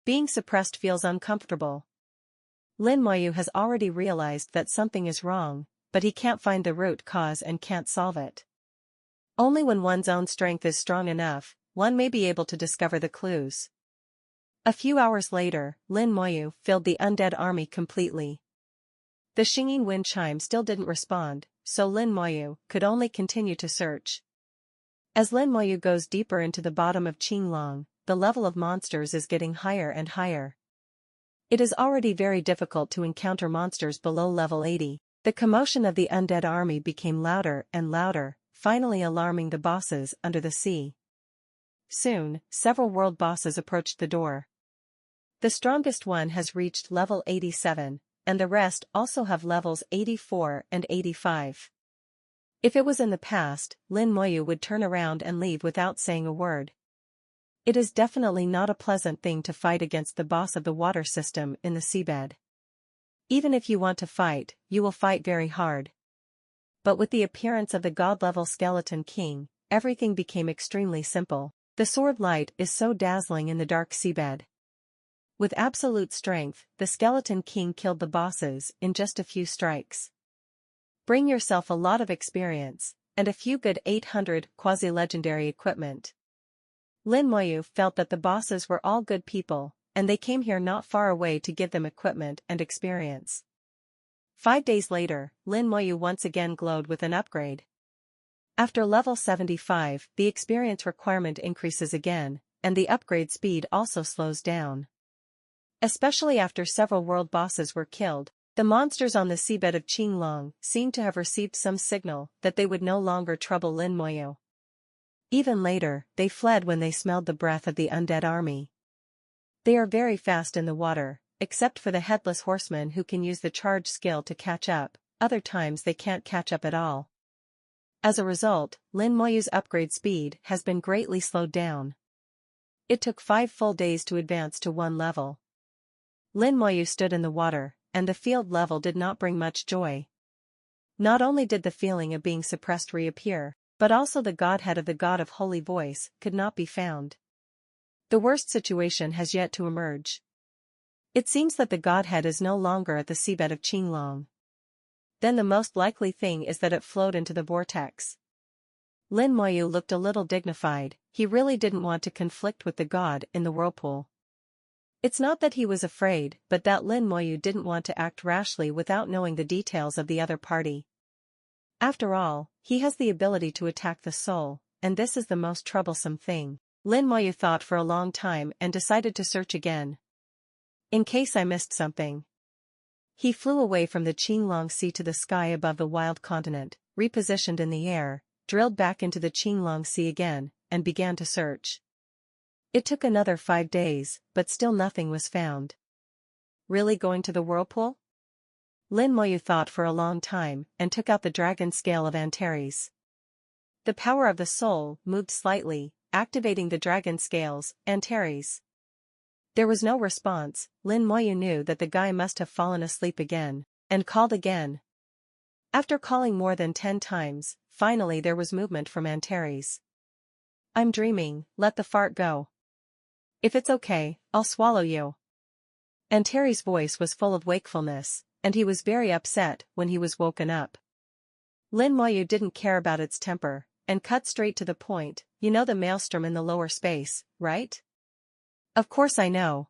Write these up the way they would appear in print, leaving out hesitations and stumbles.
Being suppressed feels uncomfortable. Lin Moyu has already realized that something is wrong, but he can't find the root cause and can't solve it. Only when one's own strength is strong enough, one may be able to discover the clues. A few hours later, Lin Moyu filled the undead army completely. The Xingyin wind chime still didn't respond, so Lin Moyu could only continue to search. As Lin Moyu goes deeper into the bottom of Qinglong, the level of monsters is getting higher and higher. It is already very difficult to encounter monsters below level 80. The commotion of the undead army became louder and louder, finally alarming the bosses under the sea. Soon, several world bosses approached the door. The strongest one has reached level 87, and the rest also have levels 84 and 85. If it was in the past, Lin Moyu would turn around and leave without saying a word. It is definitely not a pleasant thing to fight against the boss of the water system in the seabed. Even if you want to fight, you will fight very hard. But with the appearance of the god-level skeleton king, everything became extremely simple. The sword light is so dazzling in the dark seabed. With absolute strength, the skeleton king killed the bosses in just a few strikes. Bring yourself a lot of experience, and a few good 800 quasi-legendary equipment. Lin Moyu felt that the bosses were all good people, and they came here not far away to give them equipment and experience. 5 days later, Lin Moyu once again glowed with an upgrade. After level 75, the experience requirement increases again, and the upgrade speed also slows down. Especially after several world bosses were killed, the monsters on the seabed of Qinglong seemed to have received some signal that they would no longer trouble Lin Moyu. Even later, they fled when they smelled the breath of the undead army. They are very fast in the water, except for the headless horseman who can use the charge skill to catch up. Other times they can't catch up at all. As a result, Lin Moyu's upgrade speed has been greatly slowed down. It took 5 full days to advance to 1 level. Lin Moyu stood in the water, and the field level did not bring much joy. Not only did the feeling of being suppressed reappear, but also the godhead of the god of holy voice could not be found. The worst situation has yet to emerge. It seems that the godhead is no longer at the seabed of Qinglong. Then the most likely thing is that it flowed into the vortex. Lin Moyu looked a little dignified. He really didn't want to conflict with the god in the whirlpool. It's not that he was afraid, but that Lin Moyu didn't want to act rashly without knowing the details of the other party. After all, he has the ability to attack the soul, and this is the most troublesome thing. Lin Moyu thought for a long time and decided to search again. In case I missed something. He flew away from the Qinglong Sea to the sky above the wild continent, repositioned in the air, drilled back into the Qinglong Sea again, and began to search. It took another 5 days, but still nothing was found. Really going to the whirlpool? Lin Moyu thought for a long time and took out the dragon scale of Antares. The power of the soul moved slightly, activating the dragon scales, Antares. There was no response. Lin Moyu knew that the guy must have fallen asleep again, and called again. After calling more than 10 times, finally there was movement from Antares. I'm dreaming, let the fart go. If it's okay, I'll swallow you. Antares' voice was full of wakefulness, and he was very upset when he was woken up. Lin Moyu didn't care about its temper, and cut straight to the point. You know the maelstrom in the lower space, right? Of course I know.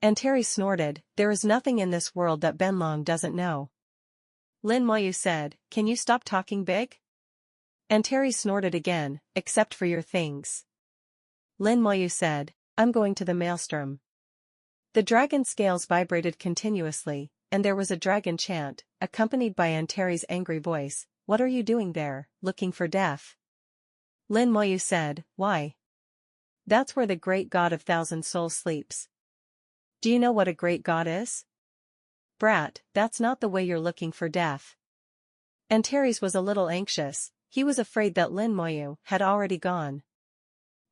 Antares snorted. There is nothing in this world that Benlong doesn't know. Lin Moyu said, can you stop talking big? Antares snorted again, except for your things. Lin Moyu said, I'm going to the maelstrom. The dragon scales vibrated continuously, and there was a dragon chant, accompanied by Antares' angry voice. What are you doing there, looking for death? Lin Moyu said, why? That's where the great god of thousand souls sleeps. Do you know what a great god is? Brat, that's not the way you're looking for death. Antares was a little anxious. He was afraid that Lin Moyu had already gone.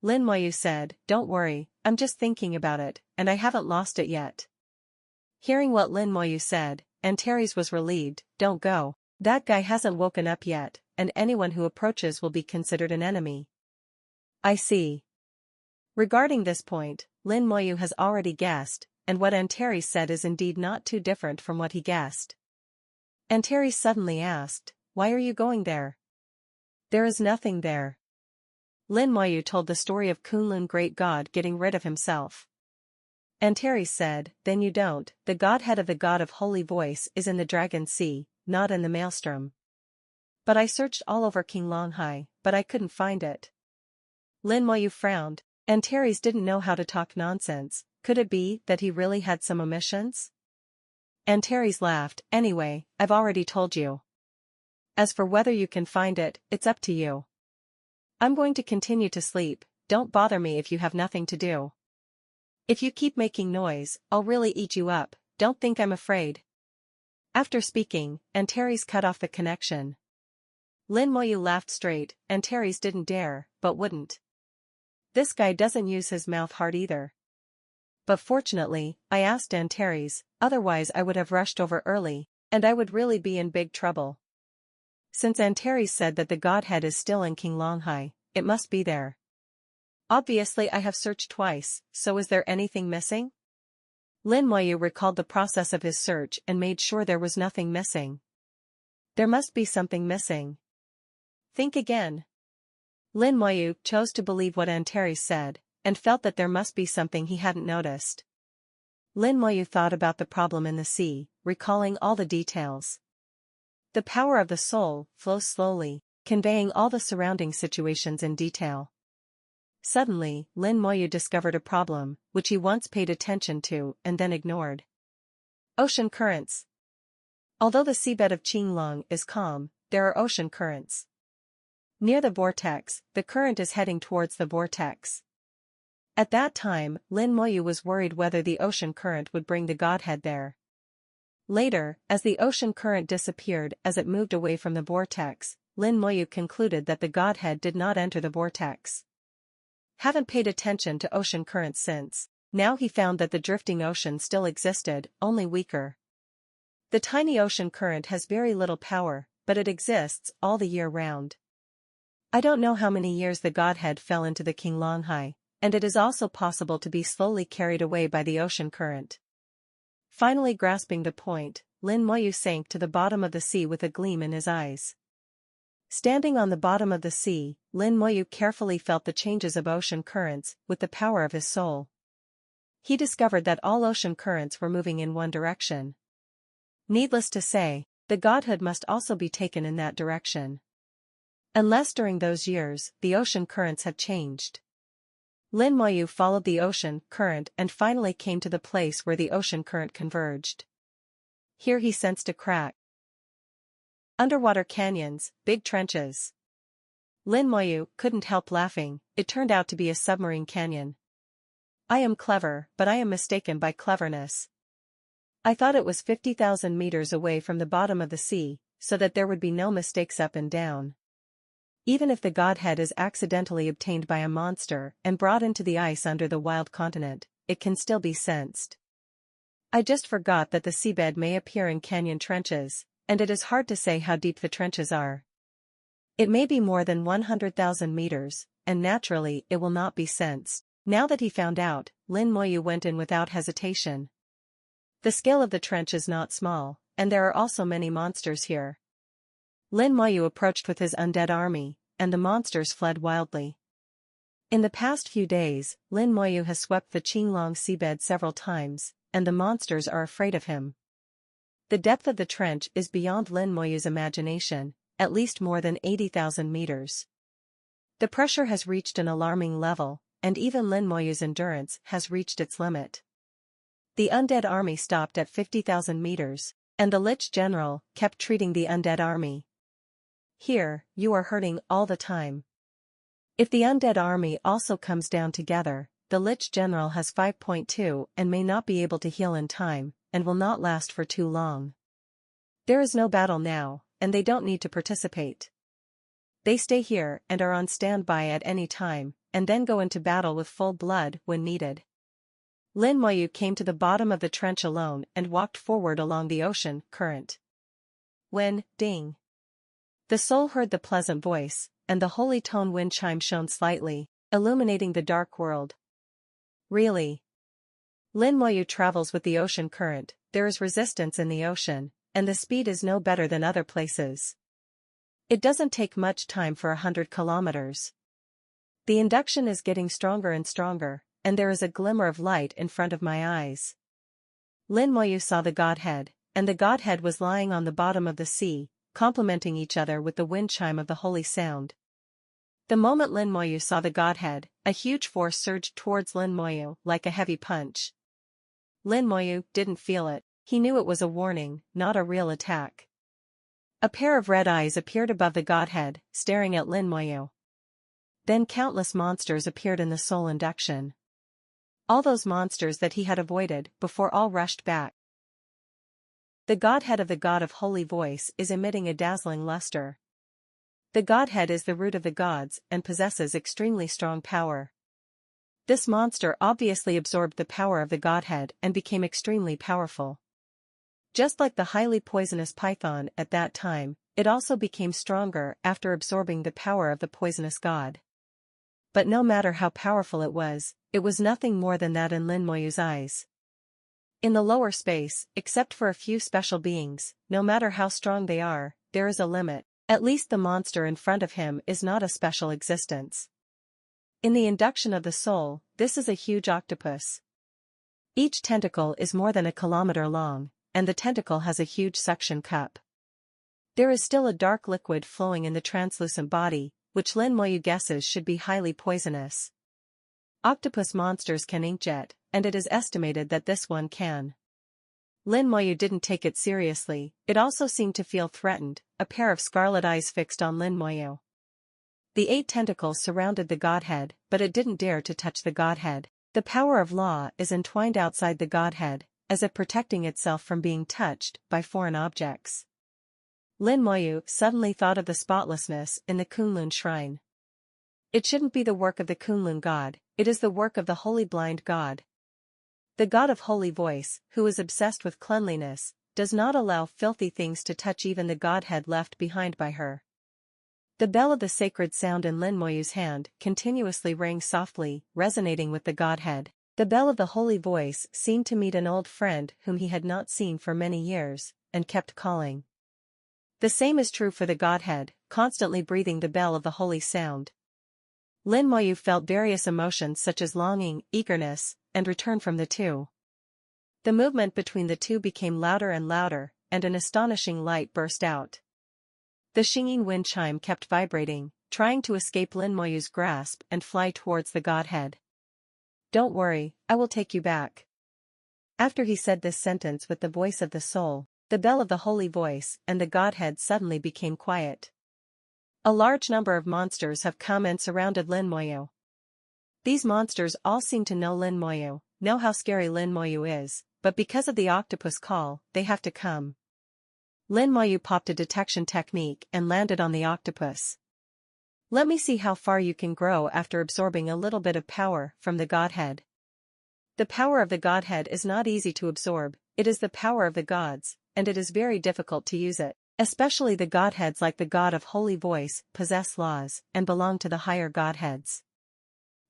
Lin Moyu said, don't worry, I'm just thinking about it, and I haven't lost it yet. Hearing what Lin Moyu said, Antares was relieved. Don't go. That guy hasn't woken up yet, and anyone who approaches will be considered an enemy. I see. Regarding this point, Lin Moyu has already guessed, and what Antares said is indeed not too different from what he guessed. Antares suddenly asked, "Why are you going there?" "There is nothing there." Lin Moyu told the story of Kunlun great god getting rid of himself. Antares said, "Then you don't, the godhead of the god of holy voice is in the Dragon Sea, not in the maelstrom." "But I searched all over King Longhai, but I couldn't find it." Lin Moyu frowned. Antares didn't know how to talk nonsense. Could it be that he really had some omissions? Antares laughed. "Anyway, I've already told you. As for whether you can find it, it's up to you. I'm going to continue to sleep, don't bother me if you have nothing to do. If you keep making noise, I'll really eat you up, don't think I'm afraid." After speaking, Antares cut off the connection. Lin Moyu laughed straight. Antares didn't dare, but wouldn't. This guy doesn't use his mouth hard either. But fortunately, I asked Antares, otherwise I would have rushed over early, and I would really be in big trouble. Since Antares said that the godhead is still in King Longhai, it must be there. Obviously I have searched twice, so is there anything missing? Lin Moyu recalled the process of his search and made sure there was nothing missing. There must be something missing. Think again. Lin Moyu chose to believe what Antares said, and felt that there must be something he hadn't noticed. Lin Moyu thought about the problem in the sea, recalling all the details. The power of the soul flows slowly, conveying all the surrounding situations in detail. Suddenly, Lin Moyu discovered a problem, which he once paid attention to and then ignored. Ocean currents. Although the seabed of Qinglong is calm, there are ocean currents. Near the vortex, the current is heading towards the vortex. At that time, Lin Moyu was worried whether the ocean current would bring the godhead there. Later, as the ocean current disappeared as it moved away from the vortex, Lin Moyu concluded that the godhead did not enter the vortex. Haven't paid attention to ocean currents since. Now he found that the drifting ocean still existed, only weaker. The tiny ocean current has very little power, but it exists all the year round. I don't know how many years the godhead fell into the King Longhai, and it is also possible to be slowly carried away by the ocean current. Finally grasping the point, Lin Moyu sank to the bottom of the sea with a gleam in his eyes. Standing on the bottom of the sea, Lin Moyu carefully felt the changes of ocean currents with the power of his soul. He discovered that all ocean currents were moving in one direction. Needless to say, the godhead must also be taken in that direction. Unless during those years, the ocean currents have changed. Lin Moyu followed the ocean current and finally came to the place where the ocean current converged. Here he sensed a crack. Underwater canyons, big trenches. Lin Moyu couldn't help laughing, it turned out to be a submarine canyon. I am clever, but I am mistaken by cleverness. I thought it was 50,000 meters away from the bottom of the sea, so that there would be no mistakes up and down. Even if the godhead is accidentally obtained by a monster and brought into the ice under the wild continent, it can still be sensed. I just forgot that the seabed may appear in canyon trenches, and it is hard to say how deep the trenches are. It may be more than 100,000 meters, and naturally it will not be sensed. Now that he found out, Lin Moyu went in without hesitation. The scale of the trench is not small, and there are also many monsters here. Lin Moyu approached with his undead army, and the monsters fled wildly. In the past few days, Lin Moyu has swept the Qinglong seabed several times, and the monsters are afraid of him. The depth of the trench is beyond Lin Moyu's imagination, at least more than 80,000 meters. The pressure has reached an alarming level, and even Lin Moyu's endurance has reached its limit. The undead army stopped at 50,000 meters, and the Lich General kept treating the undead army. Here, you are hurting all the time. If the undead army also comes down together, the Lich General has 5.2 and may not be able to heal in time, and will not last for too long. There is no battle now, and they don't need to participate. They stay here and are on standby at any time, and then go into battle with full blood when needed. Lin Moyu came to the bottom of the trench alone and walked forward along the ocean current. When, ding! The soul heard the pleasant voice, and the holy tone wind chime shone slightly, illuminating the dark world. Really? Lin Moyu travels with the ocean current, there is resistance in the ocean, and the speed is no better than other places. It doesn't take much time for 100 kilometers. The induction is getting stronger and stronger, and there is a glimmer of light in front of my eyes. Lin Moyu saw the Godhead, and the Godhead was lying on the bottom of the sea, complementing each other with the wind chime of the holy sound. The moment Lin Moyu saw the Godhead, a huge force surged towards Lin Moyu like a heavy punch. Lin Moyu didn't feel it, he knew it was a warning, not a real attack. A pair of red eyes appeared above the Godhead, staring at Lin Moyu. Then countless monsters appeared in the soul induction. All those monsters that he had avoided before all rushed back. The Godhead of the God of Holy Voice is emitting a dazzling luster. The Godhead is the root of the gods and possesses extremely strong power. This monster obviously absorbed the power of the Godhead and became extremely powerful. Just like the highly poisonous python at that time, it also became stronger after absorbing the power of the poisonous god. But no matter how powerful it was nothing more than that in Lin Moyu's eyes. In the lower space, except for a few special beings, no matter how strong they are, there is a limit. At least the monster in front of him is not a special existence. In the induction of the soul, this is a huge octopus. Each tentacle is more than a kilometer long, and the tentacle has a huge suction cup. There is still a dark liquid flowing in the translucent body, which Lin Moyu guesses should be highly poisonous. Octopus monsters can inkjet, and it is estimated that this one can. Lin Moyu didn't take it seriously, it also seemed to feel threatened, a pair of scarlet eyes fixed on Lin Moyu. The 8 tentacles surrounded the Godhead, but it didn't dare to touch the Godhead. The power of law is entwined outside the Godhead, as if protecting itself from being touched by foreign objects. Lin Moyu suddenly thought of the spotlessness in the Kunlun shrine. It shouldn't be the work of the Kunlun god, it is the work of the holy blind god. The god of holy voice, who is obsessed with cleanliness, does not allow filthy things to touch even the Godhead left behind by her. The bell of the sacred sound in Lin Moyu's hand continuously rang softly, resonating with the Godhead. The bell of the holy voice seemed to meet an old friend whom he had not seen for many years, and kept calling. The same is true for the Godhead, constantly breathing the bell of the holy sound. Lin Moyu felt various emotions such as longing, eagerness, and return from the two. The movement between the two became louder and louder, and an astonishing light burst out. The shinging wind chime kept vibrating, trying to escape Lin Moyu's grasp and fly towards the Godhead. "Don't worry, I will take you back." After he said this sentence with the voice of the soul, the bell of the holy voice and the Godhead suddenly became quiet. A large number of monsters have come and surrounded Lin Moyu. These monsters all seem to know Lin Moyu, know how scary Lin Moyu is, but because of the octopus call, they have to come. Lin Moyu popped a detection technique and landed on the octopus. "Let me see how far you can grow after absorbing a little bit of power from the Godhead." The power of the Godhead is not easy to absorb, it is the power of the gods, and it is very difficult to use it, especially the Godheads like the God of Holy Voice, possess laws, and belong to the higher Godheads.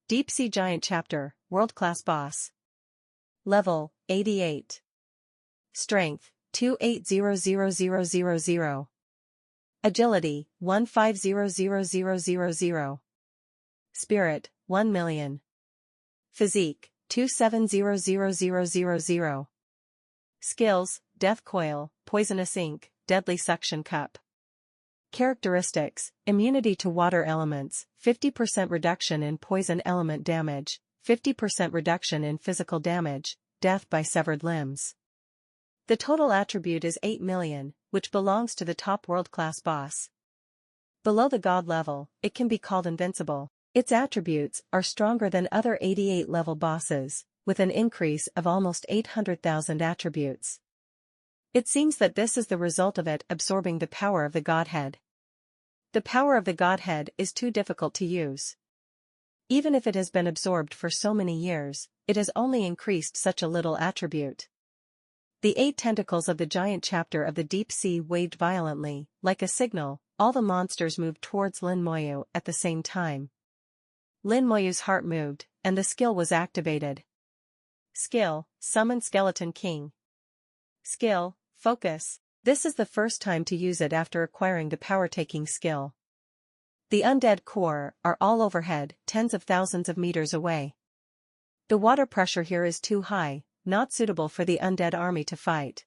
Deep Sea Giant Chapter, World-Class Boss. Level, 88. Strength, 280000. Agility, 150000. Spirit, 1,000,000. Physique, 270000. Skills, Death Coil, Poisonous Ink, Deadly Suction Cup. Characteristics, immunity to water elements, 50% reduction in poison element damage, 50% reduction in physical damage, death by severed limbs. The total attribute is 8,000,000, which belongs to the top world-class boss. Below the god level, it can be called invincible. Its attributes are stronger than other 88-level bosses, with an increase of almost 800,000 attributes. It seems that this is the result of it absorbing the power of the Godhead. The power of the Godhead is too difficult to use. Even if it has been absorbed for so many years, it has only increased such a little attribute. The 8 tentacles of the giant chapter of the deep sea waved violently, like a signal. All the monsters moved towards Lin Moyu at the same time. Lin Moyu's heart moved, and the skill was activated. Skill, Summon Skeleton King. Skill, Focus. This is the first time to use it after acquiring the power-taking skill. The undead core are all overhead, tens of thousands of meters away. The water pressure here is too high, not suitable for the undead army to fight.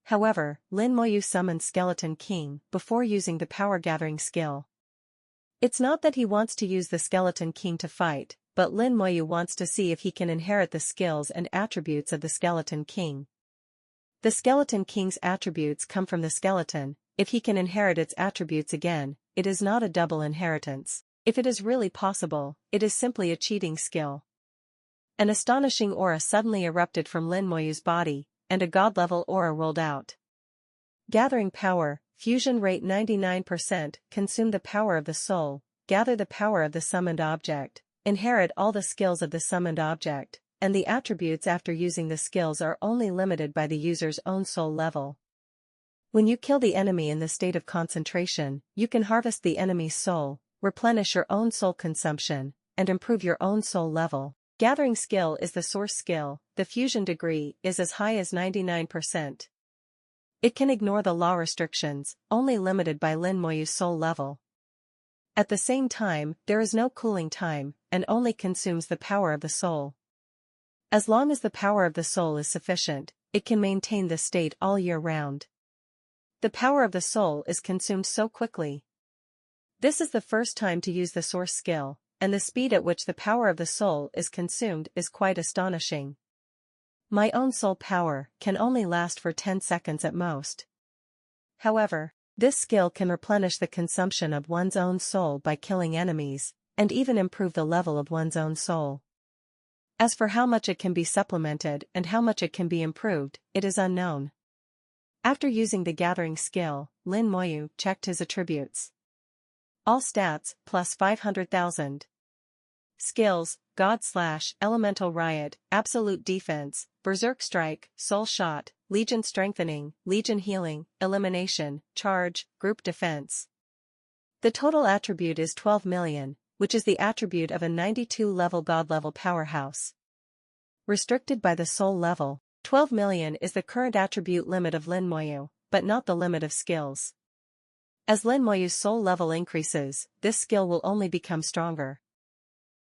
However, Lin Moyu summons Skeleton King before using the power-gathering skill. It's not that he wants to use the Skeleton King to fight, but Lin Moyu wants to see if he can inherit the skills and attributes of the Skeleton King. The Skeleton King's attributes come from the skeleton. If he can inherit its attributes again, it is not a double inheritance. If it is really possible, it is simply a cheating skill. An astonishing aura suddenly erupted from Lin Moyu's body, and a god-level aura rolled out. Gathering power, fusion rate 99%, consume the power of the soul, gather the power of the summoned object, inherit all the skills of the summoned object, and the attributes after using the skills are only limited by the user's own soul level. When you kill the enemy in the state of concentration, you can harvest the enemy's soul, replenish your own soul consumption, and improve your own soul level. Gathering skill is the source skill. The fusion degree is as high as 99%. It can ignore the law restrictions, only limited by Lin Moyu's soul level. At the same time, there is no cooling time, and only consumes the power of the soul. As long as the power of the soul is sufficient, it can maintain this state all year round. The power of the soul is consumed so quickly. This is the first time to use the source skill, and the speed at which the power of the soul is consumed is quite astonishing. My own soul power can only last for 10 seconds at most. However, this skill can replenish the consumption of one's own soul by killing enemies, and even improve the level of one's own soul. As for how much it can be supplemented and how much it can be improved, it is unknown. After using the gathering skill, Lin Moyu checked his attributes. All stats, plus 500,000. Skills, God Slash, Elemental Riot, Absolute Defense, Berserk Strike, Soul Shot, Legion Strengthening, Legion Healing, Elimination, Charge, Group Defense. The total attribute is 12 million, which is the attribute of a 92-level God-level powerhouse. Restricted by the soul level, 12 million is the current attribute limit of Lin Moyu, but not the limit of skills. As Lin Moyu's soul level increases, this skill will only become stronger.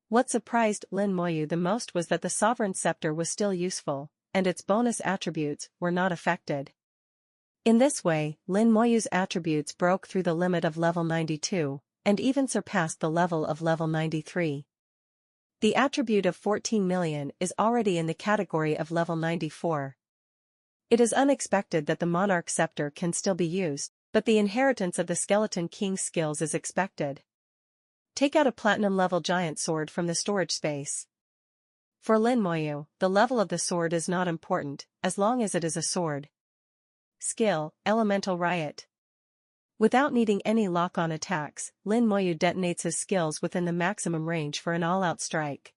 What surprised Lin Moyu the most was that the Sovereign Scepter was still useful, and its bonus attributes were not affected. In this way, Lin Moyu's attributes broke through the limit of level 92, and even surpassed the level of level 93. The attribute of 14 million is already in the category of level 94. It is unexpected that the Monarch Scepter can still be used, but the inheritance of the Skeleton King's skills is expected. Take out a platinum-level giant sword from the storage space. For Lin Moyu, the level of the sword is not important, as long as it is a sword. Skill, Elemental Riot. Without needing any lock-on attacks, Lin Moyu detonates his skills within the maximum range for an all-out strike.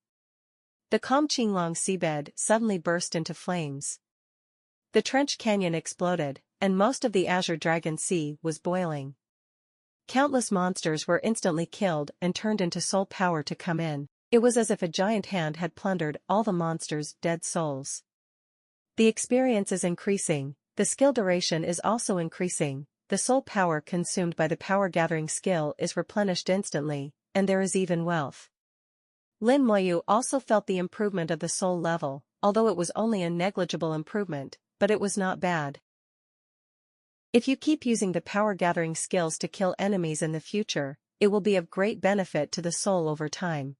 The calm Qinglong seabed suddenly burst into flames. The trench canyon exploded, and most of the Azure Dragon Sea was boiling. Countless monsters were instantly killed and turned into soul power to come in. It was as if a giant hand had plundered all the monsters' dead souls. The experience is increasing, the skill duration is also increasing. The soul power consumed by the power-gathering skill is replenished instantly, and there is even wealth. Lin Moyu also felt the improvement of the soul level, although it was only a negligible improvement, but it was not bad. If you keep using the power-gathering skills to kill enemies in the future, it will be of great benefit to the soul over time.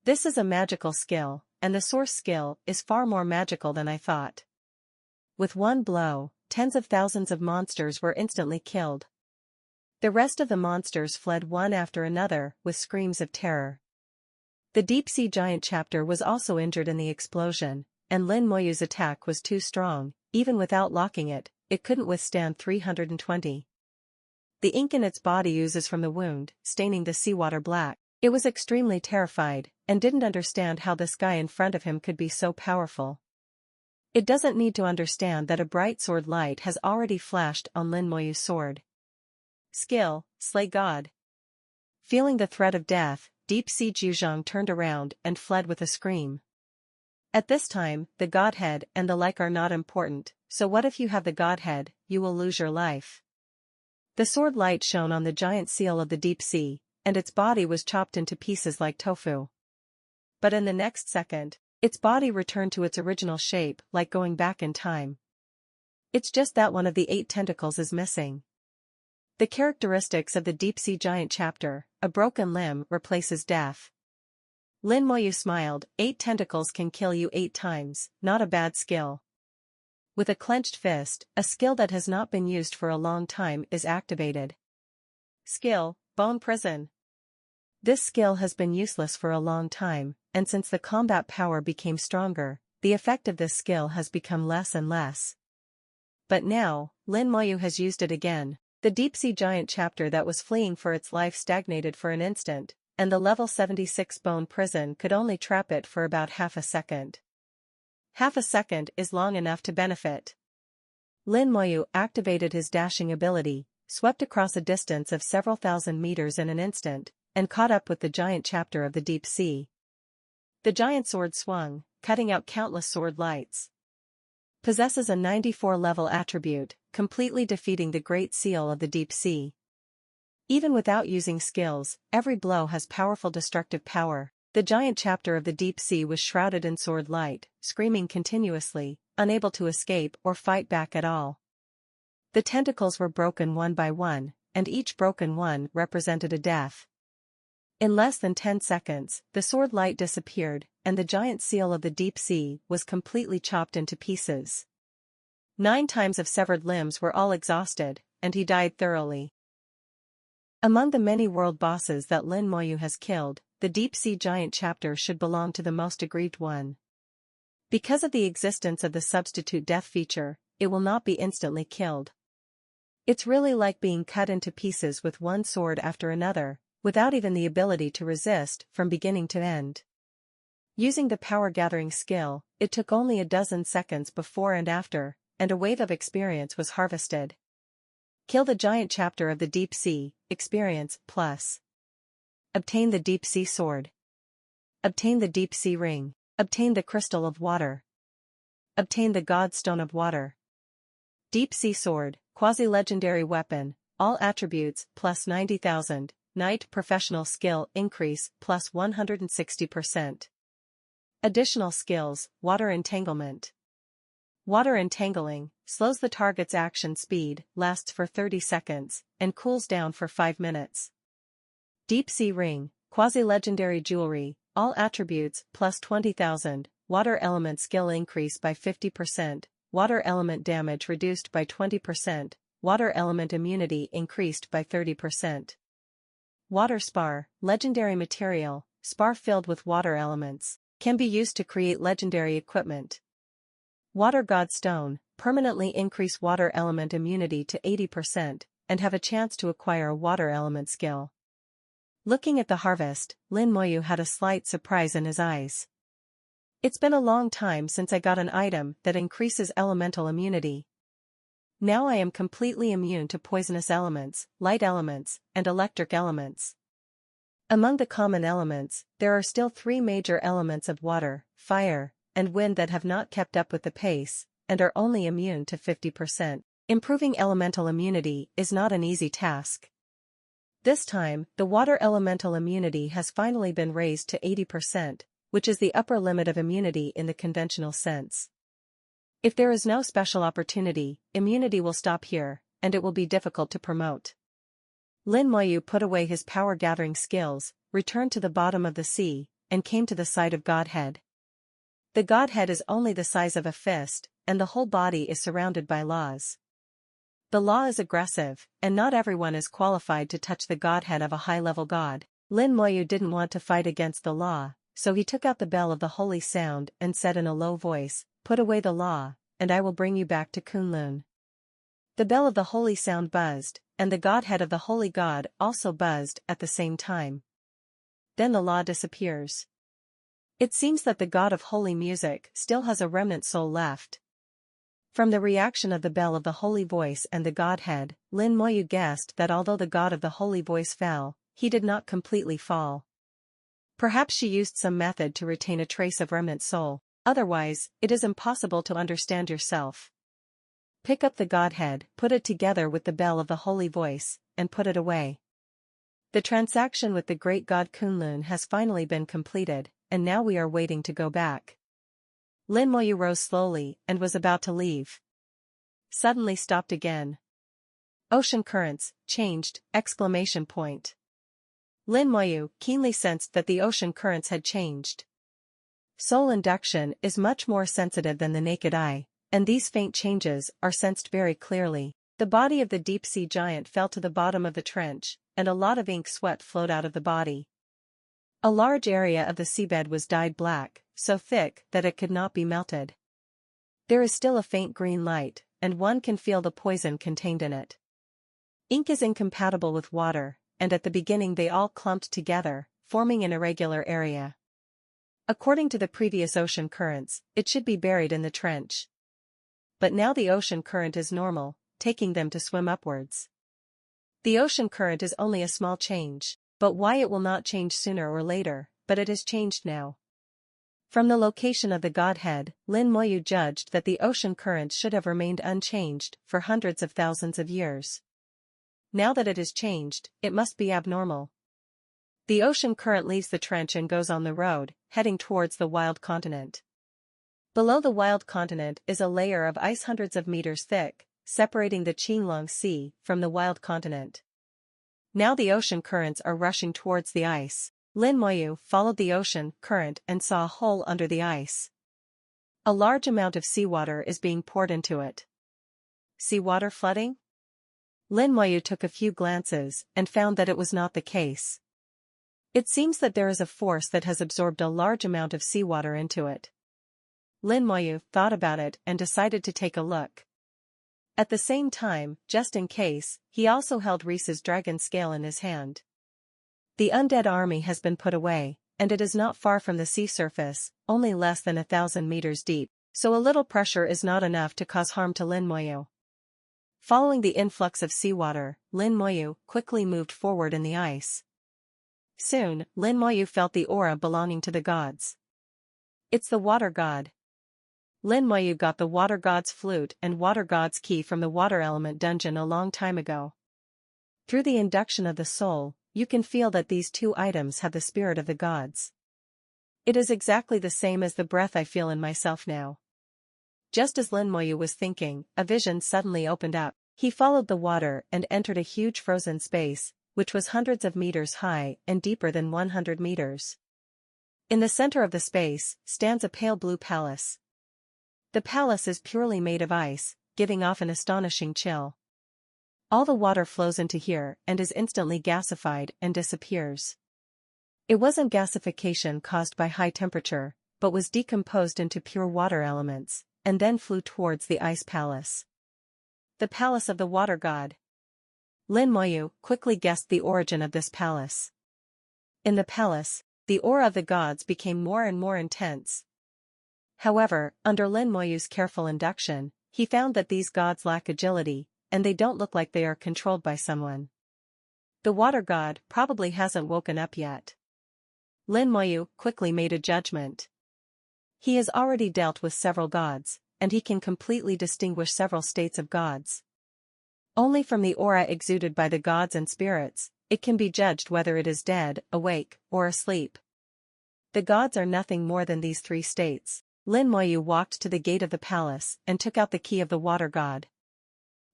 This is a magical skill, and the source skill is far more magical than I thought. With one blow, tens of thousands of monsters were instantly killed. The rest of the monsters fled one after another with screams of terror. The deep-sea giant chapter was also injured in the explosion, and Lin Moyu's attack was too strong. Even without locking it, it couldn't withstand 320. The ink in its body oozes from the wound, staining the seawater black. It was extremely terrified, and didn't understand how this guy in front of him could be so powerful. It doesn't need to understand that a bright sword light has already flashed on Lin Moyu's sword. Skill, Slay God. Feeling the threat of death, Deep Sea Juzhong turned around and fled with a scream. At this time, the Godhead and the like are not important, so what if you have the Godhead, you will lose your life. The sword light shone on the giant seal of the deep sea, and its body was chopped into pieces like tofu. But in the next second, its body returned to its original shape, like going back in time. It's just that one of the 8 tentacles is missing. The characteristics of the deep-sea giant chapter: a broken limb replaces death. Lin Moyu smiled. 8 tentacles can kill you 8 times, not a bad skill. With a clenched fist, a skill that has not been used for a long time is activated. Skill: Bone Prison. This skill has been useless for a long time, and since the combat power became stronger, the effect of this skill has become less and less. But now, Lin Moyu has used it again. The deep-sea giant chapter that was fleeing for its life stagnated for an instant, and the level 76 bone prison could only trap it for about half a second. Half a second is long enough to benefit. Lin Moyu activated his dashing ability, swept across a distance of several thousand meters in an instant, and caught up with the giant chapter of the deep sea. The giant sword swung, cutting out countless sword lights. Possesses a 94 level attribute, completely defeating the Great Seal of the Deep Sea. Even without using skills, every blow has powerful destructive power. The giant chapter of the deep sea was shrouded in sword light, screaming continuously, unable to escape or fight back at all. The tentacles were broken one by one, and each broken one represented a death. In less than 10 seconds, the sword light disappeared, and the giant seal of the deep sea was completely chopped into pieces. 9 times of severed limbs were all exhausted, and he died thoroughly. Among the many world bosses that Lin Moyu has killed, the deep-sea giant chapter should belong to the most aggrieved one. Because of the existence of the substitute death feature, it will not be instantly killed. It's really like being cut into pieces with one sword after another, without even the ability to resist from beginning to end. Using the power-gathering skill, it took only a dozen seconds before and after, and a wave of experience was harvested. Kill the giant chapter of the deep sea, experience, plus. Obtain the deep sea sword. Obtain the deep sea ring. Obtain the crystal of water. Obtain the god stone of water. Deep sea sword, quasi-legendary weapon, all attributes, plus 90,000, Knight professional skill increase, plus 160%. Additional skills, water entanglement. Water entangling, slows the target's action speed, lasts for 30 seconds, and cools down for 5 minutes. Deep sea ring, quasi-legendary jewelry, all attributes, plus 20,000, water element skill increase by 50%, water element damage reduced by 20%, water element immunity increased by 30%. Water spar, legendary material, spar filled with water elements, can be used to create legendary equipment. Water god stone, permanently increase water element immunity to 80%, and have a chance to acquire a water element skill. Looking at the harvest, Lin Moyu had a slight surprise in his eyes. It's been a long time since I got an item that increases elemental immunity. Now I am completely immune to poisonous elements, light elements, and electric elements. Among the common elements, there are still 3 major elements of water, fire, and wind that have not kept up with the pace, and are only immune to 50%. Improving elemental immunity is not an easy task. This time, the water elemental immunity has finally been raised to 80%, which is the upper limit of immunity in the conventional sense. If there is no special opportunity, immunity will stop here, and it will be difficult to promote. Lin Moyu put away his power-gathering skills, returned to the bottom of the sea, and came to the side of Godhead. The Godhead is only the size of a fist, and the whole body is surrounded by laws. The law is aggressive, and not everyone is qualified to touch the Godhead of a high-level god. Lin Moyu didn't want to fight against the law, so he took out the bell of the holy sound and said in a low voice, "Put away the law, and I will bring you back to Kunlun." The bell of the holy sound buzzed, and the Godhead of the holy god also buzzed at the same time. Then the law disappears. It seems that the god of holy music still has a remnant soul left. From the reaction of the bell of the holy voice and the Godhead, Lin Moyu guessed that although the god of the holy voice fell, he did not completely fall. Perhaps she used some method to retain a trace of remnant soul. Otherwise, it is impossible to understand yourself. Pick up the Godhead, put it together with the bell of the Holy Voice, and put it away. The transaction with the great god Kunlun has finally been completed, and now we are waiting to go back. Lin Moyu rose slowly and was about to leave. Suddenly stopped again. Ocean currents, changed, exclamation point. Lin Moyu keenly sensed that the ocean currents had changed. Soul induction is much more sensitive than the naked eye, and these faint changes are sensed very clearly. The body of the deep-sea giant fell to the bottom of the trench, and a lot of ink sweat flowed out of the body. A large area of the seabed was dyed black, so thick that it could not be melted. There is still a faint green light, and one can feel the poison contained in it. Ink is incompatible with water, and at the beginning they all clumped together, forming an irregular area. According to the previous ocean currents, it should be buried in the trench. But now the ocean current is normal, taking them to swim upwards. The ocean current is only a small change, but why it will not change sooner or later, but it has changed now. From the location of the Godhead, Lin Moyu judged that the ocean current should have remained unchanged for hundreds of thousands of years. Now that it is changed, it must be abnormal. The ocean current leaves the trench and goes on the road, heading towards the wild continent. Below the wild continent is a layer of ice hundreds of meters thick, separating the Qinglong Sea from the wild continent. Now the ocean currents are rushing towards the ice. Lin Moyu followed the ocean current and saw a hole under the ice. A large amount of seawater is being poured into it. Seawater flooding? Lin Moyu took a few glances and found that it was not the case. It seems that there is a force that has absorbed a large amount of seawater into it. Lin Moyu thought about it and decided to take a look. At the same time, just in case, he also held Reese's dragon scale in his hand. The undead army has been put away, and it is not far from the sea surface, only less than 1,000 meters deep, so a little pressure is not enough to cause harm to Lin Moyu. Following the influx of seawater, Lin Moyu quickly moved forward in the ice. Soon, Lin Moyu felt the aura belonging to the gods. It's the water god. Lin Moyu got the water god's flute and water god's key from the water element dungeon a long time ago. Through the induction of the soul, you can feel that these two items have the spirit of the gods. It is exactly the same as the breath I feel in myself now. Just as Lin Moyu was thinking, a vision suddenly opened up. He followed the water and entered a huge frozen space, which was hundreds of meters high and deeper than 100 meters. In the center of the space stands a pale blue palace. The palace is purely made of ice, giving off an astonishing chill. All the water flows into here and is instantly gasified and disappears. It wasn't gasification caused by high temperature, but was decomposed into pure water elements, and then flew towards the ice palace. The palace of the water god. Lin Moyu quickly guessed the origin of this palace. In the palace, the aura of the gods became more and more intense. However, under Lin Moyu's careful induction, he found that these gods lack agility, and they don't look like they are controlled by someone. The water god probably hasn't woken up yet. Lin Moyu quickly made a judgment. He has already dealt with several gods, and he can completely distinguish several states of gods. Only from the aura exuded by the gods and spirits, it can be judged whether it is dead, awake, or asleep. The gods are nothing more than these three states. Lin Moyu walked to the gate of the palace and took out the key of the water god.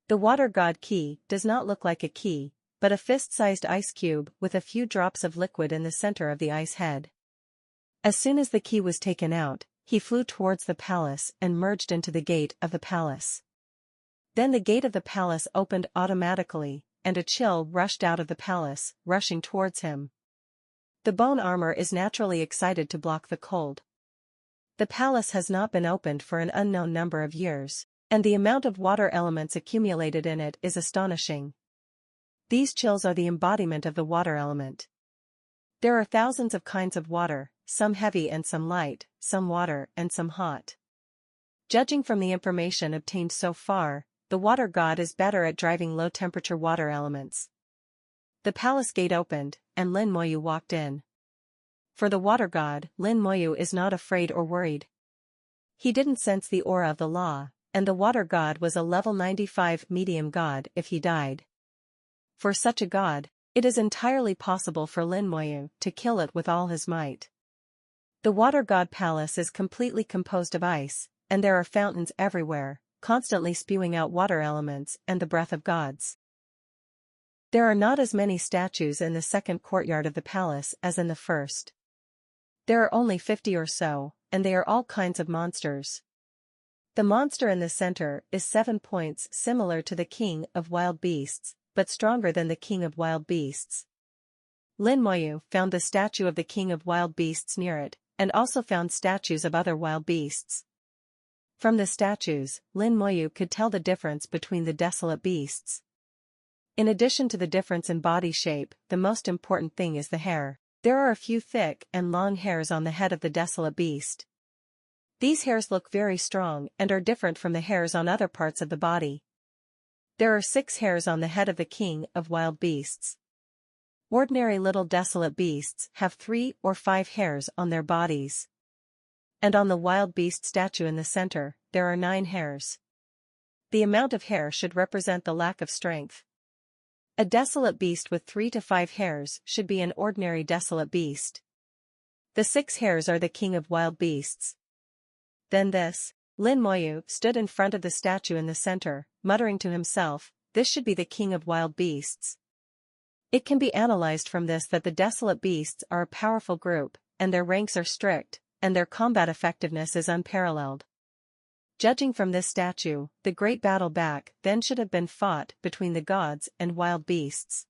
The water god key does not look like a key, but a fist-sized ice cube with a few drops of liquid in the center of the ice head. As soon as the key was taken out, he flew towards the palace and merged into the gate of the palace. Then the gate of the palace opened automatically, and a chill rushed out of the palace, rushing towards him. The bone armor is naturally excited to block the cold. The palace has not been opened for an unknown number of years, and the amount of water elements accumulated in it is astonishing. These chills are the embodiment of the water element. There are thousands of kinds of water, some heavy and some light, some water and some hot. Judging from the information obtained so far, the water god is better at driving low-temperature water elements. The palace gate opened, and Lin Moyu walked in. For the water god, Lin Moyu is not afraid or worried. He didn't sense the aura of the law, and the water god was a level 95 medium god if he died. For such a god, it is entirely possible for Lin Moyu to kill it with all his might. The water god palace is completely composed of ice, and there are fountains everywhere, constantly spewing out water elements and the breath of gods. There are not as many statues in the second courtyard of the palace as in the first. There are only 50 or so, and they are all kinds of monsters. The monster in the center is 7 points similar to the king of wild beasts, but stronger than the king of wild beasts. Lin Moyu found the statue of the king of wild beasts near it, and also found statues of other wild beasts. From the statues, Lin Moyu could tell the difference between the desolate beasts. In addition to the difference in body shape, the most important thing is the hair. There are a few thick and long hairs on the head of the desolate beast. These hairs look very strong and are different from the hairs on other parts of the body. There are 6 hairs on the head of the king of wild beasts. Ordinary little desolate beasts have 3 or 5 hairs on their bodies. And on the wild beast statue in the center, there are 9 hairs. The amount of hair should represent the lack of strength. A desolate beast with 3 to 5 hairs should be an ordinary desolate beast. The 6 hairs are the king of wild beasts. Then Lin Moyu stood in front of the statue in the center, muttering to himself, "This should be the king of wild beasts." It can be analyzed from this that the desolate beasts are a powerful group, and their ranks are strict, and their combat effectiveness is unparalleled. Judging from this statue, the great battle back then should have been fought between the gods and wild beasts.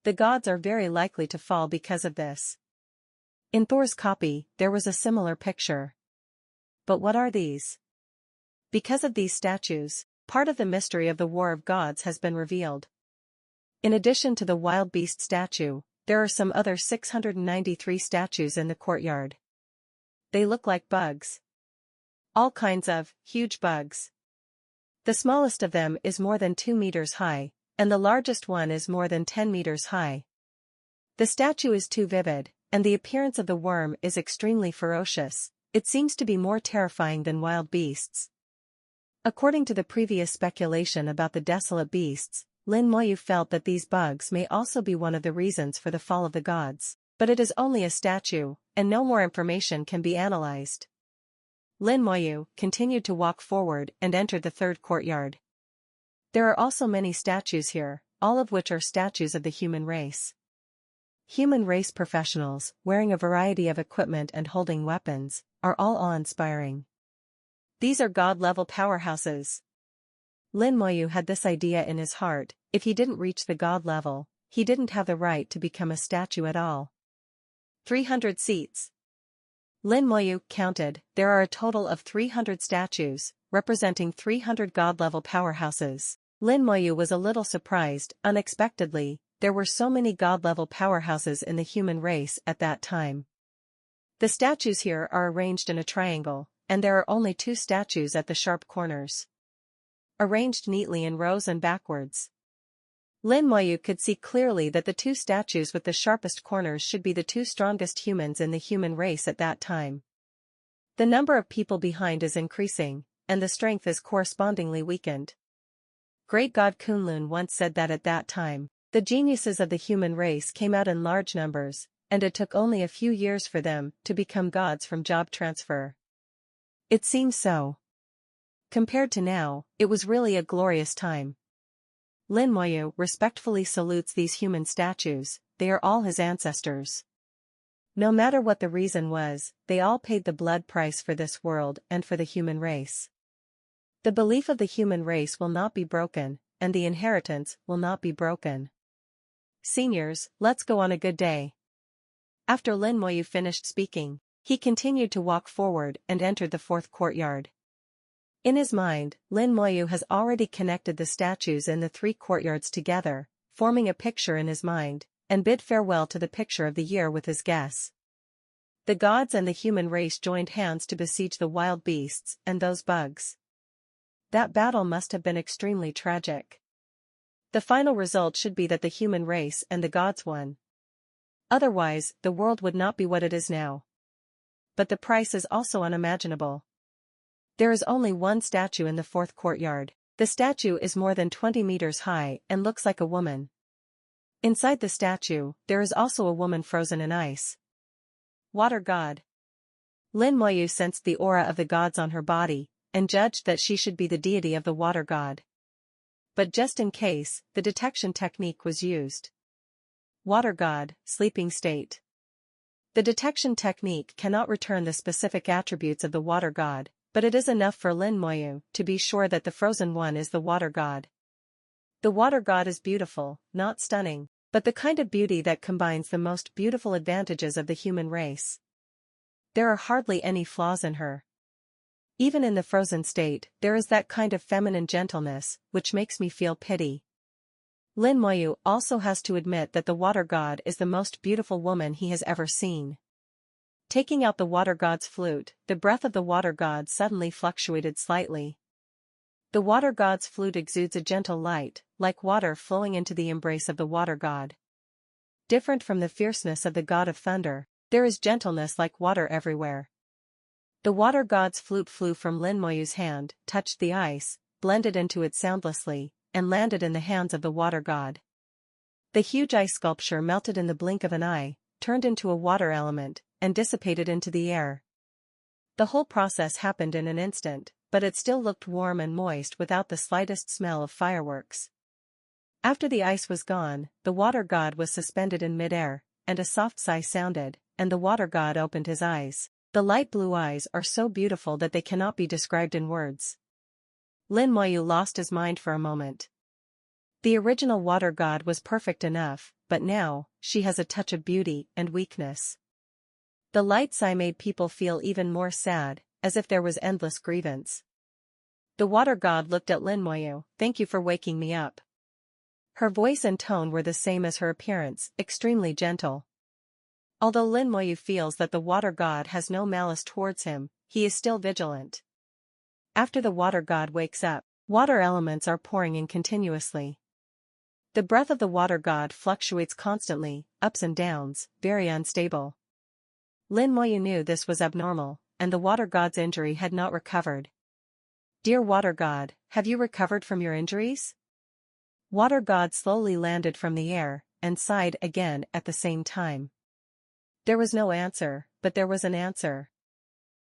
The gods are very likely to fall because of this. In Thor's copy, there was a similar picture. But what are these? Because of these statues, part of the mystery of the War of Gods has been revealed. In addition to the wild beast statue, there are some other 693 statues in the courtyard. They look like bugs. All kinds of huge bugs. The smallest of them is more than 2 meters high, and the largest one is more than 10 meters high. The statue is too vivid, and the appearance of the worm is extremely ferocious. It seems to be more terrifying than wild beasts. According to the previous speculation about the desolate beasts, Lin Moyu felt that these bugs may also be one of the reasons for the fall of the gods, but it is only a statue, and no more information can be analyzed. Lin Moyu continued to walk forward and entered the third courtyard. There are also many statues here, all of which are statues of the human race. Human race professionals, wearing a variety of equipment and holding weapons, are all awe-inspiring. These are god-level powerhouses. Lin Moyu had this idea in his heart: if he didn't reach the god level, he didn't have the right to become a statue at all. 300 seats. Lin Moyu counted, there are a total of 300 statues, representing 300 god-level powerhouses. Lin Moyu was a little surprised. Unexpectedly, there were so many god-level powerhouses in the human race at that time. The statues here are arranged in a triangle, and there are only 2 statues at the sharp corners. Arranged neatly in rows and backwards. Lin Moyu could see clearly that the 2 statues with the sharpest corners should be the 2 strongest humans in the human race at that time. The number of people behind is increasing, and the strength is correspondingly weakened. Great God Kunlun once said that at that time, the geniuses of the human race came out in large numbers, and it took only a few years for them to become gods from job transfer. It seems so. Compared to now, it was really a glorious time. Lin Moyu respectfully salutes these human statues. They are all his ancestors. No matter what the reason was, they all paid the blood price for this world and for the human race. The belief of the human race will not be broken, and the inheritance will not be broken. Seniors, let's go on a good day. After Lin Moyu finished speaking, he continued to walk forward and entered the fourth courtyard. In his mind, Lin Moyu has already connected the statues in the 3 courtyards together, forming a picture in his mind, and bid farewell to the picture of the year with his guess. The gods and the human race joined hands to besiege the wild beasts and those bugs. That battle must have been extremely tragic. The final result should be that the human race and the gods won. Otherwise, the world would not be what it is now. But the price is also unimaginable. There is only one statue in the fourth courtyard. The statue is more than 20 meters high and looks like a woman. Inside the statue, there is also a woman frozen in ice. Water god. Lin Moyu sensed the aura of the gods on her body, and judged that she should be the deity of the water god. But just in case, the detection technique was used. Water god, sleeping state. The detection technique cannot return the specific attributes of the water god, but it is enough for Lin Moyu to be sure that the frozen one is the water god. The water god is beautiful, not stunning, but the kind of beauty that combines the most beautiful advantages of the human race. There are hardly any flaws in her. Even in the frozen state, there is that kind of feminine gentleness, which makes me feel pity. Lin Moyu also has to admit that the water god is the most beautiful woman he has ever seen. Taking out the water god's flute, the breath of the water god suddenly fluctuated slightly. The water god's flute exudes a gentle light, like water flowing into the embrace of the water god. Different from the fierceness of the god of thunder, there is gentleness like water everywhere. The water god's flute flew from Lin Moyu's hand, touched the ice, blended into it soundlessly, and landed in the hands of the water god. The huge ice sculpture melted in the blink of an eye, turned into a water element, and dissipated into the air. The whole process happened in an instant, but it still looked warm and moist without the slightest smell of fireworks. After the ice was gone, the water god was suspended in mid-air, and a soft sigh sounded, and the water god opened his eyes. The light blue eyes are so beautiful that they cannot be described in words. Lin Moyu lost his mind for a moment. The original water god was perfect enough, but now, she has a touch of beauty and weakness. The light sigh made people feel even more sad, as if there was endless grievance. The water god looked at Lin Moyu. "Thank you for waking me up." Her voice and tone were the same as her appearance, extremely gentle. Although Lin Moyu feels that the water god has no malice towards him, he is still vigilant. After the water god wakes up, water elements are pouring in continuously. The breath of the water god fluctuates constantly, ups and downs, very unstable. Lin Moyu knew this was abnormal, and the water god's injury had not recovered. "Dear water god, have you recovered from your injuries?" Water god slowly landed from the air, and sighed again at the same time. There was no answer, but there was an answer.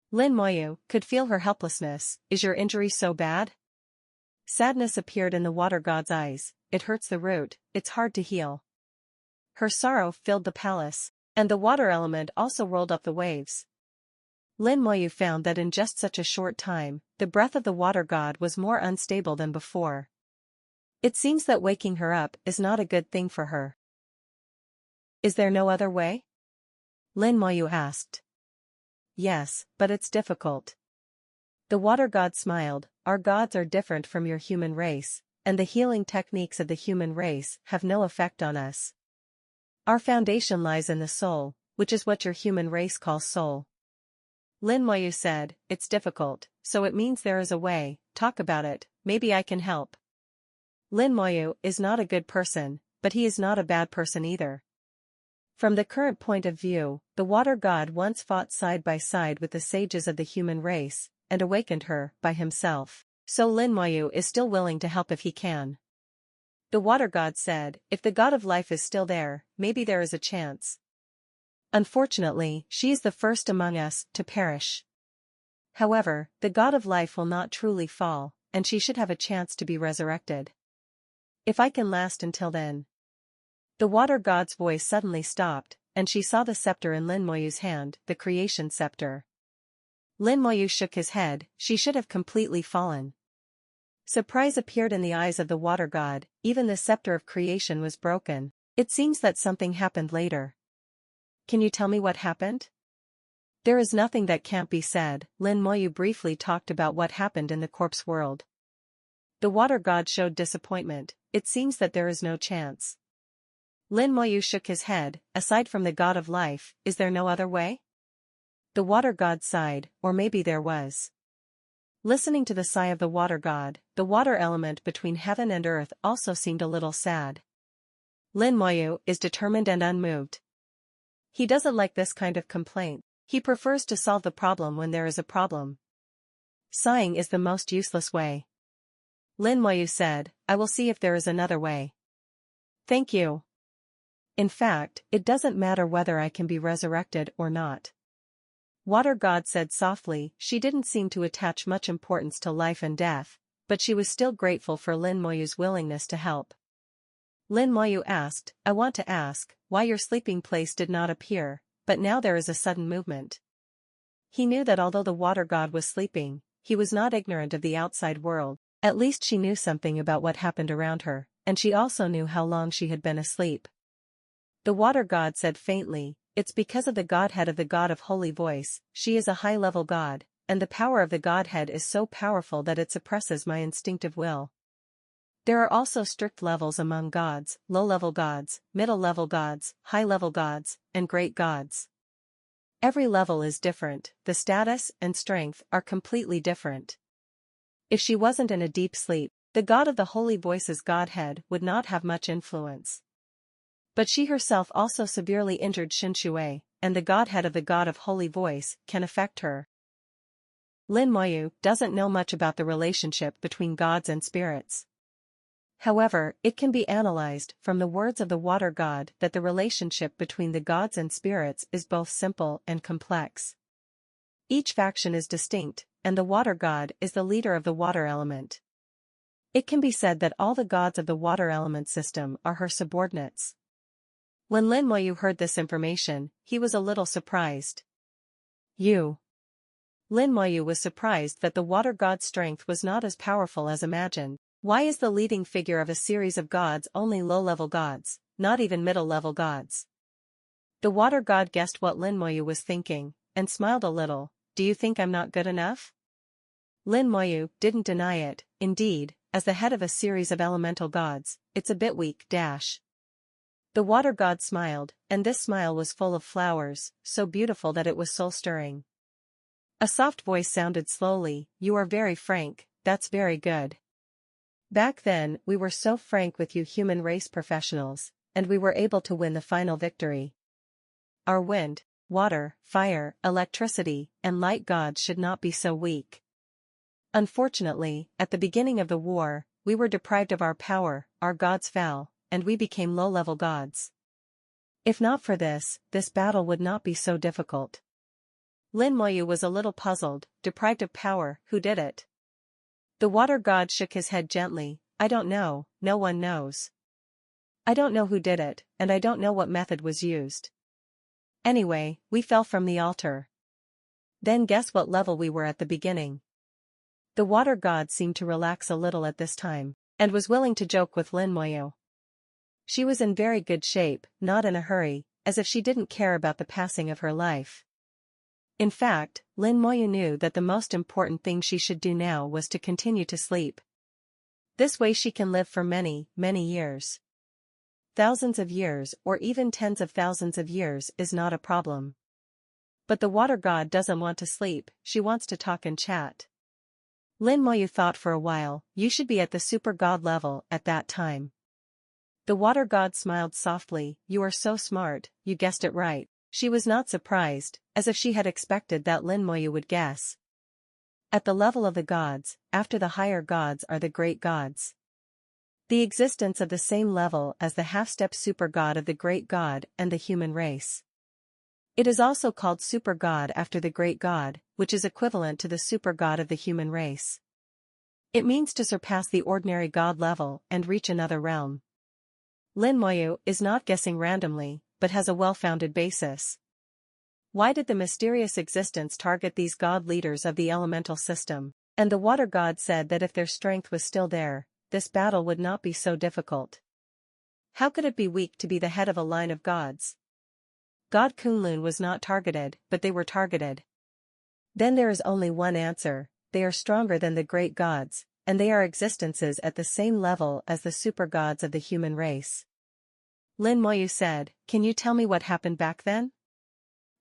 Lin Moyu could feel her helplessness. "Is your injury so bad?" Sadness appeared in the water god's eyes. "It hurts the root, it's hard to heal." Her sorrow filled the palace, and the water element also rolled up the waves. Lin Moyu found that in just such a short time, the breath of the water god was more unstable than before. It seems that waking her up is not a good thing for her. "Is there no other way?" Lin Moyu asked. "Yes, but it's difficult." The water god smiled. "Our gods are different from your human race, and the healing techniques of the human race have no effect on us. Our foundation lies in the soul, which is what your human race calls soul." Lin Moyu said, "It's difficult, so it means there is a way. Talk about it, maybe I can help." Lin Moyu is not a good person, but he is not a bad person either. From the current point of view, the water god once fought side by side with the sages of the human race, and awakened her by himself, so Lin Moyu is still willing to help if he can. The water god said, "If the god of life is still there, maybe there is a chance. Unfortunately, she is the first among us to perish. However, the god of life will not truly fall, and she should have a chance to be resurrected. If I can last until then." The water god's voice suddenly stopped, and she saw the scepter in Lin Moyu's hand, the creation scepter. Lin Moyu shook his head. She should have completely fallen. Surprise appeared in the eyes of the water god. Even the scepter of creation was broken. It seems that something happened later. "Can you tell me what happened?" "There is nothing that can't be said." Lin Moyu briefly talked about what happened in the corpse world. The water god showed disappointment. "It seems that there is no chance." Lin Moyu shook his head. "Aside from the god of life, is there no other way?" The water god sighed, "Or maybe there was." Listening to the sigh of the water god, the water element between heaven and earth also seemed a little sad. Lin Moyu is determined and unmoved. He doesn't like this kind of complaint. He prefers to solve the problem when there is a problem. Sighing is the most useless way. Lin Moyu said, I will see if there is another way. Thank you. In fact, it doesn't matter whether I can be resurrected or not. Water God said softly. She didn't seem to attach much importance to life and death, but she was still grateful for Lin Moyu's willingness to help. Lin Moyu asked, I want to ask, why your sleeping place did not appear, but now there is a sudden movement. He knew that although the water god was sleeping, he was not ignorant of the outside world. At least she knew something about what happened around her, and she also knew how long she had been asleep. The water god said faintly, it's because of the godhead of the god of holy voice. She is a high-level god, and the power of the godhead is so powerful that it suppresses my instinctive will. There are also strict levels among gods, low-level gods, middle-level gods, high-level gods, and great gods. Every level is different, the status and strength are completely different. If she wasn't in a deep sleep, the god of the holy voice's godhead would not have much influence. But she herself also severely injured Shinshui, and the godhead of the god of holy voice can affect her. Lin Moyu doesn't know much about the relationship between gods and spirits. However, it can be analyzed from the words of the water god that the relationship between the gods and spirits is both simple and complex. Each faction is distinct, and the water god is the leader of the water element. It can be said that all the gods of the water element system are her subordinates. When Lin Moyu heard this information, he was a little surprised. Lin Moyu was surprised that the water god's strength was not as powerful as imagined. Why is the leading figure of a series of gods only low-level gods, not even middle-level gods? The water god guessed what Lin Moyu was thinking, and smiled a little. Do you think I'm not good enough? Lin Moyu didn't deny it. Indeed, as the head of a series of elemental gods, it's a bit weak. The water god smiled, and this smile was full of flowers, so beautiful that it was soul-stirring. A soft voice sounded slowly, you are very frank, that's very good. Back then, we were so frank with you human race professionals, and we were able to win the final victory. Our wind, water, fire, electricity, and light gods should not be so weak. Unfortunately, at the beginning of the war, we were deprived of our power, our gods fell, and we became low-level gods. If not for this battle would not be so difficult. Lin Moyu was a little puzzled. Deprived of power, who did it? The water god shook his head gently. I don't know, no one knows. I don't know who did it, and I don't know what method was used. Anyway, we fell from the altar. Then guess what level we were at the beginning. The water god seemed to relax a little at this time, and was willing to joke with Lin Moyu. She was in very good shape, not in a hurry, as if she didn't care about the passing of her life. In fact, Lin Moyu knew that the most important thing she should do now was to continue to sleep. This way she can live for many, many years. Thousands of years or even tens of thousands of years is not a problem. But the water god doesn't want to sleep, she wants to talk and chat. Lin Moyu thought for a while, you should be at the super god level at that time. The water god smiled softly, you are so smart, you guessed it right. She was not surprised, as if she had expected that Lin Moyu would guess. At the level of the gods, after the higher gods are the great gods. The existence of the same level as the half-step super god of the great god and the human race. It is also called super god after the great god, which is equivalent to the super god of the human race. It means to surpass the ordinary god level and reach another realm. Lin Moyu is not guessing randomly, but has a well-founded basis. Why did the mysterious existence target these god leaders of the elemental system? And the water god said that if their strength was still there, this battle would not be so difficult. How could it be weak to be the head of a line of gods? God Kunlun was not targeted, but they were targeted. Then there is only one answer, they are stronger than the great gods, and they are existences at the same level as the super gods of the human race. Lin Moyu said, can you tell me what happened back then?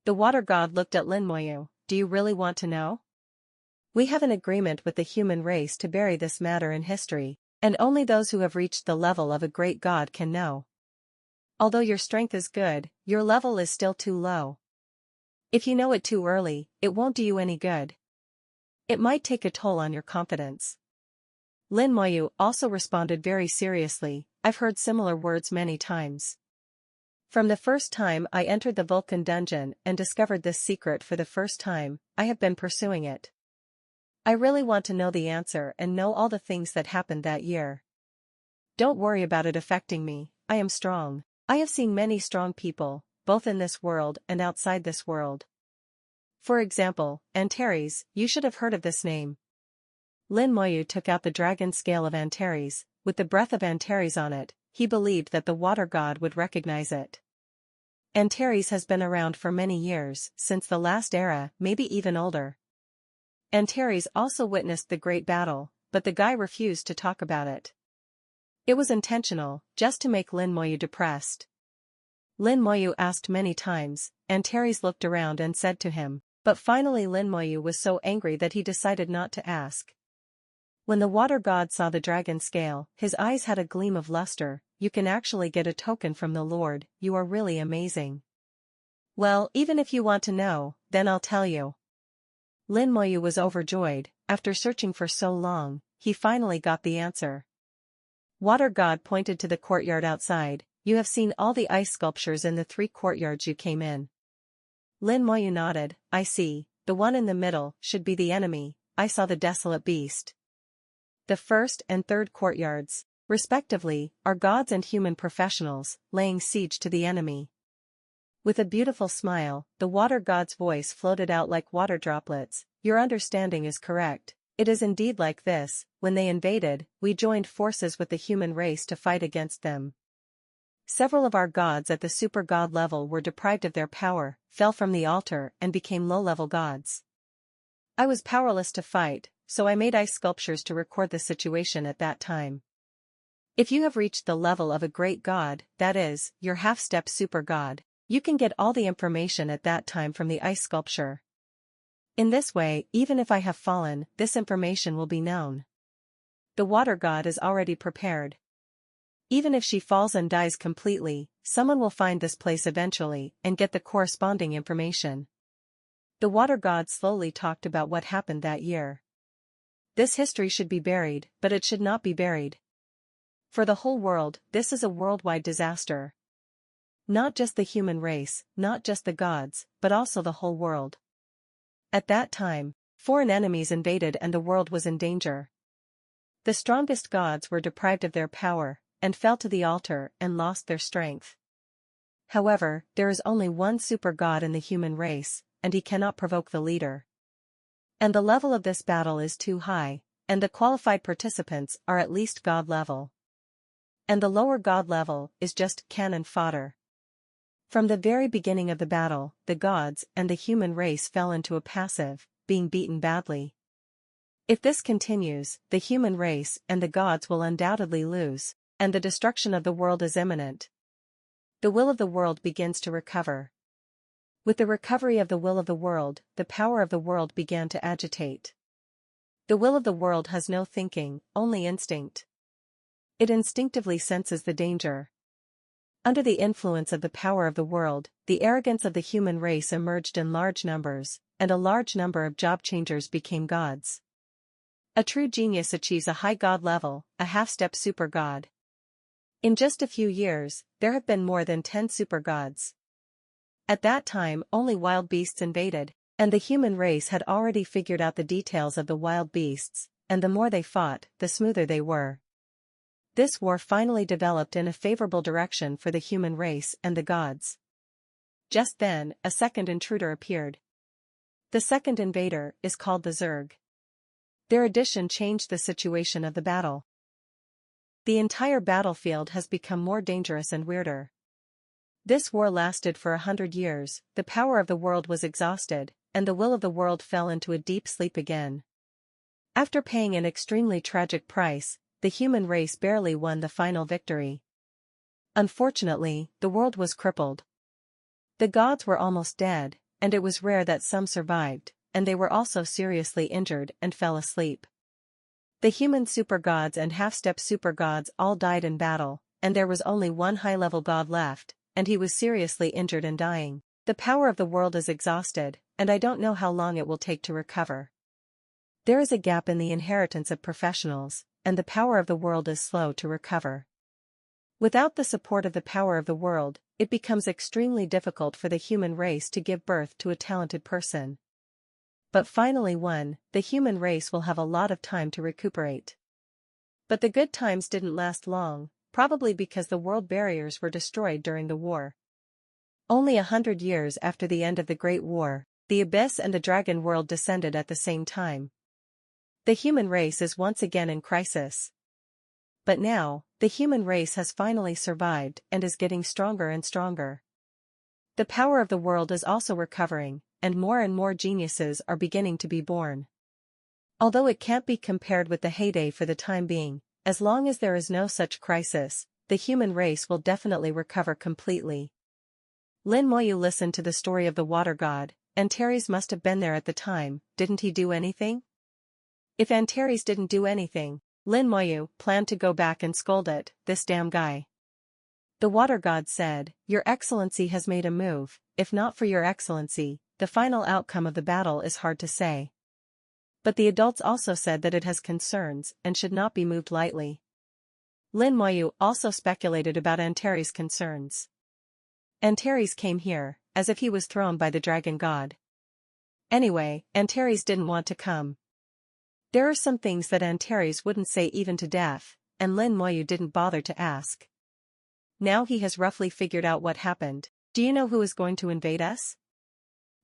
The water god looked at Lin Moyu, do you really want to know? We have an agreement with the human race to bury this matter in history, and only those who have reached the level of a great god can know. Although your strength is good, your level is still too low. If you know it too early, it won't do you any good. It might take a toll on your confidence. Lin Moyu also responded very seriously, I've heard similar words many times. From the first time I entered the Vulcan dungeon and discovered this secret for the first time, I have been pursuing it. I really want to know the answer and know all the things that happened that year. Don't worry about it affecting me, I am strong. I have seen many strong people, both in this world and outside this world. For example, Antares, you should have heard of this name. Lin Moyu took out the dragon scale of Antares, with the breath of Antares on it, he believed that the water god would recognize it. Antares has been around for many years, since the last era, maybe even older. Antares also witnessed the great battle, but the guy refused to talk about it. It was intentional, just to make Lin Moyu depressed. Lin Moyu asked many times, Antares looked around and said to him, but finally Lin Moyu was so angry that he decided not to ask. When the water god saw the dragon scale, his eyes had a gleam of luster, you can actually get a token from the Lord, you are really amazing. Well, even if you want to know, then I'll tell you. Lin Moyu was overjoyed, after searching for so long, he finally got the answer. Water god pointed to the courtyard outside, you have seen all the ice sculptures in the 3 courtyards you came in. Lin Moyu nodded, I see, the one in the middle should be the enemy, I saw the desolate beast. The 1st and 3rd courtyards, respectively, are gods and human professionals, laying siege to the enemy. With a beautiful smile, the water god's voice floated out like water droplets, your understanding is correct. It is indeed like this, when they invaded, we joined forces with the human race to fight against them. Several of our gods at the super god level were deprived of their power, fell from the altar and became low-level gods. I was powerless to fight, so I made ice sculptures to record the situation at that time. If you have reached the level of a great god, that is, your half-step super god, you can get all the information at that time from the ice sculpture. In this way, even if I have fallen, this information will be known. The water god is already prepared. Even if she falls and dies completely, someone will find this place eventually and get the corresponding information. The water god slowly talked about what happened that year. This history should be buried, but it should not be buried. For the whole world, this is a worldwide disaster. Not just the human race, not just the gods, but also the whole world. At that time, foreign enemies invaded and the world was in danger. The strongest gods were deprived of their power, and fell to the altar and lost their strength. However, there is only one super god in the human race, and he cannot provoke the leader. And the level of this battle is too high, and the qualified participants are at least god level. And the lower god level is just cannon fodder. From the very beginning of the battle, the gods and the human race fell into a passive, being beaten badly. If this continues, the human race and the gods will undoubtedly lose, and the destruction of the world is imminent. The will of the world begins to recover. With the recovery of the will of the world, the power of the world began to agitate. The will of the world has no thinking, only instinct. It instinctively senses the danger. Under the influence of the power of the world, the arrogance of the human race emerged in large numbers, and a large number of job changers became gods. A true genius achieves a high god level, a half-step super god. In just a few years, there have been more than 10 super gods. At that time only wild beasts invaded, and the human race had already figured out the details of the wild beasts, and the more they fought, the smoother they were. This war finally developed in a favorable direction for the human race and the gods. Just then, a second intruder appeared. The second invader is called the Zerg. Their addition changed the situation of the battle. The entire battlefield has become more dangerous and weirder. This war lasted for 100 years, the power of the world was exhausted, and the will of the world fell into a deep sleep again. After paying an extremely tragic price, the human race barely won the final victory. Unfortunately, the world was crippled. The gods were almost dead, and it was rare that some survived, and they were also seriously injured and fell asleep. The human super gods and half-step super gods all died in battle, and there was only one high-level god left, and he was seriously injured and dying. The power of the world is exhausted, and I don't know how long it will take to recover. There is a gap in the inheritance of professionals, and the power of the world is slow to recover. Without the support of the power of the world, it becomes extremely difficult for the human race to give birth to a talented person. But finally the human race will have a lot of time to recuperate. But the good times didn't last long, probably because the world barriers were destroyed during the war. Only 100 years after the end of the Great War, the Abyss and the Dragon world descended at the same time. The human race is once again in crisis. But now, the human race has finally survived and is getting stronger and stronger. The power of the world is also recovering, and more geniuses are beginning to be born. Although it can't be compared with the heyday for the time being, as long as there is no such crisis, the human race will definitely recover completely. Lin Moyu listened to the story of the water god. Antares must have been there at the time. Didn't he do anything? If Antares didn't do anything, Lin Moyu planned to go back and scold it, this damn guy. The water god said, "Your Excellency has made a move. If not for Your Excellency, the final outcome of the battle is hard to say." But the adults also said that it has concerns and should not be moved lightly. Lin Moyu also speculated about Antares' concerns. Antares came here, as if he was thrown by the dragon god. Anyway, Antares didn't want to come. There are some things that Antares wouldn't say even to death, and Lin Moyu didn't bother to ask. Now he has roughly figured out what happened. Do you know who is going to invade us?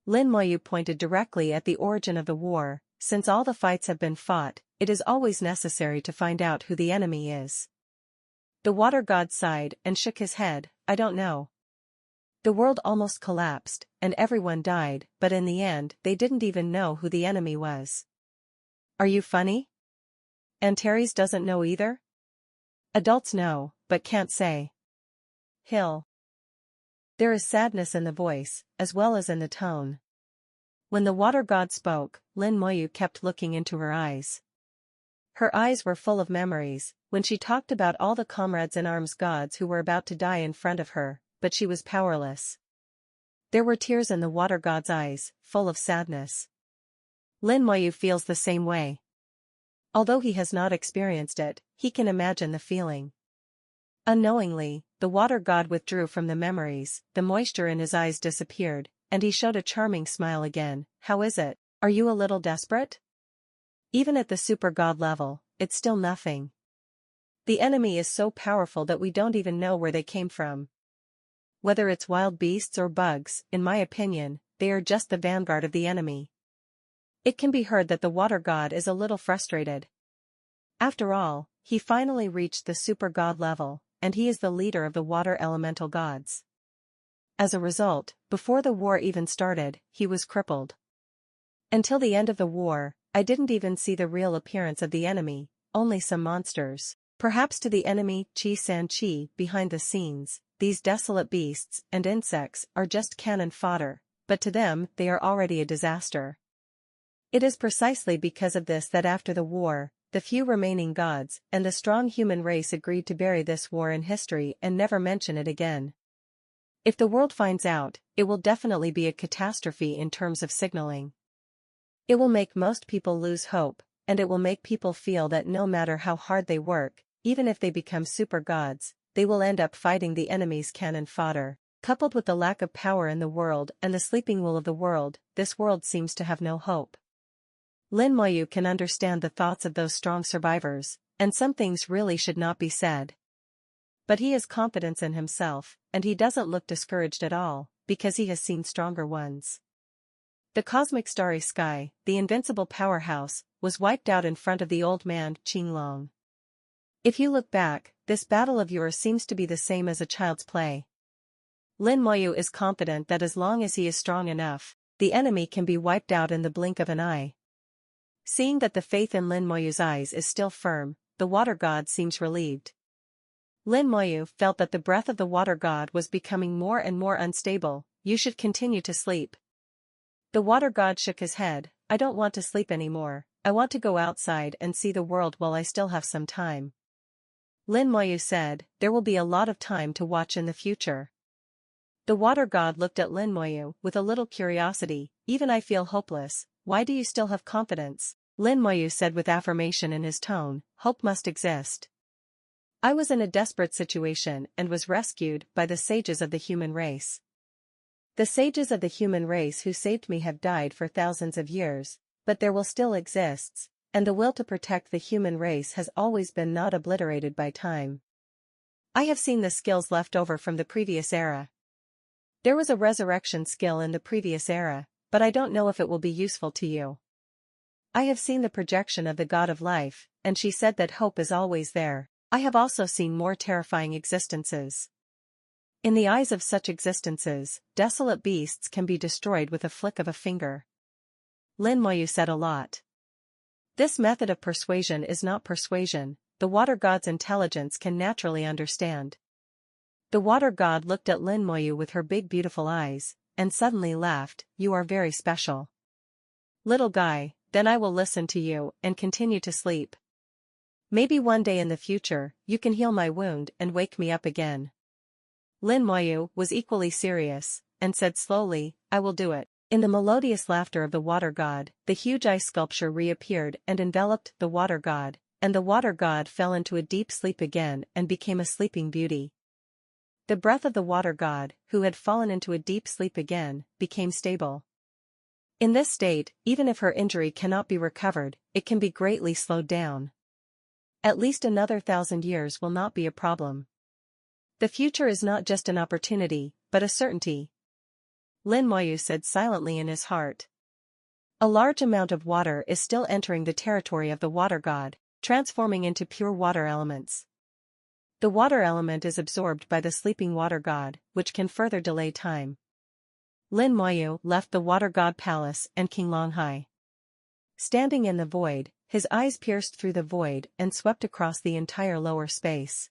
Lin Moyu pointed directly at the origin of the war. Since all the fights have been fought, it is always necessary to find out who the enemy is. The water god sighed and shook his head. I don't know. The world almost collapsed, and everyone died, but in the end they didn't even know who the enemy was. Are you funny? Antares doesn't know either? Adults know, but can't say. Hill. There is sadness in the voice, as well as in the tone. When the water god spoke, Lin Moyu kept looking into her eyes. Her eyes were full of memories, when she talked about all the comrades in arms gods who were about to die in front of her, but she was powerless. There were tears in the water god's eyes, full of sadness. Lin Moyu feels the same way. Although he has not experienced it, he can imagine the feeling. Unknowingly, the water god withdrew from the memories, the moisture in his eyes disappeared, and he showed a charming smile again. How is it? Are you a little desperate? Even at the super god level, it's still nothing. The enemy is so powerful that we don't even know where they came from. Whether it's wild beasts or bugs, in my opinion, they are just the vanguard of the enemy. It can be heard that the water god is a little frustrated. After all, he finally reached the super god level, and he is the leader of the water elemental gods. As a result, before the war even started, he was crippled. Until the end of the war, I didn't even see the real appearance of the enemy, only some monsters. Perhaps to the enemy, Chi behind the scenes, these desolate beasts and insects are just cannon fodder, but to them they are already a disaster. It is precisely because of this that after the war, the few remaining gods and the strong human race agreed to bury this war in history and never mention it again. If the world finds out, it will definitely be a catastrophe in terms of signaling. It will make most people lose hope, and it will make people feel that no matter how hard they work, even if they become super gods, they will end up fighting the enemy's cannon fodder. Coupled with the lack of power in the world and the sleeping will of the world, this world seems to have no hope. Lin Moyu can understand the thoughts of those strong survivors, and some things really should not be said. But he has confidence in himself, and he doesn't look discouraged at all, because he has seen stronger ones. The cosmic starry sky, the invincible powerhouse, was wiped out in front of the old man, Qinglong. If you look back, this battle of yours seems to be the same as a child's play. Lin Moyu is confident that as long as he is strong enough, the enemy can be wiped out in the blink of an eye. Seeing that the faith in Lin Moyu's eyes is still firm, the water god seems relieved. Lin Moyu felt that the breath of the water god was becoming more and more unstable. You should continue to sleep. The water god shook his head. I don't want to sleep anymore. I want to go outside and see the world while I still have some time. Lin Moyu said, there will be a lot of time to watch in the future. The water god looked at Lin Moyu with a little curiosity. Even I feel hopeless. Why do you still have confidence? Lin Moyu said with affirmation in his tone, hope must exist. I was in a desperate situation and was rescued by the sages of the human race. The sages of the human race who saved me have died for thousands of years, but there will still exists, and the will to protect the human race has always been not obliterated by time. I have seen the skills left over from the previous era. There was a resurrection skill in the previous era, but I don't know if it will be useful to you. I have seen the projection of the god of life, and she said that hope is always there. I have also seen more terrifying existences. In the eyes of such existences, desolate beasts can be destroyed with a flick of a finger. Lin Moyu said a lot. This method of persuasion is not persuasion, the water god's intelligence can naturally understand. The water god looked at Lin Moyu with her big beautiful eyes, and suddenly laughed, you are very special. Little guy, then I will listen to you and continue to sleep. Maybe one day in the future, you can heal my wound and wake me up again. Lin Moyu was equally serious, and said slowly, I will do it. In the melodious laughter of the water god, the huge ice sculpture reappeared and enveloped the water god, and the water god fell into a deep sleep again and became a sleeping beauty. The breath of the water god, who had fallen into a deep sleep again, became stable. In this state, even if her injury cannot be recovered, it can be greatly slowed down. At least another 1,000 years will not be a problem. The future is not just an opportunity, but a certainty. Lin Moyu said silently in his heart. A large amount of water is still entering the territory of the water god, transforming into pure water elements. The water element is absorbed by the sleeping water god, which can further delay time. Lin Moyu left the water god palace and King Longhai. Standing in the void, his eyes pierced through the void and swept across the entire lower space.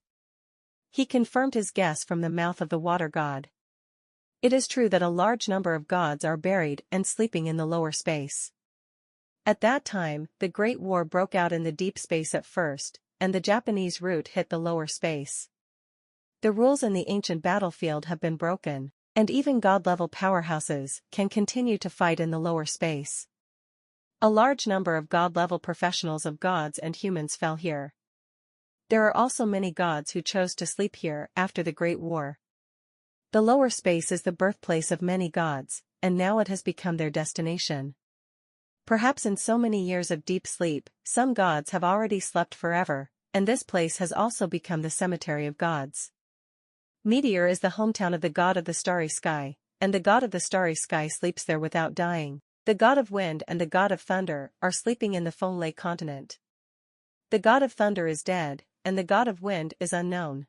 He confirmed his guess from the mouth of the water god. It is true that a large number of gods are buried and sleeping in the lower space. At that time, the Great War broke out in the deep space at first, and the Japanese route hit the lower space. The rules in the ancient battlefield have been broken, and even god-level powerhouses can continue to fight in the lower space. A large number of god-level professionals of gods and humans fell here. There are also many gods who chose to sleep here after the Great War. The lower space is the birthplace of many gods, and now it has become their destination. Perhaps in so many years of deep sleep, some gods have already slept forever, and this place has also become the cemetery of gods. Meteor is the hometown of the god of the starry sky, and the god of the starry sky sleeps there without dying. The god of wind and the god of thunder are sleeping in the Fonlei continent. The god of thunder is dead, and the god of wind is unknown.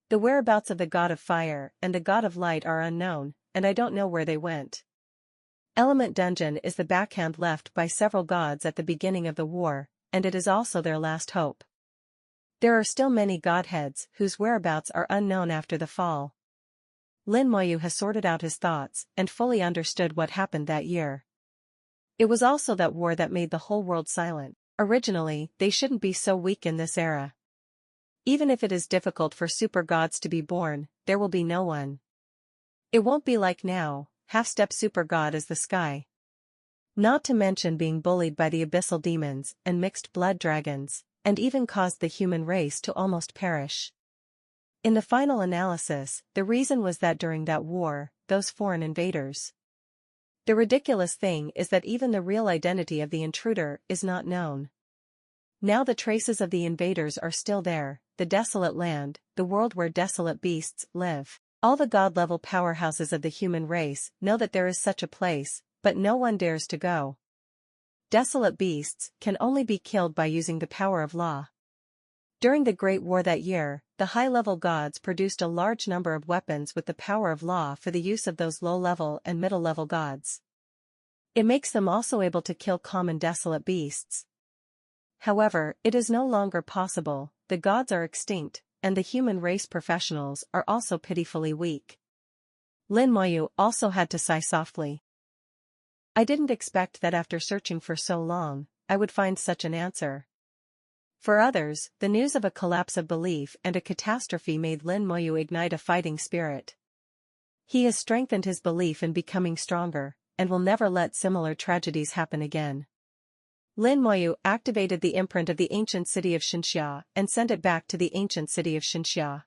The whereabouts of the god of fire and the god of light are unknown, and I don't know where they went. Element Dungeon is the backhand left by several gods at the beginning of the war, and it is also their last hope. There are still many godheads whose whereabouts are unknown after the fall. Lin Moyu has sorted out his thoughts and fully understood what happened that year. It was also that war that made the whole world silent. Originally, they shouldn't be so weak in this era. Even if it is difficult for super gods to be born, there will be no one. It won't be like now, half-step super god is the sky. Not to mention being bullied by the abyssal demons and mixed blood dragons, and even caused the human race to almost perish. In the final analysis, the reason was that during that war, those foreign invaders. The ridiculous thing is that even the real identity of the intruder is not known. Now the traces of the invaders are still there, the desolate land, the world where desolate beasts live. All the god-level powerhouses of the human race know that there is such a place, but no one dares to go. Desolate beasts can only be killed by using the power of law. During the Great War that year, the high-level gods produced a large number of weapons with the power of law for the use of those low-level and middle-level gods. It makes them also able to kill common desolate beasts. However, it is no longer possible, the gods are extinct, and the human race professionals are also pitifully weak. Lin Moyu also had to sigh softly. I didn't expect that after searching for so long, I would find such an answer. For others, the news of a collapse of belief and a catastrophe made Lin Moyu ignite a fighting spirit. He has strengthened his belief in becoming stronger, and will never let similar tragedies happen again. Lin Moyu activated the imprint of the ancient city of Xinxia and sent it back to the ancient city of Xinxia.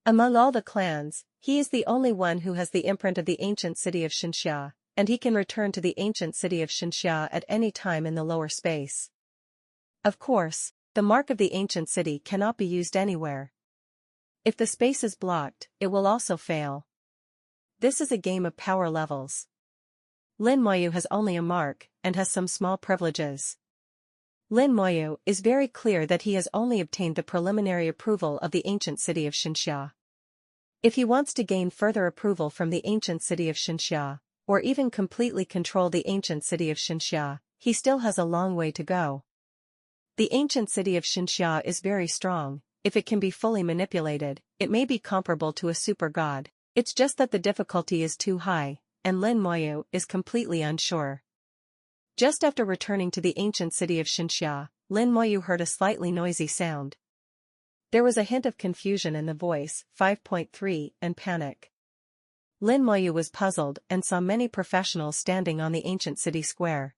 Among all the clans, he is the only one who has the imprint of the ancient city of Xinxia, and he can return to the ancient city of Xinxia at any time in the lower space. Of course, the mark of the ancient city cannot be used anywhere. If the space is blocked, it will also fail. This is a game of power levels. Lin Moyu has only a mark, and has some small privileges. Lin Moyu is very clear that he has only obtained the preliminary approval of the ancient city of Xinxia. If he wants to gain further approval from the ancient city of Xinxia, or even completely control the ancient city of Xinxia, he still has a long way to go. The ancient city of Xinxia is very strong. If it can be fully manipulated, it may be comparable to a super god. It's just that the difficulty is too high, and Lin Moyu is completely unsure. Just after returning to the ancient city of Xinxia, Lin Moyu heard a slightly noisy sound. There was a hint of confusion in the voice, 5.3, and panic. Lin Moyu was puzzled and saw many professionals standing on the ancient city square.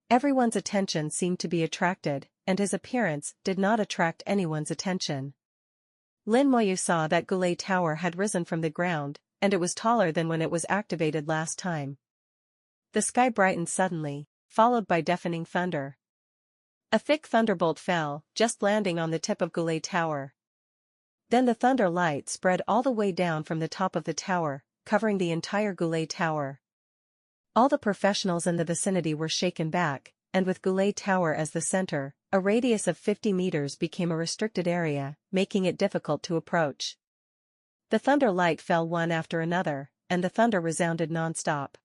Everyone's attention seemed to be attracted, and his appearance did not attract anyone's attention. Lin Moyu saw that Gulay Tower had risen from the ground, and it was taller than when it was activated last time. The sky brightened suddenly, followed by deafening thunder. A thick thunderbolt fell, just landing on the tip of Gulay Tower. Then the thunder light spread all the way down from the top of the tower, covering the entire Gulay Tower. All the professionals in the vicinity were shaken back, and with Gulay Tower as the center, a radius of 50 meters became a restricted area, making it difficult to approach. The thunder light fell one after another, and the thunder resounded non-stop.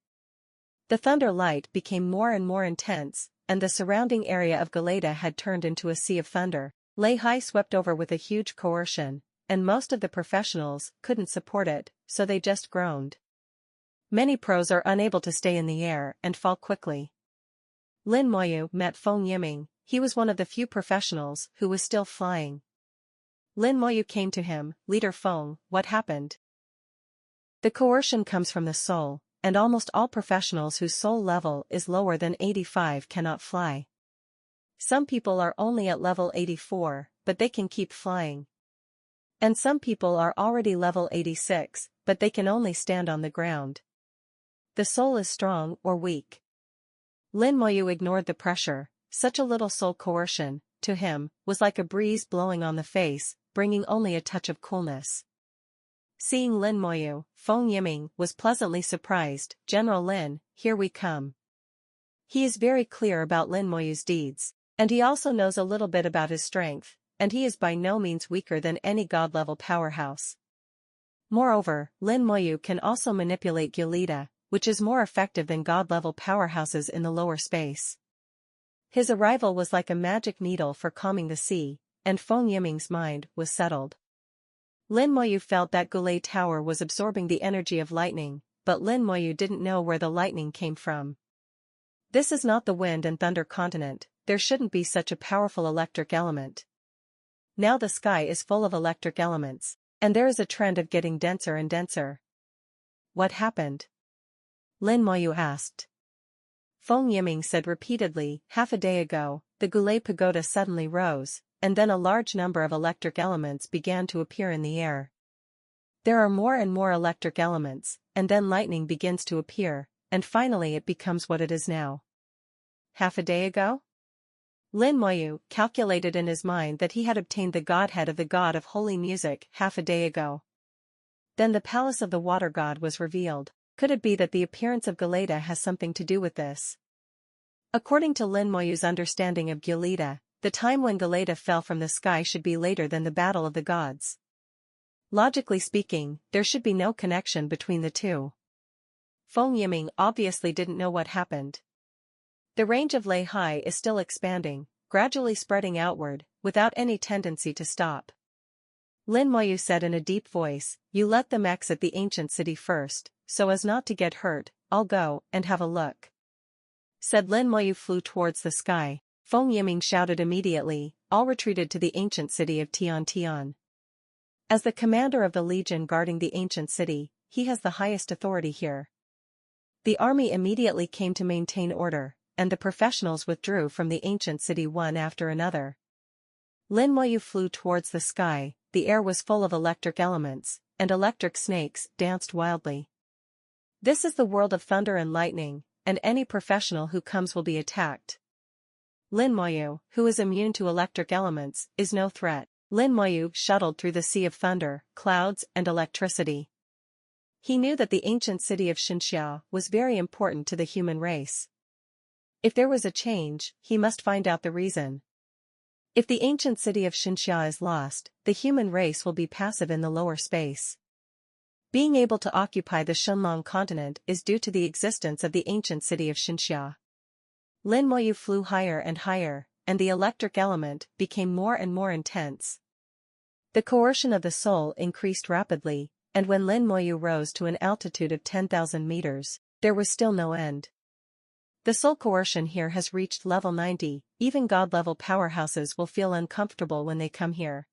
The thunder light became more and more intense, and the surrounding area of Galata had turned into a sea of thunder. Lei Hai swept over with a huge coercion, and most of the professionals couldn't support it, so they just groaned. Many pros are unable to stay in the air and fall quickly. Lin Moyu met Feng Yiming. He was one of the few professionals who was still flying. Lin Moyu came to him, "Leader Feng, what happened?" The coercion comes from the soul, and almost all professionals whose soul level is lower than 85 cannot fly. Some people are only at level 84, but they can keep flying. And some people are already level 86, but they can only stand on the ground. The soul is strong or weak. Lin Moyu ignored the pressure. Such a little soul coercion, to him, was like a breeze blowing on the face, bringing only a touch of coolness. Seeing Lin Moyu, Feng Yiming was pleasantly surprised. "General Lin, here we come." He is very clear about Lin Moyu's deeds, and he also knows a little bit about his strength, and he is by no means weaker than any god-level powerhouse. Moreover, Lin Moyu can also manipulate Gyalita, which is more effective than god-level powerhouses in the lower space. His arrival was like a magic needle for calming the sea, and Feng Yiming's mind was settled. Lin Moyu felt that Gulay Tower was absorbing the energy of lightning, but Lin Moyu didn't know where the lightning came from. This is not the wind and thunder continent, there shouldn't be such a powerful electric element. Now the sky is full of electric elements, and there is a trend of getting denser and denser. What happened? Lin Moyu asked. Feng Yiming said repeatedly, "Half a day ago, the Gulay Pagoda suddenly rose, and then a large number of electric elements began to appear in the air. There are more and more electric elements, and then lightning begins to appear, and finally it becomes what it is now." Half a day ago? Lin Moyu calculated in his mind that he had obtained the godhead of the god of holy music half a day ago. Then the palace of the water god was revealed. Could it be that the appearance of Galata has something to do with this? According to Lin Moyu's understanding of Gyalita, the time when Galata fell from the sky should be later than the Battle of the Gods. Logically speaking, there should be no connection between the two. Feng Yiming obviously didn't know what happened. The range of Lei Hai is still expanding, gradually spreading outward, without any tendency to stop. Lin Moyu said in a deep voice, "You let them exit the ancient city first, so as not to get hurt. I'll go and have a look." Said Lin Moyu flew towards the sky. Feng Yiming shouted immediately, all retreated to the ancient city of Tian Tian. As the commander of the legion guarding the ancient city, he has the highest authority here. The army immediately came to maintain order, and the professionals withdrew from the ancient city one after another. Lin Moyu flew towards the sky, the air was full of electric elements, and electric snakes danced wildly. This is the world of thunder and lightning, and any professional who comes will be attacked. Lin Moyu, who is immune to electric elements, is no threat. Lin Moyu shuttled through the sea of thunder, clouds, and electricity. He knew that the ancient city of Xinxia was very important to the human race. If there was a change, he must find out the reason. If the ancient city of Xinxia is lost, the human race will be passive in the lower space. Being able to occupy the Shunlong continent is due to the existence of the ancient city of Xinxia. Lin Moyu flew higher and higher, and the electric element became more and more intense. The coercion of the soul increased rapidly, and when Lin Moyu rose to an altitude of 10,000 meters, there was still no end. The soul coercion here has reached level 90, even god-level powerhouses will feel uncomfortable when they come here.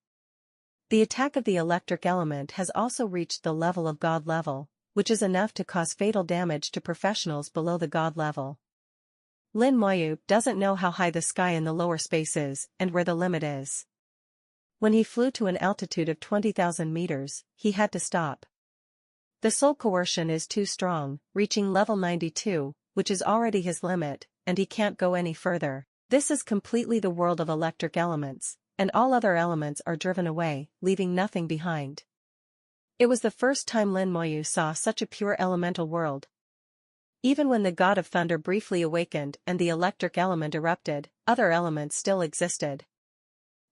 The attack of the electric element has also reached the level of god level, which is enough to cause fatal damage to professionals below the god level. Lin Moyu doesn't know how high the sky in the lower space is and where the limit is. When he flew to an altitude of 20,000 meters, he had to stop. The soul coercion is too strong, reaching level 92, which is already his limit, and he can't go any further. This is completely the world of electric elements, and all other elements are driven away, leaving nothing behind. It was the first time Lin Moyu saw such a pure elemental world. Even when the god of thunder briefly awakened and the electric element erupted, other elements still existed.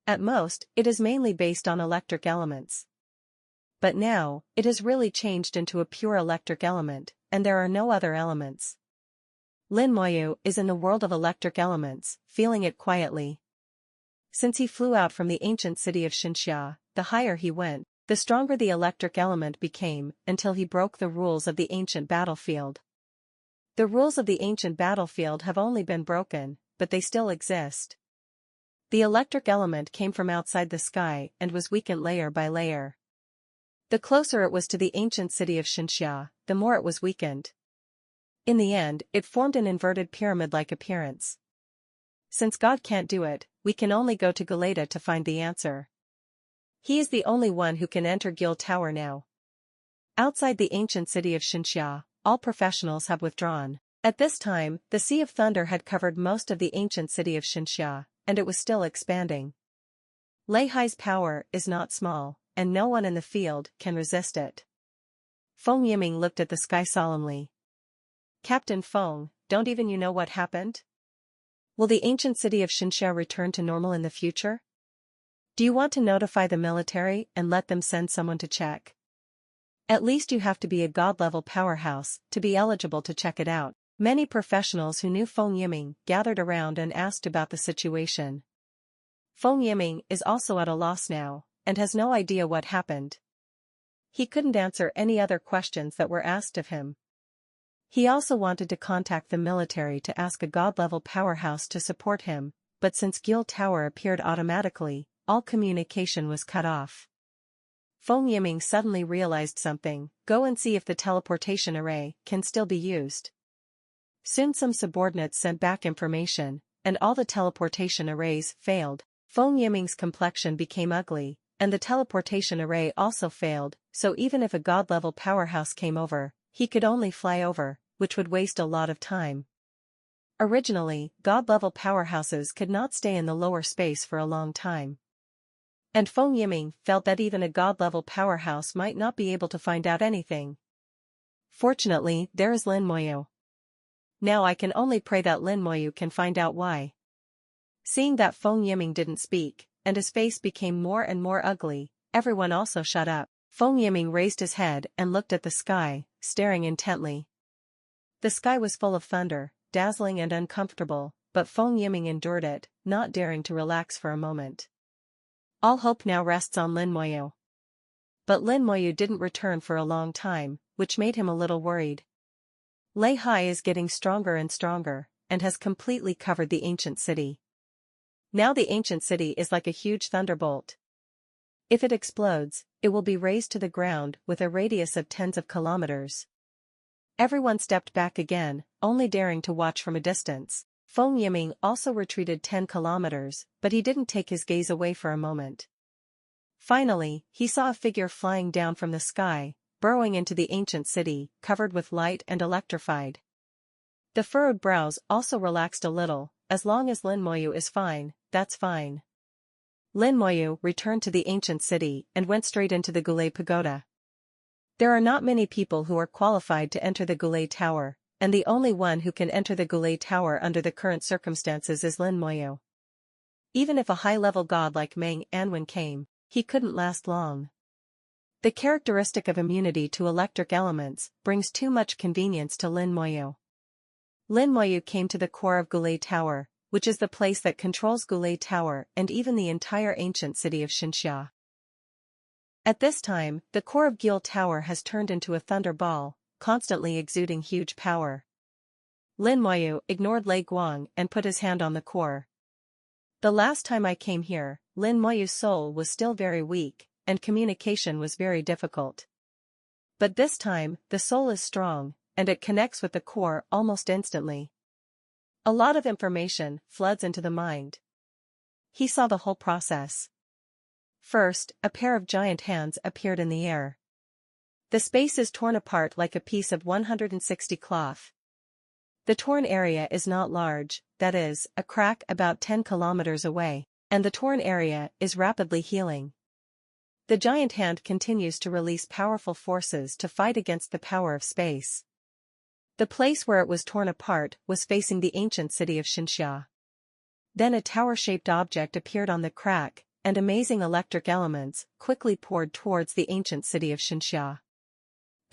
At most, it is mainly based on electric elements. But now, it has really changed into a pure electric element, and there are no other elements. Lin Moyu is in the world of electric elements, feeling it quietly. Since he flew out from the ancient city of Xinxia, the higher he went, the stronger the electric element became, until he broke the rules of the ancient battlefield. The rules of the ancient battlefield have only been broken, but they still exist. The electric element came from outside the sky and was weakened layer by layer. The closer it was to the ancient city of Xinxia, the more it was weakened. In the end, it formed an inverted pyramid-like appearance. Since God can't do it, we can only go to Galata to find the answer. He is the only one who can enter Gil Tower now. Outside the ancient city of Xinxia, all professionals have withdrawn. At this time, the Sea of Thunder had covered most of the ancient city of Xinxia, and it was still expanding. Lei Hai's power is not small, and no one in the field can resist it. Feng Yiming looked at the sky solemnly. Captain Feng, don't even you know what happened? Will the ancient city of Xinxia return to normal in the future? Do you want to notify the military and let them send someone to check? At least you have to be a god-level powerhouse to be eligible to check it out. Many professionals who knew Feng Yiming gathered around and asked about the situation. Feng Yiming is also at a loss now, and has no idea what happened. He couldn't answer any other questions that were asked of him. He also wanted to contact the military to ask a god-level powerhouse to support him, but since Gil Tower appeared automatically, all communication was cut off. Feng Yiming suddenly realized something. Go and see if the teleportation array can still be used. Soon some subordinates sent back information, and all the teleportation arrays failed. Feng Yiming's complexion became ugly, and the teleportation array also failed, so even if a god-level powerhouse came over, he could only fly over, which would waste a lot of time. Originally, god-level powerhouses could not stay in the lower space for a long time. And Feng Yiming felt that even a god-level powerhouse might not be able to find out anything. Fortunately, there is Lin Moyu. Now I can only pray that Lin Moyu can find out why. Seeing that Feng Yiming didn't speak, and his face became more and more ugly, everyone also shut up. Feng Yiming raised his head and looked at the sky, staring intently. The sky was full of thunder, dazzling and uncomfortable, but Feng Yiming endured it, not daring to relax for a moment. All hope now rests on Lin Moyu. But Lin Moyu didn't return for a long time, which made him a little worried. Lei Hai is getting stronger and stronger, and has completely covered the ancient city. Now the ancient city is like a huge thunderbolt. If it explodes, it will be razed to the ground with a radius of tens of kilometers. Everyone stepped back again, only daring to watch from a distance. Feng Yiming also retreated 10 kilometers, but he didn't take his gaze away for a moment. Finally, he saw a figure flying down from the sky, burrowing into the ancient city, covered with light and electrified. The furrowed brows also relaxed a little. As long as Lin Moyu is fine, that's fine. Lin Moyu returned to the ancient city and went straight into the Gulay Pagoda. There are not many people who are qualified to enter the Gulay Tower, and the only one who can enter the Gulay Tower under the current circumstances is Lin Moyu. Even if a high-level god like Meng Anwen came, he couldn't last long. The characteristic of immunity to electric elements brings too much convenience to Lin Moyu. Lin Moyu came to the core of Gulay Tower, which is the place that controls Gulay Tower and even the entire ancient city of Xinxia. At this time, the core of Gil Tower has turned into a thunder ball, constantly exuding huge power. Lin Moyu ignored Lei Guang and put his hand on the core. The last time I came here, Lin Moyu's soul was still very weak, and communication was very difficult. But this time, the soul is strong, and it connects with the core almost instantly. A lot of information floods into the mind. He saw the whole process. First, a pair of giant hands appeared in the air. The space is torn apart like a piece of 160 cloth. The torn area is not large, that is, a crack about 10 kilometers away, and the torn area is rapidly healing. The giant hand continues to release powerful forces to fight against the power of space. The place where it was torn apart was facing the ancient city of Xinxia. Then a tower-shaped object appeared on the crack, and amazing electric elements quickly poured towards the ancient city of Xinxia.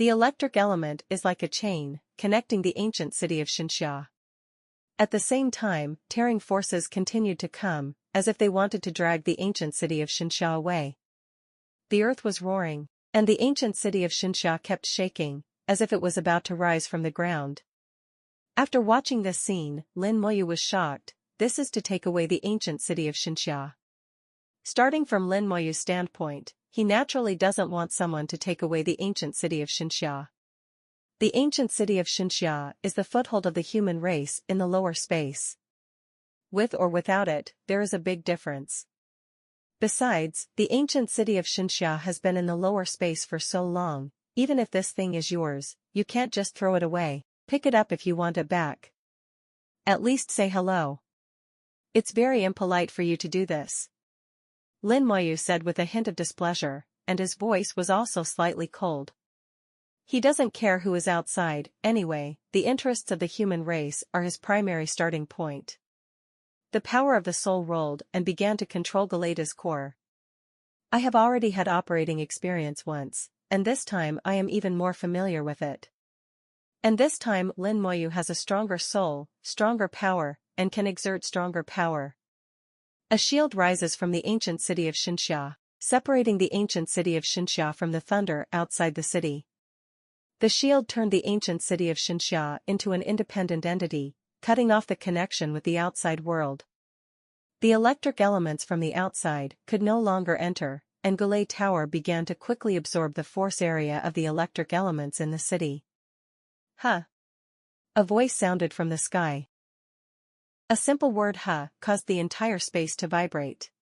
The electric element is like a chain, connecting the ancient city of Xinxia. At the same time, tearing forces continued to come, as if they wanted to drag the ancient city of Xinxia away. The earth was roaring, and the ancient city of Xinxia kept shaking, as if it was about to rise from the ground. After watching this scene, Lin Moyu was shocked. This is to take away the ancient city of Xinxia. Starting from Lin Moyu's standpoint, he naturally doesn't want someone to take away the ancient city of Xinxia. The ancient city of Xinxia is the foothold of the human race in the lower space. With or without it, there is a big difference. Besides, the ancient city of Xinxia has been in the lower space for so long. Even if this thing is yours, you can't just throw it away. Pick it up if you want it back. At least say hello. It's very impolite for you to do this. Lin Moyu said with a hint of displeasure, and his voice was also slightly cold. He doesn't care who is outside, anyway, the interests of the human race are his primary starting point. The power of the soul rolled and began to control Galeida's core. I have already had operating experience once, and this time I am even more familiar with it. And this time Lin Moyu has a stronger soul, stronger power, and can exert stronger power. A shield rises from the ancient city of Xinxia, separating the ancient city of Xinxia from the thunder outside the city. The shield turned the ancient city of Xinxia into an independent entity, cutting off the connection with the outside world. The electric elements from the outside could no longer enter, and Gulay Tower began to quickly absorb the force area of the electric elements in the city. Huh! A voice sounded from the sky. A simple word huh caused the entire space to vibrate.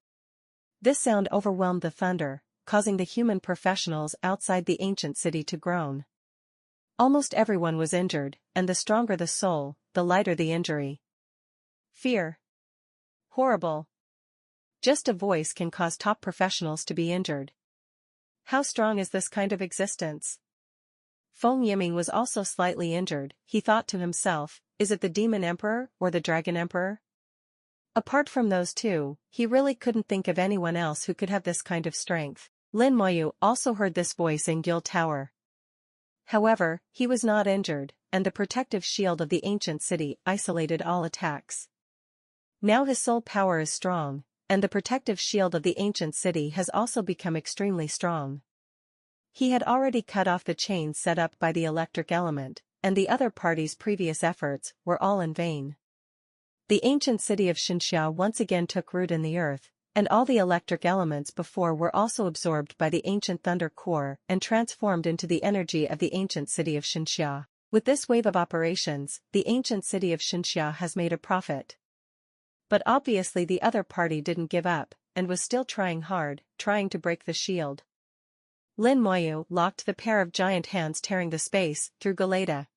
This sound overwhelmed the thunder, causing the human professionals outside the ancient city to groan. Almost everyone was injured, and the stronger the soul, the lighter the injury. Fear. Horrible. Just a voice can cause top professionals to be injured. How strong is this kind of existence? Feng Yiming was also slightly injured. He thought to himself, is it the Demon Emperor or the Dragon Emperor? Apart from those two, he really couldn't think of anyone else who could have this kind of strength. Lin Moyu also heard this voice in Gil Tower. However, he was not injured, and the protective shield of the ancient city isolated all attacks. Now his soul power is strong, and the protective shield of the ancient city has also become extremely strong. He had already cut off the chain set up by the electric element, and the other party's previous efforts were all in vain. The ancient city of Xinxia once again took root in the earth, and all the electric elements before were also absorbed by the ancient thunder core and transformed into the energy of the ancient city of Xinxia. With this wave of operations, the ancient city of Xinxia has made a profit. But obviously the other party didn't give up, and was still trying hard, trying to break the shield. Lin Moyu locked the pair of giant hands tearing the space through Galeta.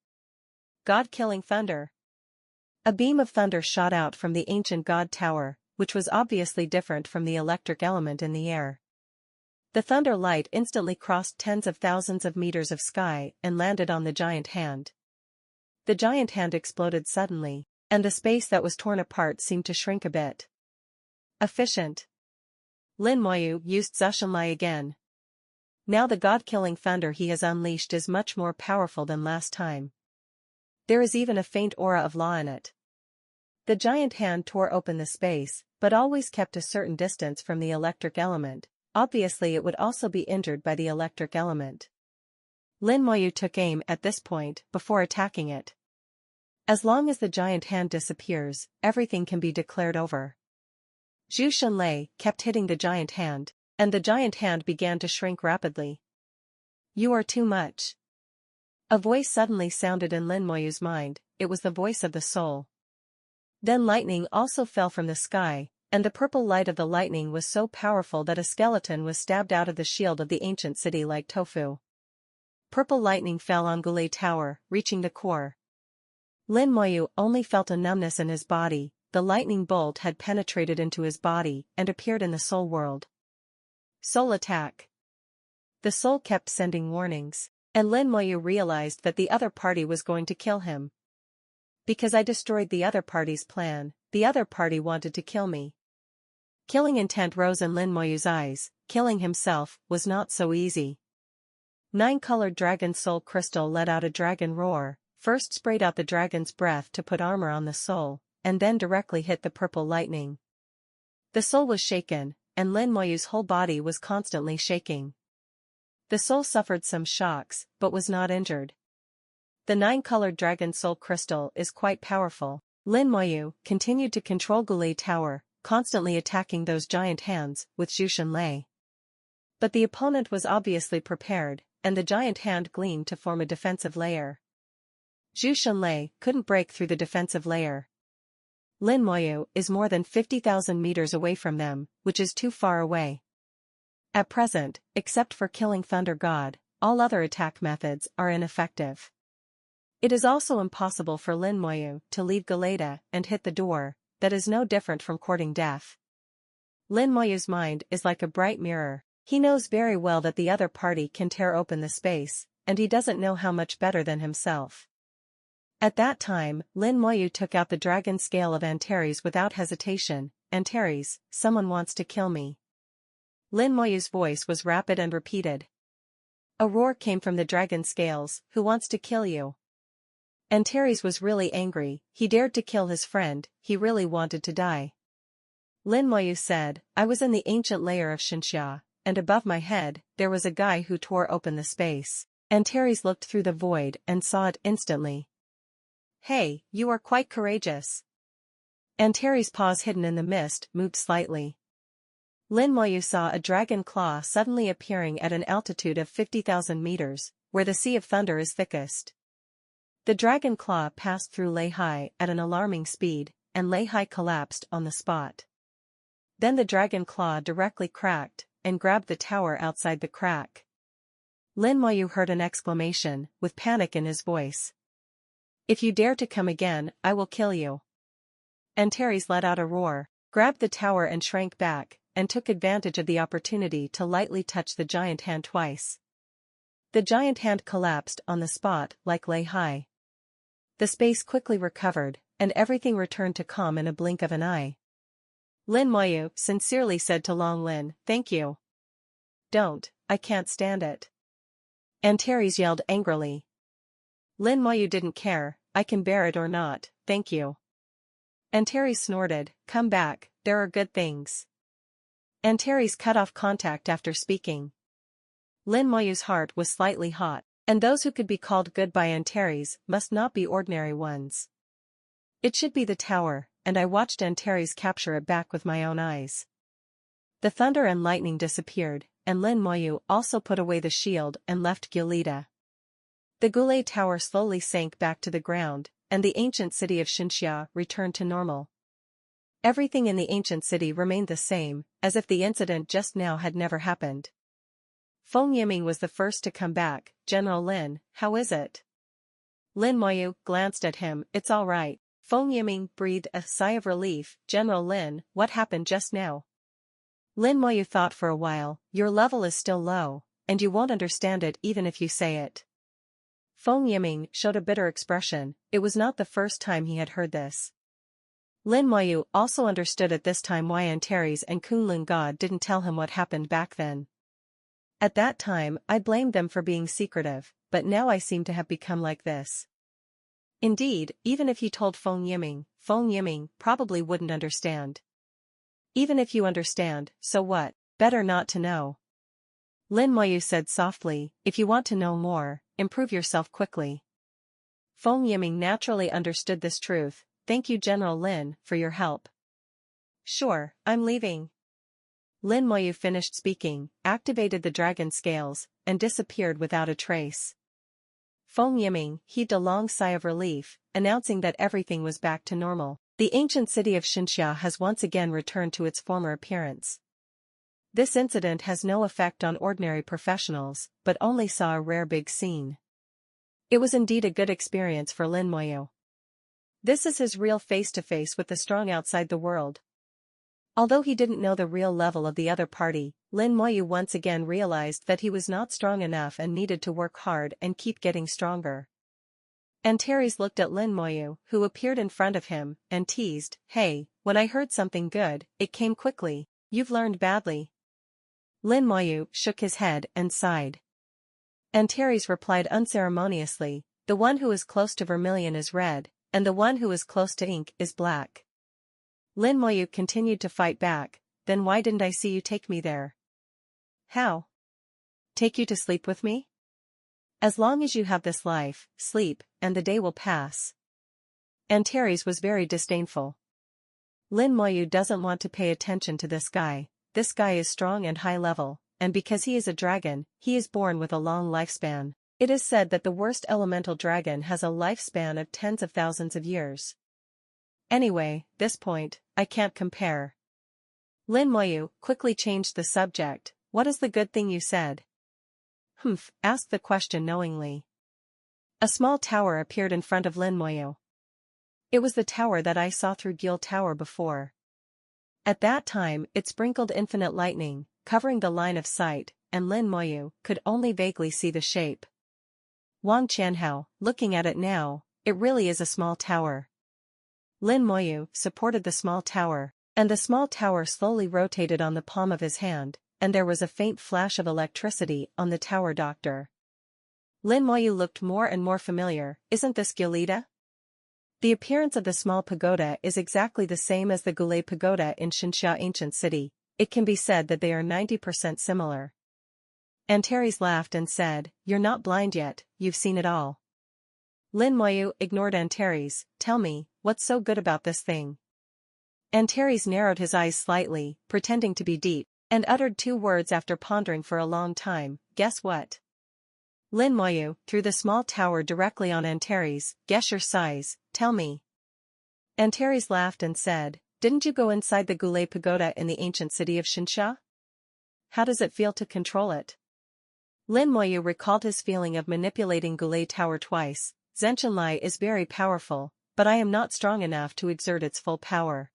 God-killing thunder. A beam of thunder shot out from the ancient god tower, which was obviously different from the electric element in the air. The thunder light instantly crossed tens of thousands of meters of sky and landed on the giant hand. The giant hand exploded suddenly, and the space that was torn apart seemed to shrink a bit. Efficient. Lin Moyu used Zushanlai again. Now the god-killing thunder he has unleashed is much more powerful than last time. There is even a faint aura of law in it. The giant hand tore open the space, but always kept a certain distance from the electric element. Obviously it would also be injured by the electric element. Lin Moyu took aim at this point before attacking it. As long as the giant hand disappears, everything can be declared over. Zhu Shenlei kept hitting the giant hand, and the giant hand began to shrink rapidly. You are too much. A voice suddenly sounded in Lin Moyu's mind. It was the voice of the soul. Then lightning also fell from the sky, and the purple light of the lightning was so powerful that a skeleton was stabbed out of the shield of the ancient city like tofu. Purple lightning fell on Gulei Tower, reaching the core. Lin Moyu only felt a numbness in his body. The lightning bolt had penetrated into his body and appeared in the soul world. Soul attack. The soul kept sending warnings, and Lin Moyu realized that the other party was going to kill him. Because I destroyed the other party's plan, the other party wanted to kill me. Killing intent rose in Lin Moyu's eyes. Killing himself was not so easy. 9-colored dragon soul crystal let out a dragon roar, first sprayed out the dragon's breath to put armor on the soul, and then directly hit the purple lightning. The soul was shaken, and Lin Moyu's whole body was constantly shaking. The soul suffered some shocks, but was not injured. The 9-colored dragon soul crystal is quite powerful. Lin Moyu continued to control Gulei Tower, constantly attacking those giant hands with Zhu Shenlei. But the opponent was obviously prepared, and the giant hand gleamed to form a defensive layer. Zhu Shenlei couldn't break through the defensive layer. Lin Moyu is more than 50,000 meters away from them, which is too far away. At present, except for killing Thunder God, all other attack methods are ineffective. It is also impossible for Lin Moyu to leave Galeta and hit the door. That is no different from courting death. Lin Moyu's mind is like a bright mirror. He knows very well that the other party can tear open the space, and he doesn't know how much better than himself. At that time, Lin Moyu took out the dragon scale of Antares without hesitation. Antares, someone wants to kill me. Lin Moyu's voice was rapid and repeated. A roar came from the dragon scales. Who wants to kill you? Antares was really angry. He dared to kill his friend. He really wanted to die. Lin Moyu said, I was in the ancient layer of Xinxia, and above my head, there was a guy who tore open the space. Antares looked through the void and saw it instantly. Hey, you are quite courageous. Antares' paws hidden in the mist moved slightly. Lin Moyu saw a dragon claw suddenly appearing at an altitude of 50,000 meters, where the Sea of Thunder is thickest. The dragon claw passed through Leihai at an alarming speed, and Leihai collapsed on the spot. Then the dragon claw directly cracked, and grabbed the tower outside the crack. Lin Moyu heard an exclamation, with panic in his voice. If you dare to come again, I will kill you. Antares let out a roar, grabbed the tower and shrank back, and took advantage of the opportunity to lightly touch the giant hand twice. The giant hand collapsed on the spot like Leihai. The space quickly recovered, and everything returned to calm in a blink of an eye. Lin Moyu sincerely said to Long Lin, thank you. Don't, I can't stand it. Antares yelled angrily. Lin Moyu didn't care, I can bear it or not, thank you. Antares snorted, come back, there are good things. Antares cut off contact after speaking. Lin Moyu's heart was slightly hot, and those who could be called good by Antares must not be ordinary ones. It should be the tower, and I watched Antares capture it back with my own eyes. The thunder and lightning disappeared, and Lin Moyu also put away the shield and left Galeta. The Goulet Tower slowly sank back to the ground, and the ancient city of Xinxia returned to normal. Everything in the ancient city remained the same, as if the incident just now had never happened. Feng Yiming was the first to come back. General Lin, how is it? Lin Moyu glanced at him. It's all right. Feng Yiming breathed a sigh of relief. General Lin, what happened just now? Lin Moyu thought for a while. Your level is still low, and you won't understand it even if you say it. Feng Yiming showed a bitter expression. It was not the first time he had heard this. Lin Moyu also understood at this time why Antares and Kunlun God didn't tell him what happened back then. At that time, I blamed them for being secretive, but now I seem to have become like this. Indeed, even if you told Feng Yiming probably wouldn't understand. Even if you understand, so what? Better not to know. Lin Moyu said softly, if you want to know more, improve yourself quickly. Feng Yiming naturally understood this truth. Thank you General Lin, for your help. Sure, I'm leaving. Lin Moyu finished speaking, activated the dragon scales, and disappeared without a trace. Feng Yiming heaved a long sigh of relief, announcing that everything was back to normal. The ancient city of Xinxia has once again returned to its former appearance. This incident has no effect on ordinary professionals, but only saw a rare big scene. It was indeed a good experience for Lin Moyu. This is his real face-to-face with the strong outside the world. Although he didn't know the real level of the other party, Lin Moyu once again realized that he was not strong enough and needed to work hard and keep getting stronger. Antares looked at Lin Moyu, who appeared in front of him, and teased, hey, when I heard something good, it came quickly. You've learned badly. Lin Moyu shook his head and sighed. Antares replied unceremoniously, the one who is close to vermilion is red, and the one who is close to ink is black. Lin Moyu continued to fight back, then why didn't I see you take me there? How? Take you to sleep with me? As long as you have this life, sleep, and the day will pass. Antares was very disdainful. Lin Moyu doesn't want to pay attention to this guy is strong and high level, and because he is a dragon, he is born with a long lifespan. It is said that the worst elemental dragon has a lifespan of tens of thousands of years. Anyway, this point, I can't compare. Lin Moyu quickly changed the subject. What is the good thing you said? Asked the question knowingly. A small tower appeared in front of Lin Moyu. It was the tower that I saw through Gil Tower before. At that time, it sprinkled infinite lightning, covering the line of sight, and Lin Moyu could only vaguely see the shape. Wang Qianhao, looking at it now, it really is a small tower. Lin Moyu supported the small tower, and the small tower slowly rotated on the palm of his hand, and there was a faint flash of electricity on the tower doctor. Lin Moyu looked more and more familiar. Isn't this Gilida? The appearance of the small pagoda is exactly the same as the Goulet Pagoda in Xinxia Ancient City. It can be said that they are 90% similar. Antares laughed and said, you're not blind yet, you've seen it all. Lin Moyu ignored Antares. Tell me, what's so good about this thing? Antares narrowed his eyes slightly, pretending to be deep, and uttered two words after pondering for a long time. Guess what? Lin Moyu threw the small tower directly on Antares. Guess your size, tell me. Antares laughed and said, didn't you go inside the Goulet Pagoda in the ancient city of Xinxia? How does it feel to control it? Lin Moyu recalled his feeling of manipulating Goulet Tower twice. Zhenqianlai is very powerful, but I am not strong enough to exert its full power.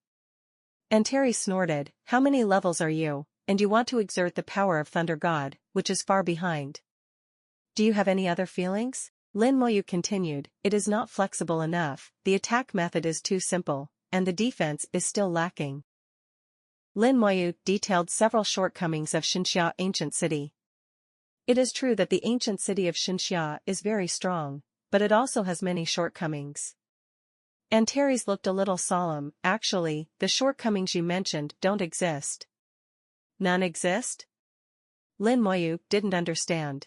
Antares snorted, how many levels are you, and you want to exert the power of Thunder God, which is far behind. Do you have any other feelings? Lin Moyu continued, it is not flexible enough, the attack method is too simple, and the defense is still lacking. Lin Moyu detailed several shortcomings of Xinxia Ancient City. It is true that the ancient city of Xinxia is very strong, but it also has many shortcomings. Antares looked a little solemn. Actually, the shortcomings you mentioned don't exist. None exist? Lin Moyu didn't understand.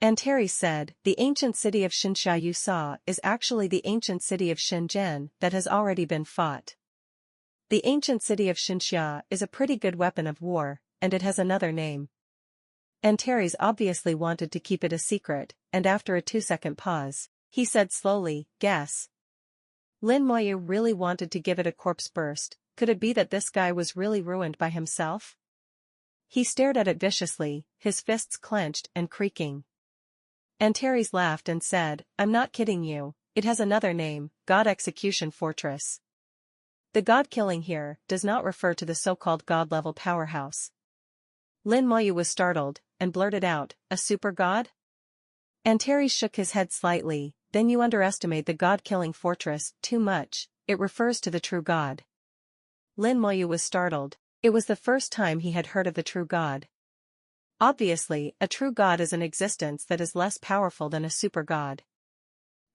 Antares said, the ancient city of Xinxia you saw is actually the ancient city of Shenzhen that has already been fought. The ancient city of Xinxia is a pretty good weapon of war, and it has another name. Antares obviously wanted to keep it a secret, and after a 2-second pause, he said slowly, guess. Lin Moyu really wanted to give it a corpse burst. Could it be that this guy was really ruined by himself? He stared at it viciously, his fists clenched and creaking. Antares laughed and said, I'm not kidding you, it has another name, God Execution Fortress. The god killing here does not refer to the so-called god-level powerhouse. Lin Moyu was startled, and blurted out, a super god? Antares shook his head slightly, then you underestimate the god-killing fortress too much, it refers to the true god. Lin Moyu was startled, it was the first time he had heard of the true god. Obviously, a true god is an existence that is less powerful than a super god.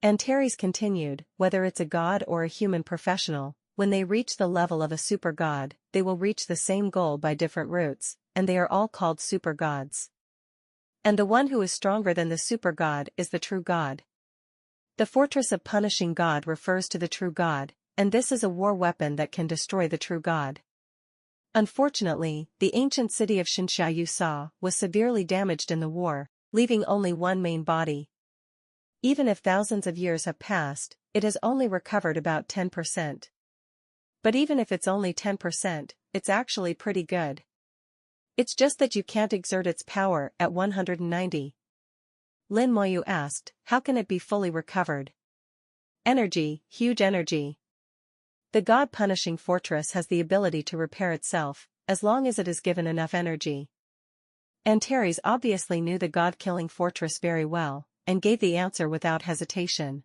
Antares continued, whether it's a god or a human professional, when they reach the level of a super god, they will reach the same goal by different routes, and they are all called super gods. And the one who is stronger than the super god is the true god. The fortress of punishing god refers to the true god, and this is a war weapon that can destroy the true god. Unfortunately, the ancient city of Xinxia you saw was severely damaged in the war, leaving only one main body. Even if thousands of years have passed, it has only recovered about 10%. But even if it's only 10%, it's actually pretty good. It's just that you can't exert its power at 190. Lin Moyu asked, how can it be fully recovered? Energy, huge energy. The god-punishing fortress has the ability to repair itself, as long as it is given enough energy. Antares obviously knew the god-killing fortress very well, and gave the answer without hesitation.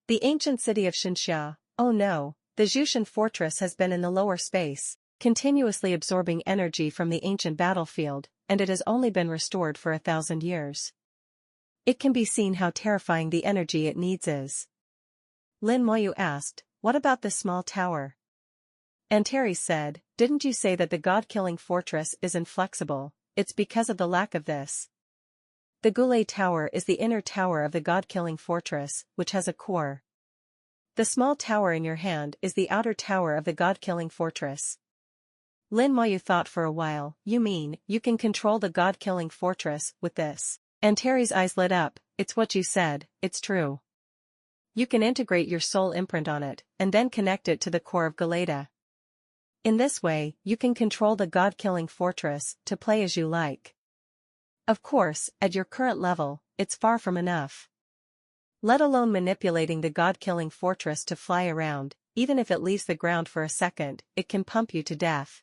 The ancient city of Xinxia, oh no, the Jushan fortress has been in the lower space, continuously absorbing energy from the ancient battlefield, and it has only been restored for 1,000 years. It can be seen how terrifying the energy it needs is. Lin Moyu asked, what about this small tower? Antares said, didn't you say that the god-killing fortress is inflexible? It's because of the lack of this. The Goulet Tower is the inner tower of the god-killing fortress, which has a core. The small tower in your hand is the outer tower of the god-killing fortress. Lin Moyu thought for a while, you mean, you can control the god-killing fortress with this? Antares' eyes lit up, it's what you said, it's true. You can integrate your soul imprint on it, and then connect it to the core of Galata. In this way, you can control the god-killing fortress to play as you like. Of course, at your current level, it's far from enough. Let alone manipulating the god-killing fortress to fly around, even if it leaves the ground for a second, it can pump you to death.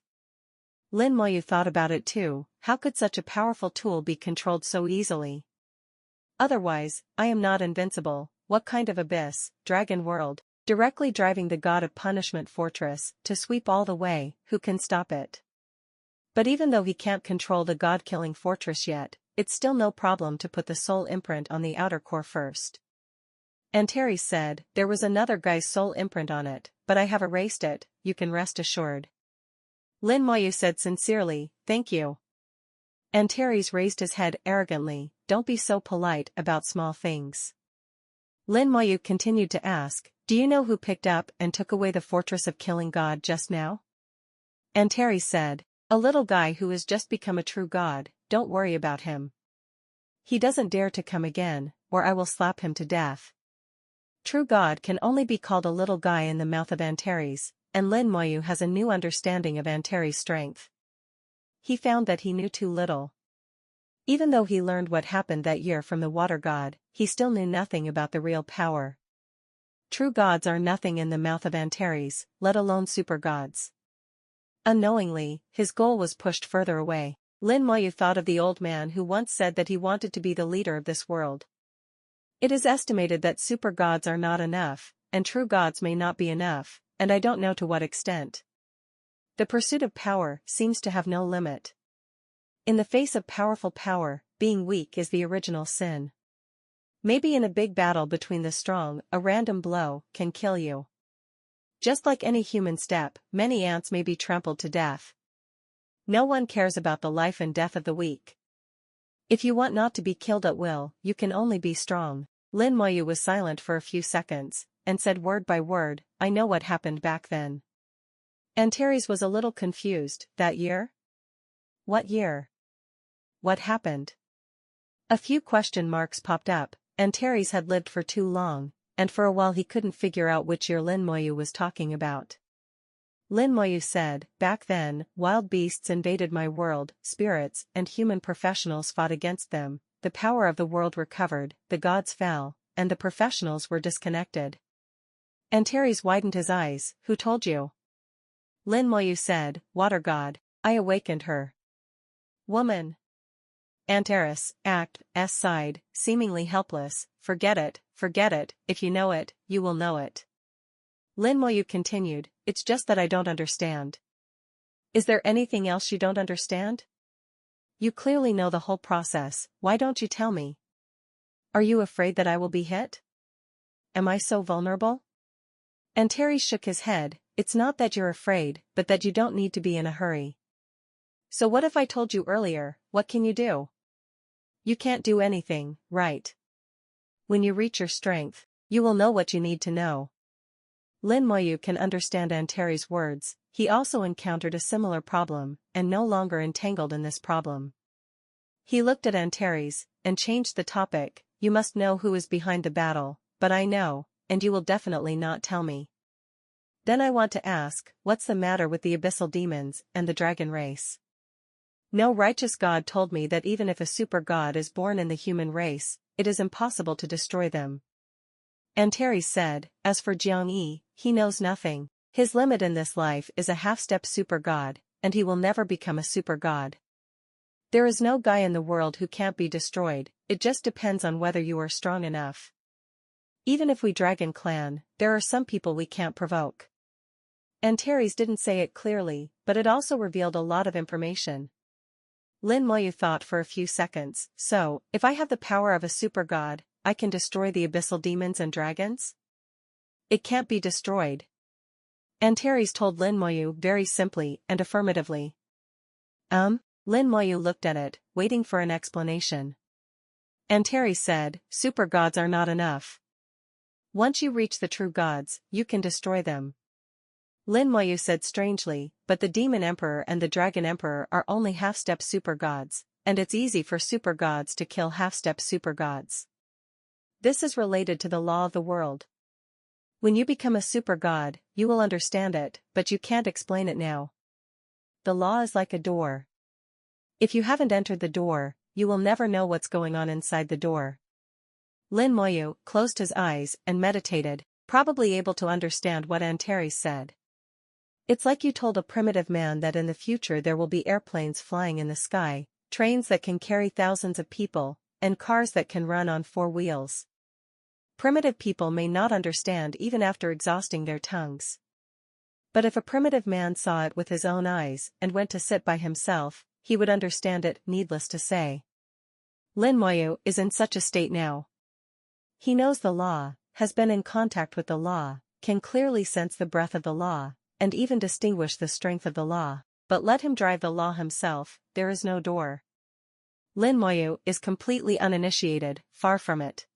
Lin Moyu thought about it too, how could such a powerful tool be controlled so easily? Otherwise, I am not invincible, what kind of abyss, dragon world, directly driving the god of punishment fortress to sweep all the way, who can stop it? But even though he can't control the god-killing fortress yet, it's still no problem to put the soul imprint on the outer core first. Antares said, there was another guy's soul imprint on it, but I have erased it, you can rest assured. Lin Moyu said sincerely, thank you. Antares raised his head arrogantly, don't be so polite about small things. Lin Moyu continued to ask, do you know who picked up and took away the fortress of killing god just now? Antares said, a little guy who has just become a true god, don't worry about him. He doesn't dare to come again, or I will slap him to death. True god can only be called a little guy in the mouth of Antares, and Lin Moyu has a new understanding of Antares' strength. He found that he knew too little. Even though he learned what happened that year from the water god, he still knew nothing about the real power. True gods are nothing in the mouth of Antares, let alone super gods. Unknowingly, his goal was pushed further away. Lin Moyu thought of the old man who once said that he wanted to be the leader of this world. It is estimated that super gods are not enough, and true gods may not be enough, and I don't know to what extent. The pursuit of power seems to have no limit. In the face of powerful power, being weak is the original sin. Maybe in a big battle between the strong, a random blow can kill you. Just like any human step, many ants may be trampled to death. No one cares about the life and death of the weak. If you want not to be killed at will, you can only be strong. Lin Moyu was silent for a few seconds, and said word by word, I know what happened back then. Antares was a little confused, that year? What year? What happened? A few question marks popped up, and Terry's had lived for too long, and for a while he couldn't figure out which year Lin Moyu was talking about. Lin Moyu said, "Back then, wild beasts invaded my world, spirits and human professionals fought against them, the power of the world recovered, the gods fell, and the professionals were disconnected." And Terry's widened his eyes. "Who told you?" Lin Moyu said, "Water god. I awakened her." "Woman." Antares, Act S sighed, seemingly helpless. Forget it, if you know it, you will know it." Lin Moyu continued, "It's just that I don't understand." "Is there anything else you don't understand? You clearly know the whole process, why don't you tell me? Are you afraid that I will be hit? Am I so vulnerable?" And Terry shook his head, "It's not that you're afraid, but that you don't need to be in a hurry." "So what if I told you earlier, what can you do?" "You can't do anything, right? When you reach your strength, you will know what you need to know." Lin Moyu can understand Antares' words. He also encountered a similar problem, and no longer entangled in this problem. He looked at Antares, and changed the topic. "You must know who is behind the battle, but I know, and you will definitely not tell me. Then I want to ask, what's the matter with the abyssal demons and the dragon race? No righteous god told me that even if a super god is born in the human race, it is impossible to destroy them." Antares said, "As for Jiang Yi, he knows nothing. His limit in this life is a half-step super god, and he will never become a super god. There is no guy in the world who can't be destroyed, it just depends on whether you are strong enough. Even if we Dragon Clan, there are some people we can't provoke." Antares didn't say it clearly, but it also revealed a lot of information. Lin Moyu thought for a few seconds. "So, if I have the power of a super god, I can destroy the abyssal demons and dragons?" "It can't be destroyed." Antares told Lin Moyu very simply and affirmatively. Lin Moyu looked at it, waiting for an explanation. Antares said, "Super gods are not enough. Once you reach the true gods, you can destroy them." Lin Moyu said strangely, "But the Demon Emperor and the Dragon Emperor are only half-step super gods, and it's easy for super gods to kill half-step super gods. This is related to the law of the world. When you become a super god, you will understand it, but you can't explain it now. The law is like a door. If you haven't entered the door, you will never know what's going on inside the door." Lin Moyu closed his eyes and meditated, probably able to understand what Antares said. "It's like you told a primitive man that in the future there will be airplanes flying in the sky, trains that can carry thousands of people, and cars that can run on 4 wheels. Primitive people may not understand even after exhausting their tongues. But if a primitive man saw it with his own eyes and went to sit by himself, he would understand it, needless to say. Lin Moyu is in such a state now. He knows the law, has been in contact with the law, can clearly sense the breath of the law, and even distinguish the strength of the law, but let him drive the law himself, there is no door. Lin Moyu is completely uninitiated, far from it.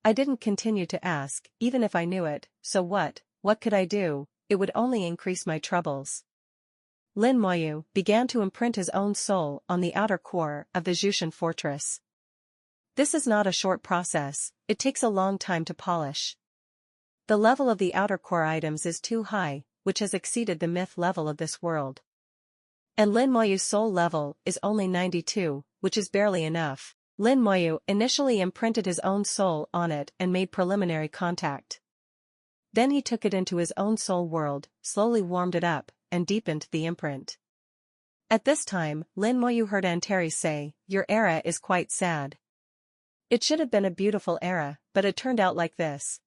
I didn't continue to ask, even if I knew it, so what could I do? It would only increase my troubles." Lin Moyu began to imprint his own soul on the outer core of the Jushin fortress. This is not a short process, it takes a long time to polish. The level of the outer core items is too high, which has exceeded the myth level of this world. And Lin Moyu's soul level is only 92, which is barely enough. Lin Moyu initially imprinted his own soul on it and made preliminary contact. Then he took it into his own soul world, slowly warmed it up, and deepened the imprint. At this time, Lin Moyu heard Antares say, "Your era is quite sad. It should have been a beautiful era, but it turned out like this.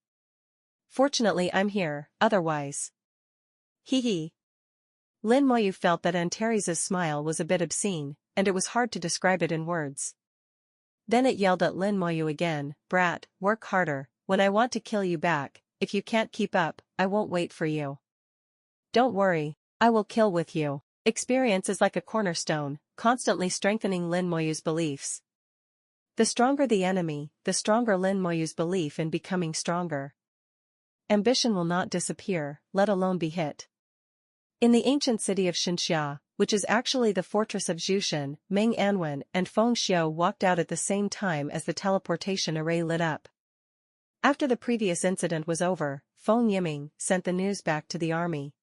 Fortunately I'm here, otherwise. Hee hee." Lin Moyu felt that Antares' smile was a bit obscene, and it was hard to describe it in words. Then it yelled at Lin Moyu again, "Brat, work harder, when I want to kill you back, if you can't keep up, I won't wait for you. Don't worry, I will kill with you." Experience is like a cornerstone, constantly strengthening Lin Moyu's beliefs. The stronger the enemy, the stronger Lin Moyu's belief in becoming stronger. Ambition will not disappear, let alone be hit. In the ancient city of Xinxia, which is actually the fortress of Zhushan, Meng Anwen and Feng Xiu walked out at the same time as the teleportation array lit up. After the previous incident was over, Feng Yiming sent the news back to the army.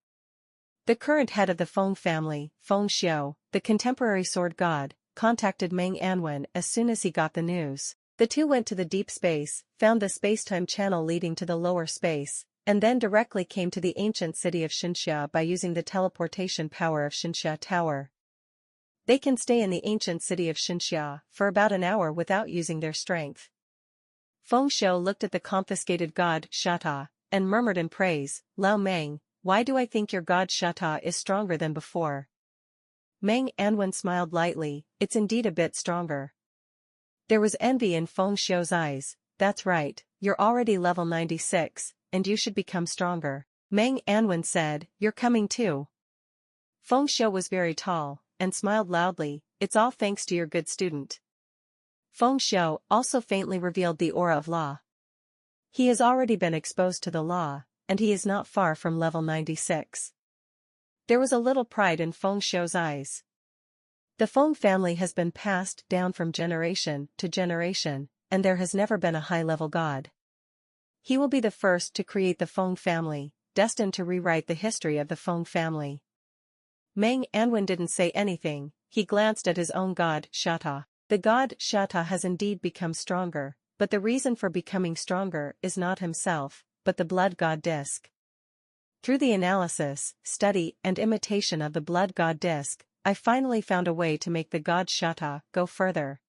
The current head of the Feng family, Feng Xiu, the contemporary sword god, contacted Meng Anwen as soon as he got the news. The two went to the deep space, found the space-time channel leading to the lower space, and then directly came to the ancient city of Xinxia by using the teleportation power of Xinxia Tower. They can stay in the ancient city of Xinxia for about an hour without using their strength. Feng Xiu looked at the confiscated god Shata, and murmured in praise, "Lao Meng, why do I think your god Shata is stronger than before?" Meng Anwen smiled lightly, "It's indeed a bit stronger." There was envy in Feng Xiu's eyes. "That's right, you're already level 96, and you should become stronger." Meng Anwen said, "You're coming too." Feng Xiu was very tall, and smiled loudly, "It's all thanks to your good student." Feng Xiu also faintly revealed the aura of law. He has already been exposed to the law, and he is not far from level 96. There was a little pride in Feng Xiu's eyes. The Feng family has been passed down from generation to generation, and there has never been a high-level god. He will be the first to create the Feng family, destined to rewrite the history of the Feng family. Meng Anwen didn't say anything. He glanced at his own god, Shata. The god Shata has indeed become stronger, but the reason for becoming stronger is not himself, but the blood god disc. Through the analysis, study, and imitation of the blood god disc, I finally found a way to make the god Shata go further.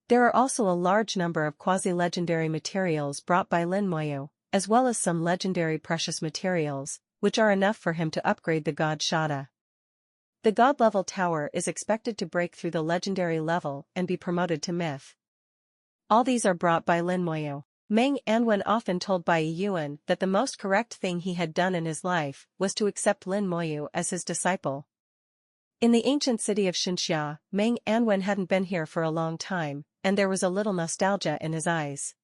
There are also a large number of quasi-legendary materials brought by Lin Moyu, as well as some legendary precious materials, which are enough for him to upgrade the god Shata. The god-level tower is expected to break through the legendary level and be promoted to myth. All these are brought by Lin Moyu. Meng Anwen often told Bai Yuan that the most correct thing he had done in his life was to accept Lin Moyu as his disciple. In the ancient city of Xinxia, Meng Anwen hadn't been here for a long time, and there was a little nostalgia in his eyes.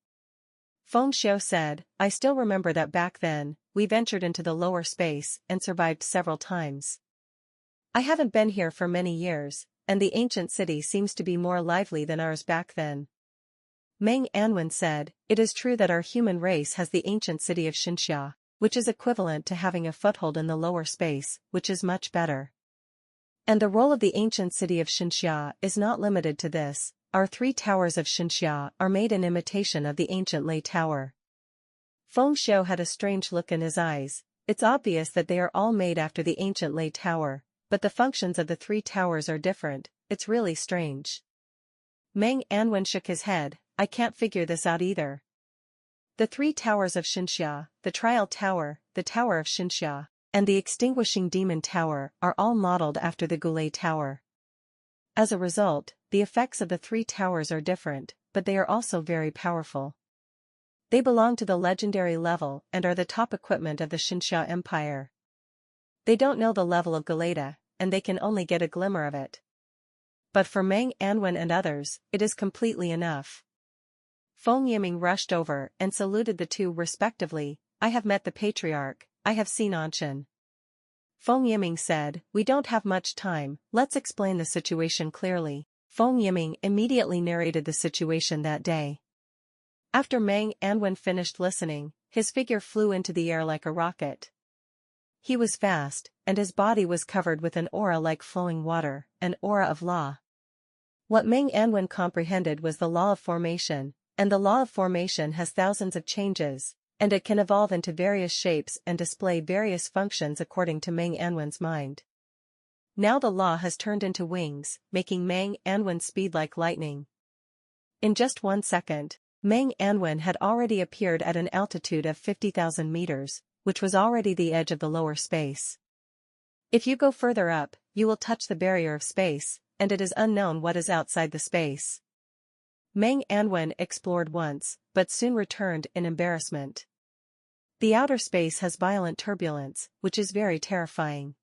Feng Xiu said, "I still remember that back then, we ventured into the lower space and survived several times. I haven't been here for many years, and the ancient city seems to be more lively than ours back then." Meng Anwen said, "It is true that our human race has the ancient city of Xinxia, which is equivalent to having a foothold in the lower space, which is much better. And the role of the ancient city of Xinxia is not limited to this. Our 3 towers of Xinxia are made in imitation of the ancient Lei Tower." Feng Xiu had a strange look in his eyes. It's obvious that they are all made after the ancient Lei Tower, but the functions of the 3 towers are different. It's really strange. Meng Anwen shook his head, "I can't figure this out either. The 3 towers of Xinxia, the Trial Tower, the Tower of Xinxia, and the Extinguishing Demon Tower are all modeled after the Gulei Tower. As a result, the effects of the 3 towers are different, but they are also very powerful. They belong to the legendary level and are the top equipment of the Xinxia Empire. They don't know the level of Galata, and they can only get a glimmer of it. But for Meng Anwen and others, it is completely enough." Feng Yiming rushed over and saluted the two respectively. "I have met the patriarch, I have seen Anshan." Feng Yiming said, "We don't have much time, let's explain the situation clearly." Feng Yiming immediately narrated the situation that day. After Meng Anwen finished listening, his figure flew into the air like a rocket. He was fast, and his body was covered with an aura like flowing water, an aura of law. What Meng Anwen comprehended was the law of formation, and the law of formation has thousands of changes, and it can evolve into various shapes and display various functions according to Meng Anwen's mind. Now the law has turned into wings, making Meng Anwen's speed like lightning. In just 1 second, Meng Anwen had already appeared at an altitude of 50,000 meters, which was already the edge of the lower space. If you go further up, you will touch the barrier of space, and it is unknown what is outside the space. Meng Anwen explored once, but soon returned in embarrassment. The outer space has violent turbulence, which is very terrifying.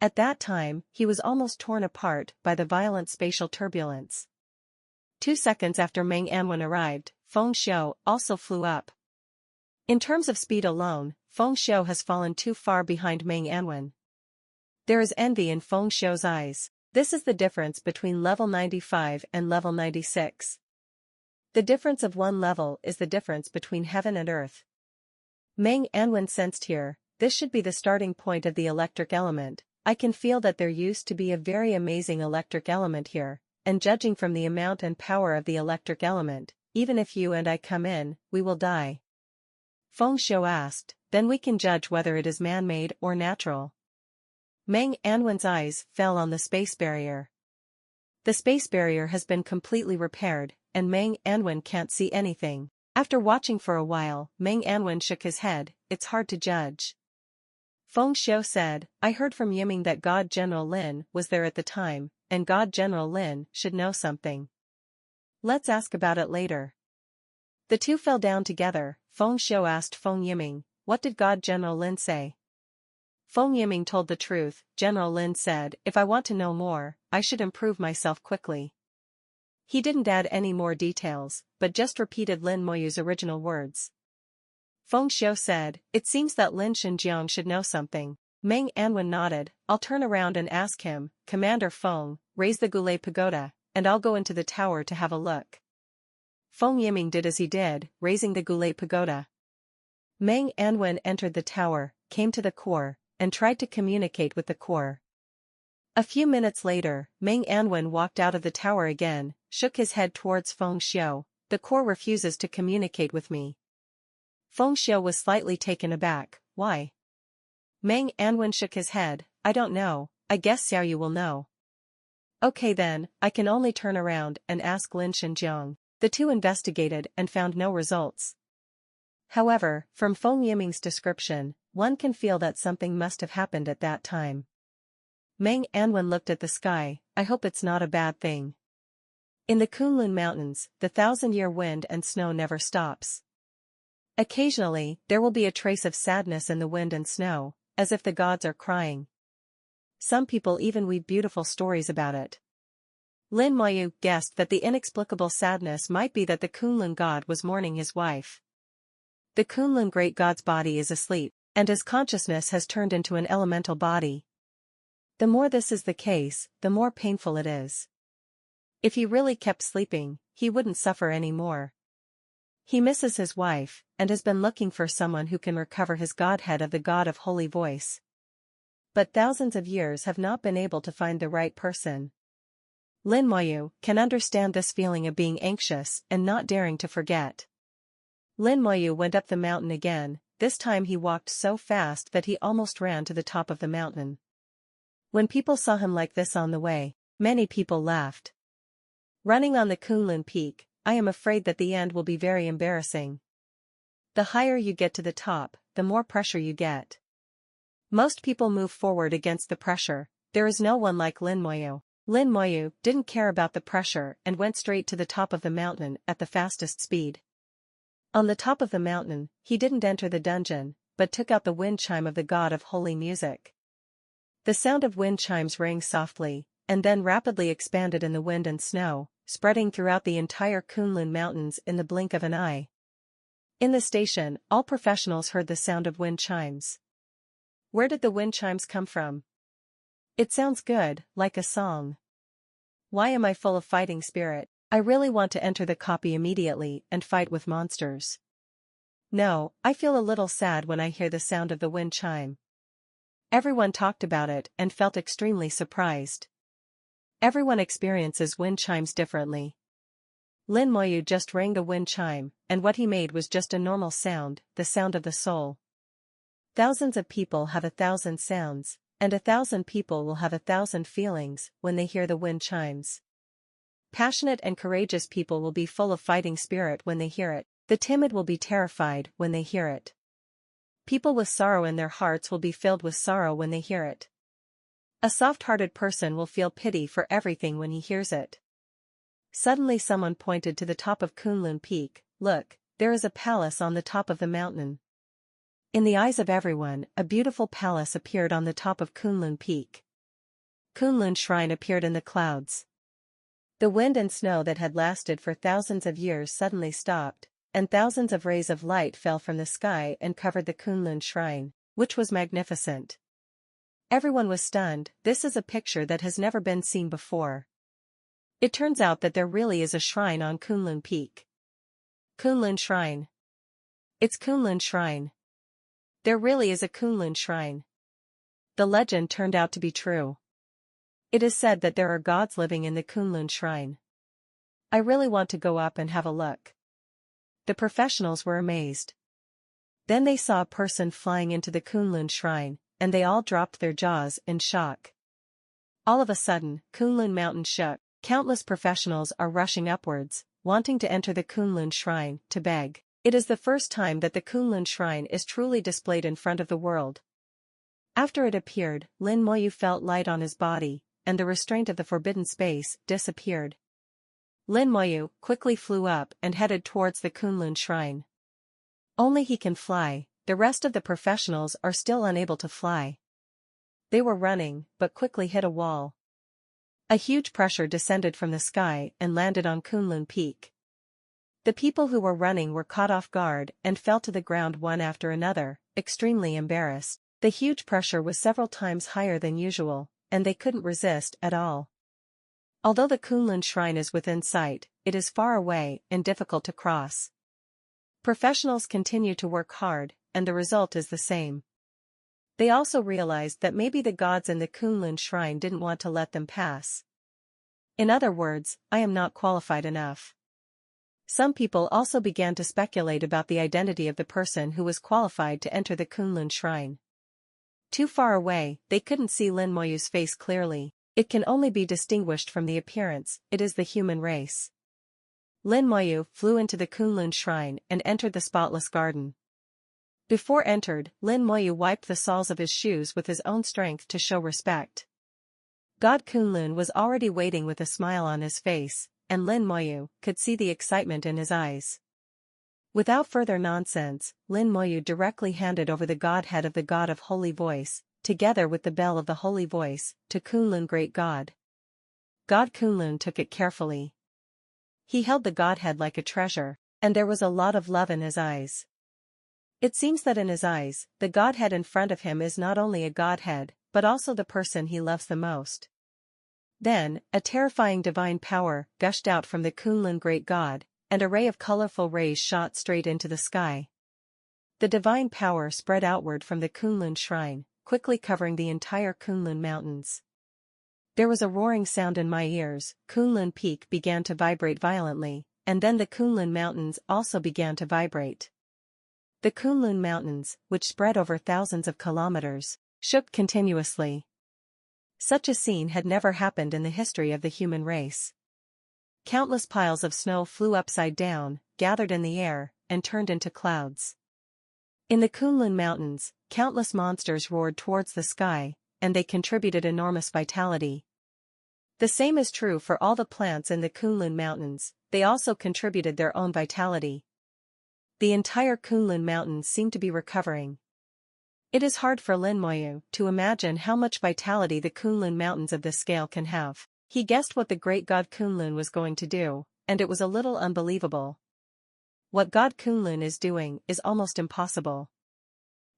At that time, he was almost torn apart by the violent spatial turbulence. 2 seconds after Meng Anwen arrived, Feng Xiu also flew up. In terms of speed alone, Feng Xiu has fallen too far behind Meng Anwen. There is envy in Feng Xiu's eyes. This is the difference between level 95 and level 96. The difference of one level is the difference between heaven and earth. Meng Anwen sensed here, this should be the starting point of the electric element. I can feel that there used to be a very amazing electric element here, and judging from the amount and power of the electric element, even if you and I come in, we will die. Feng Xiu asked, then we can judge whether it is man-made or natural. Meng Anwen's eyes fell on the space barrier. The space barrier has been completely repaired, and Meng Anwen can't see anything. After watching for a while, Meng Anwen shook his head, it's hard to judge. Feng Xiu said, I heard from Yiming that God General Lin was there at the time, and God General Lin should know something. Let's ask about it later. The two fell down together. Feng Xiu asked Feng Yiming, what did God General Lin say? Feng Yiming told the truth. General Lin said, if I want to know more, I should improve myself quickly. He didn't add any more details, but just repeated Lin Moyu's original words. Feng Xiu said, it seems that Lin Shenjiang should know something. Meng Anwen nodded, I'll turn around and ask him, Commander Feng, raise the Goulet Pagoda, and I'll go into the tower to have a look. Feng Yiming did as he did, raising the Goulet Pagoda. Meng Anwen entered the tower, came to the core, and tried to communicate with the core. A few minutes later, Meng Anwen walked out of the tower again, shook his head towards Feng Xiu, the core refuses to communicate with me. Feng Xiu was slightly taken aback, why? Meng Anwen shook his head, I don't know, I guess Xiao Yu will know. Okay then, I can only turn around and ask Lin Shenjiang. The two investigated and found no results. However, from Feng Yiming's description, one can feel that something must have happened at that time. Meng Anwen looked at the sky, I hope it's not a bad thing. In the Kunlun Mountains, the 1,000-year wind and snow never stops. Occasionally, there will be a trace of sadness in the wind and snow, as if the gods are crying. Some people even weave beautiful stories about it. Lin Moyu guessed that the inexplicable sadness might be that the Kunlun god was mourning his wife. The Kunlun great god's body is asleep, and his consciousness has turned into an elemental body. The more this is the case, the more painful it is. If he really kept sleeping, he wouldn't suffer any more. He misses his wife, and has been looking for someone who can recover his godhead of the god of holy voice. But thousands of years have not been able to find the right person. Lin Moyu can understand this feeling of being anxious and not daring to forget. Lin Moyu went up the mountain again, this time he walked so fast that he almost ran to the top of the mountain. When people saw him like this on the way, many people laughed. Running on the Kunlun peak, I am afraid that the end will be very embarrassing. The higher you get to the top, the more pressure you get. Most people move forward against the pressure, there is no one like Lin Moyu. Lin Moyu didn't care about the pressure and went straight to the top of the mountain at the fastest speed. On the top of the mountain, he didn't enter the dungeon, but took out the wind chime of the god of holy music. The sound of wind chimes rang softly, and then rapidly expanded in the wind and snow, spreading throughout the entire Kunlun Mountains in the blink of an eye. In the station, all professionals heard the sound of wind chimes. Where did the wind chimes come from? It sounds good, like a song. Why am I full of fighting spirit? I really want to enter the copy immediately and fight with monsters. No, I feel a little sad when I hear the sound of the wind chime. Everyone talked about it and felt extremely surprised. Everyone experiences wind chimes differently. Lin Moyu just rang the wind chime, and what he made was just a normal sound, the sound of the soul. Thousands of people have 1,000 sounds, and 1,000 people will have 1,000 feelings when they hear the wind chimes. Passionate and courageous people will be full of fighting spirit when they hear it. The timid will be terrified when they hear it. People with sorrow in their hearts will be filled with sorrow when they hear it. A soft-hearted person will feel pity for everything when he hears it. Suddenly someone pointed to the top of Kunlun Peak. Look, there is a palace on the top of the mountain. In the eyes of everyone, a beautiful palace appeared on the top of Kunlun Peak. Kunlun Shrine appeared in the clouds. The wind and snow that had lasted for thousands of years suddenly stopped, and thousands of rays of light fell from the sky and covered the Kunlun Shrine, which was magnificent. Everyone was stunned. This is a picture that has never been seen before. It turns out that there really is a shrine on Kunlun Peak. Kunlun Shrine. It's Kunlun Shrine. There really is a Kunlun Shrine. The legend turned out to be true. It is said that there are gods living in the Kunlun Shrine. I really want to go up and have a look. The professionals were amazed. Then they saw a person flying into the Kunlun Shrine, and they all dropped their jaws in shock. All of a sudden, Kunlun Mountain shook. Countless professionals are rushing upwards, wanting to enter the Kunlun Shrine, to beg. It is the first time that the Kunlun Shrine is truly displayed in front of the world. After it appeared, Lin Moyu felt light on his body, and the restraint of the forbidden space disappeared. Lin Moyu quickly flew up and headed towards the Kunlun Shrine. Only he can fly, the rest of the professionals are still unable to fly. They were running, but quickly hit a wall. A huge pressure descended from the sky and landed on Kunlun Peak. The people who were running were caught off guard and fell to the ground one after another, extremely embarrassed. The huge pressure was several times higher than usual, and they couldn't resist at all. Although the Kunlun Shrine is within sight, it is far away and difficult to cross. Professionals continue to work hard, and the result is the same. They also realized that maybe the gods in the Kunlun Shrine didn't want to let them pass. In other words, I am not qualified enough. Some people also began to speculate about the identity of the person who was qualified to enter the Kunlun Shrine. Too far away, they couldn't see Lin Moyu's face clearly. It can only be distinguished from the appearance. It is the human race. Lin Moyu flew into the Kunlun Shrine and entered the spotless garden. Before entered, Lin Moyu wiped the soles of his shoes with his own strength to show respect. God Kunlun was already waiting with a smile on his face, and Lin Moyu could see the excitement in his eyes. Without further nonsense, Lin Moyu directly handed over the godhead of the God of Holy Voice, together with the bell of the Holy Voice, to Kunlun Great God. God Kunlun took it carefully. He held the godhead like a treasure, and there was a lot of love in his eyes. It seems that in his eyes, the godhead in front of him is not only a godhead, but also the person he loves the most. Then, a terrifying divine power gushed out from the Kunlun Great God, and a ray of colorful rays shot straight into the sky. The divine power spread outward from the Kunlun Shrine, quickly covering the entire Kunlun Mountains. There was a roaring sound in my ears. Kunlun Peak began to vibrate violently, and then the Kunlun Mountains also began to vibrate. The Kunlun Mountains, which spread over thousands of kilometers, shook continuously. Such a scene had never happened in the history of the human race. Countless piles of snow flew upside down, gathered in the air, and turned into clouds. In the Kunlun Mountains, countless monsters roared towards the sky, and they contributed enormous vitality. The same is true for all the plants in the Kunlun Mountains, they also contributed their own vitality. The entire Kunlun Mountains seemed to be recovering. It is hard for Lin Moyu to imagine how much vitality the Kunlun Mountains of this scale can have. He guessed what the great god Kunlun was going to do, and it was a little unbelievable. What God Kunlun is doing is almost impossible.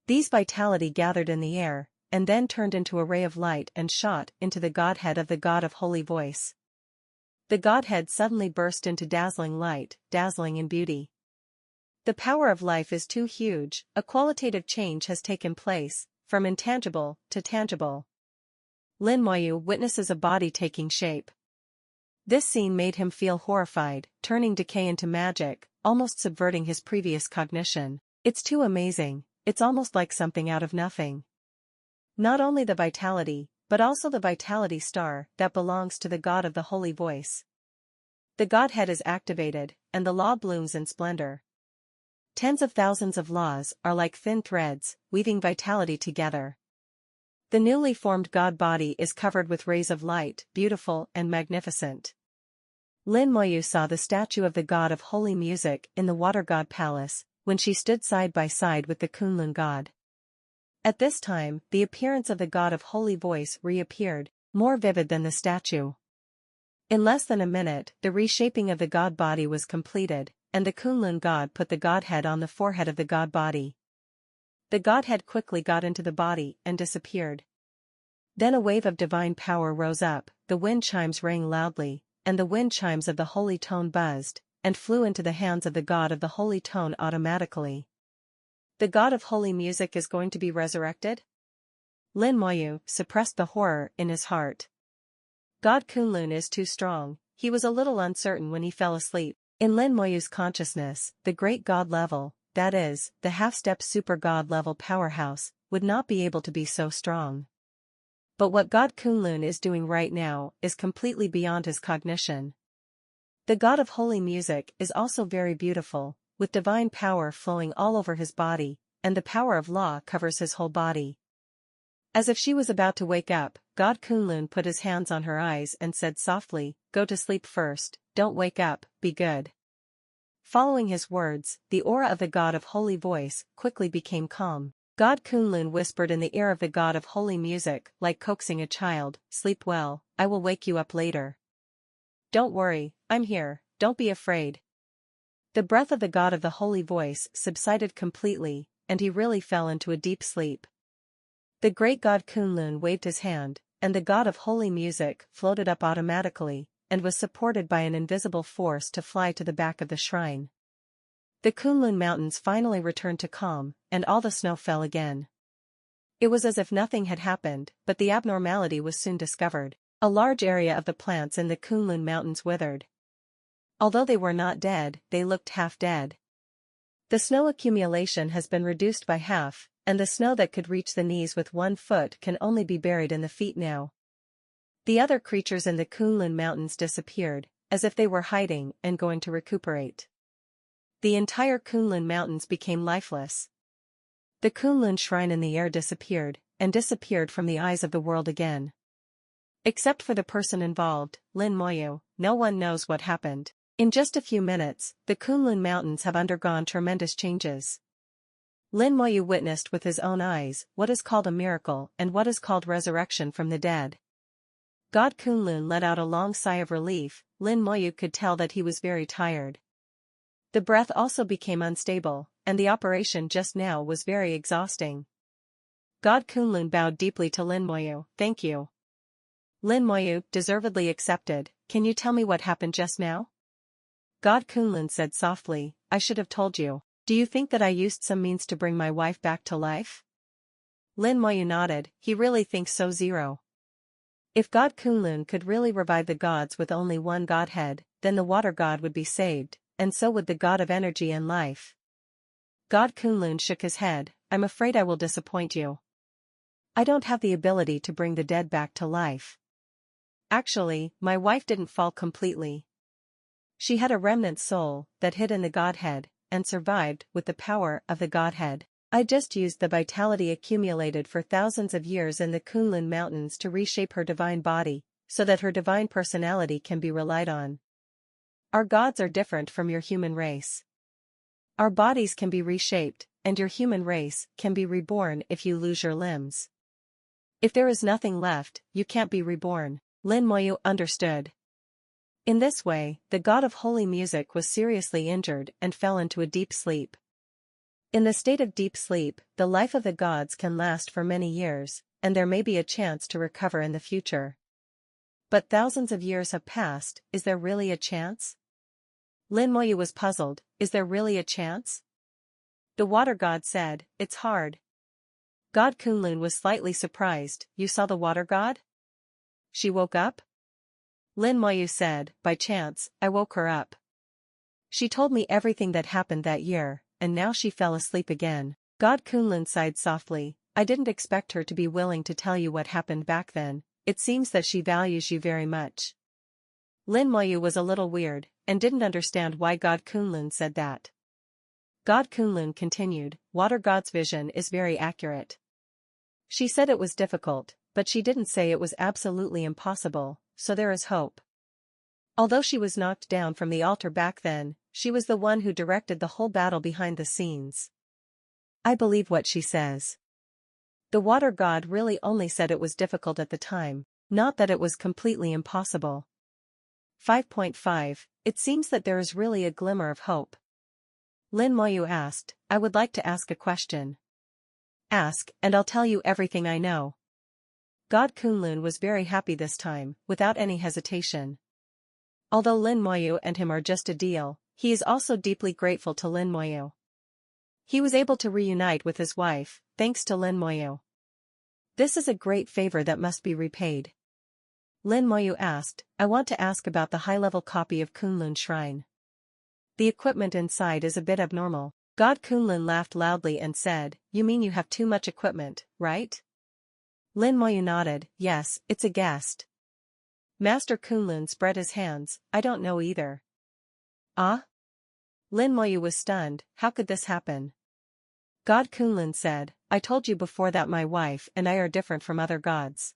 These vitality gathered in the air, and then turned into a ray of light and shot into the godhead of the God of Holy Voice. The godhead suddenly burst into dazzling light, dazzling in beauty. The power of life is too huge. A qualitative change has taken place, from intangible to tangible. Lin Moyu witnesses a body taking shape. This scene made him feel horrified, turning decay into magic, almost subverting his previous cognition. It's too amazing, it's almost like something out of nothing. Not only the vitality, but also the vitality star that belongs to the God of the Holy Voice. The godhead is activated, and the law blooms in splendor. Tens of thousands of laws are like thin threads, weaving vitality together. The newly formed God body is covered with rays of light, beautiful and magnificent. Lin Moyu saw the statue of the God of Holy Music in the Water God Palace, when she stood side by side with the Kunlun God. At this time, the appearance of the God of Holy Voice reappeared, more vivid than the statue. In less than a minute, the reshaping of the God body was completed, and the Kunlun God put the godhead on the forehead of the God body. The godhead quickly got into the body and disappeared. Then a wave of divine power rose up, the wind chimes rang loudly, and the wind chimes of the holy tone buzzed, and flew into the hands of the god of the holy tone automatically. The god of holy music is going to be resurrected? Lin Moyu suppressed the horror in his heart. God Kunlun is too strong. He was a little uncertain when he fell asleep. In Lin Moyu's consciousness, the great god level, that is, the half-step super god level powerhouse, would not be able to be so strong. But what God Kunlun is doing right now is completely beyond his cognition. The god of holy music is also very beautiful, with divine power flowing all over his body, and the power of law covers his whole body. As if she was about to wake up, God Kunlun put his hands on her eyes and said softly, "Go to sleep first, don't wake up, be good." Following his words, the aura of the god of holy voice quickly became calm. God Kunlun whispered in the ear of the god of holy music, like coaxing a child, "Sleep well, I will wake you up later. Don't worry, I'm here, don't be afraid." The breath of the god of the holy voice subsided completely, and he really fell into a deep sleep. The great god Kunlun waved his hand, and the god of holy music floated up automatically, and was supported by an invisible force to fly to the back of the shrine. The Kunlun Mountains finally returned to calm, and all the snow fell again. It was as if nothing had happened, but the abnormality was soon discovered. A large area of the plants in the Kunlun Mountains withered. Although they were not dead, they looked half dead. The snow accumulation has been reduced by half, and the snow that could reach the knees with 1 foot can only be buried in the feet now. The other creatures in the Kunlun Mountains disappeared, as if they were hiding and going to recuperate. The entire Kunlun Mountains became lifeless. The Kunlun Shrine in the air disappeared, and disappeared from the eyes of the world again. Except for the person involved, Lin Moyu, no one knows what happened. In just a few minutes, the Kunlun Mountains have undergone tremendous changes. Lin Moyu witnessed with his own eyes what is called a miracle and what is called resurrection from the dead. God Kunlun let out a long sigh of relief. Lin Moyu could tell that he was very tired. The breath also became unstable, and the operation just now was very exhausting. God Kunlun bowed deeply to Lin Moyu. "Thank you." Lin Moyu deservedly accepted. "Can you tell me what happened just now?" God Kunlun said softly, "I should have told you. Do you think that I used some means to bring my wife back to life?" Lin Moyu nodded. He really thinks so. If God Kunlun could really revive the gods with only one godhead, then the water god would be saved, and so would the god of energy and life. God Kunlun shook his head. "I'm afraid I will disappoint you. I don't have the ability to bring the dead back to life. Actually, my wife didn't fall completely. She had a remnant soul that hid in the Godhead, and survived with the power of the Godhead. I just used the vitality accumulated for thousands of years in the Kunlun Mountains to reshape her divine body, so that her divine personality can be relied on. Our gods are different from your human race. Our bodies can be reshaped, and your human race can be reborn if you lose your limbs. If there is nothing left, you can't be reborn." Lin Moyu understood. In this way, the god of holy music was seriously injured and fell into a deep sleep. In the state of deep sleep, the life of the gods can last for many years, and there may be a chance to recover in the future. But thousands of years have passed. Is there really a chance? Lin Moyu was puzzled. Is there really a chance? The water god said, "It's hard." God Kunlun was slightly surprised. "You saw the water god? She woke up?" Lin Moyu said, "By chance, I woke her up. She told me everything that happened that year, and now she fell asleep again." God Kunlun sighed softly. "I didn't expect her to be willing to tell you what happened back then. It seems that she values you very much." Lin Moyu was a little weird, and didn't understand why God Kunlun said that. God Kunlun continued, "Water God's vision is very accurate. She said it was difficult, but she didn't say it was absolutely impossible, so there is hope. Although she was knocked down from the altar back then, she was the one who directed the whole battle behind the scenes. I believe what she says. The water god really only said it was difficult at the time, not that it was completely impossible." 5.5 It seems that there is really a glimmer of hope. Lin Moyu asked, "I would like to ask a question." "Ask, and I'll tell you everything I know." God Kunlun was very happy this time, without any hesitation. Although Lin Moyu and him are just a deal, he is also deeply grateful to Lin Moyu. He was able to reunite with his wife, thanks to Lin Moyu. This is a great favor that must be repaid. Lin Moyu asked, I want to ask about the high-level copy of Kunlun Shrine. The equipment inside is a bit abnormal. God Kunlun laughed loudly and said, You mean you have too much equipment, right? Lin Moyu nodded, yes, it's a guest. Master Kunlun spread his hands, I don't know either. Ah? Lin Moyu was stunned, how could this happen? God Kunlun said, I told you before that my wife and I are different from other gods.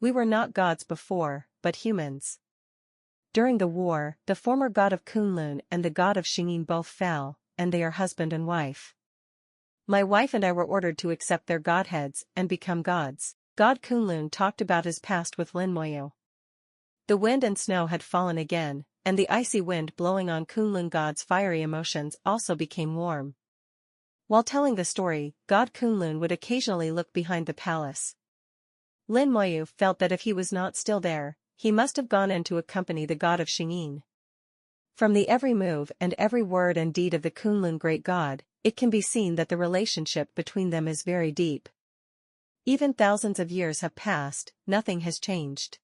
We were not gods before, but humans. During the war, the former god of Kunlun and the god of Xingyin both fell, and they are husband and wife. My wife and I were ordered to accept their godheads and become gods. God Kunlun talked about his past with Lin Moyu. The wind and snow had fallen again, and the icy wind blowing on Kunlun god's fiery emotions also became warm. While telling the story, God Kunlun would occasionally look behind the palace. Lin Moyu felt that if he was not still there, he must have gone in to accompany the god of Xingyin. From the every move and every word and deed of the Kunlun great god, it can be seen that the relationship between them is very deep. Even thousands of years have passed, nothing has changed.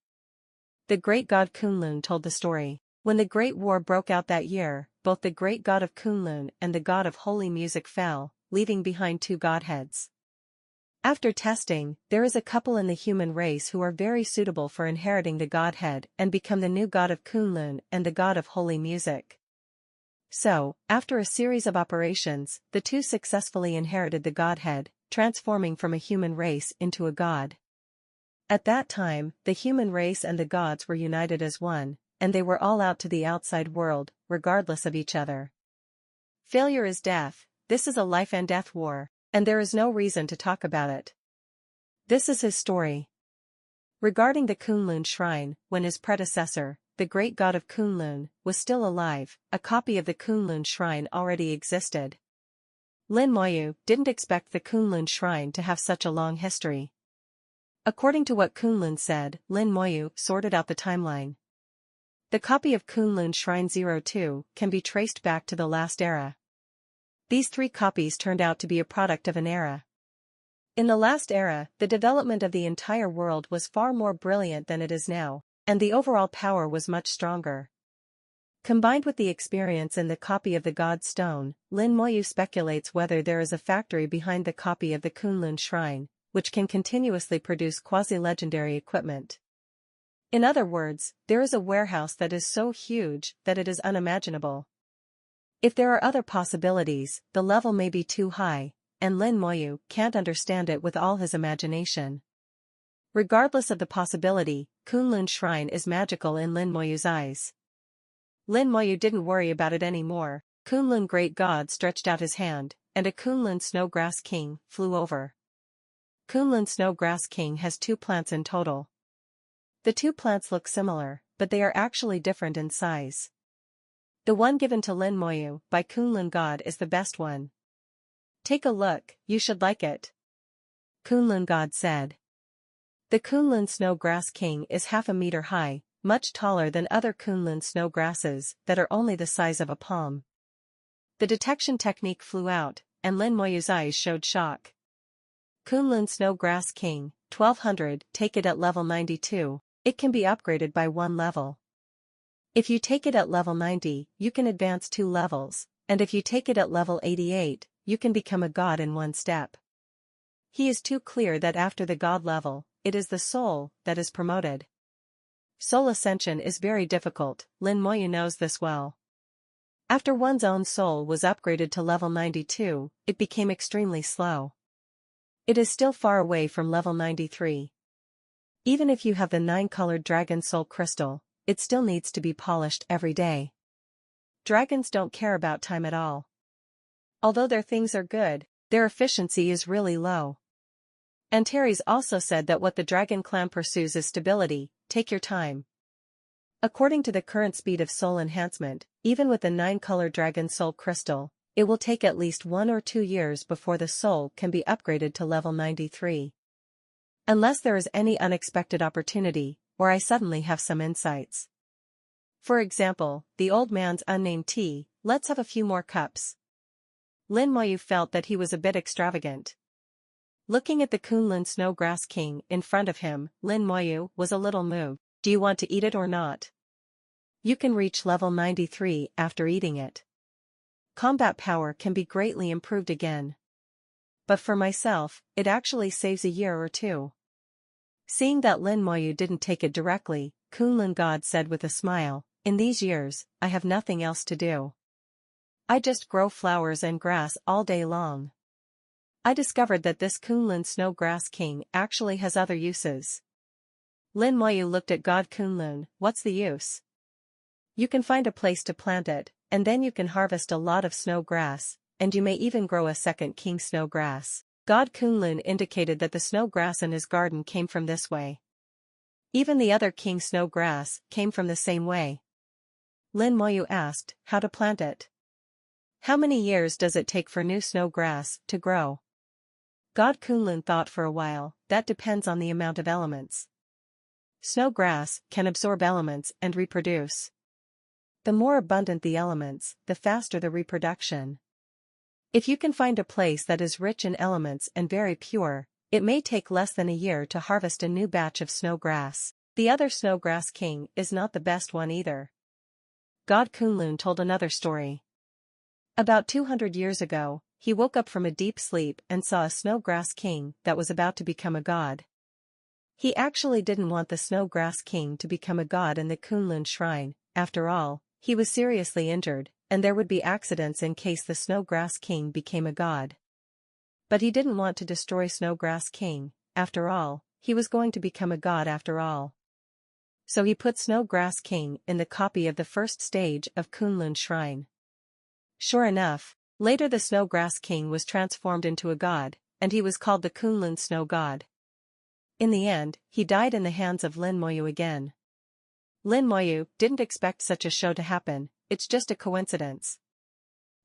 The great god Kunlun told the story. When the Great War broke out that year, both the great god of Kunlun and the god of holy music fell, leaving behind two godheads. After testing, there is a couple in the human race who are very suitable for inheriting the godhead and become the new god of Kunlun and the god of holy music. So, after a series of operations, the two successfully inherited the godhead, transforming from a human race into a god. At that time, the human race and the gods were united as one, and they were all out to the outside world, regardless of each other. Failure is death, this is a life and death war, and there is no reason to talk about it. This is his story. Regarding the Kunlun Shrine, when his predecessor, the great god of Kunlun, was still alive, a copy of the Kunlun Shrine already existed. Lin Moyu didn't expect the Kunlun Shrine to have such a long history. According to what Kunlun said, Lin Moyu sorted out the timeline. The copy of Kunlun Shrine 02 can be traced back to the last era. These three copies turned out to be a product of an era. In the last era, the development of the entire world was far more brilliant than it is now, and the overall power was much stronger. Combined with the experience in the copy of the God Stone, Lin Moyu speculates whether there is a factory behind the copy of the Kunlun Shrine, which can continuously produce quasi-legendary equipment. In other words, there is a warehouse that is so huge that it is unimaginable. If there are other possibilities, the level may be too high, and Lin Moyu can't understand it with all his imagination. Regardless of the possibility, Kunlun Shrine is magical in Lin Moyu's eyes. Lin Moyu didn't worry about it anymore. Kunlun Great God stretched out his hand, and a Kunlun Snowgrass King flew over. Kunlun Snowgrass King has 2 plants in total. The 2 plants look similar, but they are actually different in size. The one given to Lin Moyu by Kunlun God is the best one. Take a look, you should like it. Kunlun God said. The Kunlun Snowgrass King is half a meter high, much taller than other Kunlun snowgrasses that are only the size of a palm. The detection technique flew out, and Lin Moyu's eyes showed shock. Kunlun Snowgrass King, 1200, take it at level 92, it can be upgraded by 1 level. If you take it at level 90, you can advance 2 levels, and if you take it at level 88, you can become a god in 1 step. He is too clear that after the god level, it is the soul that is promoted. Soul ascension is very difficult, Lin Moyu knows this well. After one's own soul was upgraded to level 92, it became extremely slow. It is still far away from level 93. Even if you have the 9-colored dragon soul crystal, it still needs to be polished every day. Dragons don't care about time at all. Although their things are good, their efficiency is really low. Antares also said that what the dragon clan pursues is stability, take your time. According to the current speed of soul enhancement, even with the 9-colored dragon soul crystal, it will take at least 1 or 2 years before the soul can be upgraded to level 93. Unless there is any unexpected opportunity, or I suddenly have some insights. For example, the old man's unnamed tea, let's have a few more cups. Lin Moyu felt that he was a bit extravagant. Looking at the Kunlun Snowgrass King in front of him, Lin Moyu was a little moved. Do you want to eat it or not? You can reach level 93 after eating it. Combat power can be greatly improved again. But for myself, it actually saves a year or two. Seeing that Lin Moyu didn't take it directly, Kunlun God said with a smile, in these years, I have nothing else to do. I just grow flowers and grass all day long. I discovered that this Kunlun Snowgrass King actually has other uses. Lin Moyu looked at God Kunlun, what's the use? You can find a place to plant it, and then you can harvest a lot of snow grass, and you may even grow a second king snow grass. God Kunlun indicated that the snow grass in his garden came from this way. Even the other king snow grass came from the same way. Lin Moyu asked, how to plant it? How many years does it take for new snow grass to grow? God Kunlun thought for a while, that depends on the amount of elements. Snow grass can absorb elements and reproduce. The more abundant the elements, the faster the reproduction. If you can find a place that is rich in elements and very pure, it may take less than a year to harvest a new batch of snow grass. The other Snowgrass King is not the best one either. God Kunlun told another story. About 200 years ago, he woke up from a deep sleep and saw a Snowgrass King that was about to become a god. He actually didn't want the Snowgrass King to become a god in the Kunlun shrine. After all, he was seriously injured, and there would be accidents in case the Snowgrass King became a god. But he didn't want to destroy Snowgrass King. After all, he was going to become a god after all. So he put Snowgrass King in the copy of the first stage of Kunlun Shrine. Sure enough, later the Snowgrass King was transformed into a god, and he was called the Kunlun Snow God. In the end, he died in the hands of Lin Moyu again. Lin Moyu didn't expect such a show to happen, it's just a coincidence.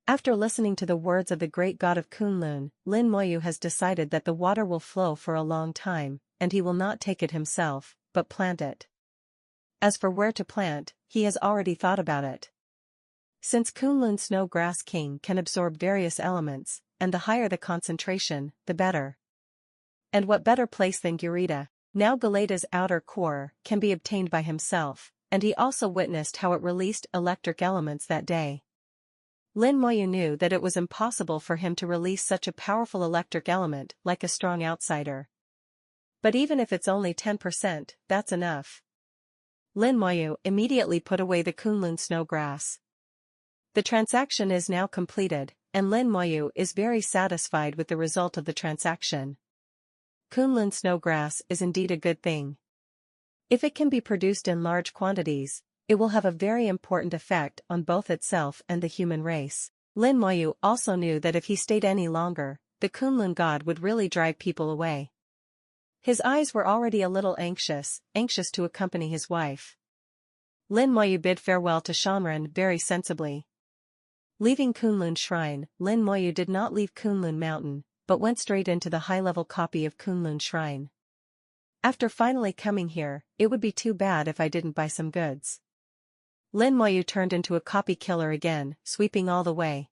After listening to the words of the great god of Kunlun, Lin Moyu has decided that the water will flow for a long time, and he will not take it himself, but plant it. As for where to plant, he has already thought about it. Since Kunlun Snowgrass King can absorb various elements, and the higher the concentration, the better. And what better place than Gurita? Now Galeda's outer core can be obtained by himself, and he also witnessed how it released electric elements that day. Lin Moyu knew that it was impossible for him to release such a powerful electric element like a strong outsider. But even if it's only 10%, that's enough. Lin Moyu immediately put away the Kunlun Snowgrass. The transaction is now completed, and Lin Moyu is very satisfied with the result of the transaction. Kunlun Snowgrass is indeed a good thing. If it can be produced in large quantities, it will have a very important effect on both itself and the human race. Lin Moyu also knew that if he stayed any longer, the Kunlun god would really drive people away. His eyes were already a little anxious to accompany his wife. Lin Moyu bid farewell to Shamran very sensibly. Leaving Kunlun Shrine, Lin Moyu did not leave Kunlun Mountain, but went straight into the high-level copy of Kunlun Shrine. After finally coming here, it would be too bad if I didn't buy some goods. Lin Moyu turned into a copy killer again, sweeping all the way.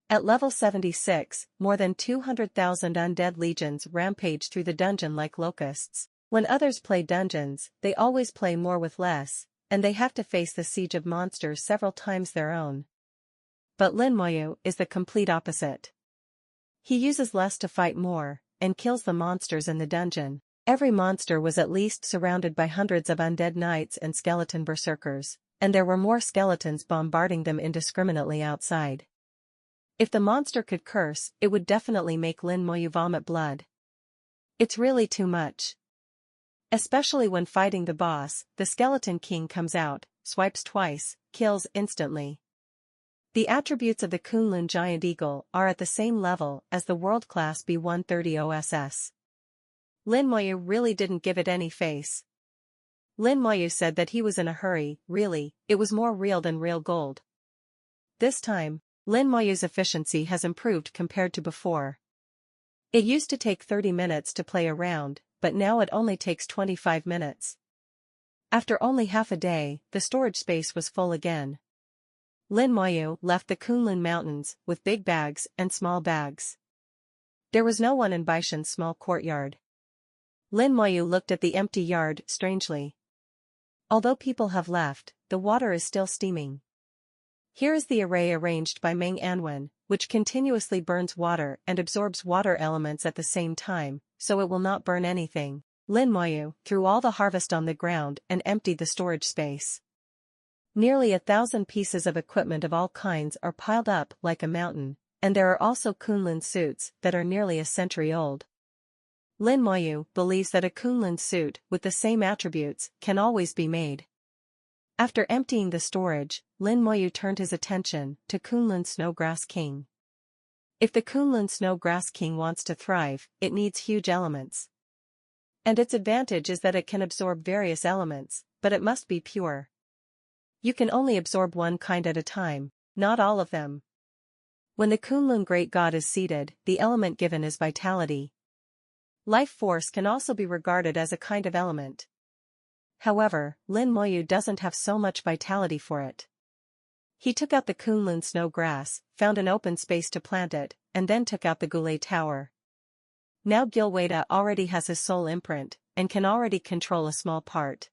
At level 76, more than 200,000 undead legions rampage through the dungeon like locusts. When others play dungeons, they always play more with less, and they have to face the siege of monsters several times their own. But Lin Moyu is the complete opposite. He uses less to fight more, and kills the monsters in the dungeon. Every monster was at least surrounded by hundreds of undead knights and skeleton berserkers, and there were more skeletons bombarding them indiscriminately outside. If the monster could curse, it would definitely make Lin Moyu vomit blood. It's really too much. Especially when fighting the boss, the Skeleton King comes out, swipes twice, kills instantly. The attributes of the Kunlun Giant Eagle are at the same level as the world-class B-130 OSS. Lin Moyu really didn't give it any face. Lin Moyu said that he was in a hurry, really, it was more real than real gold. This time, Lin Moyu's efficiency has improved compared to before. It used to take 30 minutes to play a round, but now it only takes 25 minutes. After only half a day, the storage space was full again. Lin Moyu left the Kunlun Mountains with big bags and small bags. There was no one in Baishan's small courtyard. Lin Moyu looked at the empty yard strangely. Although people have left, the water is still steaming. Here is the array arranged by Meng Anwen, which continuously burns water and absorbs water elements at the same time, so it will not burn anything. Lin Moyu threw all the harvest on the ground and emptied the storage space. Nearly 1,000 pieces of equipment of all kinds are piled up like a mountain, and there are also Kunlun suits that are nearly a century old. Lin Moyu believes that a Kunlun suit with the same attributes can always be made. After emptying the storage, Lin Moyu turned his attention to Kunlun Snowgrass King. If the Kunlun Snowgrass King wants to thrive, it needs huge elements. And its advantage is that it can absorb various elements, but it must be pure. You can only absorb one kind at a time, not all of them. When the Kunlun Great God is seated, the element given is vitality. Life force can also be regarded as a kind of element. However, Lin Moyu doesn't have so much vitality for it. He took out the Kunlun snow grass, found an open space to plant it, and then took out the Goulet Tower. Now Gilwada already has his soul imprint, and can already control a small part.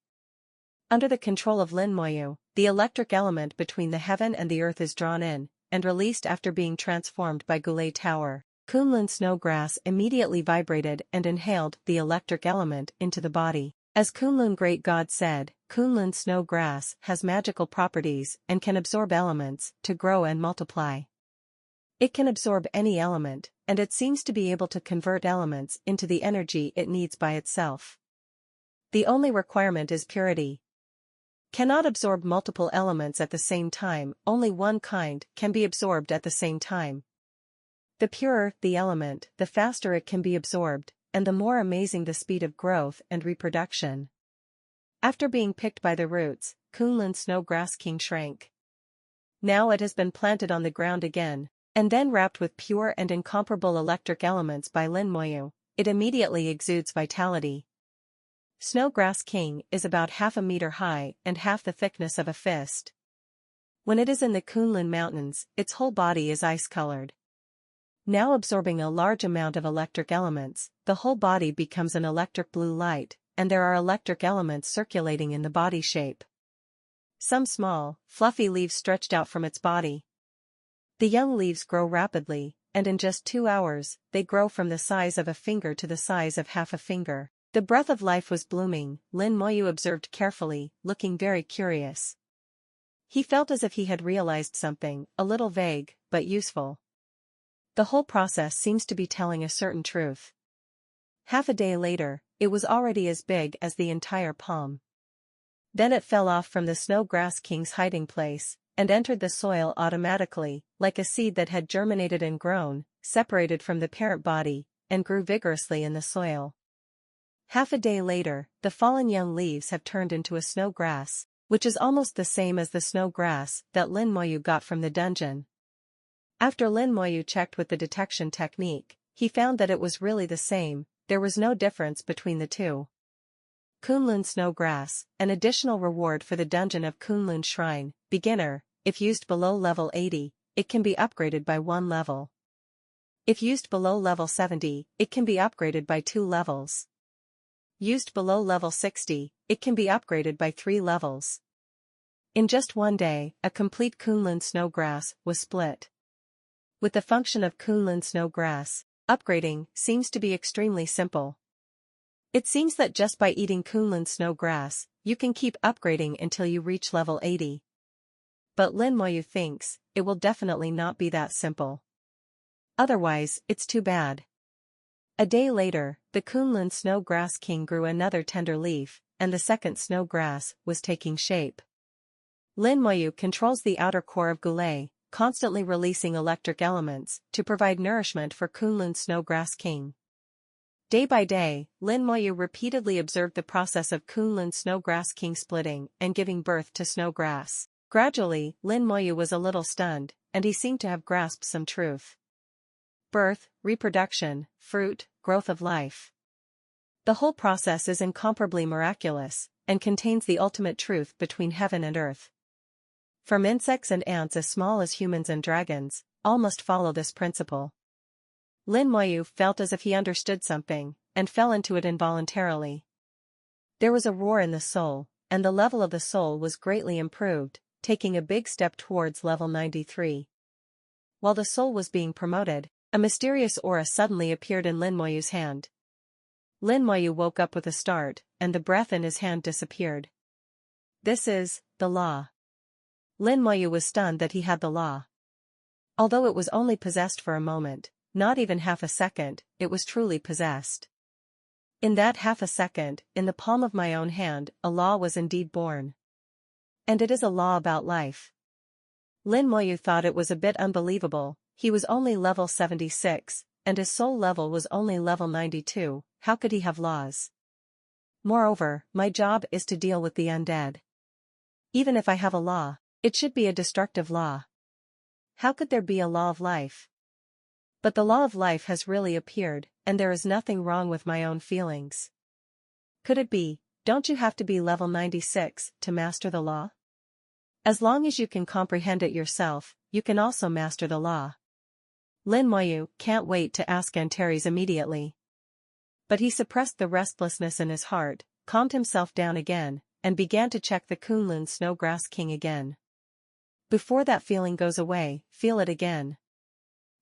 Under the control of Lin Moyu, the electric element between the heaven and the earth is drawn in, and released after being transformed by Goulet Tower. Kunlun Snowgrass immediately vibrated and inhaled the electric element into the body. As Kunlun Great God said, Kunlun Snowgrass has magical properties and can absorb elements to grow and multiply. It can absorb any element, and it seems to be able to convert elements into the energy it needs by itself. The only requirement is purity. Cannot absorb multiple elements at the same time, only one kind can be absorbed at the same time. The purer the element, the faster it can be absorbed, and the more amazing the speed of growth and reproduction. After being picked by the roots, Kunlun Snowgrass King shrank. Now it has been planted on the ground again, and then wrapped with pure and incomparable electric elements by Lin Moyu, it immediately exudes vitality. Snowgrass King is about half a meter high and half the thickness of a fist. When it is in the Kunlun Mountains, its whole body is ice-colored. Now absorbing a large amount of electric elements, the whole body becomes an electric blue light, and there are electric elements circulating in the body shape. Some small, fluffy leaves stretched out from its body. The young leaves grow rapidly, and in just 2 hours, they grow from the size of a finger to the size of half a finger. The breath of life was blooming, Lin Moyu observed carefully, looking very curious. He felt as if he had realized something, a little vague, but useful. The whole process seems to be telling a certain truth. Half a day later, it was already as big as the entire palm. Then it fell off from the Snowgrass King's hiding place, and entered the soil automatically, like a seed that had germinated and grown, separated from the parent body, and grew vigorously in the soil. Half a day later, the fallen young leaves have turned into a snow grass, which is almost the same as the snow grass that Lin Moyu got from the dungeon. After Lin Moyu checked with the detection technique, he found that it was really the same, there was no difference between the two. Kunlun Snowgrass, an additional reward for the dungeon of Kunlun Shrine, beginner, if used below level 80, it can be upgraded by 1 level. If used below level 70, it can be upgraded by 2 levels. Used below level 60, it can be upgraded by 3 levels. In just one day, a complete Kunlun Snowgrass was split. With the function of Kunlun Snowgrass, upgrading seems to be extremely simple. It seems that just by eating Kunlun Snowgrass, you can keep upgrading until you reach level 80. But Lin Moyu thinks, it will definitely not be that simple. Otherwise, it's too bad. A day later, the Kunlun Snowgrass King grew another tender leaf, and the second snow grass was taking shape. Lin Moyu controls the outer core of Goulet, constantly releasing electric elements to provide nourishment for Kunlun Snowgrass King. Day by day, Lin Moyu repeatedly observed the process of Kunlun Snowgrass King splitting and giving birth to snowgrass. Gradually, Lin Moyu was a little stunned, and he seemed to have grasped some truth. birth, reproduction, fruit, growth of life. The whole process is incomparably miraculous, and contains the ultimate truth between heaven and earth. From insects and ants as small as humans and dragons, all must follow this principle. Lin Moyu felt as if he understood something, and fell into it involuntarily. There was a roar in the soul, and the level of the soul was greatly improved, taking a big step towards level 93. While the soul was being promoted, a mysterious aura suddenly appeared in Lin Moyu's hand. Lin Moyu woke up with a start, and the breath in his hand disappeared. This is the law. Lin Moyu was stunned that he had the law. Although it was only possessed for a moment, not even half a second, it was truly possessed. In that half a second, in the palm of my own hand, a law was indeed born. And it is a law about life. Lin Moyu thought it was a bit unbelievable. He was only level 76, and his soul level was only level 92, how could he have laws? Moreover, my job is to deal with the undead. Even if I have a law, it should be a destructive law. How could there be a law of life? But the law of life has really appeared, and there is nothing wrong with my own feelings. Could it be, don't you have to be level 96 to master the law? As long as you can comprehend it yourself, you can also master the law. Lin Moyu can't wait to ask Antares immediately. But he suppressed the restlessness in his heart, calmed himself down again, and began to check the Kunlun Snowgrass King again. Before that feeling goes away, feel it again.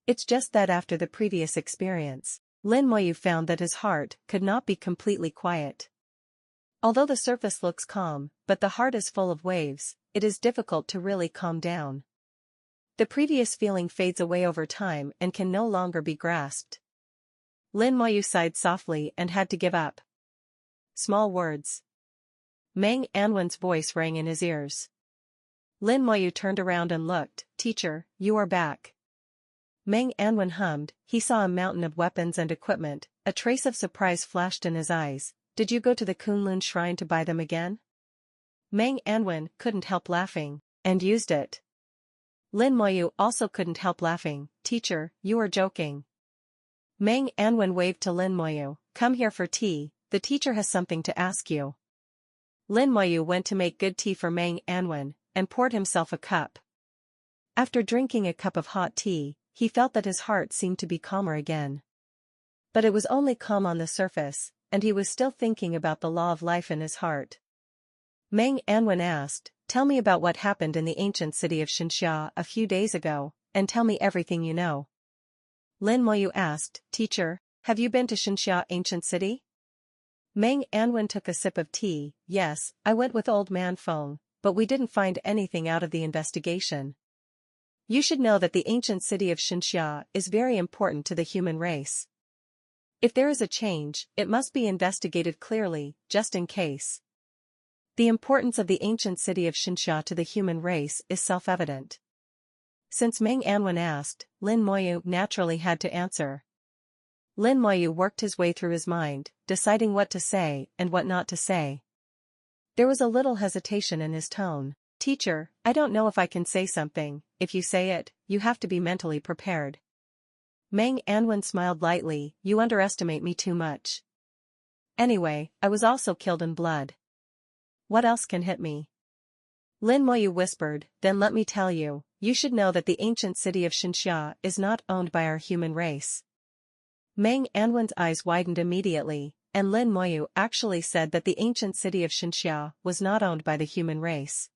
It's just that after the previous experience, Lin Moyu found that his heart could not be completely quiet. Although the surface looks calm, but the heart is full of waves, it is difficult to really calm down. The previous feeling fades away over time and can no longer be grasped. Lin Moyu sighed softly and had to give up. Small words. Mang Anwen's voice rang in his ears. Lin Moyu turned around and looked. Teacher, you are back. Mang Anwen hummed. He saw a mountain of weapons and equipment. A trace of surprise flashed in his eyes. Did you go to the Kunlun shrine to buy them again? Mang Anwen couldn't help laughing, and used it. Lin Moyu also couldn't help laughing. Teacher, you are joking. Mang Anwen waved to Lin Moyu. Come here for tea, the teacher has something to ask you. Lin Moyu went to make good tea for Mang Anwen, and poured himself a cup. After drinking a cup of hot tea, he felt that his heart seemed to be calmer again. But it was only calm on the surface, and he was still thinking about the law of life in his heart. Mang Anwen asked, tell me about what happened in the ancient city of Xinxia a few days ago, and tell me everything you know. Lin Moyu asked, Teacher, have you been to Xinxia ancient city? Mang Anwen took a sip of tea. Yes, I went with old man Feng, but we didn't find anything out of the investigation. You should know that the ancient city of Xinxia is very important to the human race. If there is a change, it must be investigated clearly, just in case. The importance of the ancient city of Xinxia to the human race is self-evident. Since Mang Anwen asked, Lin Moyu naturally had to answer. Lin Moyu worked his way through his mind, deciding what to say and what not to say. There was a little hesitation in his tone. Teacher, I don't know if I can say something. If you say it, you have to be mentally prepared. Mang Anwen smiled lightly. You underestimate me too much. Anyway, I was also killed in blood. What else can hit me? Lin Moyu whispered, then let me tell you, you should know that the ancient city of Xinxia is not owned by our human race. Mang Anwen's eyes widened immediately, and Lin Moyu actually said that the ancient city of Xinxia was not owned by the human race.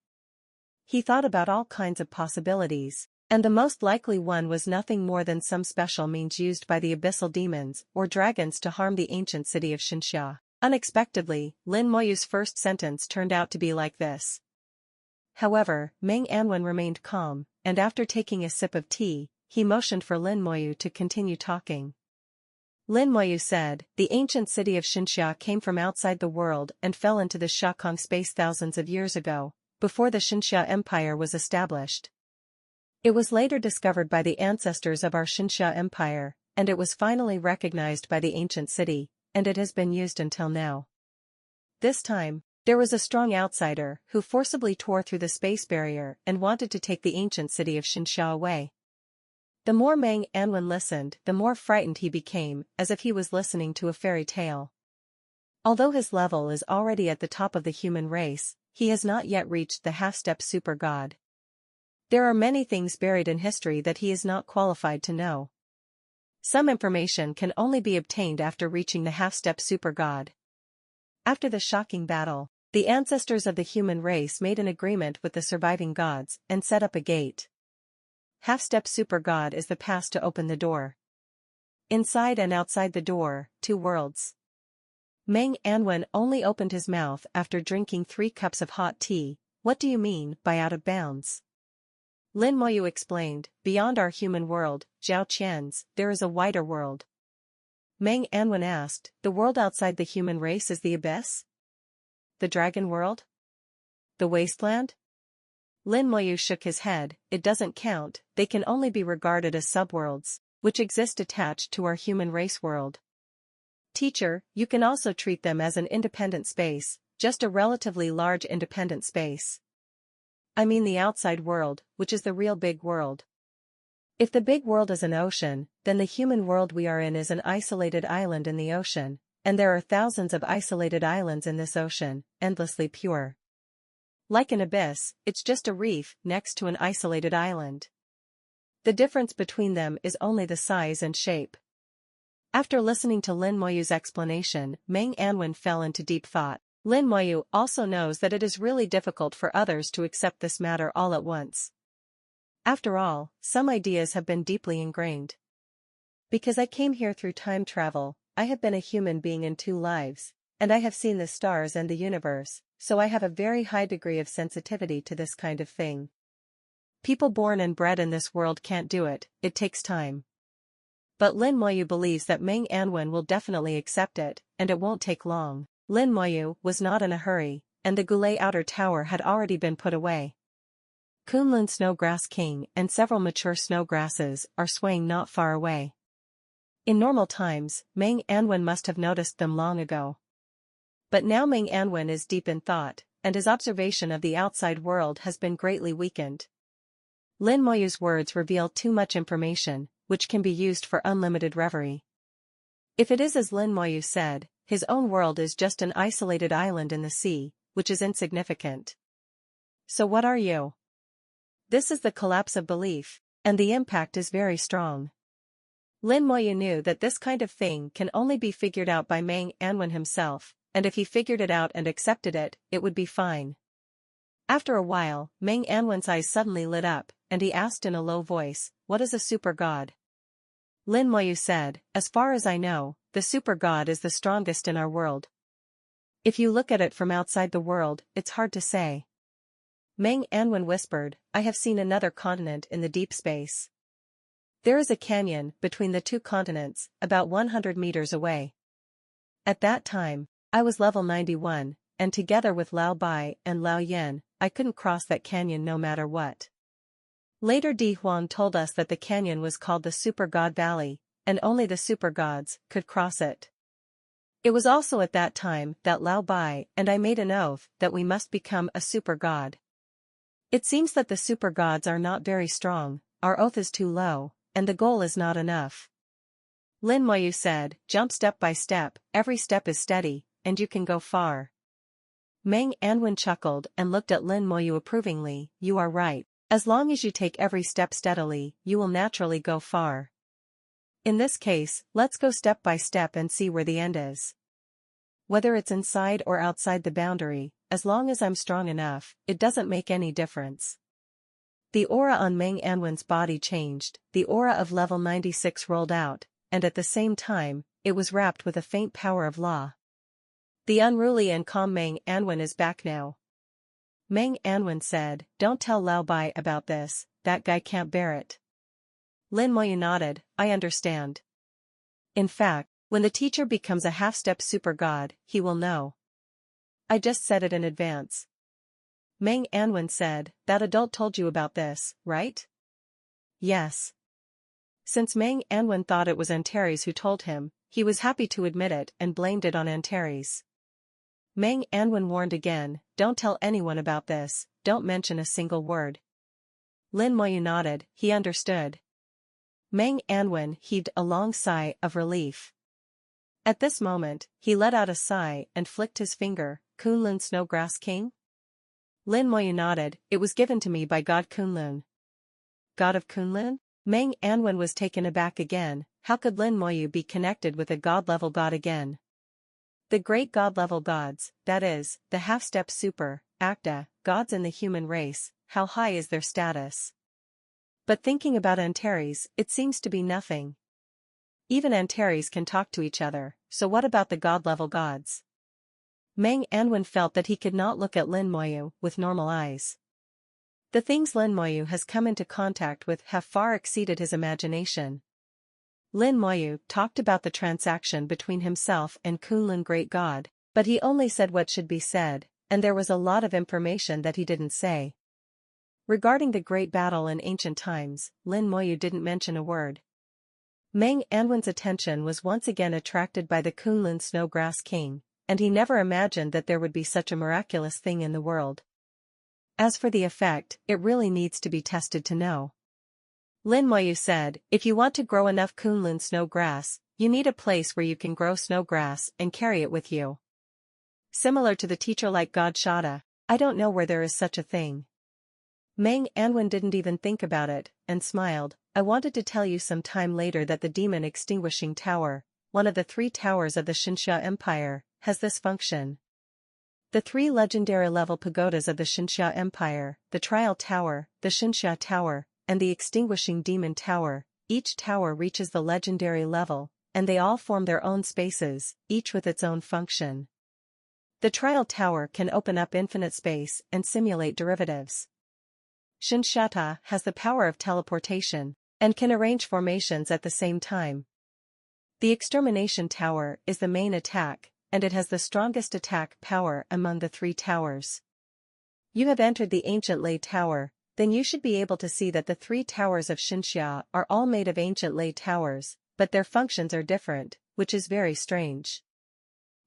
He thought about all kinds of possibilities, and the most likely one was nothing more than some special means used by the abyssal demons or dragons to harm the ancient city of Xinxia. Unexpectedly, Lin Moyu's first sentence turned out to be like this. However, Mang Anwen remained calm, and after taking a sip of tea, he motioned for Lin Moyu to continue talking. Lin Moyu said, the ancient city of Xinxia came from outside the world and fell into the Shakong space thousands of years ago, before the Xinxia Empire was established. It was later discovered by the ancestors of our Xinxia Empire, and it was finally recognized by the ancient city, and it has been used until now. This time, there was a strong outsider who forcibly tore through the space barrier and wanted to take the ancient city of Xinxia away. The more Mang Anwen listened, the more frightened he became, as if he was listening to a fairy tale. Although his level is already at the top of the human race, he has not yet reached the half-step super god. There are many things buried in history that he is not qualified to know. Some information can only be obtained after reaching the half-step super god. After the shocking battle, the ancestors of the human race made an agreement with the surviving gods and set up a gate. Half-step super god is the pass to open the door. Inside and outside the door, 2 worlds. Mang Anwen only opened his mouth after drinking 3 cups of hot tea. What do you mean by out of bounds? Lin Moyu explained, beyond our human world, Zhao Qian's, there is a wider world. Mang Anwen asked, the world outside the human race is the abyss? The dragon world? The wasteland? Lin Moyu shook his head, it doesn't count, they can only be regarded as subworlds, which exist attached to our human race world. Teacher, you can also treat them as an independent space, just a relatively large independent space. I mean the outside world, which is the real big world. If the big world is an ocean, then the human world we are in is an isolated island in the ocean, and there are thousands of isolated islands in this ocean, endlessly pure. Like an abyss, it's just a reef next to an isolated island. The difference between them is only the size and shape. After listening to Lin Moyu's explanation, Mang Anwen fell into deep thought. Lin Moyu also knows that it is really difficult for others to accept this matter all at once. After all, some ideas have been deeply ingrained. Because I came here through time travel, I have been a human being in 2 lives, and I have seen the stars and the universe, so I have a very high degree of sensitivity to this kind of thing. People born and bred in this world can't do it, it takes time. But Lin Moyu believes that Mang Anwen will definitely accept it, and it won't take long. Lin Moyu was not in a hurry, and the Goulet Outer Tower had already been put away. Kunlun Snowgrass King and several mature snowgrasses are swaying not far away. In normal times, Mang Anwen must have noticed them long ago. But now Mang Anwen is deep in thought, and his observation of the outside world has been greatly weakened. Lin Moyu's words reveal too much information, which can be used for unlimited reverie. If it is as Lin Moyu said, his own world is just an isolated island in the sea, which is insignificant. So what are you? This is the collapse of belief, and the impact is very strong. Lin Moyu knew that this kind of thing can only be figured out by Mang Anwen himself, and if he figured it out and accepted it, it would be fine. After a while, Mang Anwen's eyes suddenly lit up, and he asked in a low voice, what is a super god? Lin Moyu said, as far as I know, the super god is the strongest in our world. If you look at it from outside the world, it's hard to say. Mang Anwen whispered, I have seen another continent in the deep space. There is a canyon between the 2 continents, about 100 meters away. At that time, I was level 91, and together with Lao Bai and Lao Yen, I couldn't cross that canyon no matter what. Later Di Huang told us that the canyon was called the Super God Valley, and only the super gods could cross it. It was also at that time that Lao Bai and I made an oath that we must become a super god. It seems that the super gods are not very strong, our oath is too low, and the goal is not enough. Lin Moyu said, jump step by step, every step is steady, and you can go far. Mang Anwen chuckled and looked at Lin Moyu approvingly, you are right, as long as you take every step steadily, you will naturally go far. In this case, let's go step by step and see where the end is. Whether it's inside or outside the boundary, as long as I'm strong enough, it doesn't make any difference. The aura on Mang Anwen's body changed, the aura of level 96 rolled out, and at the same time, it was wrapped with a faint power of law. The unruly and calm Mang Anwen is back now. Mang Anwen said, don't tell Lao Bai about this, that guy can't bear it. Lin Moyu nodded, I understand. In fact, when the teacher becomes a half-step super god, he will know. I just said it in advance. Mang Anwen said, that adult told you about this, right? Yes. Since Mang Anwen thought it was Antares who told him, he was happy to admit it and blamed it on Antares. Mang Anwen warned again, don't tell anyone about this, don't mention a single word. Lin Moyu nodded, he understood. Mang Anwen heaved a long sigh of relief. At this moment, he let out a sigh and flicked his finger. Kunlun Snowgrass King? Lin Moyu nodded. It was given to me by God Kunlun. God of Kunlun? Mang Anwen was taken aback again. How could Lin Moyu be connected with a god-level god again? The great god-level gods, that is, the half-step super, acta, gods in the human race, how high is their status? But thinking about Antares, it seems to be nothing. Even Antares can talk to each other, so what about the god-level gods? Mang Anwen felt that he could not look at Lin Moyu with normal eyes. The things Lin Moyu has come into contact with have far exceeded his imagination. Lin Moyu talked about the transaction between himself and Kunlun Great God, but he only said what should be said, and there was a lot of information that he didn't say. Regarding the great battle in ancient times, Lin Moyu didn't mention a word. Mang Anwen's attention was once again attracted by the Kunlun Snowgrass King, and he never imagined that there would be such a miraculous thing in the world. As for the effect, it really needs to be tested to know. Lin Moyu said, if you want to grow enough Kunlun snowgrass, you need a place where you can grow snowgrass and carry it with you. Similar to the teacher-like god Shada, I don't know where there is such a thing. Mang Anwen didn't even think about it, and smiled. I wanted to tell you some time later that the Demon Extinguishing Tower, one of the 3 towers of the Xinxia Empire, has this function. The 3 legendary level pagodas of the Xinxia Empire, the Trial Tower, the Xinxia Tower, and the Extinguishing Demon Tower, each tower reaches the legendary level, and they all form their own spaces, each with its own function. The Trial Tower can open up infinite space and simulate derivatives. Xinxiata has the power of teleportation, and can arrange formations at the same time. The Extermination Tower is the main attack, and it has the strongest attack power among the 3 towers. You have entered the Ancient Lei Tower, then you should be able to see that the 3 towers of Xinxia are all made of Ancient Lei towers, but their functions are different, which is very strange.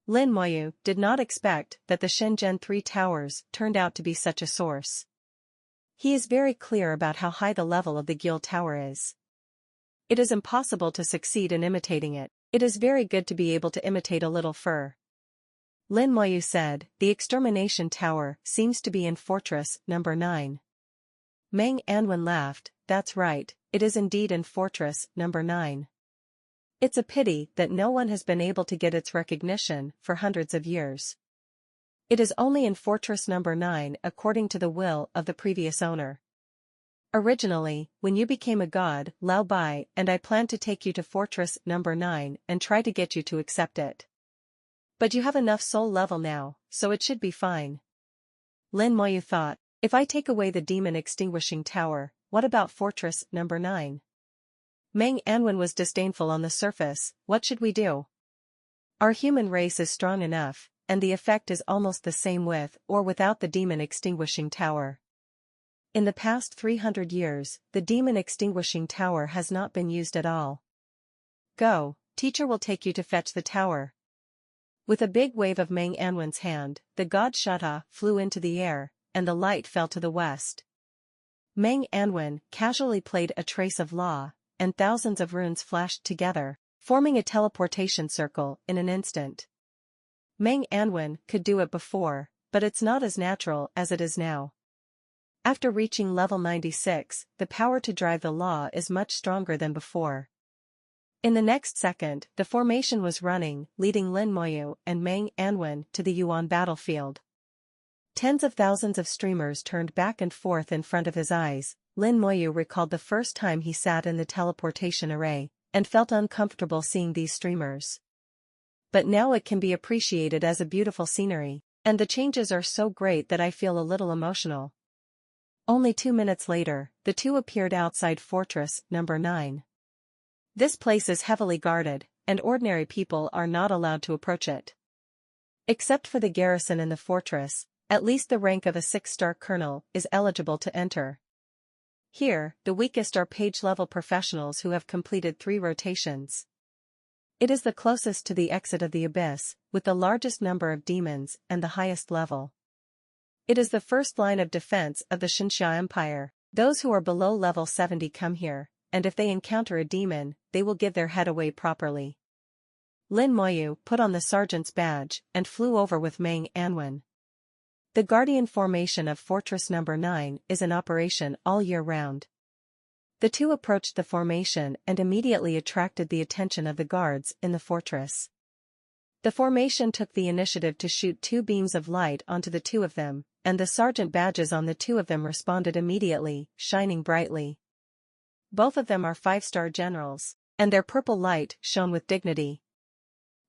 Lin Moyu did not expect that the Shenzhen 3 towers turned out to be such a source. He is very clear about how high the level of the Gil Tower is. It is impossible to succeed in imitating it. It is very good to be able to imitate a little fur. Lin Moyu said, the Extermination Tower seems to be in Fortress number 9. Mang Anwen laughed, that's right, it is indeed in Fortress number 9. It's a pity that no one has been able to get its recognition for hundreds of years. It is only in Fortress number 9 according to the will of the previous owner. Originally, when you became a god, Lao Bai and I planned to take you to Fortress number 9 and try to get you to accept it. But you have enough soul level now, so it should be fine. Lin Moyu thought, if I take away the Demon Extinguishing Tower, what about Fortress number 9? Mang Anwen was disdainful on the surface, what should we do? Our human race is strong enough, and the effect is almost the same with or without the Demon Extinguishing Tower. In the past 300 years, the Demon Extinguishing Tower has not been used at all. Go, teacher will take you to fetch the tower. With a big wave of Mang Anwen's hand, the god Shata flew into the air, and the light fell to the west. Mang Anwen casually played a trace of law, and thousands of runes flashed together, forming a teleportation circle in an instant. Mang Anwen could do it before, but it's not as natural as it is now. After reaching level 96, the power to drive the law is much stronger than before. In the next second, the formation was running, leading Lin Moyu and Mang Anwen to the Yuan battlefield. Tens of thousands of streamers turned back and forth in front of his eyes. Lin Moyu recalled the first time he sat in the teleportation array, and felt uncomfortable seeing these streamers. But now it can be appreciated as a beautiful scenery, and the changes are so great that I feel a little emotional. Only 2 minutes later, the two appeared outside Fortress number 9. This place is heavily guarded, and ordinary people are not allowed to approach it. Except for the garrison in the fortress, at least the rank of a 6-star colonel is eligible to enter. Here, the weakest are page-level professionals who have completed 3 rotations. It is the closest to the exit of the abyss, with the largest number of demons and the highest level. It is the first line of defense of the Xinxia Empire. Those who are below level 70 come here, and if they encounter a demon, they will give their head away properly. Lin Moyu put on the sergeant's badge and flew over with Mang Anwen. The Guardian formation of Fortress No. 9 is in operation all year round. The two approached the formation and immediately attracted the attention of the guards in the fortress. The formation took the initiative to shoot 2 beams of light onto the 2 of them, and the sergeant badges on the 2 of them responded immediately, shining brightly. Both of them are 5-star generals, and their purple light shone with dignity.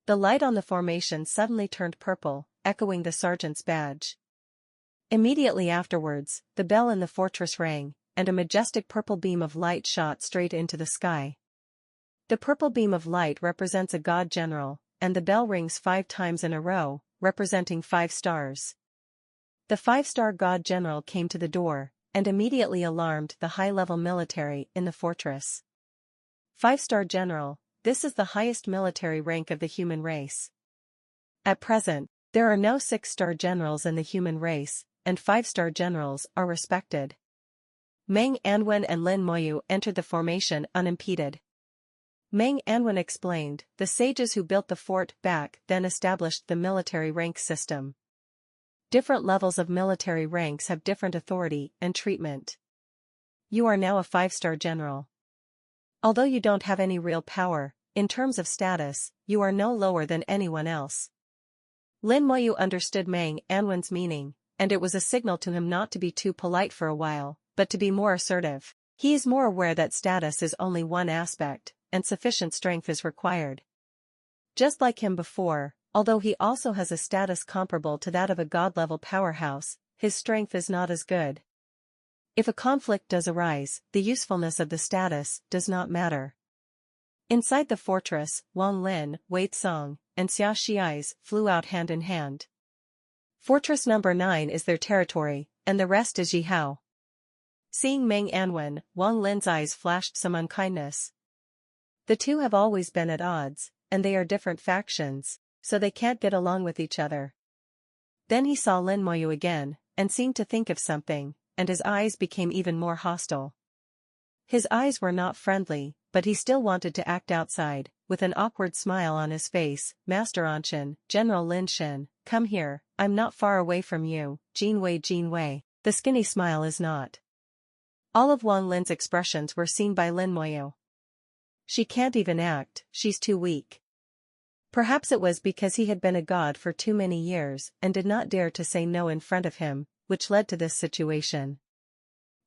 The light on the formation suddenly turned purple, echoing the sergeant's badge. Immediately afterwards, the bell in the fortress rang, and a majestic purple beam of light shot straight into the sky. The purple beam of light represents a god general, and the bell rings 5 times in a row, representing 5 stars. The 5-star god general came to the door, and immediately alarmed the high-level military in the fortress. 5-star general, this is the highest military rank of the human race. At present, there are no 6-star generals in the human race, and 5-star generals are respected. Mang Anwen and Lin Moyu entered the formation unimpeded. Mang Anwen explained, the sages who built the fort back then established the military rank system. Different levels of military ranks have different authority and treatment. You are now a 5-star general. Although you don't have any real power, in terms of status, you are no lower than anyone else. Lin Moyu understood Mang Anwen's meaning, and it was a signal to him not to be too polite for a while, but to be more assertive. He is more aware that status is only one aspect, and sufficient strength is required. Just like him before, although he also has a status comparable to that of a god-level powerhouse, his strength is not as good. If a conflict does arise, the usefulness of the status does not matter. Inside the fortress, Wang Lin, Wei Tsong, and Xia Xiais flew out hand in hand. Fortress No. 9 is their territory, and the rest is Yihao. Seeing Mang Anwen, Wang Lin's eyes flashed some unkindness. The two have always been at odds, and they are different factions, so they can't get along with each other. Then he saw Lin Moyu again, and seemed to think of something, and his eyes became even more hostile. His eyes were not friendly, but he still wanted to act outside, with an awkward smile on his face. Master Anshin, General Lin Shen, come here, I'm not far away from you, Jinwei. The skinny smile is not. All of Wang Lin's expressions were seen by Lin Moyu. She can't even act, she's too weak. Perhaps it was because he had been a god for too many years and did not dare to say no in front of him, which led to this situation.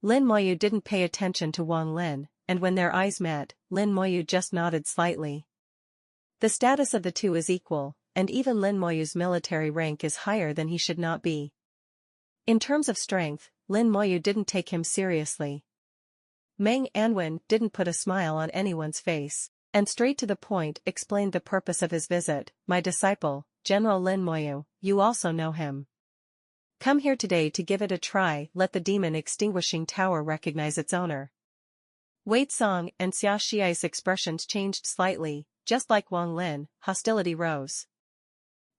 Lin Moyu didn't pay attention to Wang Lin, and when their eyes met, Lin Moyu just nodded slightly. The status of the two is equal, and even Lin Moyu's military rank is higher than he should not be. In terms of strength, Lin Moyu didn't take him seriously. Mang Anwen didn't put a smile on anyone's face, and straight to the point explained the purpose of his visit. My disciple, General Lin Moyu, you also know him. Come here today to give it a try. Let the demon extinguishing tower recognize its owner. Wei Tsong and Xia Xiai's expressions changed slightly, just like Wang Lin, hostility rose.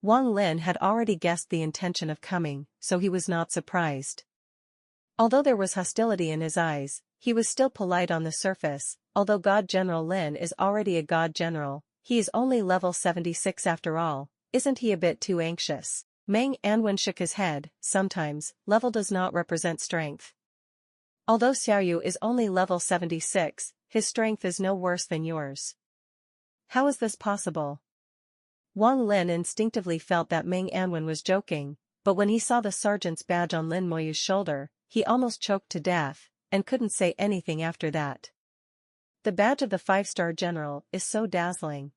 Wang Lin had already guessed the intention of coming, so he was not surprised. Although there was hostility in his eyes, he was still polite on the surface. Although God General Lin is already a god general, he is only level 76 after all, isn't he a bit too anxious? Mang Anwen shook his head. Sometimes, level does not represent strength. Although Xiaoyu is only level 76, his strength is no worse than yours. How is this possible? Wang Lin instinctively felt that Mang Anwen was joking, but when he saw the sergeant's badge on Lin Moyu's shoulder, he almost choked to death, and couldn't say anything after that. The badge of the 5-star general is so dazzling.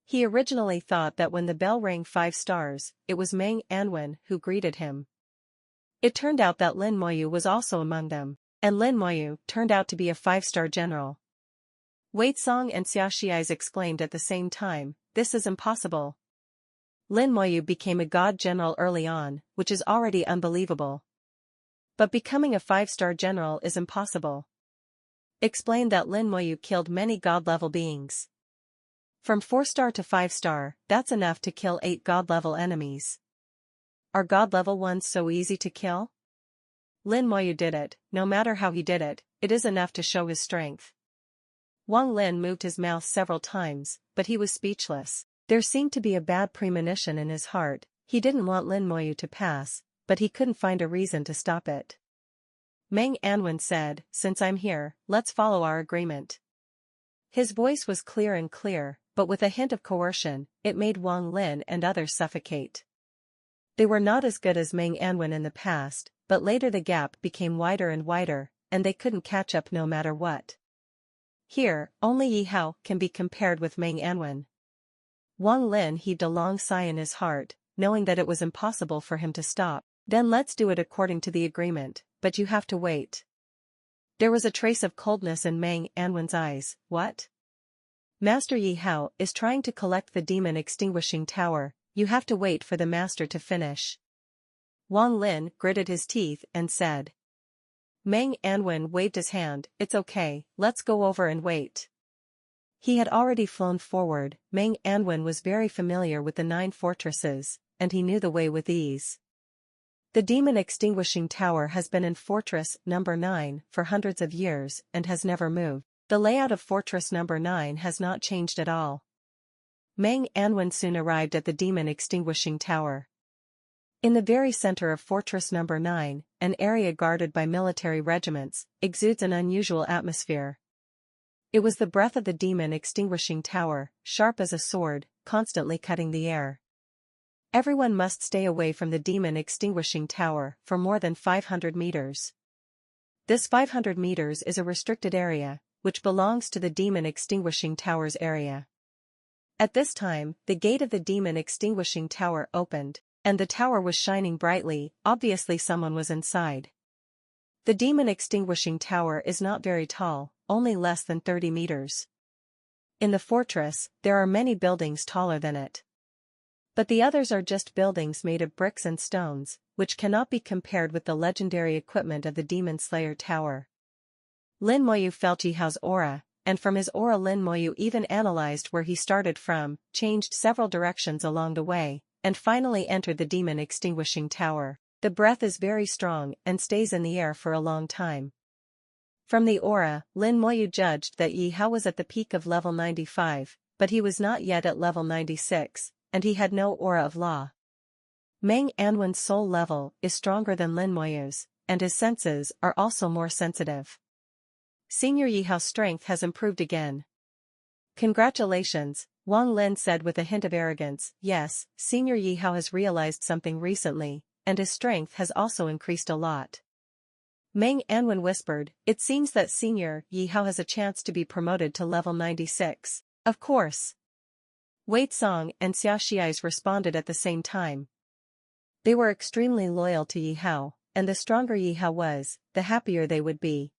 He originally thought that when the bell rang 5 stars, it was Mang Anwen who greeted him. It turned out that Lin Moyu was also among them, and Lin Moyu turned out to be a 5-star general. Wei Tsong and Xia Xiais exclaimed at the same time, this is impossible. Lin Moyu became a god general early on, which is already unbelievable. But becoming a 5-star general is impossible. Explained that Lin Moyu killed many god-level beings. From 4-star to 5-star, that's enough to kill 8 god-level enemies. Are god-level ones so easy to kill? Lin Moyu did it. No matter how he did it, it is enough to show his strength. Wang Lin moved his mouth several times, but he was speechless. There seemed to be a bad premonition in his heart. He didn't want Lin Moyu to pass, but he couldn't find a reason to stop it. Meng Anwen said, "Since I'm here, let's follow our agreement." His voice was clear, but with a hint of coercion, it made Wang Lin and others suffocate. They were not as good as Meng Anwen in the past, but later the gap became wider and wider, and they couldn't catch up no matter what. Here, only Yi Hao can be compared with Meng Anwen. Wang Lin heaved a long sigh in his heart, knowing that it was impossible for him to stop. "Then let's do it according to the agreement, but you have to wait." There was a trace of coldness in Meng Anwen's eyes. "What?" "Master Yi Hao is trying to collect the demon extinguishing tower, you have to wait for the master to finish." Wang Lin gritted his teeth and said. Meng Anwen waved his hand. "It's okay, let's go over and wait." He had already flown forward. Meng Anwen was very familiar with the 9 fortresses, and he knew the way with ease. The demon extinguishing tower has been in Fortress Number 9 for hundreds of years and has never moved. The layout of Fortress Number 9 has not changed at all. Meng Anwen soon arrived at the demon extinguishing tower. In the very center of Fortress Number 9, an area guarded by military regiments, exudes an unusual atmosphere. It was the breath of the demon extinguishing tower, sharp as a sword, constantly cutting the air. Everyone must stay away from the demon extinguishing tower for more than 500 meters. This 500 meters is a restricted area, which belongs to the demon extinguishing tower's area. At this time, the gate of the demon extinguishing tower opened, and the tower was shining brightly. Obviously someone was inside. The demon extinguishing tower is not very tall, only less than 30 meters. In the fortress, there are many buildings taller than it. But the others are just buildings made of bricks and stones, which cannot be compared with the legendary equipment of the Demon Slayer Tower. Lin Moyu felt Yi Hao's aura, and from his aura Lin Moyu even analyzed where he started from, changed several directions along the way, and finally entered the demon extinguishing tower. The breath is very strong and stays in the air for a long time. From the aura, Lin Moyu judged that Yi Hao was at the peak of level 95, but he was not yet at level 96, and he had no aura of law. Meng Anwen's soul level is stronger than Lin Moyu's, and his senses are also more sensitive. Senior Yi Hao's strength has improved again. "Congratulations," Wang Lin said with a hint of arrogance. "Yes, Senior Yi Hao has realized something recently, and his strength has also increased a lot." Meng Anwen whispered, "It seems that Senior Yi Hao has a chance to be promoted to level 96. Of course." Wei Song and Xia Xiais responded at the same time. They were extremely loyal to Yi Hao, and the stronger Yi Hao was, the happier they would be.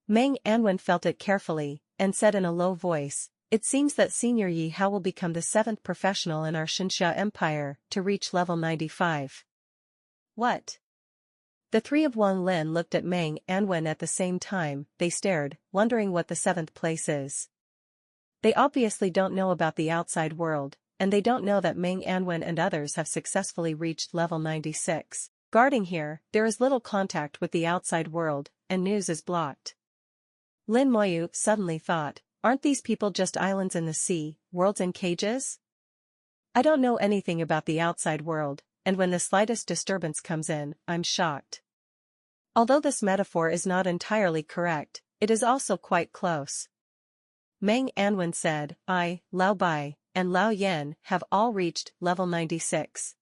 Meng Anwen felt it carefully, and said in a low voice, "It seems that Senior Yi Hao will become the 7th professional in our Xinxia Empire to reach level 95. What?" The three of Wang Lin looked at Meng Anwen at the same time. They stared, wondering what the 7th place is. They obviously don't know about the outside world, and they don't know that Meng Anwen and others have successfully reached level 96. Guarding here, there is little contact with the outside world, and news is blocked. Lin Moyu suddenly thought, aren't these people just islands in the sea, worlds in cages? I don't know anything about the outside world, and when the slightest disturbance comes in, I'm shocked. Although this metaphor is not entirely correct, it is also quite close. Meng Anwen said, Lao Bai, and Lao Yan have all reached level 96.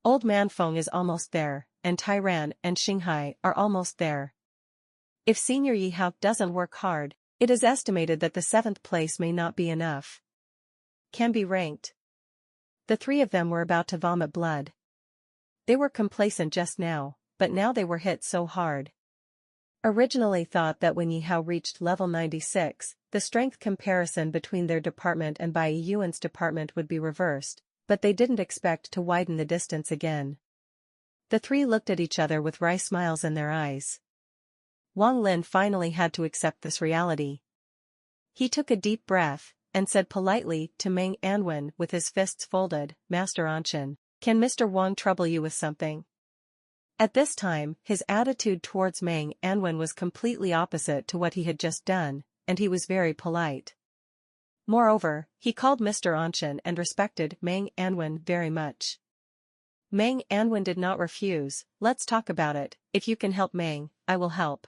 Old Man Feng is almost there, and Tairan and Xinghai are almost there. If Senior Yi Hao doesn't work hard, it is estimated that the 7th place may not be enough. Can be ranked. The three of them were about to vomit blood. They were complacent just now, but now they were hit so hard. Originally thought that when Yi Hao reached level 96, the strength comparison between their department and Bai Yuan's department would be reversed, but they didn't expect to widen the distance again. The three looked at each other with wry smiles in their eyes. Wang Lin finally had to accept this reality. He took a deep breath, and said politely to Meng Anwen with his fists folded, "Master Anshan, can Mr. Wang trouble you with something?" At this time, his attitude towards Meng Anwen was completely opposite to what he had just done, and he was very polite. Moreover, he called Mr. Anshan and respected Mang Anwen very much. Mang Anwen did not refuse. Let's talk about it. If you can help Mang, I will help.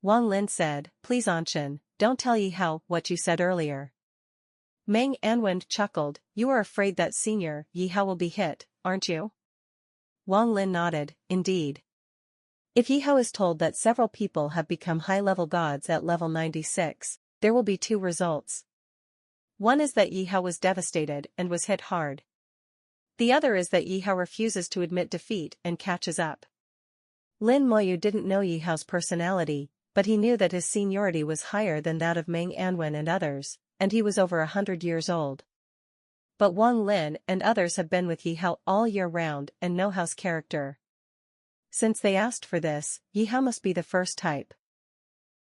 Wang Lin said, please Anshan, don't tell Yi Hao what you said earlier. Mang Anwen chuckled, you are afraid that Senior Yi Hao will be hit, aren't you? Wang Lin nodded, indeed. If Yi Hao is told that several people have become high-level gods at level 96, there will be two results. One is that Yi Hao was devastated and was hit hard. The other is that Yi Hao refuses to admit defeat and catches up. Lin Moyu didn't know Yi Hao's personality, but he knew that his seniority was higher than that of Mang Anwen and others, and he was over 100 years old. But Wang Lin and others have been with Yi Hao all year round and know Hao's character. Since they asked for this, Yi Hao must be the first type.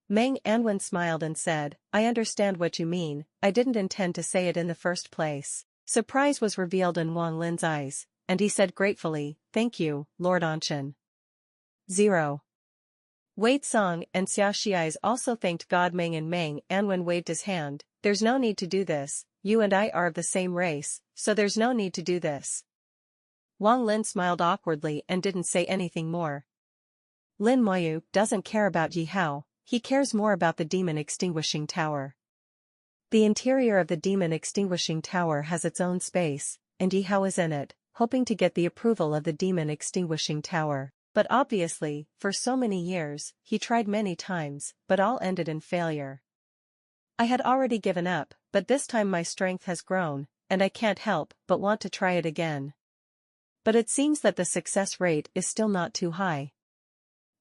Mang Anwen smiled and said, I understand what you mean, I didn't intend to say it in the first place. Surprise was revealed in Wang Lin's eyes, and he said gratefully, thank you, Lord Anshan. 0. Wei Song and Xiao Shiais also thanked God. Mang Anwen waved his hand, there's no need to do this, you and I are of the same race, so there's no need to do this. Wang Lin smiled awkwardly and didn't say anything more. Lin Moyu doesn't care about Yi Hao, he cares more about the Demon Extinguishing Tower. The interior of the Demon Extinguishing Tower has its own space, and Yi Hao is in it, hoping to get the approval of the Demon Extinguishing Tower. But obviously, for so many years, he tried many times, but all ended in failure. I had already given up, but this time my strength has grown, and I can't help but want to try it again. But it seems that the success rate is still not too high.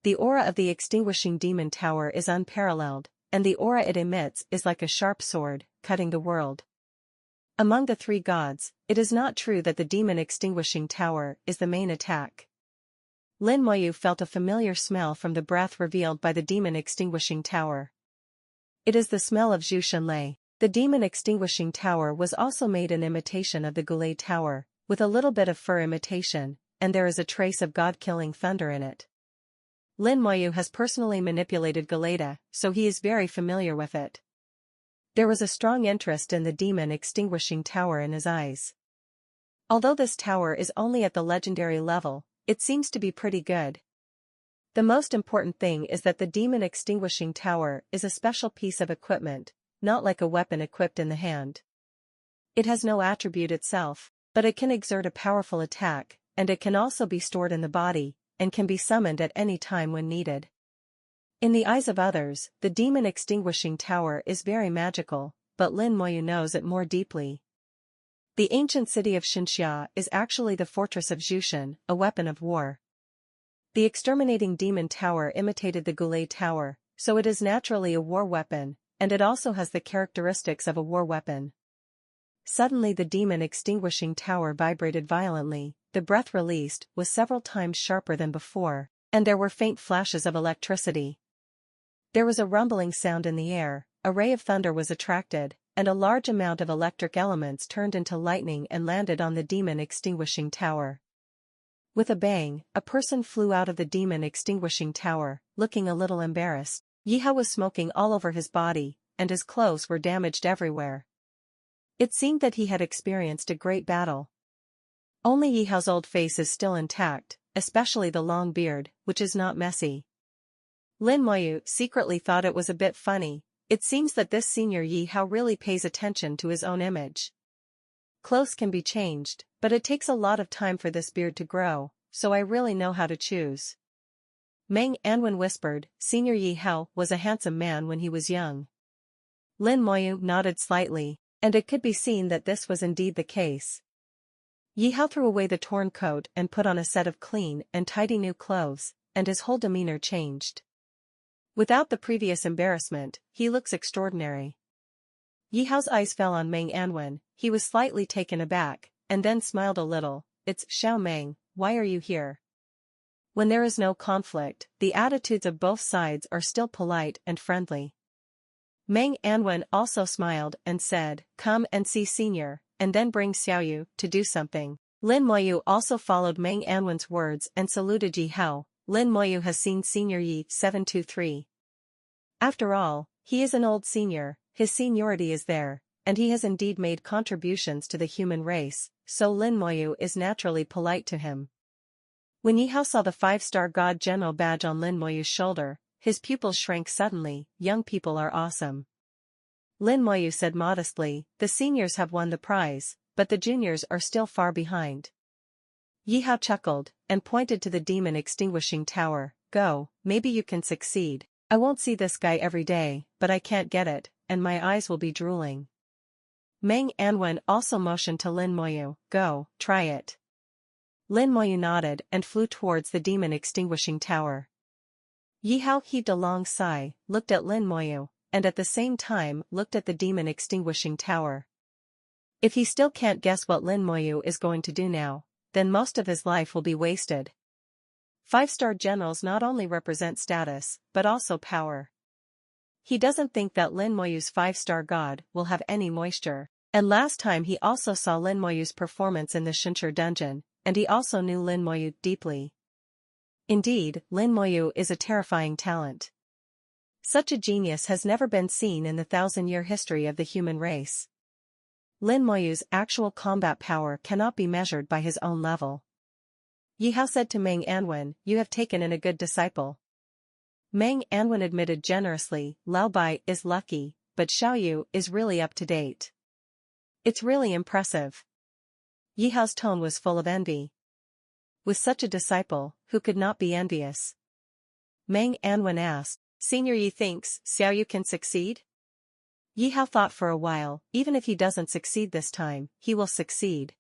The aura of the Extinguishing Demon Tower is unparalleled, and the aura it emits is like a sharp sword, cutting the world. Among the three gods, it is not true that the Demon Extinguishing Tower is the main attack. Lin Moyu felt a familiar smell from the breath revealed by the Demon Extinguishing Tower. It is the smell of Zhu Shenlei. The Demon Extinguishing Tower was also made in imitation of the Gulei Tower, with a little bit of fur imitation, and there is a trace of god-killing thunder in it. Lin Moyu has personally manipulated Galeta, so he is very familiar with it. There was a strong interest in the Demon Extinguishing Tower in his eyes. Although this tower is only at the legendary level, it seems to be pretty good. The most important thing is that the Demon Extinguishing Tower is a special piece of equipment, not like a weapon equipped in the hand. It has no attribute itself, but it can exert a powerful attack, and it can also be stored in the body, and can be summoned at any time when needed. In the eyes of others, the Demon Extinguishing Tower is very magical, but Lin Moyu knows it more deeply. The ancient city of Xinxia is actually the fortress of Zhushan, a weapon of war. The exterminating demon tower imitated the Gulei Tower, so it is naturally a war weapon, and it also has the characteristics of a war weapon. Suddenly the Demon Extinguishing Tower vibrated violently, the breath released was several times sharper than before, and there were faint flashes of electricity. There was a rumbling sound in the air, a ray of thunder was attracted, and a large amount of electric elements turned into lightning and landed on the Demon Extinguishing Tower. With a bang, a person flew out of the Demon Extinguishing Tower, looking a little embarrassed. Yi Hao was smoking all over his body, and his clothes were damaged everywhere. It seemed that he had experienced a great battle. Only Yi Hao's old face is still intact, especially the long beard, which is not messy. Lin Moyu secretly thought it was a bit funny. It seems that this senior Yi Hao really pays attention to his own image. Clothes can be changed, but it takes a lot of time for this beard to grow, so I really know how to choose. Mang Anwen whispered, Senior Yi Hao was a handsome man when he was young. Lin Moyu nodded slightly, and it could be seen that this was indeed the case. Yi Hao threw away the torn coat and put on a set of clean and tidy new clothes, and his whole demeanor changed. Without the previous embarrassment, he looks extraordinary. Yi Hao's eyes fell on Mang Anwen, he was slightly taken aback, and then smiled a little. It's Xiao Mang, why are you here? When there is no conflict, the attitudes of both sides are still polite and friendly. Mang Anwen also smiled and said, come and see Senior, and then bring Xiaoyu to do something. Lin Moyu also followed Mang Anwen's words and saluted Yi Hao. Lin Moyu has seen Senior Yi 723. After all, he is an old senior, his seniority is there, and he has indeed made contributions to the human race, so Lin Moyu is naturally polite to him. When Yi Hao saw the 5-star God General badge on Lin Moyu's shoulder, his pupils shrank suddenly. Young people are awesome. Lin Moyu said modestly, the seniors have won the prize, but the juniors are still far behind. Yi Hao chuckled, and pointed to the demon extinguishing tower. Go, maybe you can succeed. I won't see this guy every day, but I can't get it, and my eyes will be drooling. Meng Anwen also motioned to Lin Moyu. Go, try it. Lin Moyu nodded and flew towards the demon extinguishing tower. Yi Hao heaved a long sigh, looked at Lin Moyu, and at the same time looked at the demon extinguishing tower. If he still can't guess what Lin Moyu is going to do now, then most of his life will be wasted. 5-star generals not only represent status, but also power. He doesn't think that Lin Moyu's 5-star god will have any moisture, and last time he also saw Lin Moyu's performance in the Shincher dungeon, and he also knew Lin Moyu deeply. Indeed, Lin Moyu is a terrifying talent. Such a genius has never been seen in the 1,000-year history of the human race. Lin Moyu's actual combat power cannot be measured by his own level. Yi Hao said to Meng Anwen, you have taken in a good disciple. Meng Anwen admitted generously, Lao Bai is lucky, but Xiaoyu is really up to date. It's really impressive. Yi Hao's tone was full of envy. With such a disciple, who could not be envious? Meng Anwen asked, Senior Yi thinks Xiaoyu can succeed? Yi Hao thought for a while, even if he doesn't succeed this time, he will succeed.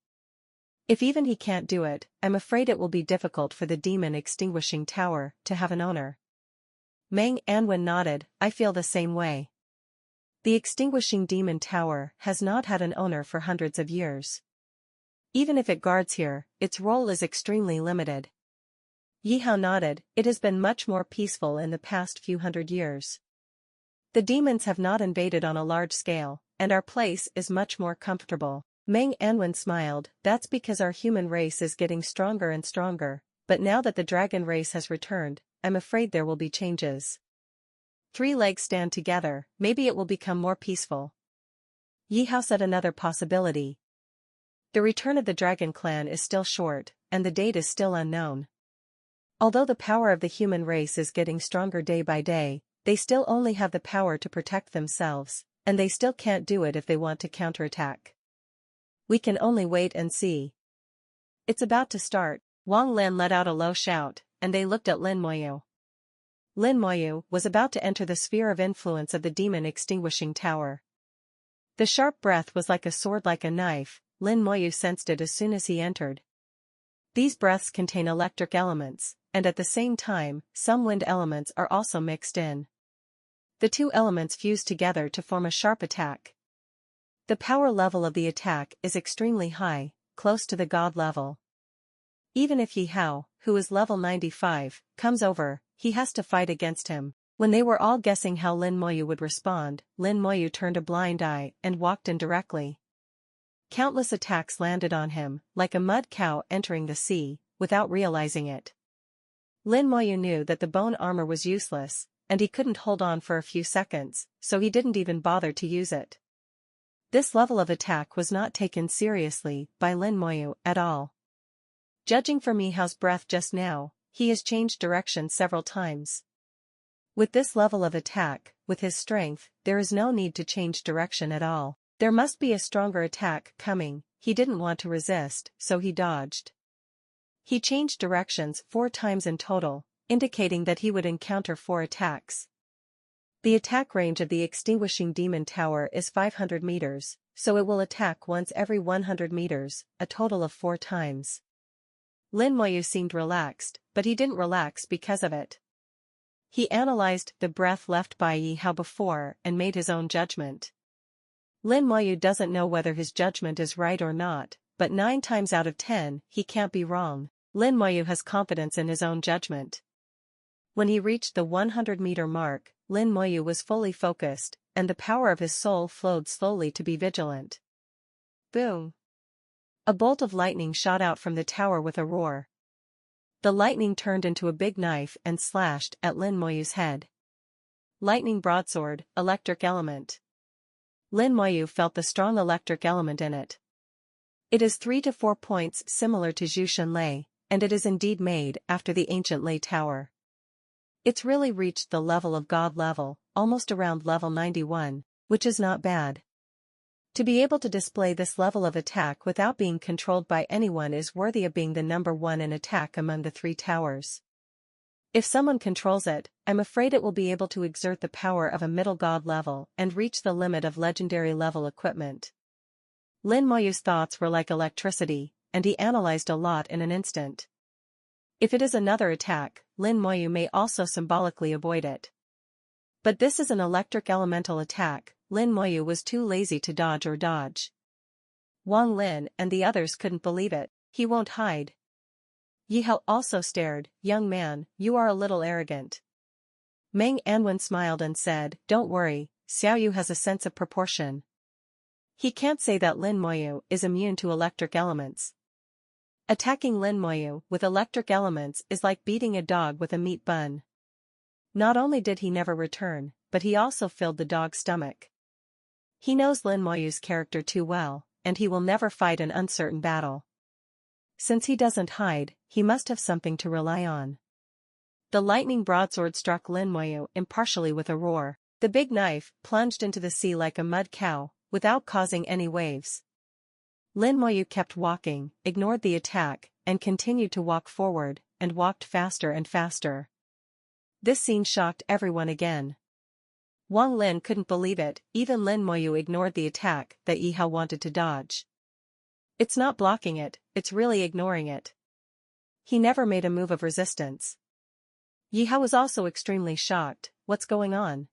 If even he can't do it, I'm afraid it will be difficult for the demon extinguishing tower to have an owner. Meng Anwen nodded, I feel the same way. The extinguishing demon tower has not had an owner for hundreds of years. Even if it guards here, its role is extremely limited. Yi Hao nodded, it has been much more peaceful in the past few hundred years. The demons have not invaded on a large scale, and our place is much more comfortable. Meng Anwen smiled, that's because our human race is getting stronger and stronger, but now that the dragon race has returned, I'm afraid there will be changes. 3 legs stand together, maybe it will become more peaceful. Yi Hao said another possibility. The return of the dragon clan is still short, and the date is still unknown. Although the power of the human race is getting stronger day by day, they still only have the power to protect themselves, and they still can't do it if they want to counterattack. We can only wait and see. It's about to start. Wang Lan let out a low shout, and they looked at Lin Moyu. Lin Moyu was about to enter the sphere of influence of the demon extinguishing tower. The sharp breath was like a sword, like a knife. Lin Moyu sensed it as soon as he entered. These breaths contain electric elements, and at the same time, some wind elements are also mixed in. The 2 elements fuse together to form a sharp attack. The power level of the attack is extremely high, close to the god level. Even if Yi Hao, who is level 95, comes over, he has to fight against him. When they were all guessing how Lin Moyu would respond, Lin Moyu turned a blind eye and walked in directly. Countless attacks landed on him, like a mud cow entering the sea, without realizing it. Lin Moyu knew that the bone armor was useless, and he couldn't hold on for a few seconds, so he didn't even bother to use it. This level of attack was not taken seriously by Lin Moyu at all. Judging from Yi Hao's breath just now, he has changed direction several times. With this level of attack, with his strength, there is no need to change direction at all. There must be a stronger attack coming. He didn't want to resist, so he dodged. He changed directions 4 times in total, indicating that he would encounter 4 attacks. The attack range of the extinguishing demon tower is 500 meters, so it will attack once every 100 meters, a total of 4 times. Lin Moyu seemed relaxed, but he didn't relax because of it. He analyzed the breath left by Yi Hao before and made his own judgment. Lin Moyu doesn't know whether his judgment is right or not, but 9 times out of 10, he can't be wrong. Lin Moyu has confidence in his own judgment. When he reached the 100-meter mark, Lin Moyu was fully focused, and the power of his soul flowed slowly to be vigilant. Boom! A bolt of lightning shot out from the tower with a roar. The lightning turned into a big knife and slashed at Lin Moyu's head. Lightning broadsword, electric element. Lin Moyu felt the strong electric element in it. It is 3 to 4 points similar to Jushin Lei, and it is indeed made after the ancient Lei Tower. It's really reached the level of God level, almost around level 91, which is not bad. To be able to display this level of attack without being controlled by anyone is worthy of being the number one in attack among the 3 towers. If someone controls it, I'm afraid it will be able to exert the power of a middle god level and reach the limit of legendary level equipment. Lin Moyu's thoughts were like electricity, and he analyzed a lot in an instant. If it is another attack, Lin Moyu may also symbolically avoid it. But this is an electric elemental attack. Lin Moyu was too lazy to dodge or dodge. Wang Lin and the others couldn't believe it. He won't hide. Yi Hao also stared. Young man, you are a little arrogant. Meng Anwen smiled and said, don't worry, Xiao Yu has a sense of proportion. He can't say that Lin Moyu is immune to electric elements. Attacking Lin Moyu with electric elements is like beating a dog with a meat bun. Not only did he never return, but he also filled the dog's stomach. He knows Lin Moyu's character too well, and he will never fight an uncertain battle. Since he doesn't hide, he must have something to rely on. The lightning broadsword struck Lin Moyu impartially with a roar. The big knife plunged into the sea like a mud cow, without causing any waves. Lin Moyu kept walking, ignored the attack, and continued to walk forward, and walked faster and faster. This scene shocked everyone again. Wang Lin couldn't believe it. Even Lin Moyu ignored the attack that Yi Hao wanted to dodge. It's not blocking it, it's really ignoring it. He never made a move of resistance. Yi Hao was also extremely shocked. What's going on?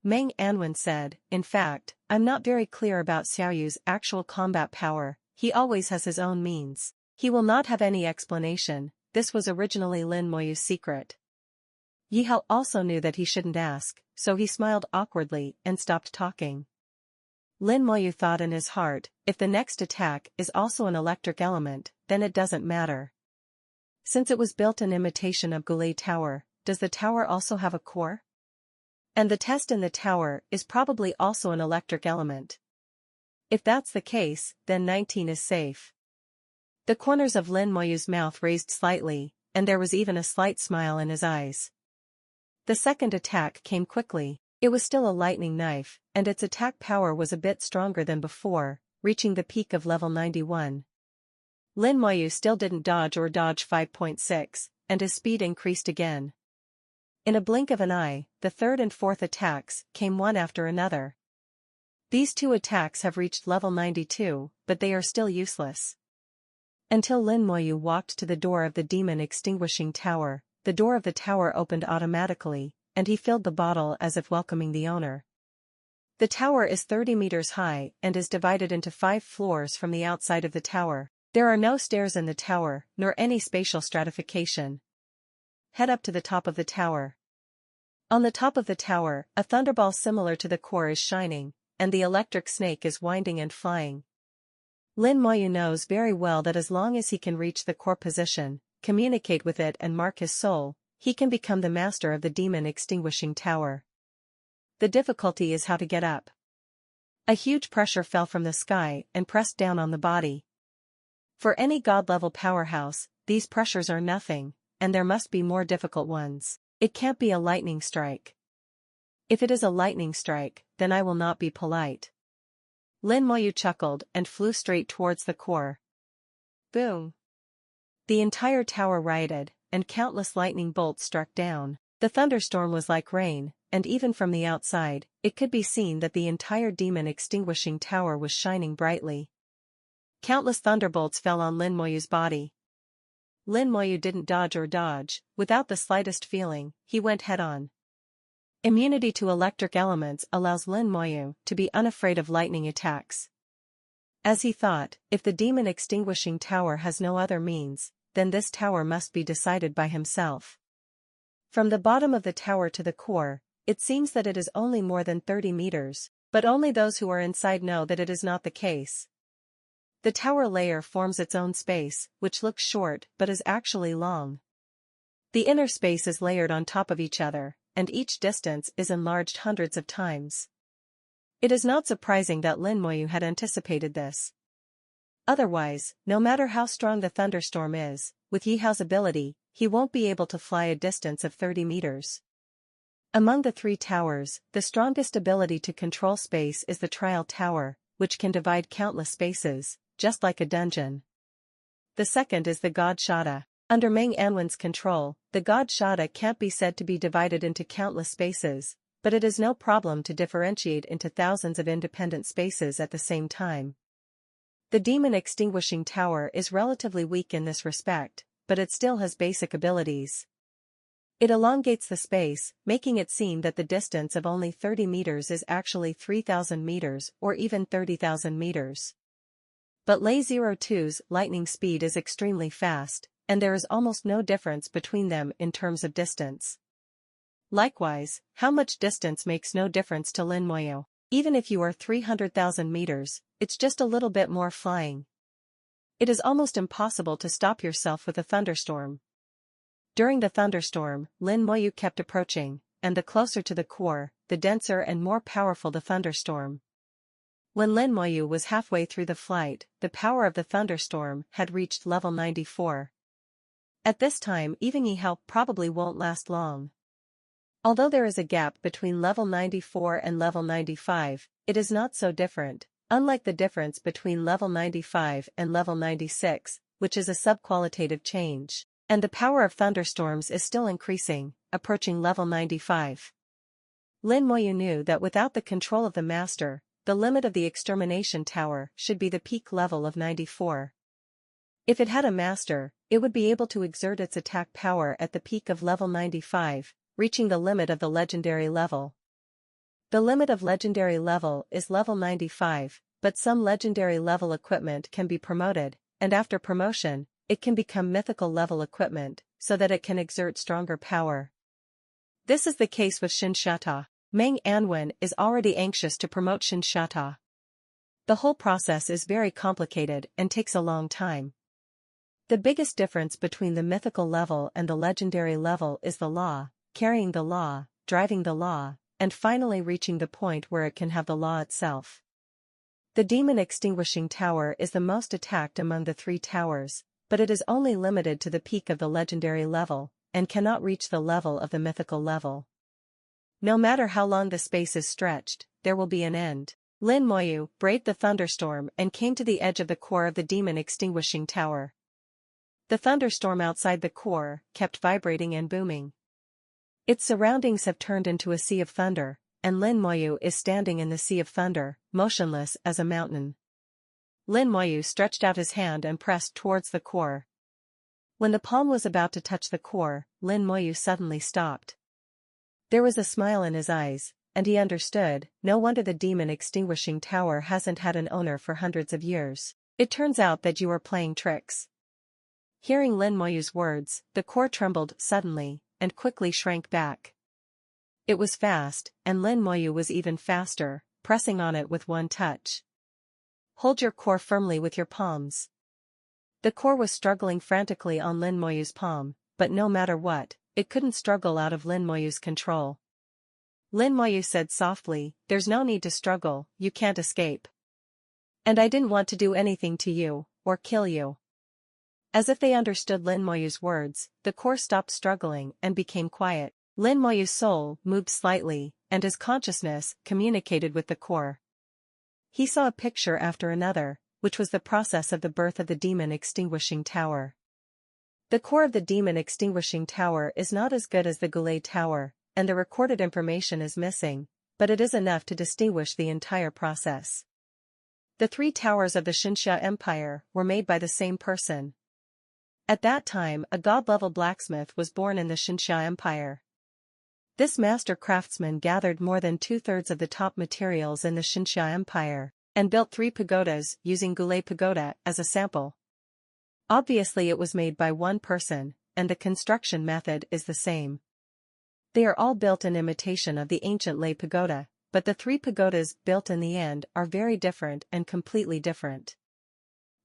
Meng Anwen said, in fact, I'm not very clear about Xiao Yu's actual combat power. He always has his own means. He will not have any explanation. This was originally Lin Moyu's secret. Yi Hao also knew that he shouldn't ask, so he smiled awkwardly and stopped talking. Lin Moyu thought in his heart, if the next attack is also an electric element, then it doesn't matter. Since it was built in imitation of Gulei Tower, does the tower also have a core? And the test in the tower is probably also an electric element. If that's the case, then 19 is safe. The corners of Lin Moyu's mouth raised slightly, and there was even a slight smile in his eyes. The second attack came quickly. It was still a lightning knife, and its attack power was a bit stronger than before, reaching the peak of level 91. Lin Moyu still didn't dodge or dodge 5.6, and his speed increased again. In a blink of an eye, the third and fourth attacks came one after another. These 2 attacks have reached level 92, but they are still useless. Until Lin Moyu walked to the door of the demon extinguishing tower, the door of the tower opened automatically, and he filled the bottle as if welcoming the owner. The tower is 30 meters high and is divided into 5 floors from the outside of the tower. There are no stairs in the tower, nor any spatial stratification. Head up to the top of the tower. On the top of the tower, a thunderball similar to the core is shining, and the electric snake is winding and flying. Lin Moyu knows very well that as long as he can reach the core position, communicate with it and mark his soul, he can become the master of the demon extinguishing tower. The difficulty is how to get up. A huge pressure fell from the sky and pressed down on the body. For any god-level powerhouse, these pressures are nothing, and there must be more difficult ones. It can't be a lightning strike. If it is a lightning strike, then I will not be polite. Lin Moyu chuckled and flew straight towards the core. Boom! The entire tower rioted, and countless lightning bolts struck down. The thunderstorm was like rain, and even from the outside, it could be seen that the entire demon extinguishing tower was shining brightly. Countless thunderbolts fell on Lin Moyu's body. Lin Moyu didn't dodge or dodge. Without the slightest feeling, he went head-on. Immunity to electric elements allows Lin Moyu to be unafraid of lightning attacks. As he thought, if the demon extinguishing tower has no other means, then this tower must be decided by himself. From the bottom of the tower to the core, it seems that it is only more than 30 meters, but only those who are inside know that it is not the case. The tower layer forms its own space, which looks short but is actually long. The inner space is layered on top of each other, and each distance is enlarged hundreds of times. It is not surprising that Lin Moyu had anticipated this. Otherwise, no matter how strong the thunderstorm is, with Yi Hao's ability, he won't be able to fly a distance of 30 meters. Among the three towers, the strongest ability to control space is the Trial Tower, which can divide countless spaces, just like a dungeon. The second is the God Shada. Under Meng Anwen's control, the God Shada can't be said to be divided into countless spaces, but it is no problem to differentiate into thousands of independent spaces at the same time. The Demon Extinguishing Tower is relatively weak in this respect, but it still has basic abilities. It elongates the space, making it seem that the distance of only 30 meters is actually 3,000 meters or even 30,000 meters. But Lei 02's lightning speed is extremely fast, and there is almost no difference between them in terms of distance. Likewise, how much distance makes no difference to Lin Moyu. Even if you are 300,000 meters, it's just a little bit more flying. It is almost impossible to stop yourself with a thunderstorm. During the thunderstorm, Lin Moyu kept approaching, and the closer to the core, the denser and more powerful the thunderstorm. When Lin Moyu was halfway through the flight, the power of the thunderstorm had reached level 94. At this time even Yi Hao probably won't last long. Although there is a gap between level 94 and level 95, it is not so different, unlike the difference between level 95 and level 96, which is a subqualitative change. And the power of thunderstorms is still increasing, approaching level 95. Lin Moyu knew that without the control of the master, the limit of the extermination tower should be the peak level of 94. If it had a master, it would be able to exert its attack power at the peak of level 95, reaching the limit of the legendary level. The limit of legendary level is level 95, but some legendary level equipment can be promoted, and after promotion, it can become mythical level equipment, so that it can exert stronger power. This is the case with Shinshata. Meng Anwen is already anxious to promote Shinshata. The whole process is very complicated and takes a long time. The biggest difference between the mythical level and the legendary level is the law, carrying the law, driving the law, and finally reaching the point where it can have the law itself. The Demon Extinguishing Tower is the most attacked among the three towers, but it is only limited to the peak of the legendary level, and cannot reach the level of the mythical level. No matter how long the space is stretched, there will be an end. Lin Moyu braved the thunderstorm and came to the edge of the core of the Demon Extinguishing Tower. The thunderstorm outside the core kept vibrating and booming. Its surroundings have turned into a sea of thunder, and Lin Moyu is standing in the sea of thunder, motionless as a mountain. Lin Moyu stretched out his hand and pressed towards the core. When the palm was about to touch the core, Lin Moyu suddenly stopped. There was a smile in his eyes, and he understood. No wonder the Demon Extinguishing Tower hasn't had an owner for hundreds of years. It turns out that you are playing tricks. Hearing Lin Moyu's words, the core trembled suddenly, and quickly shrank back. It was fast, and Lin Moyu was even faster, pressing on it with one touch. Hold your core firmly with your palms. The core was struggling frantically on Lin Moyu's palm, but no matter what, it couldn't struggle out of Lin Moyu's control. Lin Moyu said softly, "There's no need to struggle, you can't escape. And I didn't want to do anything to you, or kill you." As if they understood Lin Moyu's words, the core stopped struggling and became quiet. Lin Moyu's soul moved slightly, and his consciousness communicated with the core. He saw a picture after another, which was the process of the birth of the Demon Extinguishing Tower. The core of the Demon Extinguishing Tower is not as good as the Goulet Tower, and the recorded information is missing, but it is enough to distinguish the entire process. The three towers of the Xinxia Empire were made by the same person. At that time a god-level blacksmith was born in the Xinxia Empire. This master craftsman gathered more than 2/3 of the top materials in the Xinxia Empire, and built 3 pagodas using Goulet Pagoda as a sample. Obviously it was made by one person, and the construction method is the same. They are all built in imitation of the ancient Lei Pagoda, but the 3 pagodas built in the end are very different and completely different.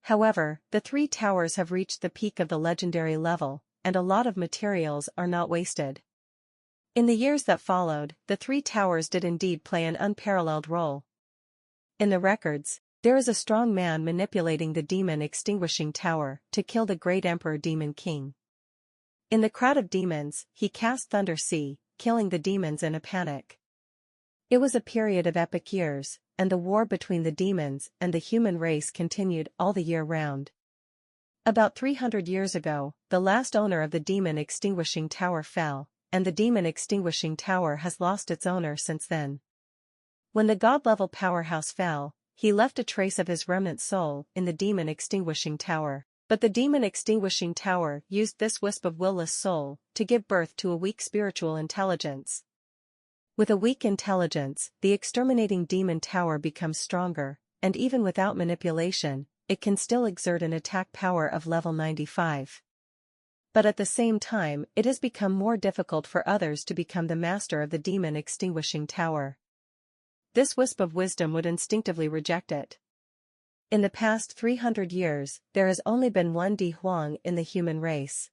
However, the 3 towers have reached the peak of the legendary level, and a lot of materials are not wasted. In the years that followed, the three towers did indeed play an unparalleled role. In the records, there is a strong man manipulating the demon extinguishing tower to kill the great Emperor Demon King. In the crowd of demons, he cast Thunder Sea, killing the demons in a panic. It was a period of epic years, and the war between the demons and the human race continued all the year round. About 300 years ago, the last owner of the demon extinguishing tower fell, and the demon extinguishing tower has lost its owner since then. When the god-level powerhouse fell, he left a trace of his remnant soul in the demon extinguishing tower, but the demon extinguishing tower used this wisp of willless soul to give birth to a weak spiritual intelligence. With a weak intelligence, the exterminating demon tower becomes stronger, and even without manipulation, it can still exert an attack power of level 95. But at the same time, it has become more difficult for others to become the master of the demon extinguishing tower. This wisp of wisdom would instinctively reject it. In the past 300 years, there has only been one Di Huang in the human race.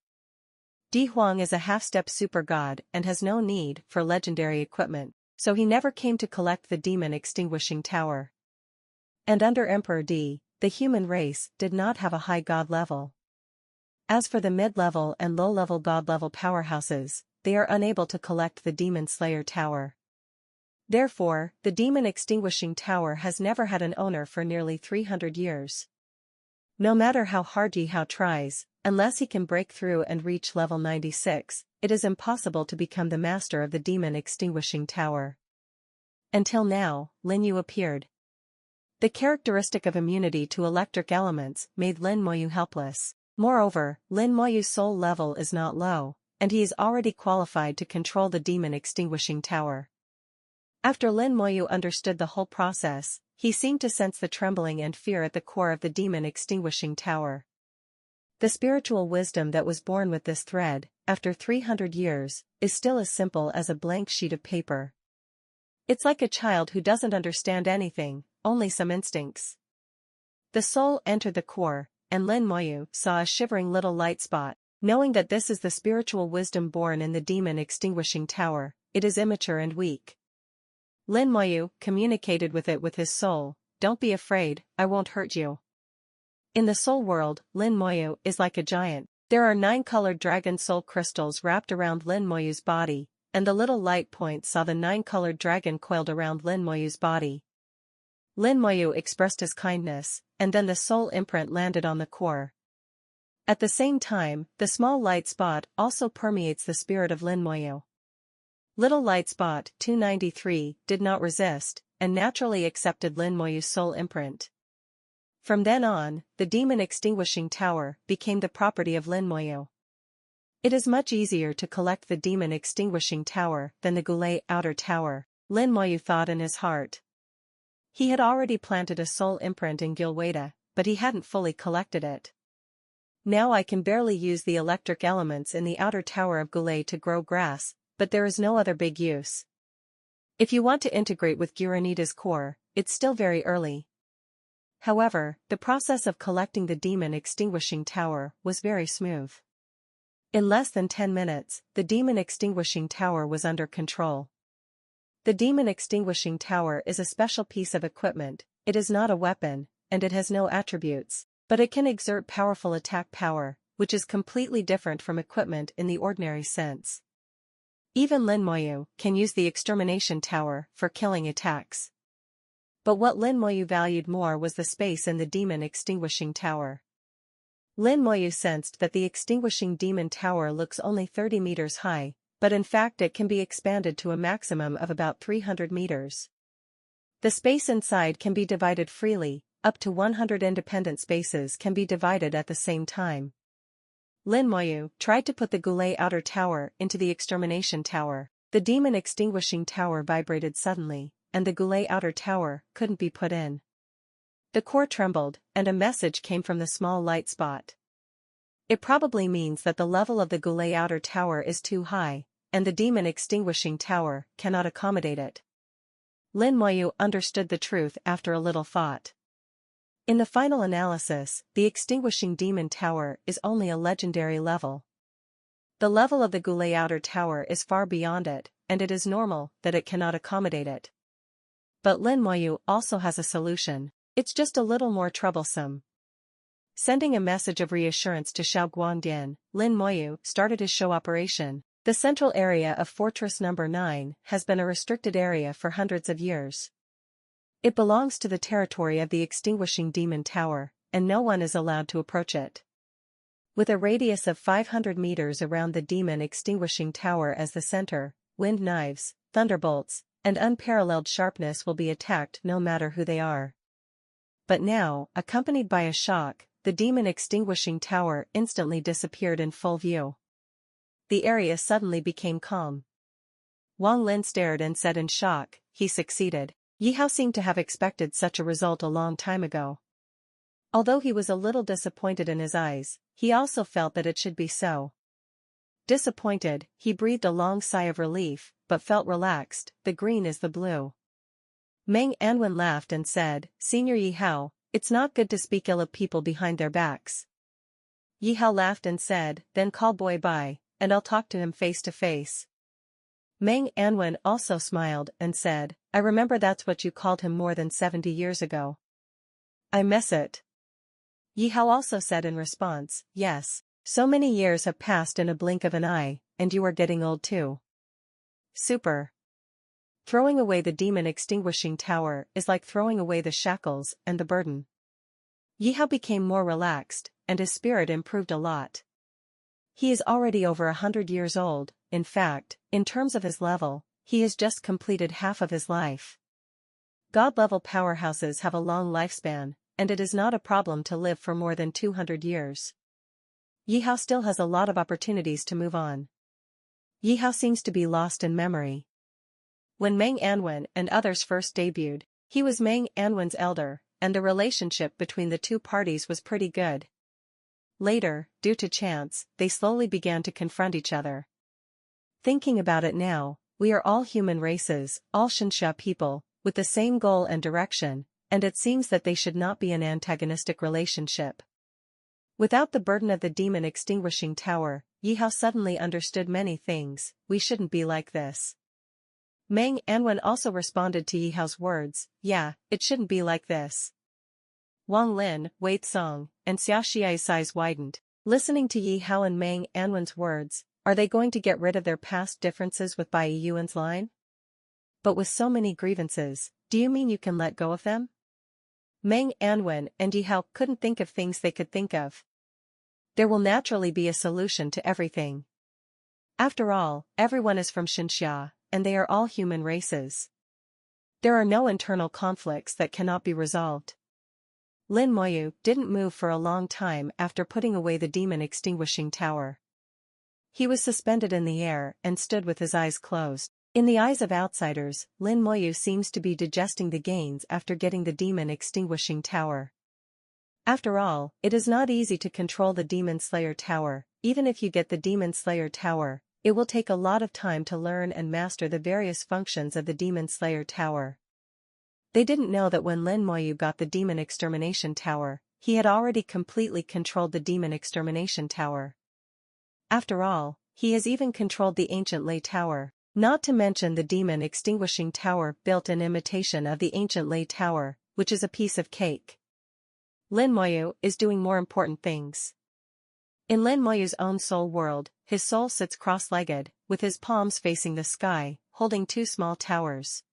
Di Huang is a half-step super god and has no need for legendary equipment, so he never came to collect the demon extinguishing tower. And under Emperor Di, the human race did not have a high god level. As for the mid-level and low-level god-level powerhouses, they are unable to collect the Demon Slayer Tower. Therefore, the Demon Extinguishing Tower has never had an owner for nearly 300 years. No matter how hard Di Hao tries, unless he can break through and reach level 96, it is impossible to become the master of the Demon Extinguishing Tower. Until now, Lin Yu appeared. The characteristic of immunity to electric elements made Lin Moyu helpless. Moreover, Lin Moyu's soul level is not low, and he is already qualified to control the demon extinguishing tower. After Lin Moyu understood the whole process, he seemed to sense the trembling and fear at the core of the demon extinguishing tower. The spiritual wisdom that was born with this thread, after 300 years, is still as simple as a blank sheet of paper. It's like a child who doesn't understand anything, only some instincts. The soul entered the core, and Lin Moyu saw a shivering little light spot. Knowing that this is the spiritual wisdom born in the demon extinguishing tower, it is immature and weak. Lin Moyu communicated with it with his soul. Don't be afraid, I won't hurt you. In the soul world, Lin Moyu is like a giant. There are 9 colored dragon soul crystals wrapped around Lin Moyu's body, and the little light point saw the 9 colored dragon coiled around Lin Moyu's body. Lin Moyu expressed his kindness, and then the soul imprint landed on the core. At the same time, the small light spot also permeates the spirit of Lin Moyu. Little light spot 293 did not resist, and naturally accepted Lin Moyu's soul imprint. From then on, the demon extinguishing tower became the property of Lin Moyu. It is much easier to collect the demon extinguishing tower than the Goulet outer tower, Lin Moyu thought in his heart. He had already planted a soul imprint in Gilwada, but he hadn't fully collected it. Now I can barely use the electric elements in the outer tower of Goulet to grow grass, but there is no other big use. If you want to integrate with Giranita's core, it's still very early. However, the process of collecting the demon extinguishing tower was very smooth. In less than 10 minutes, the demon extinguishing tower was under control. The demon extinguishing tower is a special piece of equipment. It is not a weapon, and it has no attributes, but it can exert powerful attack power, which is completely different from equipment in the ordinary sense. Even Lin Moyu can use the extermination tower for killing attacks. But what Lin Moyu valued more was the space in the demon extinguishing tower. Lin Moyu sensed that the extinguishing demon tower looks only 30 meters high, but in fact it can be expanded to a maximum of about 300 meters. The space inside can be divided freely, up to 100 independent spaces can be divided at the same time. Lin Moyu tried to put the Goulet outer tower into the extermination tower. The demon extinguishing tower vibrated suddenly, and the Goulet outer tower couldn't be put in. The core trembled, and a message came from the small light spot. It probably means that the level of the Goulet outer tower is too high, and the demon extinguishing tower cannot accommodate it. Lin Moyu understood the truth after a little thought. In the final analysis, the extinguishing demon tower is only a legendary level. The level of the Goulet outer tower is far beyond it, and it is normal that it cannot accommodate it. But Lin Moyu also has a solution. It's just a little more troublesome. Sending a message of reassurance to Xiao Guangdian, Lin Moyu started his show operation. The central area of Fortress Number 9 has been a restricted area for hundreds of years. It belongs to the territory of the Extinguishing Demon Tower, and no one is allowed to approach it. With a radius of 500 meters around the Demon Extinguishing Tower as the center, wind knives, thunderbolts, and unparalleled sharpness will be attacked no matter who they are. But now, accompanied by a shock, the Demon Extinguishing Tower instantly disappeared in full view. The area suddenly became calm. Wang Lin stared and said in shock, he succeeded. Yi Hao seemed to have expected such a result a long time ago. Although he was a little disappointed in his eyes, he also felt that it should be so. Disappointed, he breathed a long sigh of relief, but felt relaxed. The green is the blue. Meng Anwen laughed and said, Senior Yi Hao, it's not good to speak ill of people behind their backs. Yi Hao laughed and said, then call boy by, and I'll talk to him face to face. Meng Anwen also smiled and said, I remember that's what you called him more than 70 years ago. I miss it. Yi Hao also said in response, yes, so many years have passed in a blink of an eye, and you are getting old too. Super. Throwing away the Demon Extinguishing Tower is like throwing away the shackles and the burden. Yi Hao became more relaxed, and his spirit improved a lot. He is already over 100 years old. In fact, in terms of his level, he has just completed half of his life. God-level powerhouses have a long lifespan, and it is not a problem to live for more than 200 years. Yi Hao still has a lot of opportunities to move on. Yi Hao seems to be lost in memory. When Meng Anwen and others first debuted, he was Meng Anwen's elder, and the relationship between the two parties was pretty good. Later, due to chance, they slowly began to confront each other. Thinking about it now, we are all human races, all Xianxia people, with the same goal and direction, and it seems that they should not be an antagonistic relationship. Without the burden of the Demon Extinguishing Tower, Yi Hao suddenly understood many things. We shouldn't be like this. Meng Anwen also responded to Yi Hao's words, yeah, it shouldn't be like this. Wang Lin, Wei Tsong, and Xia Xiai's eyes widened, listening to Yi Hao and Meng Anwen's words. Are they going to get rid of their past differences with Bai Yuan's line? But with so many grievances, do you mean you can let go of them? Meng Anwen and Yi Hao couldn't think of things they could think of. There will naturally be a solution to everything. After all, everyone is from Xianxia, and they are all human races. There are no internal conflicts that cannot be resolved. Lin Moyu didn't move for a long time after putting away the Demon Extinguishing Tower. He was suspended in the air and stood with his eyes closed. In the eyes of outsiders, Lin Moyu seems to be digesting the gains after getting the Demon Extinguishing Tower. After all, it is not easy to control the Demon Slayer Tower. Even if you get the Demon Slayer Tower, it will take a lot of time to learn and master the various functions of the Demon Slayer Tower. They didn't know that when Lin Moyu got the Demon Extermination Tower, he had already completely controlled the Demon Extermination Tower. After all, he has even controlled the Ancient Lei Tower, not to mention the Demon Extinguishing Tower built in imitation of the Ancient Lei Tower, which is a piece of cake. Lin Moyu is doing more important things. In Lin Moyu's own soul world, his soul sits cross-legged, with his palms facing the sky, holding two small towers.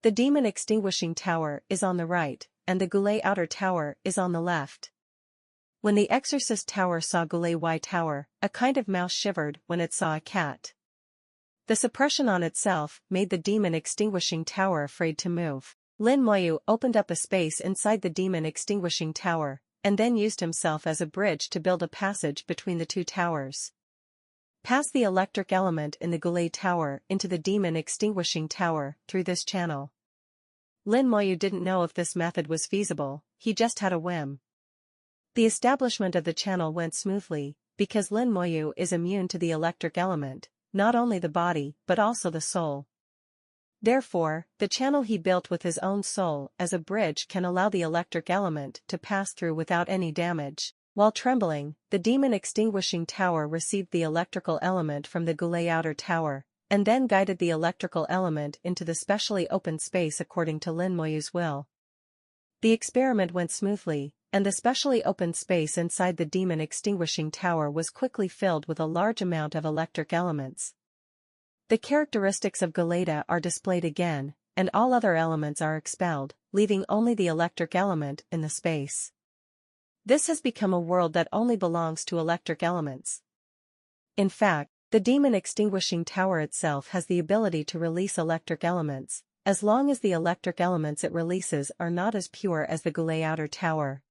The Demon Extinguishing Tower is on the right, and the Goulet Outer Tower is on the left. When the Exorcist Tower saw Goulet Y Tower, a kind of mouse shivered when it saw a cat. The suppression on itself made the Demon Extinguishing Tower afraid to move. Lin Moyu opened up a space inside the Demon Extinguishing Tower, and then used himself as a bridge to build a passage between the two towers. Pass the electric element in the Goulet Tower into the Demon Extinguishing Tower through this channel. Lin Moyu didn't know if this method was feasible, he just had a whim. The establishment of the channel went smoothly, because Lin Moyu is immune to the electric element, not only the body but also the soul. Therefore, the channel he built with his own soul as a bridge can allow the electric element to pass through without any damage. While trembling, the demon extinguishing tower received the electrical element from the Goulet outer tower, and then guided the electrical element into the specially opened space according to Lin Moyu's will. The experiment went smoothly, and the specially opened space inside the demon extinguishing tower was quickly filled with a large amount of electric elements. The characteristics of Goulet are displayed again, and all other elements are expelled, leaving only the electric element in the space. This has become a world that only belongs to electric elements. In fact, the demon extinguishing tower itself has the ability to release electric elements, as long as the electric elements it releases are not as pure as the Goulet outer tower.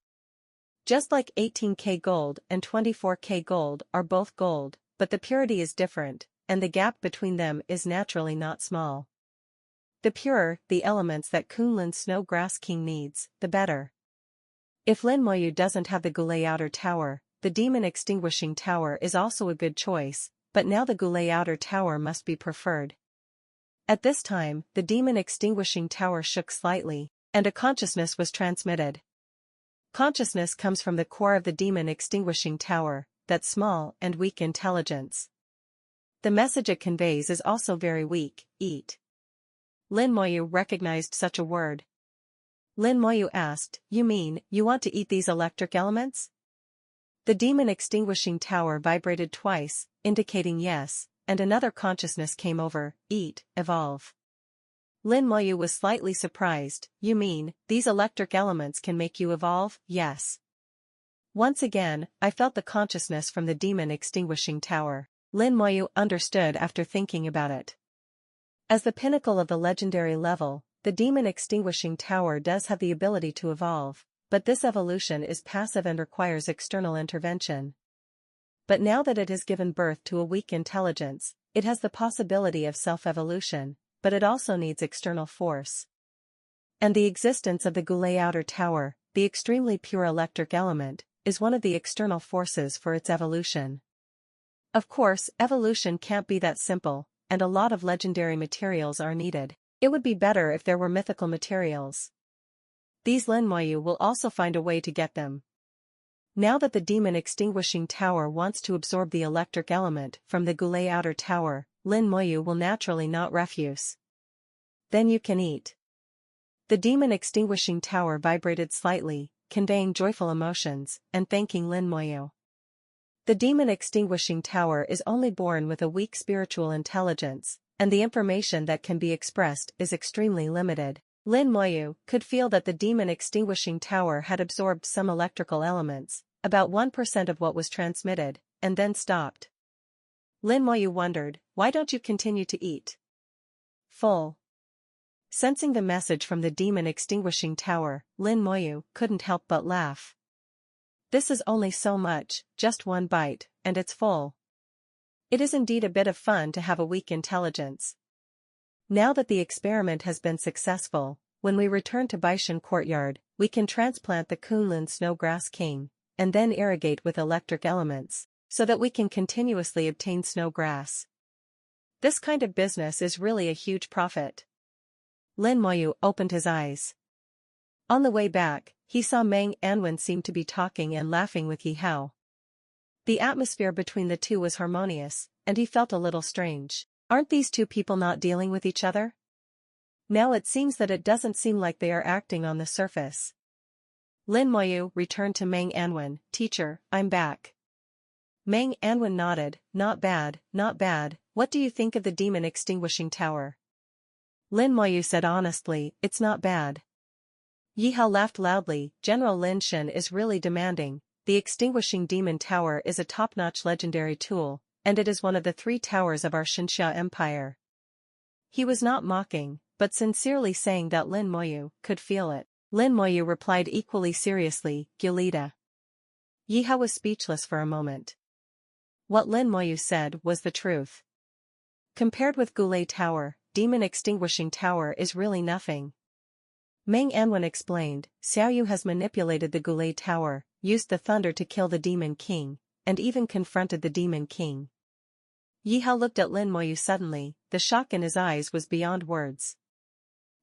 Just like 18K gold and 24K gold are both gold, but the purity is different, and the gap between them is naturally not small. The purer the elements that Kunlun Snow Grass King needs, the better. If Lin Moyu doesn't have the Goulet outer tower, the demon extinguishing tower is also a good choice, but now the Goulet outer tower must be preferred. At this time, the demon extinguishing tower shook slightly, and a consciousness was transmitted. Consciousness comes from the core of the demon extinguishing tower, that small and weak intelligence. The message it conveys is also very weak: eat. Lin Moyu recognized such a word. Lin Moyu asked, "You mean, you want to eat these electric elements?" The demon extinguishing tower vibrated twice, indicating yes, and another consciousness came over: eat, evolve. Lin Moyu was slightly surprised. "You mean, these electric elements can make you evolve?" "Yes." Once again, I felt the consciousness from the demon extinguishing tower. Lin Moyu understood after thinking about it. As the pinnacle of the legendary level, the demon extinguishing tower does have the ability to evolve, but this evolution is passive and requires external intervention. But now that it has given birth to a weak intelligence, it has the possibility of self-evolution, but it also needs external force. And the existence of the Goulet outer tower, the extremely pure electric element, is one of the external forces for its evolution. Of course, evolution can't be that simple, and a lot of legendary materials are needed. It would be better if there were mythical materials. These Lin Moyu will also find a way to get them. Now that the demon extinguishing tower wants to absorb the electric element from the Goulet outer tower, Lin Moyu will naturally not refuse. "Then you can eat." The demon extinguishing tower vibrated slightly, conveying joyful emotions, and thanking Lin Moyu. The demon extinguishing tower is only born with a weak spiritual intelligence, and the information that can be expressed is extremely limited. Lin Moyu could feel that the demon extinguishing tower had absorbed some electrical elements, about 1% of what was transmitted, and then stopped. Lin Moyu wondered, "Why don't you continue to eat?" "Full." Sensing the message from the demon extinguishing tower, Lin Moyu couldn't help but laugh. "This is only so much, just one bite, and it's full." It is indeed a bit of fun to have a weak intelligence. Now that the experiment has been successful, when we return to Baishan Courtyard, we can transplant the Kunlun Snow Grass King, and then irrigate with electric elements, so that we can continuously obtain snow grass. This kind of business is really a huge profit. Lin Moyu opened his eyes. On the way back, he saw Meng Anwen seem to be talking and laughing with Yi Hao. The atmosphere between the two was harmonious, and he felt a little strange. Aren't these two people not dealing with each other? Now it seems that it doesn't seem like they are acting on the surface. Lin Moyu returned to Meng Anwen. "Teacher, I'm back." Meng Anwen nodded. "Not bad, not bad. What do you think of the demon extinguishing tower?" Lin Moyu said honestly, "It's not bad." Yi Hao laughed loudly. "General Lin Shen is really demanding. The extinguishing demon tower is a top-notch legendary tool, and it is one of the 3 towers of our Xinxia Empire." He was not mocking, but sincerely saying that Lin Moyu could feel it. Lin Moyu replied equally seriously, "Gulita." Yi Hao was speechless for a moment. What Lin Moyu said was the truth. Compared with Goulet Tower, Demon Extinguishing Tower is really nothing. Meng Anwen explained, "Xiaoyu has manipulated the Goulet Tower, used the thunder to kill the Demon King, and even confronted the Demon King." Yi Hao looked at Lin Moyu suddenly, the shock in his eyes was beyond words.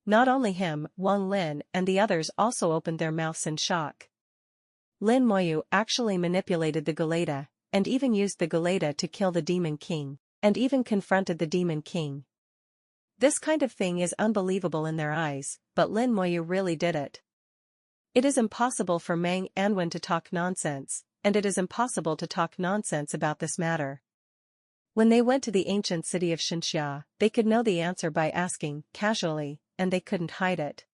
Not only him, Wang Lin and the others also opened their mouths in shock. Lin Moyu actually manipulated the Galeta, and even used the Galeta to kill the Demon King, and even confronted the Demon King. This kind of thing is unbelievable in their eyes, but Lin Moyu really did it. It is impossible for Mang Anwen to talk nonsense, and it is impossible to talk nonsense about this matter. When they went to the ancient city of Xinxia, they could know the answer by asking, casually, and they couldn't hide it.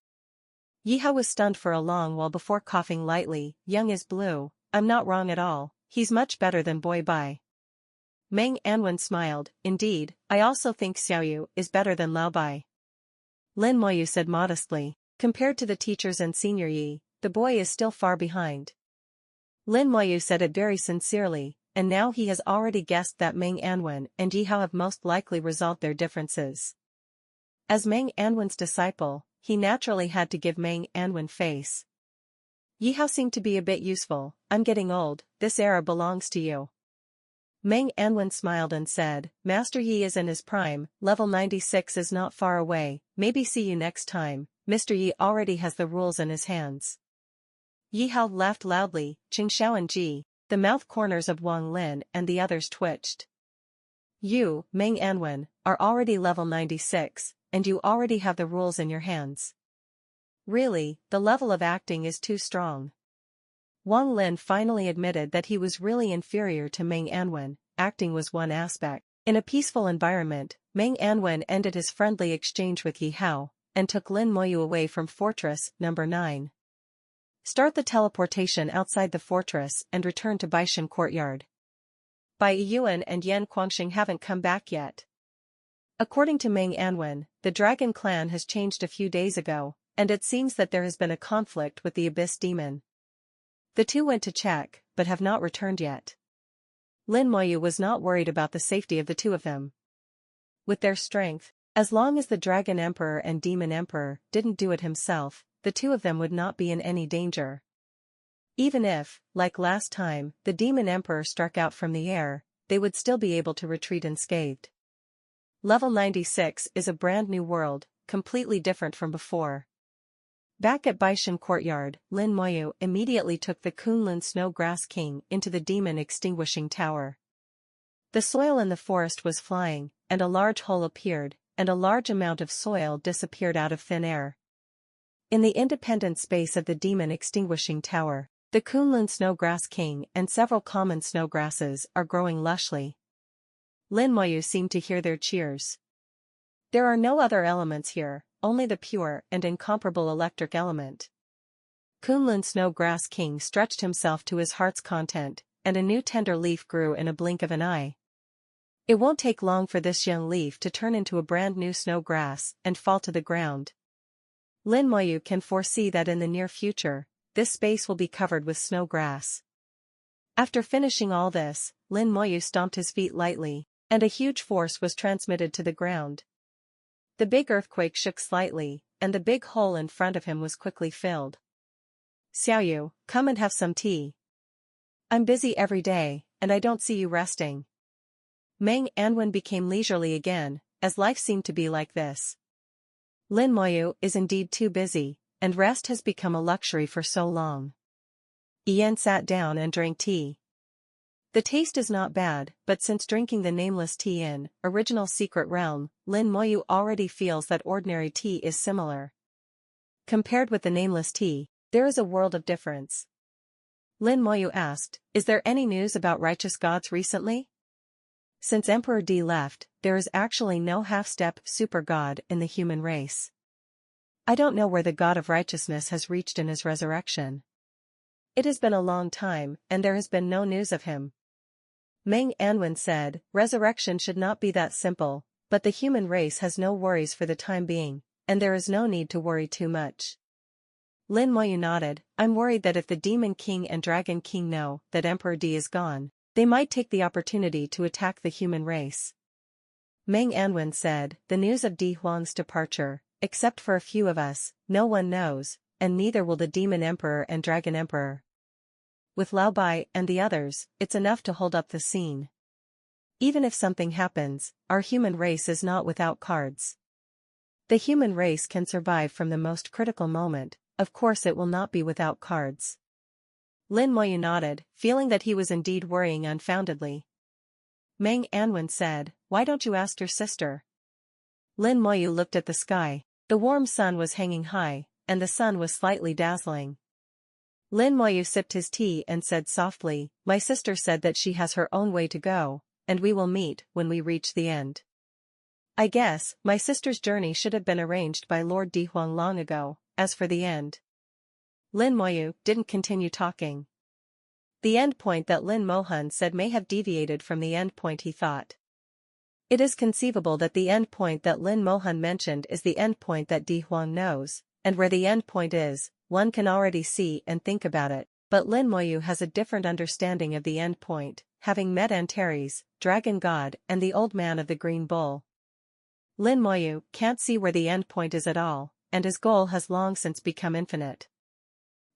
Yiha was stunned for a long while before coughing lightly. Young is blue, I'm not wrong at all, he's much better than Boy Bai. Mang Anwen smiled, indeed, I also think Xiaoyu is better than Lao Bai. Lin Moyu said modestly, compared to the teachers and Senior Yi, the boy is still far behind. Lin Moyu said it very sincerely, and now he has already guessed that Mang Anwen and Yihao have most likely resolved their differences. As Mang Anwen's disciple, he naturally had to give Mang Anwen face. Yihao seemed to be a bit useful, I'm getting old, this era belongs to you. Mang Anwen smiled and said, Master Yi is in his prime, level 96 is not far away, maybe see you next time, Mr. Yi already has the rules in his hands. Yihao laughed loudly, Qingxiao and Ji, the mouth corners of Wang Lin and the others twitched. You, Mang Anwen, are already level 96, and you already have the rules in your hands. Really, the level of acting is too strong. Wang Lin finally admitted that he was really inferior to Mang Anwen, acting was one aspect. In a peaceful environment, Mang Anwen ended his friendly exchange with Yihao, and took Lin Moyu away from Fortress Number 9. Start the teleportation outside the fortress and return to Baishan Courtyard. Bai Yuan and Yan Guangxing haven't come back yet. According to Mang Anwen, the Dragon Clan has changed a few days ago, and it seems that there has been a conflict with the Abyss Demon. The two went to check, but have not returned yet. Lin Moyu was not worried about the safety of the two of them. With their strength, as long as the Dragon Emperor and Demon Emperor didn't do it himself, the two of them would not be in any danger. Even if, like last time, the Demon Emperor struck out from the air, they would still be able to retreat unscathed. Level 96 is a brand new world, completely different from before. Back at Baishan Courtyard, Lin Moyu immediately took the Kunlun Snowgrass King into the Demon Extinguishing Tower. The soil in the forest was flying, and a large hole appeared, and a large amount of soil disappeared out of thin air. In the independent space of the Demon Extinguishing Tower, the Kunlun Snowgrass King and several common snowgrasses are growing lushly. Lin Moyu seemed to hear their cheers. There are no other elements here, only the pure and incomparable electric element. Kunlun Snowgrass King stretched himself to his heart's content, and a new tender leaf grew in a blink of an eye. It won't take long for this young leaf to turn into a brand new snowgrass and fall to the ground. Lin Moyu can foresee that in the near future, this space will be covered with snowgrass. After finishing all this, Lin Moyu stomped his feet lightly, and a huge force was transmitted to the ground. The big earthquake shook slightly, and the big hole in front of him was quickly filled. Xiaoyu, come and have some tea. I'm busy every day, and I don't see you resting. Mang Anwen became leisurely again, as life seemed to be like this. Lin Moyu is indeed too busy, and rest has become a luxury for so long. Ian sat down and drank tea. The taste is not bad, but since drinking the nameless tea in Original Secret Realm, Lin Moyu already feels that ordinary tea is similar. Compared with the nameless tea, there is a world of difference. Lin Moyu asked, is there any news about righteous gods recently? Since Emperor D left, there is actually no half-step super god in the human race. I don't know where the god of righteousness has reached in his resurrection. It has been a long time, and there has been no news of him. Mang Anwen said, resurrection should not be that simple, but the human race has no worries for the time being, and there is no need to worry too much. Lin Moyu nodded, I'm worried that if the Demon King and Dragon King know that Emperor D is gone, they might take the opportunity to attack the human race. Mang Anwen said, the news of Di Huang's departure, except for a few of us, no one knows, and neither will the Demon Emperor and Dragon Emperor. With Lao Bai and the others, it's enough to hold up the scene. Even if something happens, our human race is not without cards. The human race can survive from the most critical moment, of course it will not be without cards. Lin Moyu nodded, feeling that he was indeed worrying unfoundedly. Meng Anwen said, "Why don't you ask your sister?" Lin Moyu looked at the sky. The warm sun was hanging high, and the sun was slightly dazzling. Lin Moyu sipped his tea and said softly, "My sister said that she has her own way to go, and we will meet when we reach the end. I guess, my sister's journey should have been arranged by Lord Dihuang long ago. As for the end." Lin Moyu didn't continue talking. The end point that Lin Mohan said may have deviated from the end point he thought. It is conceivable that the end point that Lin Mohan mentioned is the end point that Dihuang knows, and where the end point is, one can already see and think about it, but Lin Moyu has a different understanding of the end point, having met Antares, Dragon God, and the Old Man of the Green Bull. Lin Moyu can't see where the end point is at all, and his goal has long since become infinite.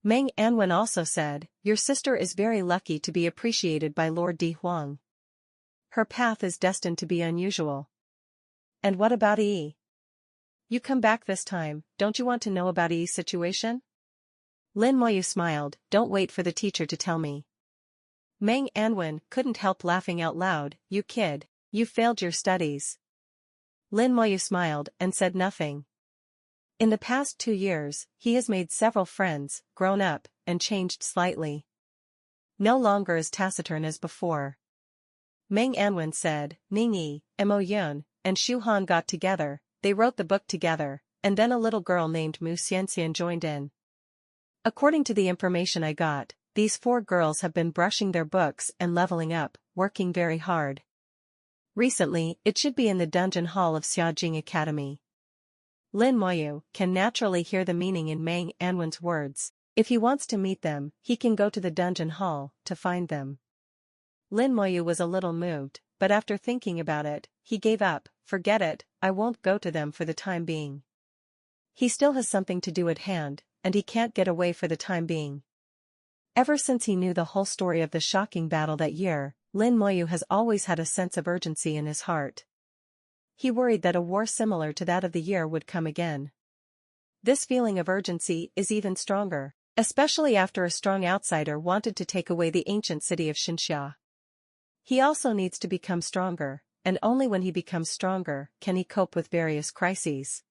Meng Anwen also said, "Your sister is very lucky to be appreciated by Lord Dihuang. Her path is destined to be unusual." "And what about Yi? You come back this time, don't you want to know about Yi's situation?" Lin Moyu smiled, "Don't wait for the teacher to tell me." Meng Anwen couldn't help laughing out loud, "You kid, you failed your studies." Lin Moyu smiled and said nothing. In the past 2 years, he has made several friends, grown up, and changed slightly. No longer as taciturn as before. Meng Anwen said, "Ning Yi, Mo Yun, and Xu Han got together, they wrote the book together, and then a little girl named Mu Xianxian joined in. According to the information I got, these 4 girls have been brushing their books and leveling up, working very hard. Recently, it should be in the dungeon hall of Xiaojing Academy." Lin Moyu can naturally hear the meaning in Meng Anwen's words. If he wants to meet them, he can go to the dungeon hall to find them. Lin Moyu was a little moved, but after thinking about it, he gave up. "Forget it, I won't go to them for the time being. He still has something to do at hand, and he can't get away for the time being." Ever since he knew the whole story of the shocking battle that year, Lin Moyu has always had a sense of urgency in his heart. He worried that a war similar to that of the year would come again. This feeling of urgency is even stronger, especially after a strong outsider wanted to take away the ancient city of Xinxia. He also needs to become stronger, and only when he becomes stronger can he cope with various crises.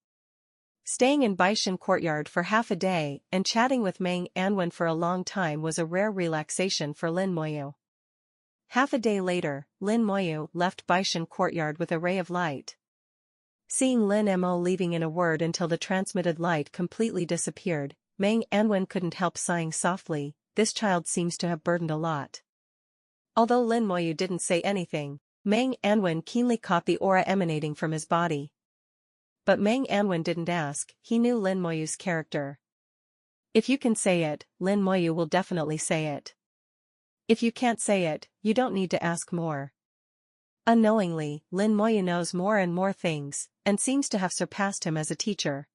Staying in Baishan Courtyard for half a day and chatting with Meng Anwen for a long time was a rare relaxation for Lin Moyu. Half a day later, Lin Moyu left Baishan Courtyard with a ray of light. Seeing Lin Mo leaving in a word until the transmitted light completely disappeared, Meng Anwen couldn't help sighing softly, "This child seems to have burdened a lot." Although Lin Moyu didn't say anything, Meng Anwen keenly caught the aura emanating from his body. But Meng Anwen didn't ask, he knew Lin Moyu's character. If you can say it, Lin Moyu will definitely say it. If you can't say it, you don't need to ask more. Unknowingly, Lin Moyu knows more and more things, and seems to have surpassed him as a teacher.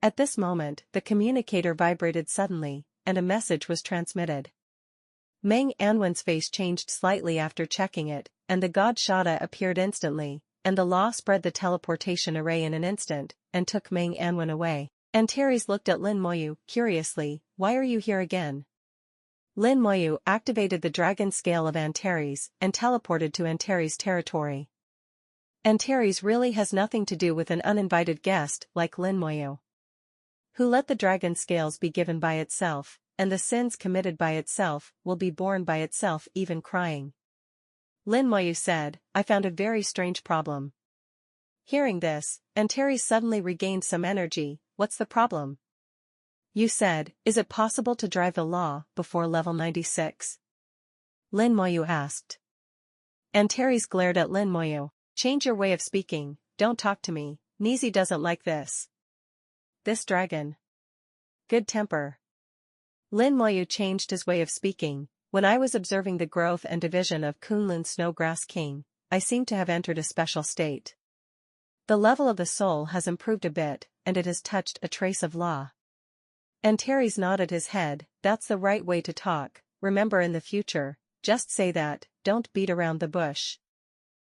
At this moment, the communicator vibrated suddenly, and a message was transmitted. Meng Anwen's face changed slightly after checking it, and the god Shada appeared instantly, and the law spread the teleportation array in an instant, and took Meng Anwen away. Antares looked at Lin Moyu curiously, "Why are you here again?" Lin Moyu activated the dragon scale of Antares and teleported to Antares' territory. Antares really has nothing to do with an uninvited guest like Lin Moyu, who let the dragon scales be given by itself, and the sins committed by itself will be borne by itself, even crying. Lin Moyu said, "I found a very strange problem." Hearing this, Antares suddenly regained some energy. "What's the problem?" "You said, is it possible to drive the law before level 96? Lin Moyu asked. Antares glared at Lin Moyu. "Change your way of speaking, don't talk to me, Nizi doesn't like this. This dragon. Good temper." Lin Moyu changed his way of speaking. "When I was observing the growth and division of Kunlun Snowgrass King, I seemed to have entered a special state. The level of the soul has improved a bit, and it has touched a trace of law." Antares nodded his head. "That's the right way to talk, remember in the future, just say that, don't beat around the bush."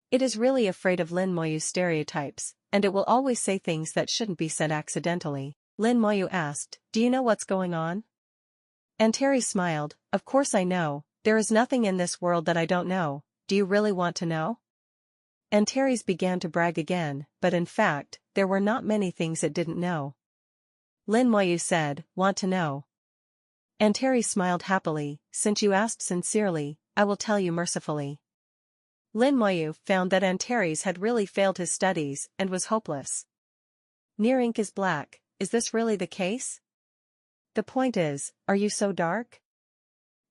It is really afraid of Lin Moyu's stereotypes, and it will always say things that shouldn't be said accidentally. Lin Moyu asked, "Do you know what's going on?" Antares smiled, of course I know, there is nothing in this world that I don't know, do you really want to know? Antares began to brag again, but in fact, there were not many things it didn't know. Lin Moyu said, want to know? Antares smiled happily, since you asked sincerely, I will tell you mercifully. Lin Moyu found that Antares had really failed his studies and was hopeless. Near ink is black, is this really the case? The point is, are you so dark?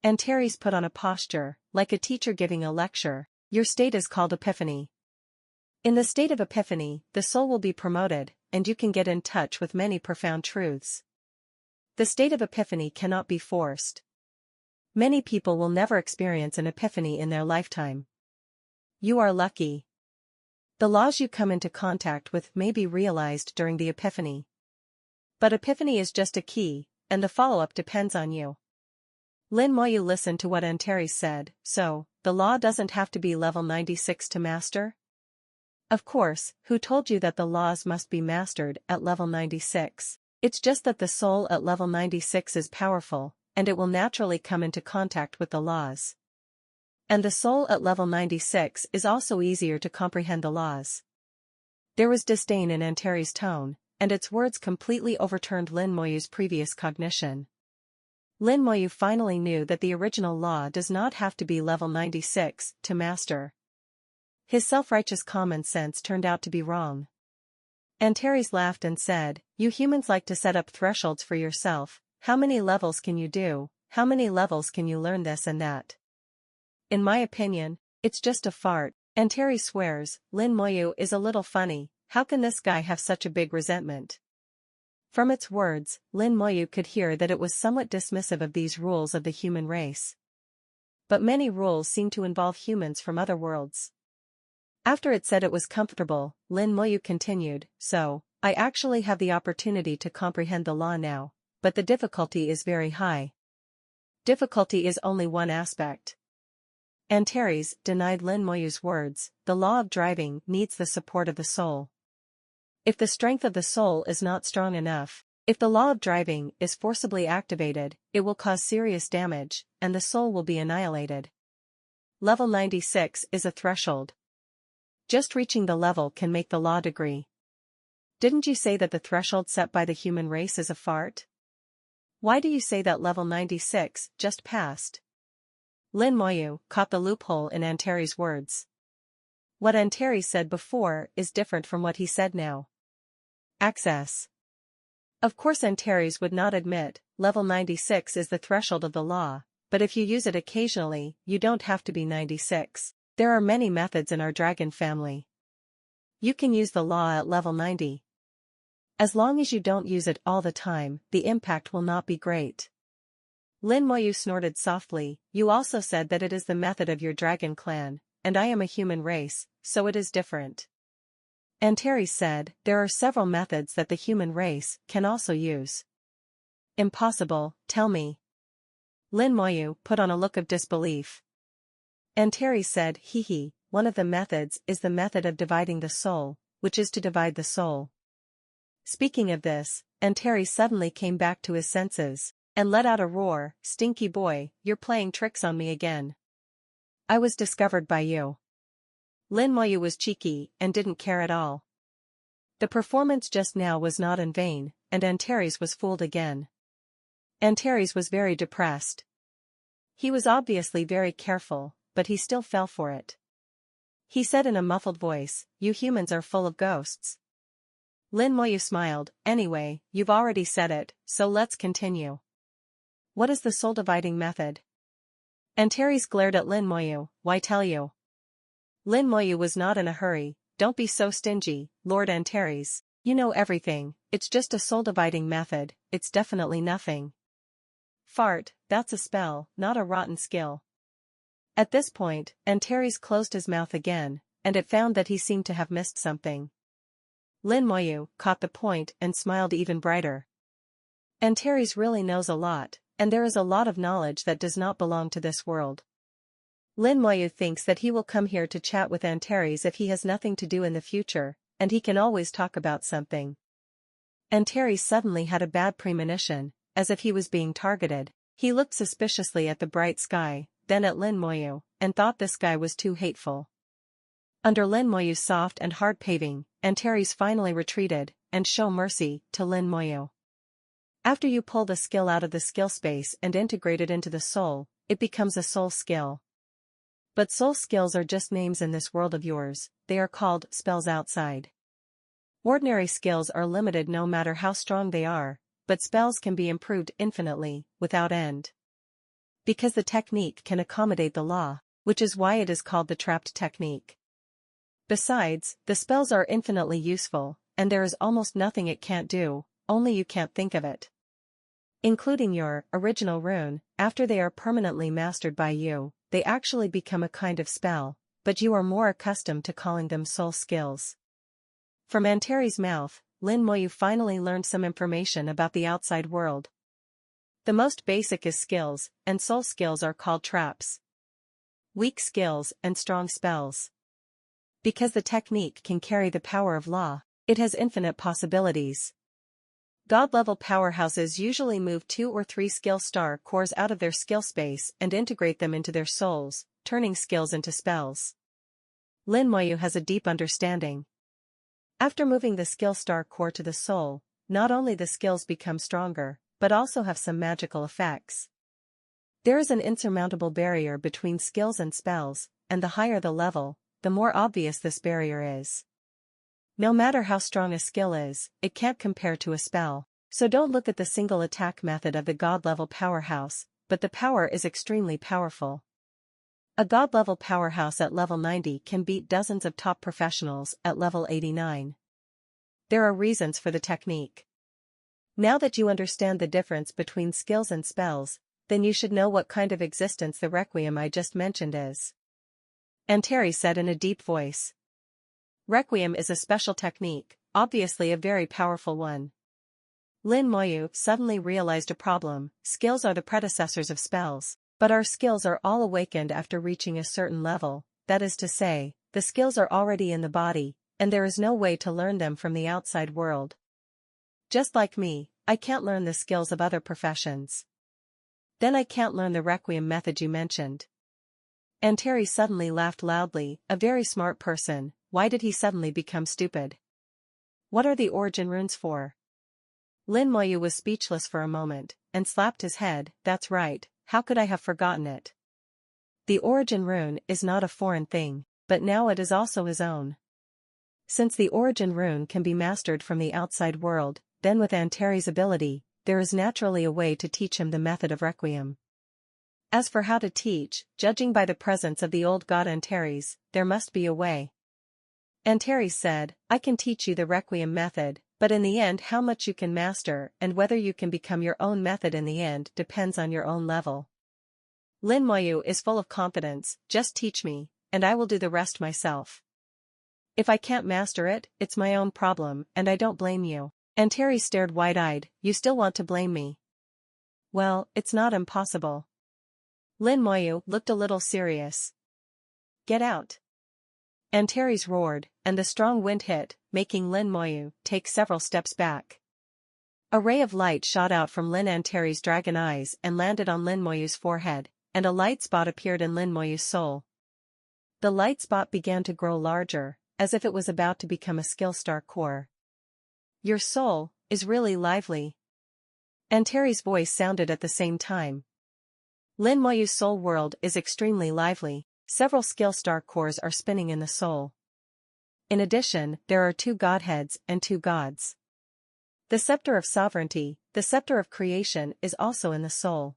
Antares put on a posture, like a teacher giving a lecture. Your state is called epiphany. In the state of epiphany, the soul will be promoted, and you can get in touch with many profound truths. The state of epiphany cannot be forced. Many people will never experience an epiphany in their lifetime. You are lucky. The laws you come into contact with may be realized during the epiphany. But epiphany is just a key, and the follow-up depends on you. Lin Moyu listened to what Antares said, so, the law doesn't have to be level 96 to master? Of course, who told you that the laws must be mastered at level 96? It's just that the soul at level 96 is powerful, and it will naturally come into contact with the laws. And the soul at level 96 is also easier to comprehend the laws. There was disdain in Antares' tone, and its words completely overturned Lin Moyu's previous cognition. Lin Moyu finally knew that the original law does not have to be level 96 to master. His self-righteous common sense turned out to be wrong. Antares laughed and said, you humans like to set up thresholds for yourself, how many levels can you do, how many levels can you learn this and that? In my opinion, it's just a fart. Antares swears, Lin Moyu is a little funny, how can this guy have such a big resentment? From its words, Lin Moyu could hear that it was somewhat dismissive of these rules of the human race. But many rules seem to involve humans from other worlds. After it said it was comfortable, Lin Moyu continued, so, I actually have the opportunity to comprehend the law now, but the difficulty is very high. Difficulty is only one aspect. Antares denied Lin Moyu's words, the law of driving needs the support of the soul. If the strength of the soul is not strong enough, if the law of driving is forcibly activated, it will cause serious damage, and the soul will be annihilated. Level 96 is a threshold. Just reaching the level can make the law degree. Didn't you say that the threshold set by the human race is a fart? Why do you say that level 96 just passed? Lin Moyu caught the loophole in Antares' words. What Antares said before is different from what he said now. Access. Of course Antares would not admit, level 96 is the threshold of the law, but if you use it occasionally, you don't have to be 96. There are many methods in our dragon family. You can use the law at level 90. As long as you don't use it all the time, the impact will not be great. Lin Moyu snorted softly, you also said that it is the method of your dragon clan, and I am a human race, so it is different. Antares said, there are several methods that the human race can also use. Impossible, tell me. Lin Moyu put on a look of disbelief. Antares said, hee, one of the methods is the method of dividing the soul, which is to divide the soul. Speaking of this, Antares suddenly came back to his senses, and let out a roar, stinky boy, you're playing tricks on me again. I was discovered by you. Lin Moyu was cheeky and didn't care at all. The performance just now was not in vain, and Antares was fooled again. Antares was very depressed. He was obviously very careful, but he still fell for it. He said in a muffled voice, you humans are full of ghosts. Lin Moyu smiled, anyway, you've already said it, so let's continue. What is the soul-dividing method? Antares glared at Lin Moyu, why tell you? Lin Moyu was not in a hurry, don't be so stingy, Lord Antares, you know everything, it's just a soul-dividing method, it's definitely nothing. Fart, that's a spell, not a rotten skill. At this point, Antares closed his mouth again, and it found that he seemed to have missed something. Lin Moyu caught the point and smiled even brighter. Antares really knows a lot, and there is a lot of knowledge that does not belong to this world. Lin Moyu thinks that he will come here to chat with Antares if he has nothing to do in the future, and he can always talk about something. Antares suddenly had a bad premonition, as if he was being targeted. He looked suspiciously at the bright sky, then at Lin Moyu, and thought the sky was too hateful. Under Lin Moyu's soft and hard paving, Antares finally retreated, and show mercy to Lin Moyu. After you pull the skill out of the skill space and integrate it into the soul, it becomes a soul skill. But soul skills are just names in this world of yours, they are called spells outside. Ordinary skills are limited no matter how strong they are, but spells can be improved infinitely, without end. Because the technique can accommodate the law, which is why it is called the trapped technique. Besides, the spells are infinitely useful, and there is almost nothing it can't do, only you can't think of it. Including your original rune, after they are permanently mastered by you, they actually become a kind of spell, but you are more accustomed to calling them soul skills. From Antares' mouth, Lin Moyu finally learned some information about the outside world. The most basic is skills, and soul skills are called traps. Weak skills and strong spells. Because the technique can carry the power of law, it has infinite possibilities. God-level powerhouses usually move 2 or 3 skill star cores out of their skill space and integrate them into their souls, turning skills into spells. Lin Moyu has a deep understanding. After moving the skill star core to the soul, not only the skills become stronger, but also have some magical effects. There is an insurmountable barrier between skills and spells, and the higher the level, the more obvious this barrier is. No matter how strong a skill is, it can't compare to a spell, so don't look at the single attack method of the god-level powerhouse, but the power is extremely powerful. A god-level powerhouse at level 90 can beat dozens of top professionals at level 89. There are reasons for the technique. Now that you understand the difference between skills and spells, then you should know what kind of existence the requiem I just mentioned is. Antares said in a deep voice. Requiem is a special technique, obviously a very powerful one. Lin Moyu suddenly realized a problem. Skills are the predecessors of spells. But our skills are all awakened after reaching a certain level, that is to say, the skills are already in the body, and there is no way to learn them from the outside world. Just like me, I can't learn the skills of other professions. Then I can't learn the requiem method you mentioned. Antares suddenly laughed loudly. A very smart person, why did he suddenly become stupid? What are the origin runes for? Lin Moyu was speechless for a moment, and slapped his head. That's right. How could I have forgotten it? The origin rune is not a foreign thing, but now it is also his own. Since the origin rune can be mastered from the outside world, then with Antares' ability, there is naturally a way to teach him the method of requiem. As for how to teach, judging by the presence of the old god Antares, there must be a way. Antares said, I can teach you the requiem method, but in the end how much you can master and whether you can become your own method in the end depends on your own level. Lin Moyu is full of confidence. Just teach me, and I will do the rest myself. If I can't master it, it's my own problem, and I don't blame you. Antares stared wide-eyed. You still want to blame me? Well, it's not impossible. Lin Moyu looked a little serious. Get out. Antares roared, and the strong wind hit, making Lin Moyu take several steps back. A ray of light shot out from Lin Antares' dragon eyes and landed on Lin Moyu's forehead, and a light spot appeared in Lin Moyu's soul. The light spot began to grow larger, as if it was about to become a skill star core. Your soul is really lively. Antares' voice sounded at the same time. Lin Moyu's soul world is extremely lively. Several skill star cores are spinning in the soul. In addition, there are 2 godheads and 2 gods. The scepter of sovereignty, the scepter of creation is also in the soul.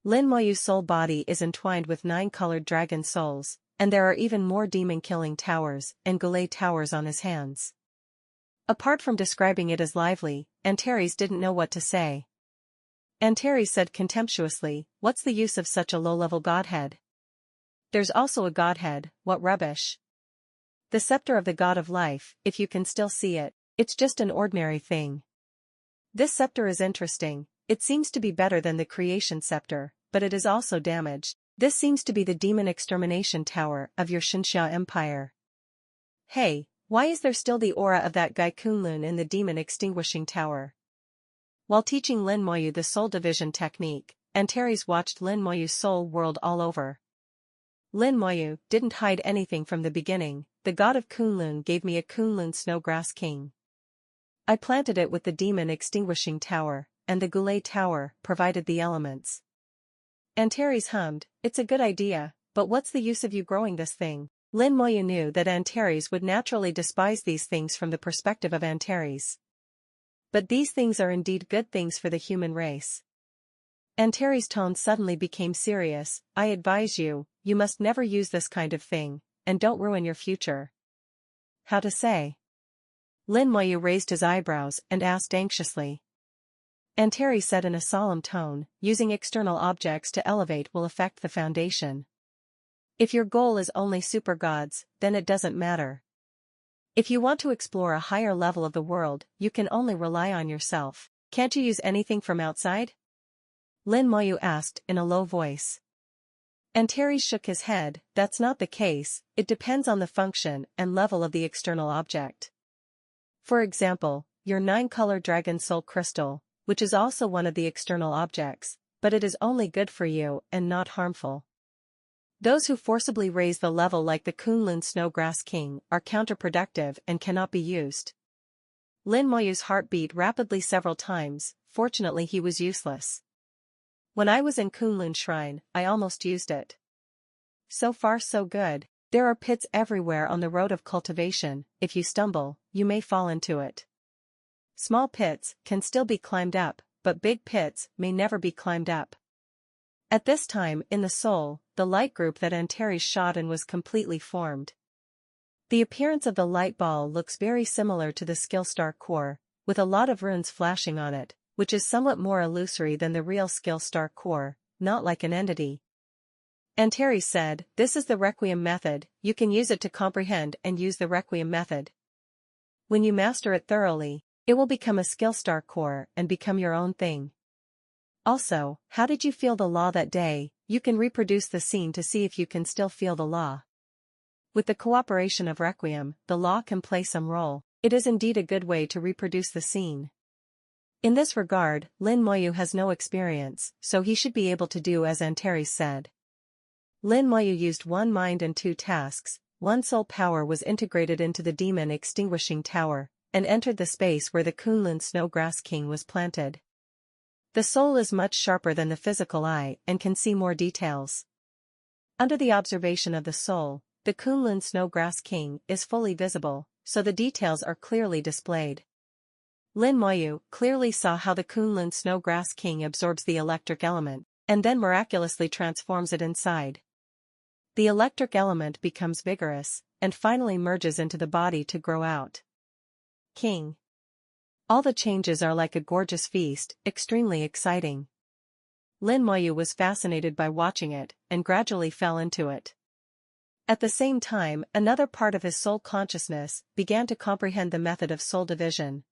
Lin Moyu's soul body is entwined with 9 colored dragon souls, and there are even more demon-killing towers and goulet towers on his hands. Apart from describing it as lively, Antares didn't know what to say. Antares said contemptuously, what's the use of such a low-level godhead? There's also a godhead, what rubbish. The scepter of the god of life, if you can still see it, it's just an ordinary thing. This scepter is interesting, it seems to be better than the creation scepter, but it is also damaged. This seems to be the demon extermination tower of your Xinxia empire. Hey, why is there still the aura of that guy Kunlun in the demon extinguishing tower? While teaching Lin Moyu the soul division technique, Antares watched Lin Moyu's soul world all over. Lin Moyu didn't hide anything from the beginning. The god of Kunlun gave me a Kunlun snowgrass king. I planted it with the demon extinguishing tower, and the Goulet tower provided the elements. Antares hummed, "It's a good idea, but what's the use of you growing this thing?" Lin Moyu knew that Antares would naturally despise these things from the perspective of Antares. But these things are indeed good things for the human race. Antares' tone suddenly became serious. "I advise you, you must never use this kind of thing, and don't ruin your future." "How to say?" Lin Moyu raised his eyebrows and asked anxiously. Antares said in a solemn tone, "Using external objects to elevate will affect the foundation. If your goal is only super gods, then it doesn't matter. If you want to explore a higher level of the world, you can only rely on yourself. Can't you use anything from outside?" Lin Moyu asked in a low voice. Antares shook his head. "That's not the case, it depends on the function and level of the external object. For example, your 9-color dragon soul crystal, which is also one of the external objects, but it is only good for you and not harmful. Those who forcibly raise the level like the Kunlun snowgrass king are counterproductive and cannot be used." Lin Moyu's heart beat rapidly several times. Fortunately he was useless. "When I was in Kunlun Shrine, I almost used it. So far so good. There are pits everywhere on the road of cultivation. If you stumble, you may fall into it. Small pits can still be climbed up, but big pits may never be climbed up." At this time in the soul, the light group that Antares shot in was completely formed. The appearance of the light ball looks very similar to the skill star core, with a lot of runes flashing on it, which is somewhat more illusory than the real skill star core, not like an entity. Antares said, "This is the Requiem method, you can use it to comprehend and use the Requiem method. When you master it thoroughly, it will become a skill star core and become your own thing. Also, how did you feel the law that day? You can reproduce the scene to see if you can still feel the law. With the cooperation of Requiem, the law can play some role. It is indeed a good way to reproduce the scene." In this regard, Lin Moyu has no experience, so he should be able to do as Antares said. Lin Moyu used one mind and two tasks. One soul power was integrated into the demon extinguishing tower, and entered the space where the Kunlun snowgrass king was planted. The soul is much sharper than the physical eye and can see more details. Under the observation of the soul, the Kunlun snowgrass king is fully visible, so the details are clearly displayed. Lin Moyu clearly saw how the Kunlun snowgrass king absorbs the electric element, and then miraculously transforms it inside. The electric element becomes vigorous, and finally merges into the body to grow out. King. All the changes are like a gorgeous feast, extremely exciting. Lin Moyu was fascinated by watching it, and gradually fell into it. At the same time, another part of his soul consciousness began to comprehend the method of soul division.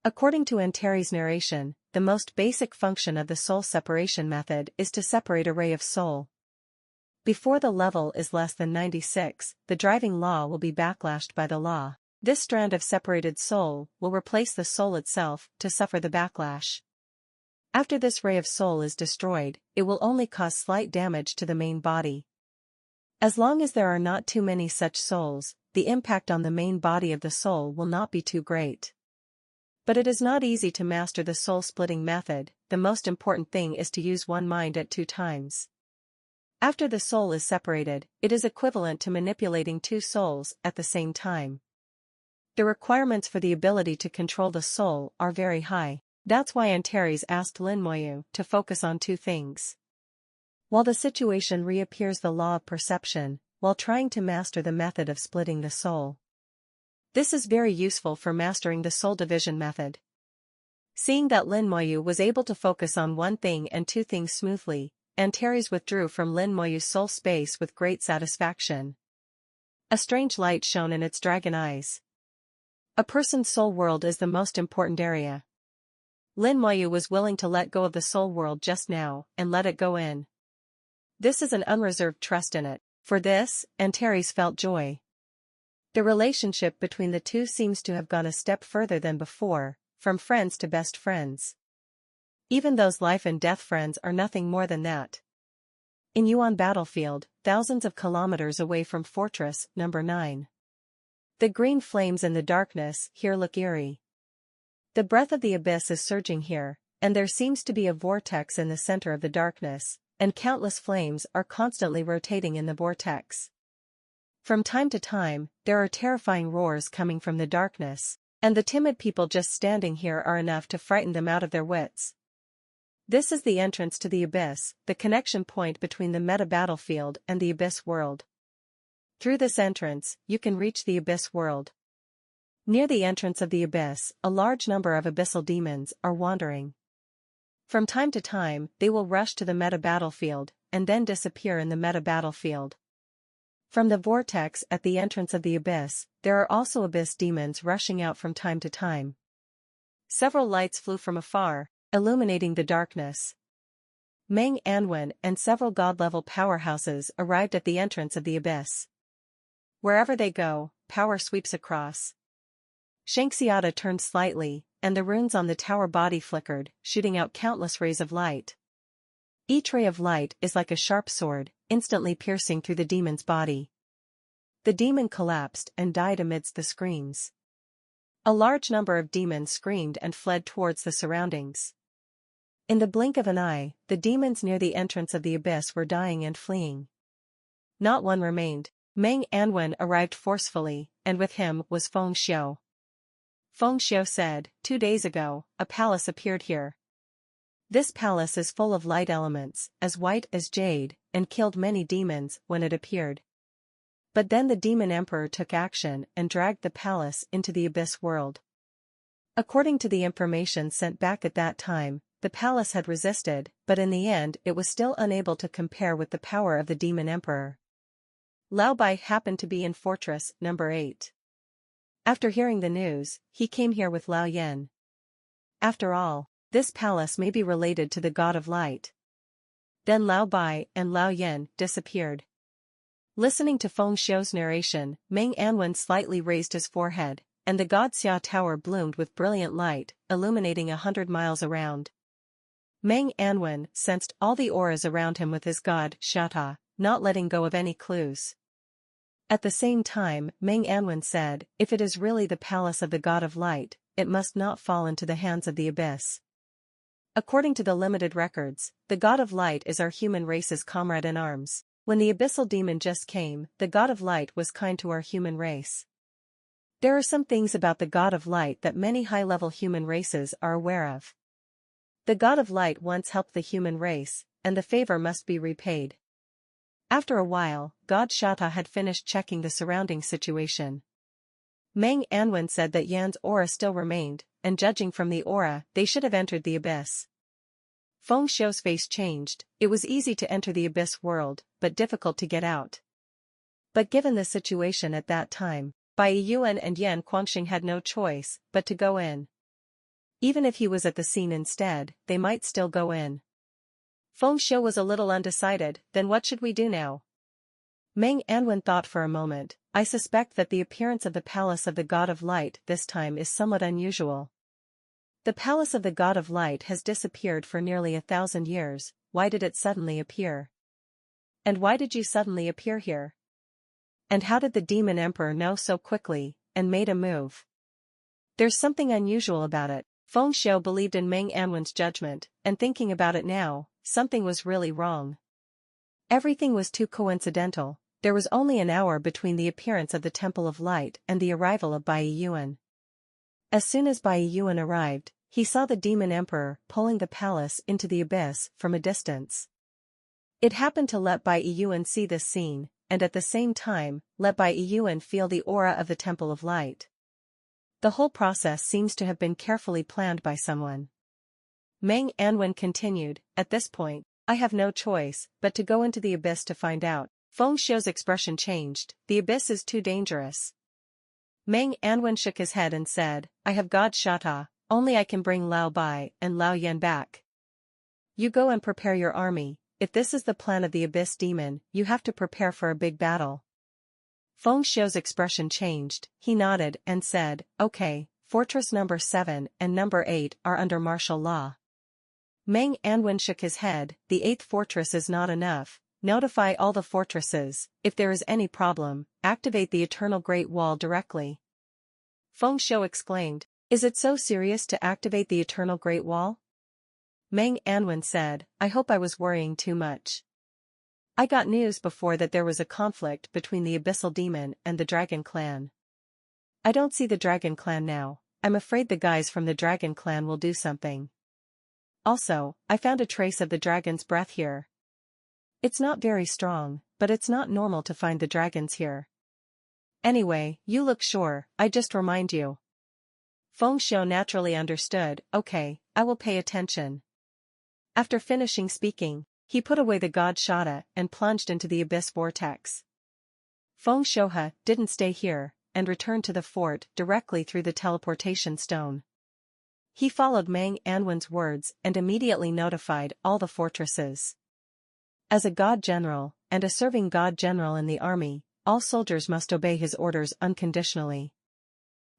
According to Antares' narration, the most basic function of the soul separation method is to separate a ray of soul. Before the level is less than 96, the driving law will be backlashed by the law. This strand of separated soul will replace the soul itself to suffer the backlash. After this ray of soul is destroyed, it will only cause slight damage to the main body. As long as there are not too many such souls, the impact on the main body of the soul will not be too great. But it is not easy to master the soul-splitting method. The most important thing is to use one mind at 2 times. After the soul is separated, it is equivalent to manipulating 2 souls at the same time. The requirements for the ability to control the soul are very high. That's why Antares asked Lin Moyu to focus on 2 things. While the situation reappears the law of perception, while trying to master the method of splitting the soul. This is very useful for mastering the soul division method. Seeing that Lin Moyu was able to focus on one thing and 2 things smoothly, Antares withdrew from Lin Moyu's soul space with great satisfaction. A strange light shone in its dragon eyes. A person's soul world is the most important area. Lin Moyu was willing to let go of the soul world just now, and let it go in. This is an unreserved trust in it. For this, Antares felt joy. The relationship between the two seems to have gone a step further than before, from friends to best friends. Even those life-and-death friends are nothing more than that. In Yuan battlefield, thousands of kilometers away from Fortress Number 9. The green flames in the darkness here look eerie. The breath of the abyss is surging here, and there seems to be a vortex in the center of the darkness, and countless flames are constantly rotating in the vortex. From time to time, there are terrifying roars coming from the darkness, and the timid people just standing here are enough to frighten them out of their wits. This is the entrance to the abyss, the connection point between the meta battlefield and the abyss world. Through this entrance, you can reach the abyss world. Near the entrance of the abyss, a large number of abyssal demons are wandering. From time to time, they will rush to the meta battlefield, and then disappear in the meta battlefield. From the vortex at the entrance of the abyss, there are also abyss demons rushing out from time to time. Several lights flew from afar, illuminating the darkness. Meng Anwen and several god-level powerhouses arrived at the entrance of the abyss. Wherever they go, power sweeps across. Shangxiata turned slightly, and the runes on the tower body flickered, shooting out countless rays of light. Each ray of light is like a sharp sword, instantly piercing through the demon's body. The demon collapsed and died amidst the screams. A large number of demons screamed and fled towards the surroundings. In the blink of an eye, the demons near the entrance of the abyss were dying and fleeing. Not one remained. Meng Anwen arrived forcefully, and with him was Feng Xiu. Feng Xiu said, 2 days ago, a palace appeared here. This palace is full of light elements, as white as jade, and killed many demons when it appeared. But then the demon emperor took action and dragged the palace into the abyss world. According to the information sent back at that time, the palace had resisted, but in the end it was still unable to compare with the power of the demon emperor. Lao Bai happened to be in Fortress Number 8. After hearing the news, he came here with Lao Yan. After all, this palace may be related to the god of light. Then Lao Bai and Lao Yan disappeared. Listening to Feng Xiu's narration, Meng Anwen slightly raised his forehead, and the god Xia Tower bloomed with brilliant light, illuminating 100 miles around. Meng Anwen sensed all the auras around him with his god Xiata, not letting go of any clues. At the same time, Meng Anwen said, if it is really the palace of the god of light, it must not fall into the hands of the abyss. According to the limited records, the god of light is our human race's comrade in arms. When the abyssal demon just came, the god of light was kind to our human race. There are some things about the god of light that many high-level human races are aware of. The god of light once helped the human race, and the favor must be repaid. After a while, God Shata had finished checking the surrounding situation. Meng Anwen said that Yan's aura still remained, and judging from the aura, they should have entered the abyss. Feng Xiu's face changed. It was easy to enter the abyss world, but difficult to get out. But given the situation at that time, Bai Yuan and Yan Guangxing had no choice but to go in. Even if he was at the scene instead, they might still go in. Feng Xiu was a little undecided. Then what should we do now? Meng Anwen thought for a moment. I suspect that the appearance of the palace of the god of light this time is somewhat unusual. The palace of the god of light has disappeared for nearly 1,000 years. Why did it suddenly appear? And why did you suddenly appear here? And how did the demon emperor know so quickly, and made a move? There's something unusual about it. Feng Xiu believed in Meng Anwen's judgment, and thinking about it now, something was really wrong. Everything was too coincidental. There was only an hour between the appearance of the Temple of Light and the arrival of Bai Yuan. As soon as Bai Yuan arrived, he saw the demon emperor pulling the palace into the abyss from a distance. It happened to let Bai Yuan see this scene, and at the same time, let Bai Yuan feel the aura of the Temple of Light. The whole process seems to have been carefully planned by someone. Meng Anwen continued, at this point, I have no choice but to go into the abyss to find out. Feng Xiu's expression changed. The abyss is too dangerous. Meng Anwen shook his head and said, I have God Shata, only I can bring Lao Bai and Lao Yan back. You go and prepare your army. If this is the plan of the abyss demon, you have to prepare for a big battle. Feng Xiu's expression changed. He nodded and said, okay, Fortress number 7 and number 8 are under martial law. Meng Anwen shook his head. The 8th fortress is not enough. Notify all the fortresses. If there is any problem, activate the Eternal Great Wall directly. Feng Xiu exclaimed. Is it so serious to activate the Eternal Great Wall? Meng Anwen said, I hope I was worrying too much. I got news before that there was a conflict between the Abyssal Demon and the Dragon Clan. I don't see the Dragon Clan now. I'm afraid the guys from the Dragon Clan will do something. Also, I found a trace of the dragon's breath here. It's not very strong, but it's not normal to find the dragons here. Anyway, you look sure, I just remind you. Feng Xiu naturally understood. Okay, I will pay attention. After finishing speaking, he put away the god Shada and plunged into the abyss vortex. Feng Xiu didn't stay here, and returned to the fort directly through the teleportation stone. He followed Meng Anwen's words and immediately notified all the fortresses. As a god general, and a serving god general in the army, all soldiers must obey his orders unconditionally.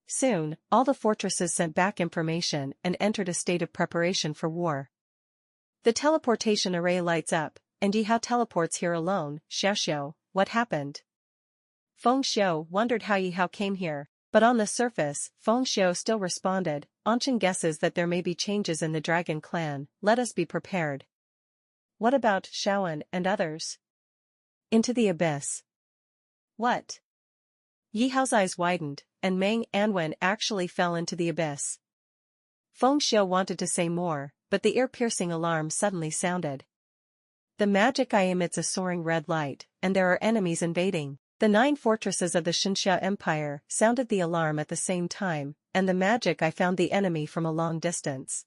Soon, all the fortresses sent back information and entered a state of preparation for war. The teleportation array lights up, and Yihao teleports here alone. Xiaoxiu, what happened? Feng Xiu wondered how Yihao came here, but on the surface, Feng Xiu still responded, Anshin guesses that there may be changes in the Dragon Clan, let us be prepared. What about Shaoan and others? Into the abyss. What? Yihao's eyes widened, and Meng Anwen actually fell into the abyss. Feng Xiu wanted to say more, but the ear-piercing alarm suddenly sounded. The magic eye emits a soaring red light, and there are enemies invading. The 9 fortresses of the Xinxia Empire sounded the alarm at the same time, and the magic eye found the enemy from a long distance.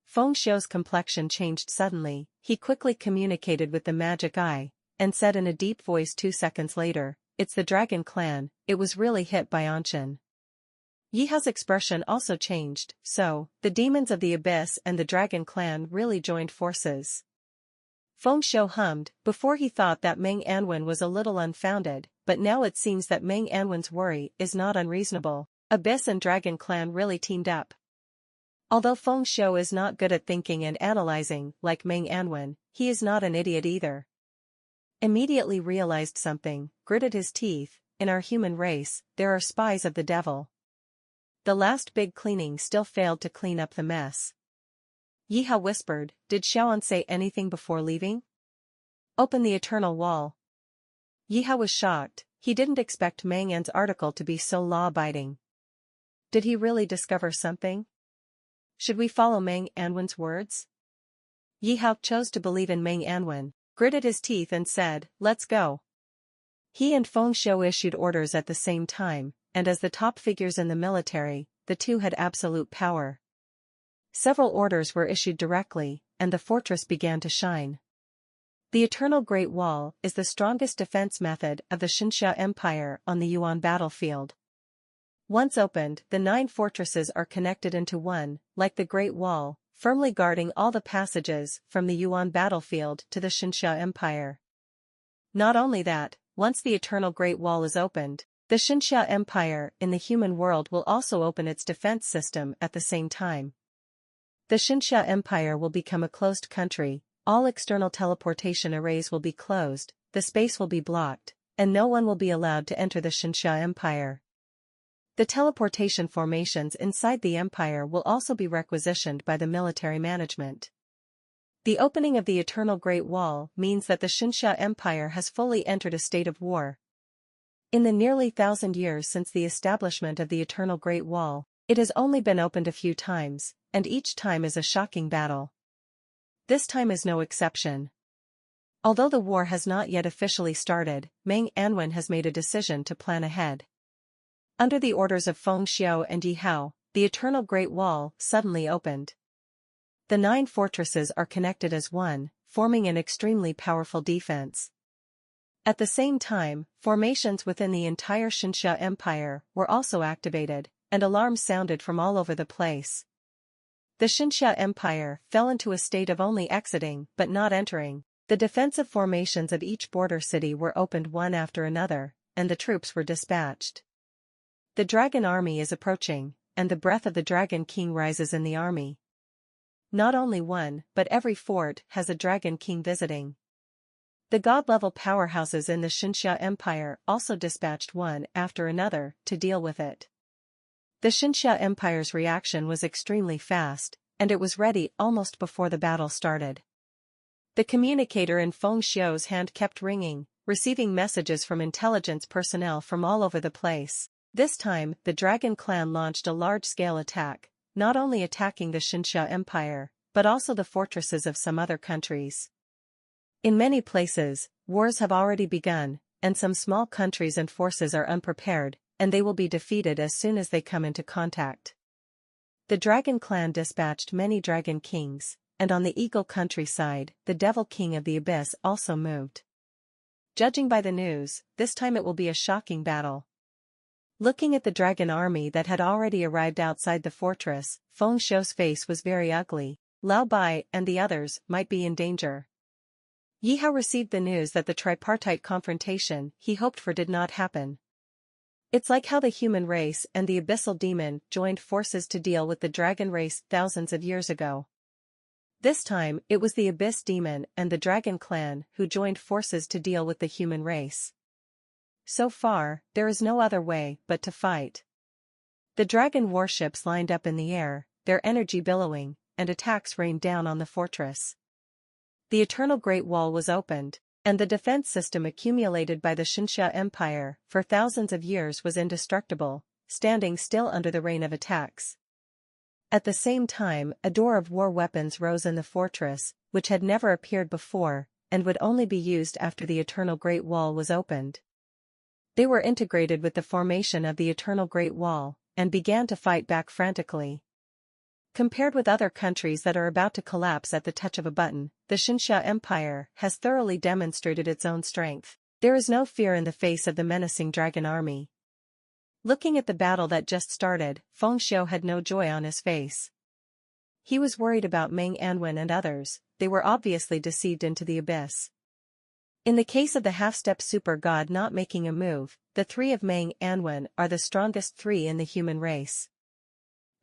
Feng Xiu's complexion changed suddenly. He quickly communicated with the magic eye, and said in a deep voice 2 seconds later, it's the Dragon Clan, it was really hit by Anshin. Yihao's expression also changed, so, the demons of the Abyss and the Dragon Clan really joined forces. Feng Xiu hummed, before he thought that Meng Anwen was a little unfounded, but now it seems that Meng Anwen's worry is not unreasonable. Abyss and Dragon Clan really teamed up. Although Feng Xiu is not good at thinking and analyzing like Meng Anwen, he is not an idiot either. Immediately realized something, gritted his teeth, in our human race, there are spies of the devil. The last big cleaning still failed to clean up the mess. Yihao whispered, did Xiaoan say anything before leaving? Open the eternal wall. Yihao was shocked, he didn't expect Meng An's article to be so law-abiding. Did he really discover something? Should we follow Meng Anwen's words? Yihao chose to believe in Meng Anwen, gritted his teeth and said, let's go. He and Feng Xiu issued orders at the same time, and as the top figures in the military, the two had absolute power. Several orders were issued directly, and the fortress began to shine. The Eternal Great Wall is the strongest defense method of the Xinxia Empire on the Yuan battlefield. Once opened, the 9 fortresses are connected into one, like the Great Wall, firmly guarding all the passages from the Yuan battlefield to the Xinxia Empire. Not only that, once the Eternal Great Wall is opened, the Xinxia Empire in the human world will also open its defense system at the same time. The Xinxia Empire will become a closed country, all external teleportation arrays will be closed, the space will be blocked, and no one will be allowed to enter the Xinxia Empire. The teleportation formations inside the empire will also be requisitioned by the military management. The opening of the Eternal Great Wall means that the Xinxia Empire has fully entered a state of war. In the nearly 1,000 years since the establishment of the Eternal Great Wall, it has only been opened a few times, and each time is a shocking battle. This time is no exception. Although the war has not yet officially started, Meng Anwen has made a decision to plan ahead. Under the orders of Feng Xiu and Yihao, the Eternal Great Wall suddenly opened. The 9 fortresses are connected as one, forming an extremely powerful defense. At the same time, formations within the entire Xinxia Empire were also activated, and alarms sounded from all over the place. The Xinxia Empire fell into a state of only exiting but not entering. The defensive formations of each border city were opened one after another, and the troops were dispatched. The dragon army is approaching, and the breath of the Dragon King rises in the army. Not only one, but every fort has a Dragon King visiting. The god-level powerhouses in the Xinxia Empire also dispatched one after another to deal with it. The Xinxia Empire's reaction was extremely fast, and it was ready almost before the battle started. The communicator in Feng Xiu's hand kept ringing, receiving messages from intelligence personnel from all over the place. This time, the Dragon Clan launched a large-scale attack, not only attacking the Xinxia Empire, but also the fortresses of some other countries. In many places, wars have already begun, and some small countries and forces are unprepared, and they will be defeated as soon as they come into contact. The Dragon Clan dispatched many Dragon Kings, and on the Eagle countryside, the Devil King of the Abyss also moved. Judging by the news, this time it will be a shocking battle. Looking at the dragon army that had already arrived outside the fortress, Feng Xiu's face was very ugly. Lao Bai and the others might be in danger. Yi Hao received the news that the tripartite confrontation he hoped for did not happen. It's like how the human race and the abyssal demon joined forces to deal with the dragon race thousands of years ago. This time, it was the abyss demon and the dragon clan who joined forces to deal with the human race. So far, there is no other way but to fight. The dragon warships lined up in the air, their energy billowing, and attacks rained down on the fortress. The Eternal Great Wall was opened, and the defense system accumulated by the Xinxia Empire for thousands of years was indestructible, standing still under the rain of attacks. At the same time, a door of war weapons rose in the fortress, which had never appeared before, and would only be used after the Eternal Great Wall was opened. They were integrated with the formation of the Eternal Great Wall, and began to fight back frantically. Compared with other countries that are about to collapse at the touch of a button, the Xinxia Empire has thoroughly demonstrated its own strength. There is no fear in the face of the menacing dragon army. Looking at the battle that just started, Feng Xiu had no joy on his face. He was worried about Meng Anwen and others. They were obviously deceived into the abyss. In the case of the half-step super god not making a move, the three of Meng Anwen are the strongest three in the human race.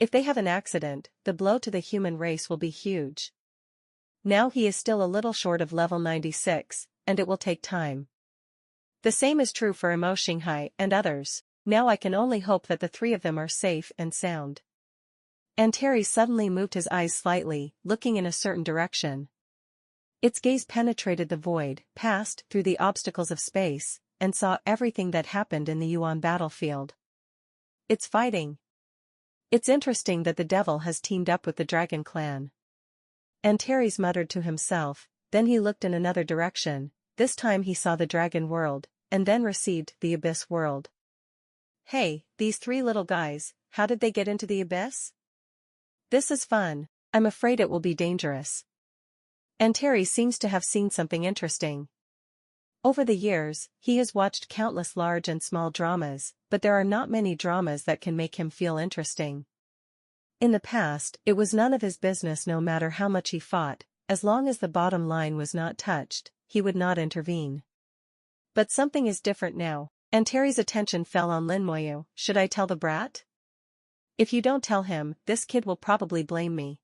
If they have an accident, the blow to the human race will be huge. Now he is still a little short of level 96, and it will take time. The same is true for Imo Xinghai and others. Now I can only hope that the three of them are safe and sound. Anteri suddenly moved his eyes slightly, looking in a certain direction. Its gaze penetrated the void, passed through the obstacles of space, and saw everything that happened in the Yuan battlefield. It's fighting. It's interesting that the devil has teamed up with the Dragon Clan. Antares muttered to himself, then he looked in another direction. This time he saw the Dragon World, and then received the Abyss World. Hey, these three little guys, how did they get into the Abyss? This is fun. I'm afraid it will be dangerous. Anteri seems to have seen something interesting. Over the years, he has watched countless large and small dramas, but there are not many dramas that can make him feel interesting. In the past, it was none of his business no matter how much he fought, as long as the bottom line was not touched, he would not intervene. But something is different now. Anteri's attention fell on Lin Moyu. Should I tell the brat? If you don't tell him, this kid will probably blame me.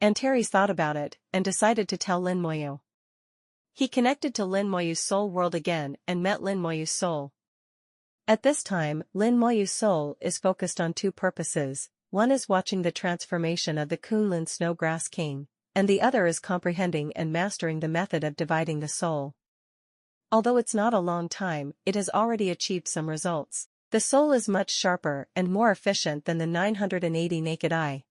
Antares thought about it, and decided to tell Lin Moyu. He connected to Lin Moyu's soul world again and met Lin Moyu's soul. At this time, Lin Moyu's soul is focused on two purposes. One is watching the transformation of the Kunlun Snowgrass King, and the other is comprehending and mastering the method of dividing the soul. Although it's not a long time, it has already achieved some results. The soul is much sharper and more efficient than the 980 naked eye.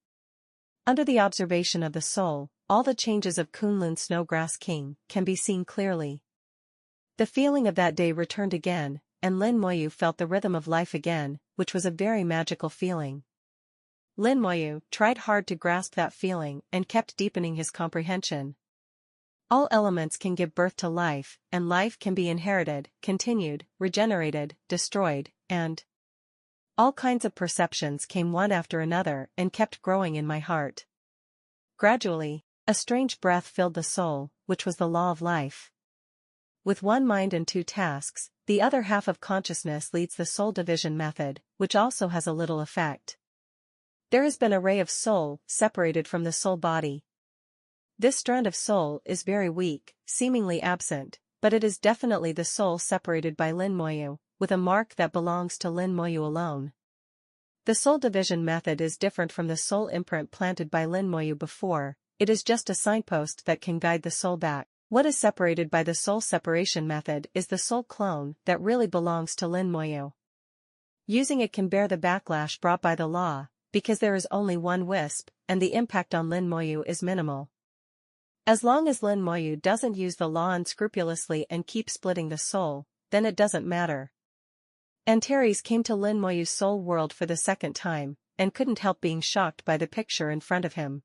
Under the observation of the soul, all the changes of Kunlun Snowgrass King can be seen clearly. The feeling of that day returned again, and Lin Moyu felt the rhythm of life again, which was a very magical feeling. Lin Moyu tried hard to grasp that feeling and kept deepening his comprehension. All elements can give birth to life, and life can be inherited, continued, regenerated, destroyed, and all kinds of perceptions came one after another and kept growing in my heart. Gradually, a strange breath filled the soul, which was the law of life. With one mind and two tasks, the other half of consciousness leads the soul division method, which also has a little effect. There has been a ray of soul separated from the soul body. This strand of soul is very weak, seemingly absent, but it is definitely the soul separated by Lin Moyu, with a mark that belongs to Lin Moyu alone. The soul division method is different from the soul imprint planted by Lin Moyu before, it is just a signpost that can guide the soul back. What is separated by the soul separation method is the soul clone that really belongs to Lin Moyu. Using it can bear the backlash brought by the law, because there is only one wisp, and the impact on Lin Moyu is minimal. As long as Lin Moyu doesn't use the law unscrupulously and keep splitting the soul, then it doesn't matter. Antares came to Lin Moyu's soul world for the second time, and couldn't help being shocked by the picture in front of him.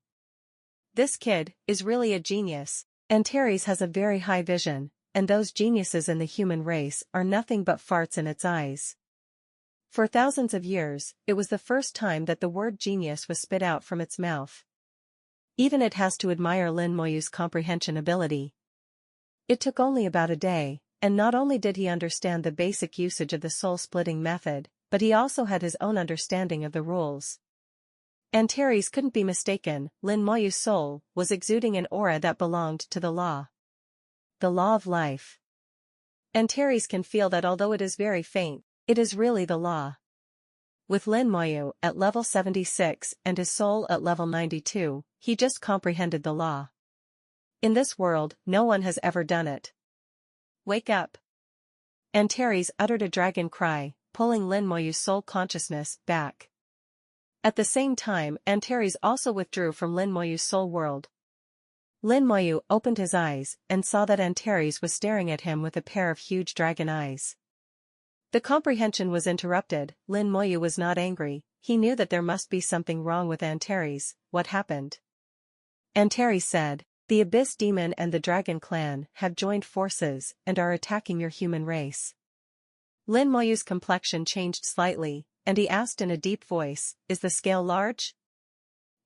This kid is really a genius. Antares has a very high vision, and those geniuses in the human race are nothing but farts in its eyes. For thousands of years, it was the first time that the word genius was spit out from its mouth. Even it has to admire Lin Moyu's comprehension ability. It took only about a day, and not only did he understand the basic usage of the soul-splitting method, but he also had his own understanding of the rules. Antares couldn't be mistaken, Lin Moyu's soul was exuding an aura that belonged to the law. The law of life. Antares can feel that although it is very faint, it is really the law. With Lin Moyu at level 76 and his soul at level 92, he just comprehended the law. In this world, no one has ever done it. Wake up! Antares uttered a dragon cry, pulling Lin Moyu's soul consciousness back. At the same time, Antares also withdrew from Lin Moyu's soul world. Lin Moyu opened his eyes and saw that Antares was staring at him with a pair of huge dragon eyes. The comprehension was interrupted. Lin Moyu was not angry, he knew that there must be something wrong with Antares. What happened? Antares said, "The Abyss Demon and the Dragon Clan have joined forces and are attacking your human race." Lin Moyu's complexion changed slightly, and he asked in a deep voice, "Is the scale large?"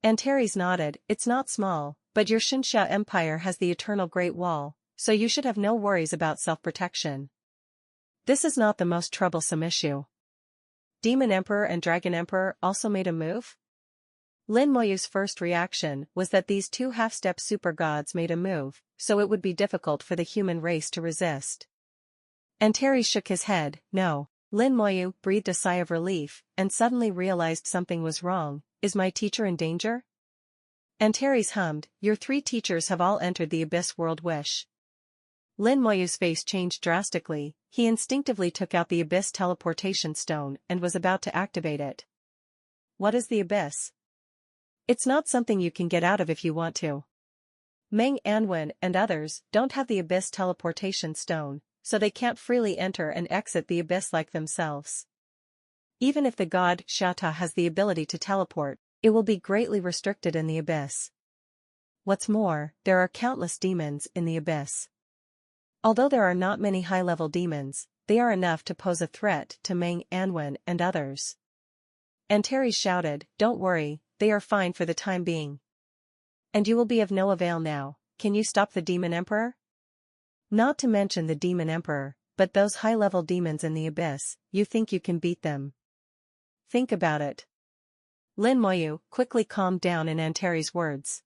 Antares nodded, "It's not small, but your Xinsha Empire has the Eternal Great Wall, so you should have no worries about self-protection. This is not the most troublesome issue." Demon Emperor and Dragon Emperor also made a move? Lin Moyu's first reaction was that these two half-step super gods made a move, so it would be difficult for the human race to resist. Antares shook his head, "No." Lin Moyu breathed a sigh of relief, and suddenly realized something was wrong. "Is my teacher in danger?" Antares hummed, "Your 3 teachers have all entered the Abyss World Wish." Lin Moyu's face changed drastically, he instinctively took out the Abyss teleportation stone and was about to activate it. What is the Abyss? It's not something you can get out of if you want to. Meng Anwen and others don't have the Abyss teleportation stone, so they can't freely enter and exit the Abyss like themselves. Even if the god Shata has the ability to teleport, it will be greatly restricted in the Abyss. What's more, there are countless demons in the Abyss. Although there are not many high-level demons, they are enough to pose a threat to Meng Anwen and others. Antares shouted, "Don't worry, they are fine for the time being. And you will be of no avail now. Can you stop the Demon Emperor?" "Not to mention the Demon Emperor, but those high-level demons in the Abyss, you think you can beat them? Think about it." Lin Moyu quickly calmed down in Antares' words.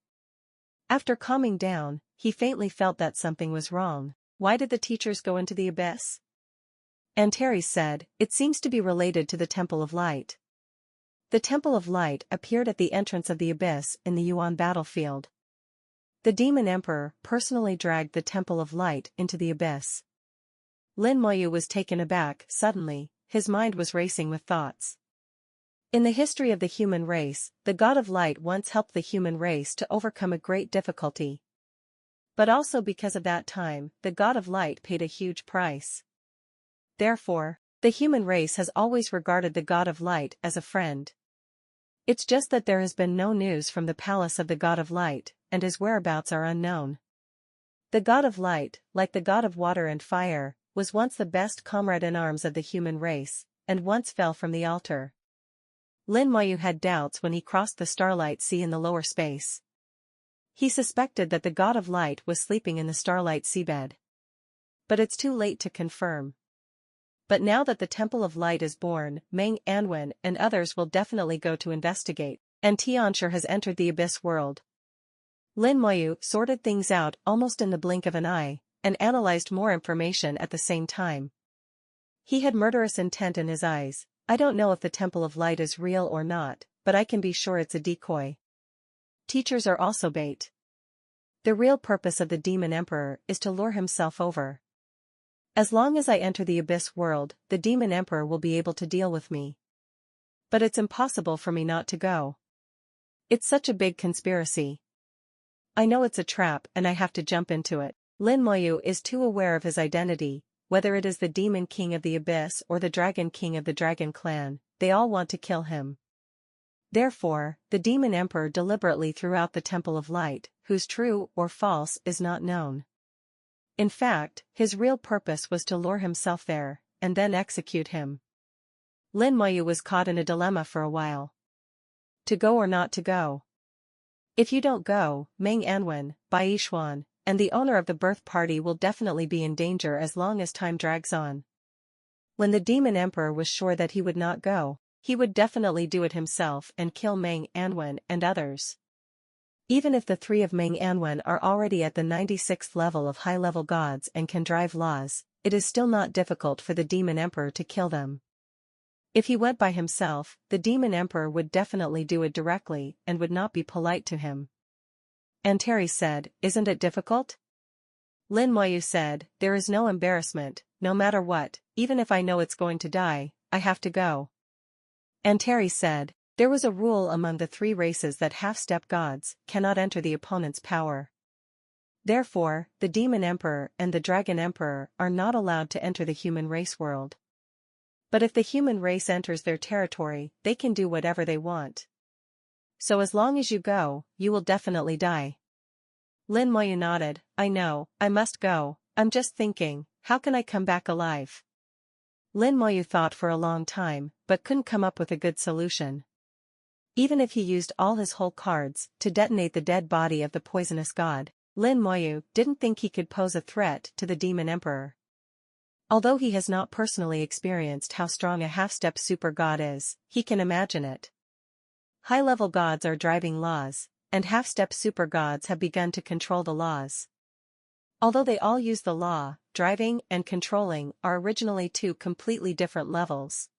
After calming down, he faintly felt that something was wrong. Why did the teachers go into the Abyss? Antares said, "It seems to be related to the Temple of Light." The Temple of Light appeared at the entrance of the Abyss in the Yuan battlefield. The Demon Emperor personally dragged the Temple of Light into the Abyss. Lin Moyu was taken aback. Suddenly, his mind was racing with thoughts. In the history of the human race, the God of Light once helped the human race to overcome a great difficulty. But also because of that time, the God of Light paid a huge price. Therefore, the human race has always regarded the God of Light as a friend. It's just that there has been no news from the palace of the God of Light, and his whereabouts are unknown. The God of Light, like the God of Water and Fire, was once the best comrade-in-arms of the human race, and once fell from the altar. Lin Moyu had doubts when he crossed the Starlight Sea in the lower space. He suspected that the God of Light was sleeping in the Starlight Seabed. But it's too late to confirm. But now that the Temple of Light is born, Meng Anwen and others will definitely go to investigate. and Tianxia has entered the Abyss world. Lin Moyu sorted things out almost in the blink of an eye, and analyzed more information at the same time. He had murderous intent in his eyes. I don't know if the Temple of Light is real or not, but I can be sure it's a decoy. Teachers are also bait. The real purpose of the Demon Emperor is to lure himself over. As long as I enter the Abyss world, the Demon Emperor will be able to deal with me. But it's impossible for me not to go. It's such a big conspiracy. I know it's a trap and I have to jump into it. Lin Moyu is too aware of his identity, whether it is the Demon King of the Abyss or the Dragon King of the Dragon Clan, they all want to kill him. Therefore, the Demon Emperor deliberately threw out the Temple of Light, whose true or false is not known. In fact, his real purpose was to lure himself there, and then execute him. Lin Moyu was caught in a dilemma for a while. To go or not to go? If you don't go, Meng Anwen, Bai Yishuan, and the owner of the birth party will definitely be in danger as long as time drags on. When the Demon Emperor was sure that he would not go, he would definitely do it himself and kill Meng Anwen and others. Even if the three of Meng Anwen are already at the 96th level of high-level gods and can drive laws, it is still not difficult for the Demon Emperor to kill them. If he went by himself, the Demon Emperor would definitely do it directly and would not be polite to him. Antares said, "Isn't it difficult?" Lin Moyu said, "There is no embarrassment, no matter what, even if I know it's going to die, I have to go." Antares said, "There was a rule among the three races that half-step gods cannot enter the opponent's power. Therefore, the Demon Emperor and the Dragon Emperor are not allowed to enter the human race world. But if the human race enters their territory, they can do whatever they want. So as long as you go, you will definitely die." Lin Moyu nodded, "I know, I must go, I'm just thinking, how can I come back alive?" Lin Moyu thought for a long time, but couldn't come up with a good solution. Even if he used all his whole cards to detonate the dead body of the poisonous god, Lin Moyu didn't think he could pose a threat to the Demon Emperor. Although he has not personally experienced how strong a half-step super god is, he can imagine it. High-level gods are driving laws, and half-step super gods have begun to control the laws. Although they all use the law, driving and controlling are originally two completely different levels.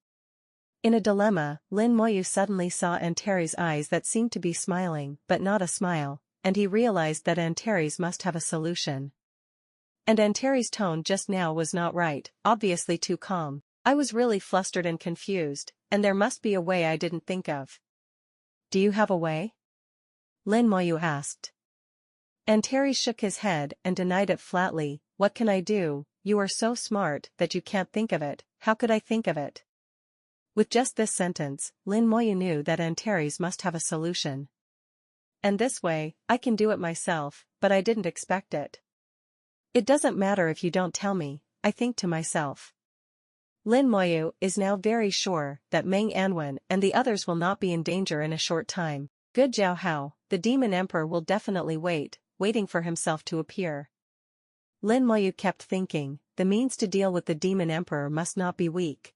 In a dilemma, Lin Moyu suddenly saw Antares' eyes that seemed to be smiling but not a smile, and he realized that Antares must have a solution. And Antares' tone just now was not right, obviously too calm. "I was really flustered and confused, and there must be a way I didn't think of." "Do you have a way?" Lin Moyu asked. Antares shook his head and denied it flatly. "What can I do? You are so smart that you can't think of it. How could I think of it?" With just this sentence, Lin Moyu knew that Antares must have a solution. "And this way, I can do it myself, but I didn't expect it." "It doesn't matter if you don't tell me," I think to myself. Lin Moyu is now very sure that Meng Anwen and the others will not be in danger in a short time. Good Jiao Hao, the Demon Emperor will definitely waiting for himself to appear. Lin Moyu kept thinking, the means to deal with the Demon Emperor must not be weak.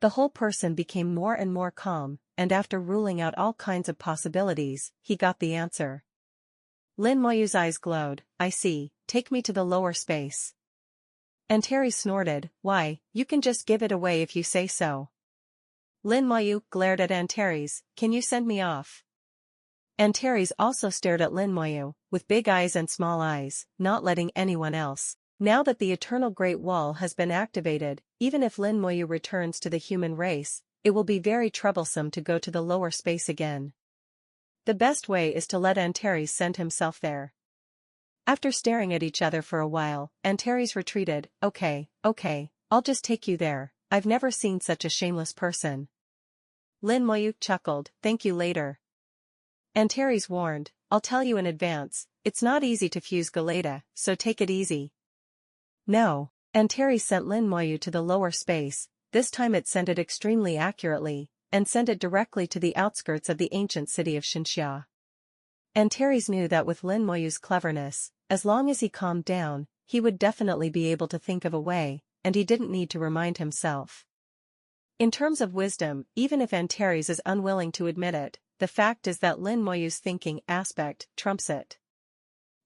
The whole person became more and more calm, and after ruling out all kinds of possibilities, he got the answer. Lin Moyu's eyes glowed. "I see, take me to the lower space." Antares snorted, "Why, you can just give it away if you say so." Lin Moyu glared at Antares, "Can you send me off?" Antares also stared at Lin Moyu, with big eyes and small eyes, not letting anyone else. Now that the Eternal Great Wall has been activated, even if Lin Moyu returns to the human race, it will be very troublesome to go to the lower space again. The best way is to let Antares send himself there. After staring at each other for a while, Antares retreated. Okay, I'll just take you there. I've never seen such a shameless person." Lin Moyu chuckled, "Thank you later." Antares warned, "I'll tell you in advance, it's not easy to fuse Galata, so take it easy." No. Antares sent Lin Moyu to the lower space. This time it sent it extremely accurately, and sent it directly to the outskirts of the ancient city of Xinxia. Antares knew that with Lin Moyu's cleverness, as long as he calmed down, he would definitely be able to think of a way, and he didn't need to remind himself. In terms of wisdom, even if Antares is unwilling to admit it, the fact is that Lin Moyu's thinking aspect trumps it.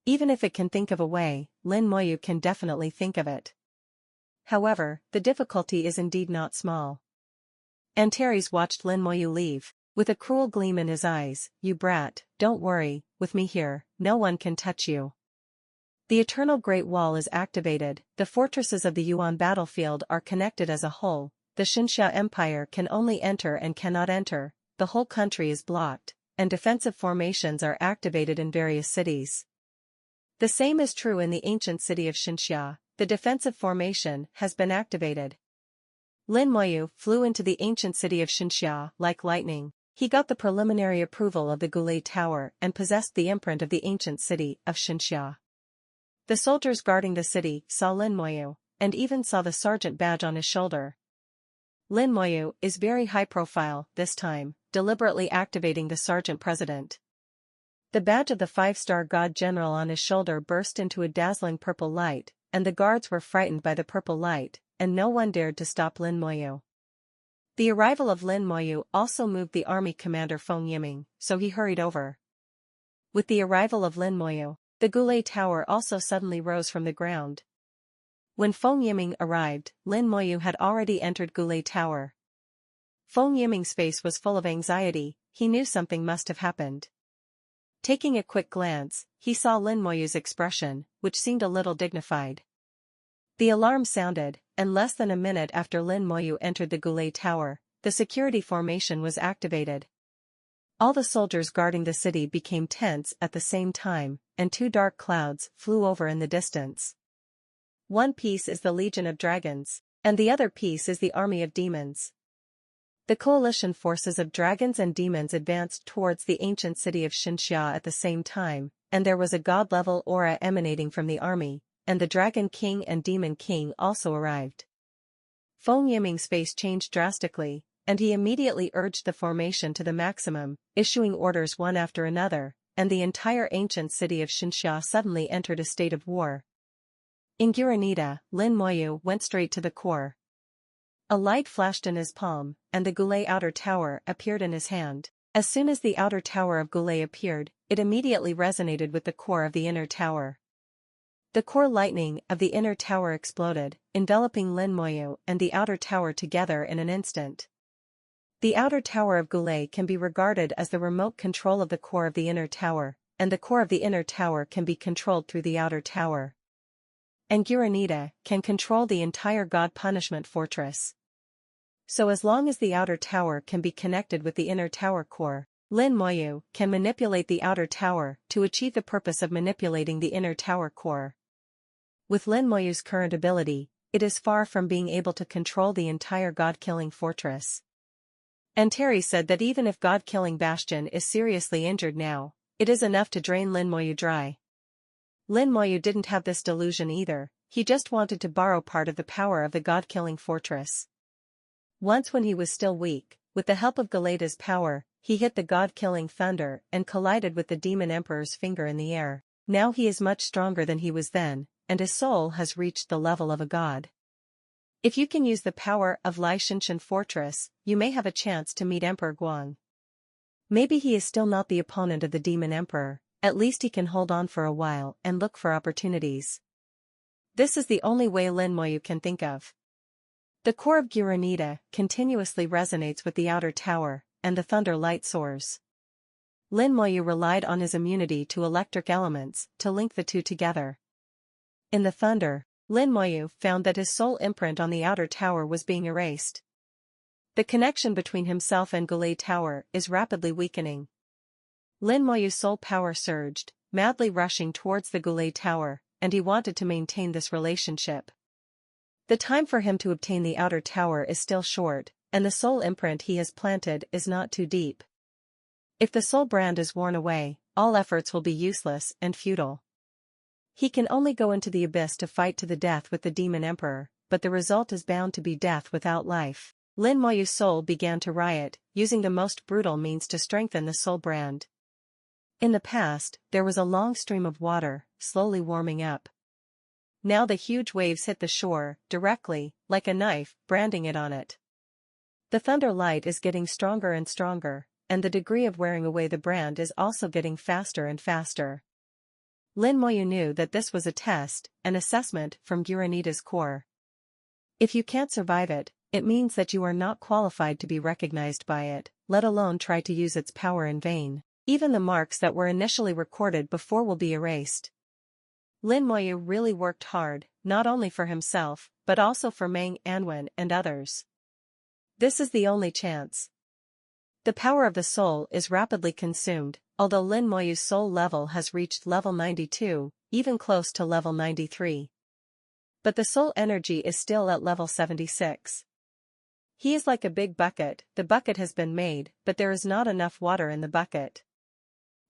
Even if it can think of a way, Lin Moyu can definitely think of it. However, the difficulty is indeed not small. Antares watched Lin Moyu leave, with a cruel gleam in his eyes. "You brat, don't worry, with me here, no one can touch you." The Eternal Great Wall is activated, the fortresses of the Yuan battlefield are connected as a whole, the Xinxia Empire can only enter and cannot enter, the whole country is blocked, and defensive formations are activated in various cities. The same is true in the ancient city of Xinxia, the defensive formation has been activated. Lin Moyu flew into the ancient city of Xinxia like lightning. He got the preliminary approval of the Gulay Tower and possessed the imprint of the ancient city of Xinxia. The soldiers guarding the city saw Lin Moyu, and even saw the sergeant badge on his shoulder. Lin Moyu is very high profile this time, deliberately activating the sergeant president. The badge of the 5-star God General on his shoulder burst into a dazzling purple light, and the guards were frightened by the purple light, and no one dared to stop Lin Moyu. The arrival of Lin Moyu also moved the army commander Feng Yiming, so he hurried over. With the arrival of Lin Moyu, the Gulay Tower also suddenly rose from the ground. When Feng Yiming arrived, Lin Moyu had already entered Gulay Tower. Feng Yiming's face was full of anxiety, he knew something must have happened. Taking a quick glance, he saw Lin Moyu's expression, which seemed a little dignified. The alarm sounded, and less than a minute after Lin Moyu entered the Gulay Tower, the security formation was activated. All the soldiers guarding the city became tense at the same time, and 2 dark clouds flew over in the distance. One piece is the Legion of Dragons, and the other piece is the Army of Demons. The coalition forces of dragons and demons advanced towards the ancient city of Xinxia at the same time, and there was a god-level aura emanating from the army, and the Dragon King and Demon King also arrived. Feng Yiming's face changed drastically, and he immediately urged the formation to the maximum, issuing orders one after another, and the entire ancient city of Xinxia suddenly entered a state of war. In Guranita, Lin Moyu went straight to the core. A light flashed in his palm, and the Gulay outer tower appeared in his hand. As soon as the outer tower of Gulay appeared, it immediately resonated with the core of the inner tower. The core lightning of the inner tower exploded, enveloping Lin Moyu and the outer tower together in an instant. The outer tower of Gulay can be regarded as the remote control of the core of the inner tower, and the core of the inner tower can be controlled through the outer tower. And Guranita can control the entire God Punishment Fortress. So as long as the outer tower can be connected with the inner tower core, Lin Moyu can manipulate the outer tower to achieve the purpose of manipulating the inner tower core. With Lin Moyu's current ability, it is far from being able to control the entire God-killing fortress. Antares said that even if God-killing Bastion is seriously injured now, it is enough to drain Lin Moyu dry. Lin Moyu didn't have this delusion either, he just wanted to borrow part of the power of the God-killing fortress. Once when he was still weak, with the help of Galata's power, he hit the God-killing thunder and collided with the Demon Emperor's finger in the air. Now he is much stronger than he was then, and his soul has reached the level of a god. If you can use the power of Lai Shinshan Fortress, you may have a chance to meet Emperor Guang. Maybe he is still not the opponent of the Demon Emperor, at least he can hold on for a while and look for opportunities. This is the only way Lin Moyu can think of. The core of Guranita continuously resonates with the outer tower, and the thunder light soars. Lin Moyu relied on his immunity to electric elements to link the two together. In the thunder, Lin Moyu found that his soul imprint on the outer tower was being erased. The connection between himself and Gulay Tower is rapidly weakening. Lin Moyu's soul power surged, madly rushing towards the Gulay Tower, and he wanted to maintain this relationship. The time for him to obtain the outer tower is still short, and the soul imprint he has planted is not too deep. If the soul brand is worn away, all efforts will be useless and futile. He can only go into the abyss to fight to the death with the Demon Emperor, but the result is bound to be death without life. Lin Moyu's soul began to riot, using the most brutal means to strengthen the soul brand. In the past, there was a long stream of water, slowly warming up. Now the huge waves hit the shore, directly, like a knife, branding it on it. The thunder light is getting stronger and stronger, and the degree of wearing away the brand is also getting faster and faster. Lin Moyu knew that this was a test, an assessment from Gurinita's core. If you can't survive it, it means that you are not qualified to be recognized by it, let alone try to use its power in vain. Even the marks that were initially recorded before will be erased. Lin Moyu really worked hard, not only for himself, but also for Meng Anwen and others. This is the only chance. The power of the soul is rapidly consumed, although Lin Moyu's soul level has reached level 92, even close to level 93. But the soul energy is still at level 76. He is like a big bucket, the bucket has been made, but there is not enough water in the bucket.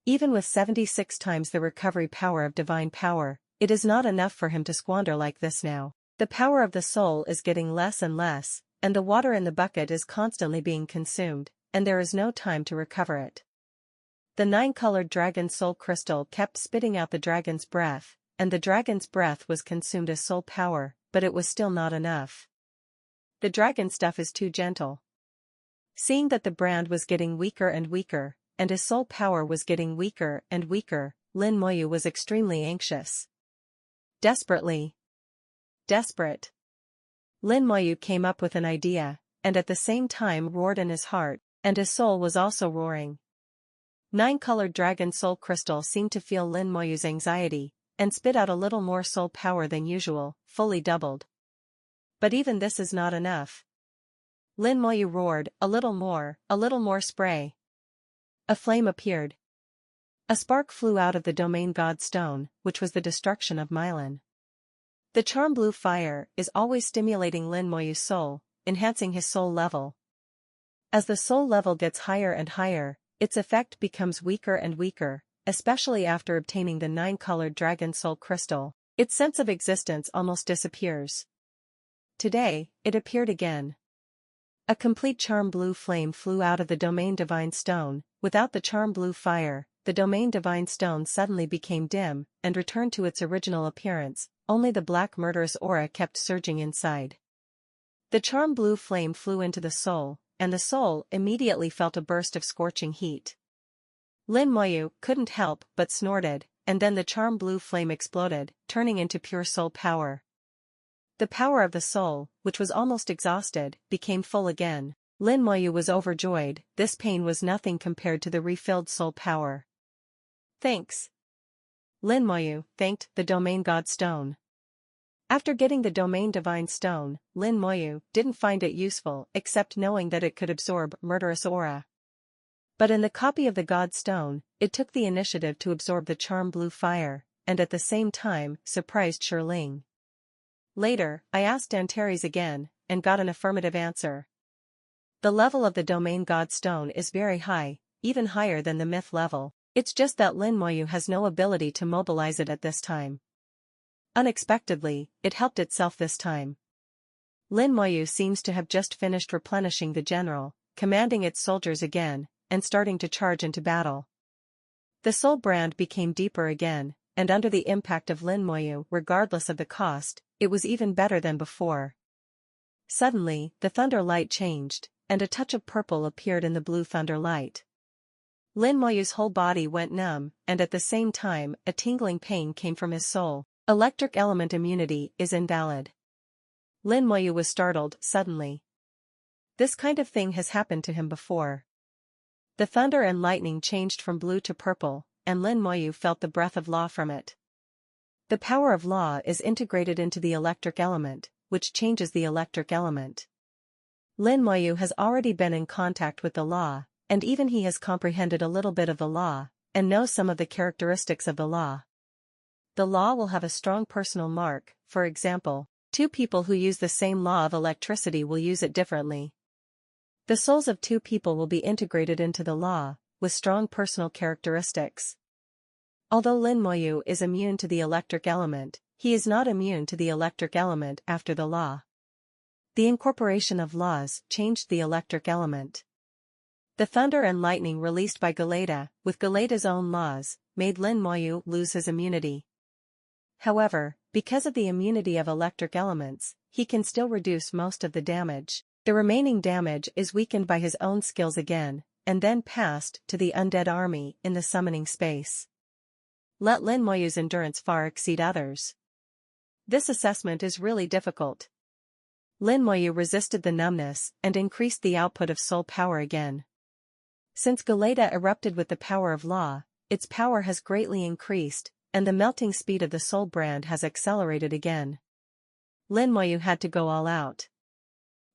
Even with 76 times the recovery power of divine power, it is not enough for him to squander like this now. The power of the soul is getting less and less, and the water in the bucket is constantly being consumed, and there is no time to recover it. The 9-colored dragon soul crystal kept spitting out the dragon's breath, and the dragon's breath was consumed as soul power, but it was still not enough. The dragon stuff is too gentle. Seeing that the brand was getting weaker and weaker, and his soul power was getting weaker and weaker, Lin Moyu was extremely anxious. Desperate. Lin Moyu came up with an idea, and at the same time roared in his heart, and his soul was also roaring. 9-colored dragon soul crystal seemed to feel Lin Moyu's anxiety, and spit out a little more soul power than usual, fully doubled. But even this is not enough. Lin Moyu roared, a little more spray. A flame appeared. A spark flew out of the domain god stone, which was the destruction of Milan. The charm blue fire is always stimulating Lin Moyu's soul, enhancing his soul level. As the soul level gets higher and higher, its effect becomes weaker and weaker, especially after obtaining the 9-colored dragon soul crystal. Its sense of existence almost disappears. Today, it appeared again. A complete charm blue flame flew out of the domain divine stone. Without the charm blue fire, the domain divine stone suddenly became dim, and returned to its original appearance, only the black murderous aura kept surging inside. The charm blue flame flew into the soul, and the soul immediately felt a burst of scorching heat. Lin Moyu couldn't help but snorted, and then the charm blue flame exploded, turning into pure soul power. The power of the soul, which was almost exhausted, became full again. Lin Moyu was overjoyed. This pain was nothing compared to the refilled soul power. Thanks. Lin Moyu thanked the domain god stone. After getting the domain divine stone, Lin Moyu didn't find it useful except knowing that it could absorb murderous aura. But in the copy of the god stone, it took the initiative to absorb the charm blue fire, and at the same time surprised Shirling. Later, I asked Antares again, and got an affirmative answer. The level of the domain god stone is very high, even higher than the myth level. It's just that Lin Moyu has no ability to mobilize it at this time. Unexpectedly, it helped itself this time. Lin Moyu seems to have just finished replenishing the general, commanding its soldiers again, and starting to charge into battle. The soul brand became deeper again, and under the impact of Lin Moyu, regardless of the cost, it was even better than before. Suddenly, the thunder light changed, and a touch of purple appeared in the blue thunder light. Lin Moyu's whole body went numb, and at the same time, a tingling pain came from his soul. Electric element immunity is invalid. Lin Moyu was startled, suddenly. This kind of thing has happened to him before. The thunder and lightning changed from blue to purple, and Lin Moyu felt the breath of law from it. The power of law is integrated into the electric element, which changes the electric element. Lin Moyu has already been in contact with the law, and even he has comprehended a little bit of the law, and knows some of the characteristics of the law. The law will have a strong personal mark. For example, two people who use the same law of electricity will use it differently. The souls of two people will be integrated into the law, with strong personal characteristics. Although Lin Moyu is immune to the electric element, he is not immune to the electric element after the law. The incorporation of laws changed the electric element. The thunder and lightning released by Galeta, with Galeta's own laws, made Lin Moyu lose his immunity. However, because of the immunity of electric elements, he can still reduce most of the damage. The remaining damage is weakened by his own skills again, and then passed to the undead army in the summoning space. Let Lin Moyu's endurance far exceed others. This assessment is really difficult. Lin Moyu resisted the numbness and increased the output of soul power again. Since Galeta erupted with the power of law, its power has greatly increased, and the melting speed of the soul brand has accelerated again. Lin Moyu had to go all out.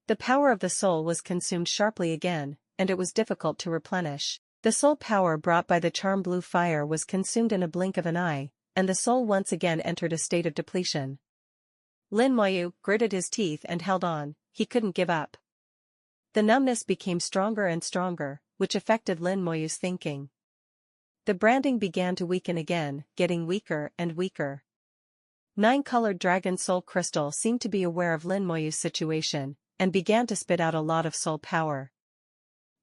The power of the soul was consumed sharply again, and it was difficult to replenish. The soul power brought by the charm blue fire was consumed in a blink of an eye, and the soul once again entered a state of depletion. Lin Moyu gritted his teeth and held on, he couldn't give up. The numbness became stronger and stronger, which affected Lin Moyu's thinking. The branding began to weaken again, getting weaker and weaker. 9-colored dragon soul crystal seemed to be aware of Lin Moyu's situation, and began to spit out a lot of soul power.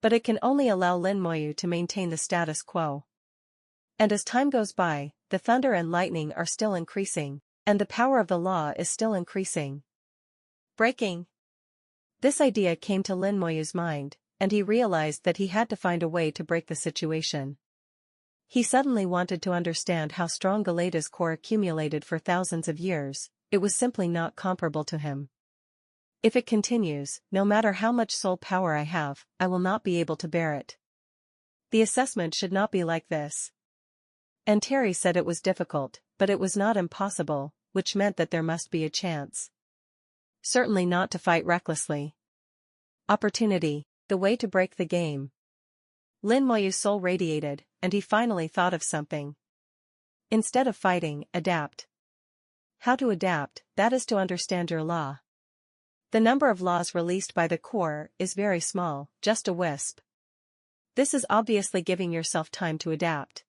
But it can only allow Lin Moyu to maintain the status quo. And as time goes by, the thunder and lightning are still increasing, and the power of the law is still increasing. Breaking. This idea came to Lin Moyu's mind, and he realized that he had to find a way to break the situation. He suddenly wanted to understand how strong Galeta's core accumulated for thousands of years. It was simply not comparable to him. If it continues, no matter how much soul power I have, I will not be able to bear it. The assessment should not be like this. And Terry said it was difficult, but it was not impossible, which meant that there must be a chance. Certainly not to fight recklessly. Opportunity, the way to break the game. Lin Moyu's soul radiated, and he finally thought of something. Instead of fighting, adapt. How to adapt, that is to understand your law. The number of laws released by the core is very small, just a wisp. This is obviously giving yourself time to adapt.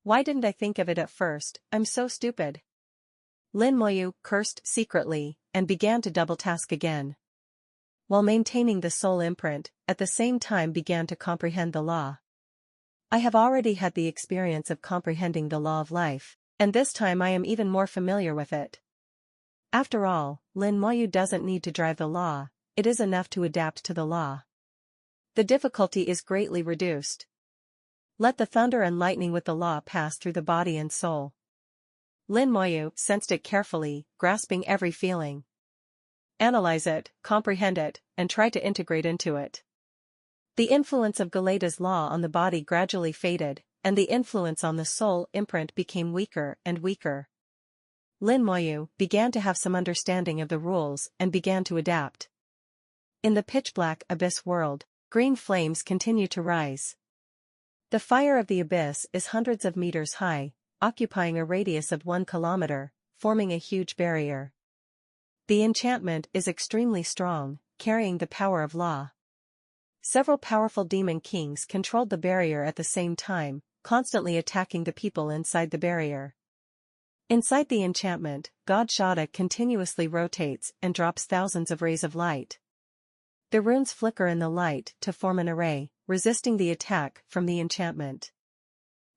Why didn't I think of it at first? I'm so stupid. Lin Moyu cursed secretly, and began to double task again. While maintaining the soul imprint, at the same time began to comprehend the law. I have already had the experience of comprehending the law of life, and this time I am even more familiar with it. After all, Lin Moyu doesn't need to drive the law, it is enough to adapt to the law. The difficulty is greatly reduced. Let the thunder and lightning with the law pass through the body and soul. Lin Moyu sensed it carefully, grasping every feeling. Analyze it, comprehend it, and try to integrate into it. The influence of Galeta's law on the body gradually faded, and the influence on the soul imprint became weaker and weaker. Lin Moyu began to have some understanding of the rules and began to adapt. In the pitch-black abyss world, green flames continue to rise. The fire of the abyss is hundreds of meters high, occupying a radius of 1 kilometer, forming a huge barrier. The enchantment is extremely strong, carrying the power of law. Several powerful demon kings controlled the barrier at the same time, constantly attacking the people inside the barrier. Inside the enchantment, God Shada continuously rotates and drops thousands of rays of light. The runes flicker in the light to form an array, resisting the attack from the enchantment.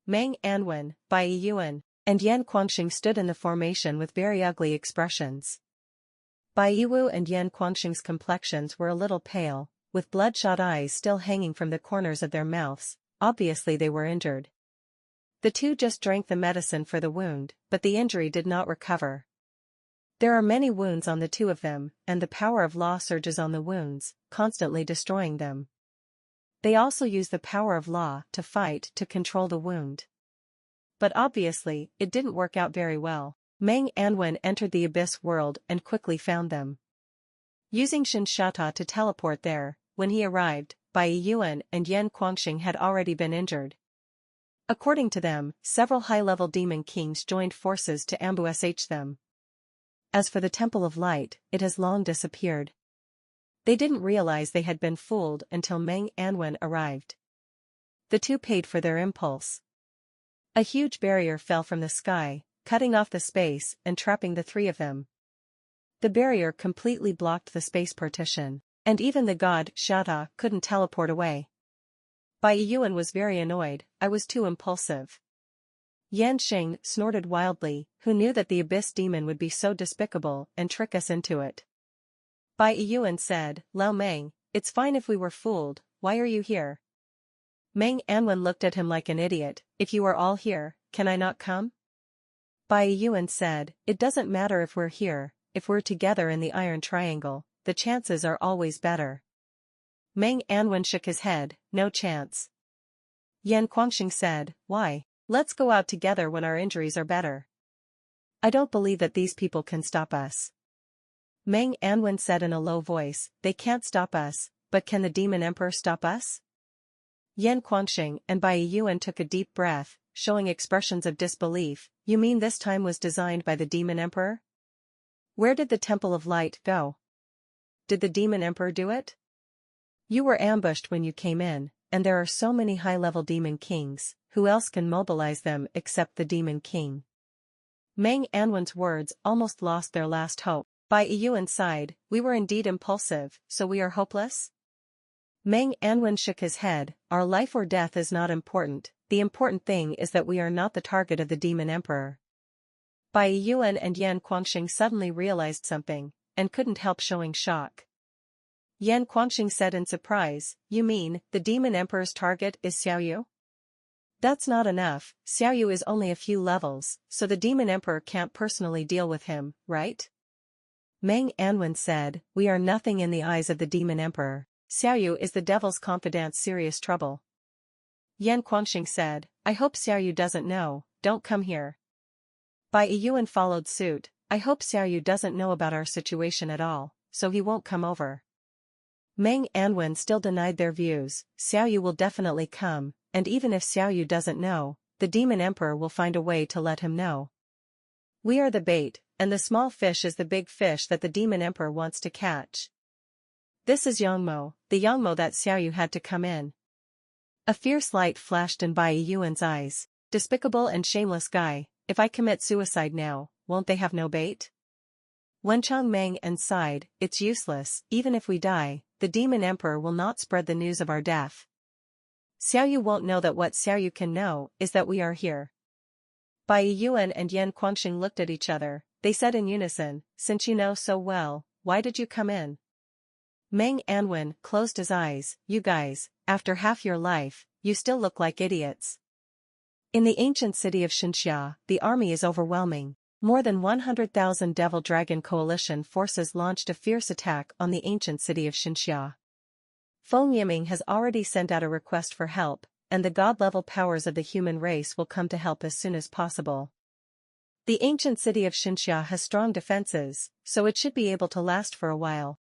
Meng Anwen, Bai Yuan, and Yan Guangxing stood in the formation with very ugly expressions. Bai Yiwu and Yan Guangxing's complexions were a little pale, with bloodshot eyes still hanging from the corners of their mouths. Obviously they were injured. The two just drank the medicine for the wound, but the injury did not recover. There are many wounds on the two of them, and the power of law surges on the wounds, constantly destroying them. They also use the power of law to fight to control the wound. But obviously, it didn't work out very well. Meng Anwen entered the abyss world and quickly found them. Using Shin Shata to teleport there, when he arrived, Bai Yuan and Yan Guangxing had already been injured. According to them, several high-level demon kings joined forces to ambush them. As for the Temple of Light, it has long disappeared. They didn't realize they had been fooled until Meng Anwen arrived. The two paid for their impulse. A huge barrier fell from the sky, cutting off the space and trapping the three of them. The barrier completely blocked the space partition, and even the god Shata couldn't teleport away. Bai Yuan was very annoyed. I was too impulsive. Yan Xing snorted wildly, who knew that the abyss demon would be so despicable and trick us into it. Bai Yuan said, Lao Meng, it's fine if we were fooled, why are you here? Meng Anwen looked at him like an idiot. If you are all here, can I not come? Bai Yuan said, it doesn't matter if we're here, if we're together in the Iron Triangle, the chances are always better. Meng Anwen shook his head, no chance. Yan Guangxing said, why? Let's go out together when our injuries are better. I don't believe that these people can stop us. Meng Anwen said in a low voice, they can't stop us, but can the Demon Emperor stop us? Yan Guangxing and Bai Yuan took a deep breath, showing expressions of disbelief. You mean this time was designed by the Demon Emperor? Where did the Temple of Light go? Did the Demon Emperor do it? You were ambushed when you came in, and there are so many high-level Demon Kings, who else can mobilize them except the Demon King? Meng Anwen's words almost lost their last hope. Bai Yuan sighed, we were indeed impulsive, so we are hopeless? Meng Anwen shook his head, our life or death is not important, the important thing is that we are not the target of the Demon Emperor. Bai Yuan and Yan Guangxing suddenly realized something, and couldn't help showing shock. Yan Guangxing said in surprise, you mean, the Demon Emperor's target is Xiaoyu? That's not enough, Xiaoyu is only a few levels, so the Demon Emperor can't personally deal with him, right? Meng Anwen said, we are nothing in the eyes of the Demon Emperor. Xiaoyu is the devil's confidant, serious trouble. Yan Guangxing said, I hope Xiaoyu doesn't know, don't come here. Bai Yuan followed suit, I hope Xiaoyu doesn't know about our situation at all, so he won't come over. Meng Anwen still denied their views, Xiaoyu will definitely come, and even if Xiaoyu doesn't know, the Demon Emperor will find a way to let him know. We are the bait, and the small fish is the big fish that the Demon Emperor wants to catch. This is Yangmo, the Yangmo that Xiaoyu had to come in. A fierce light flashed in Bai Yuan's eyes. Despicable and shameless guy, if I commit suicide now, won't they have no bait? Wenchang Meng and sighed, it's useless, even if we die, the Demon Emperor will not spread the news of our death. Xiaoyu won't know that what Xiaoyu can know is that we are here. Bai Yuan and Yan Guangxing looked at each other, they said in unison, since you know so well, why did you come in? Meng Anwen closed his eyes, you guys, after half your life, you still look like idiots. In the ancient city of Xinxia, the army is overwhelming. More than 100,000 Devil Dragon Coalition forces launched a fierce attack on the ancient city of Xinxia. Feng Yiming has already sent out a request for help, and the god-level powers of the human race will come to help as soon as possible. The ancient city of Xinxia has strong defenses, so it should be able to last for a while.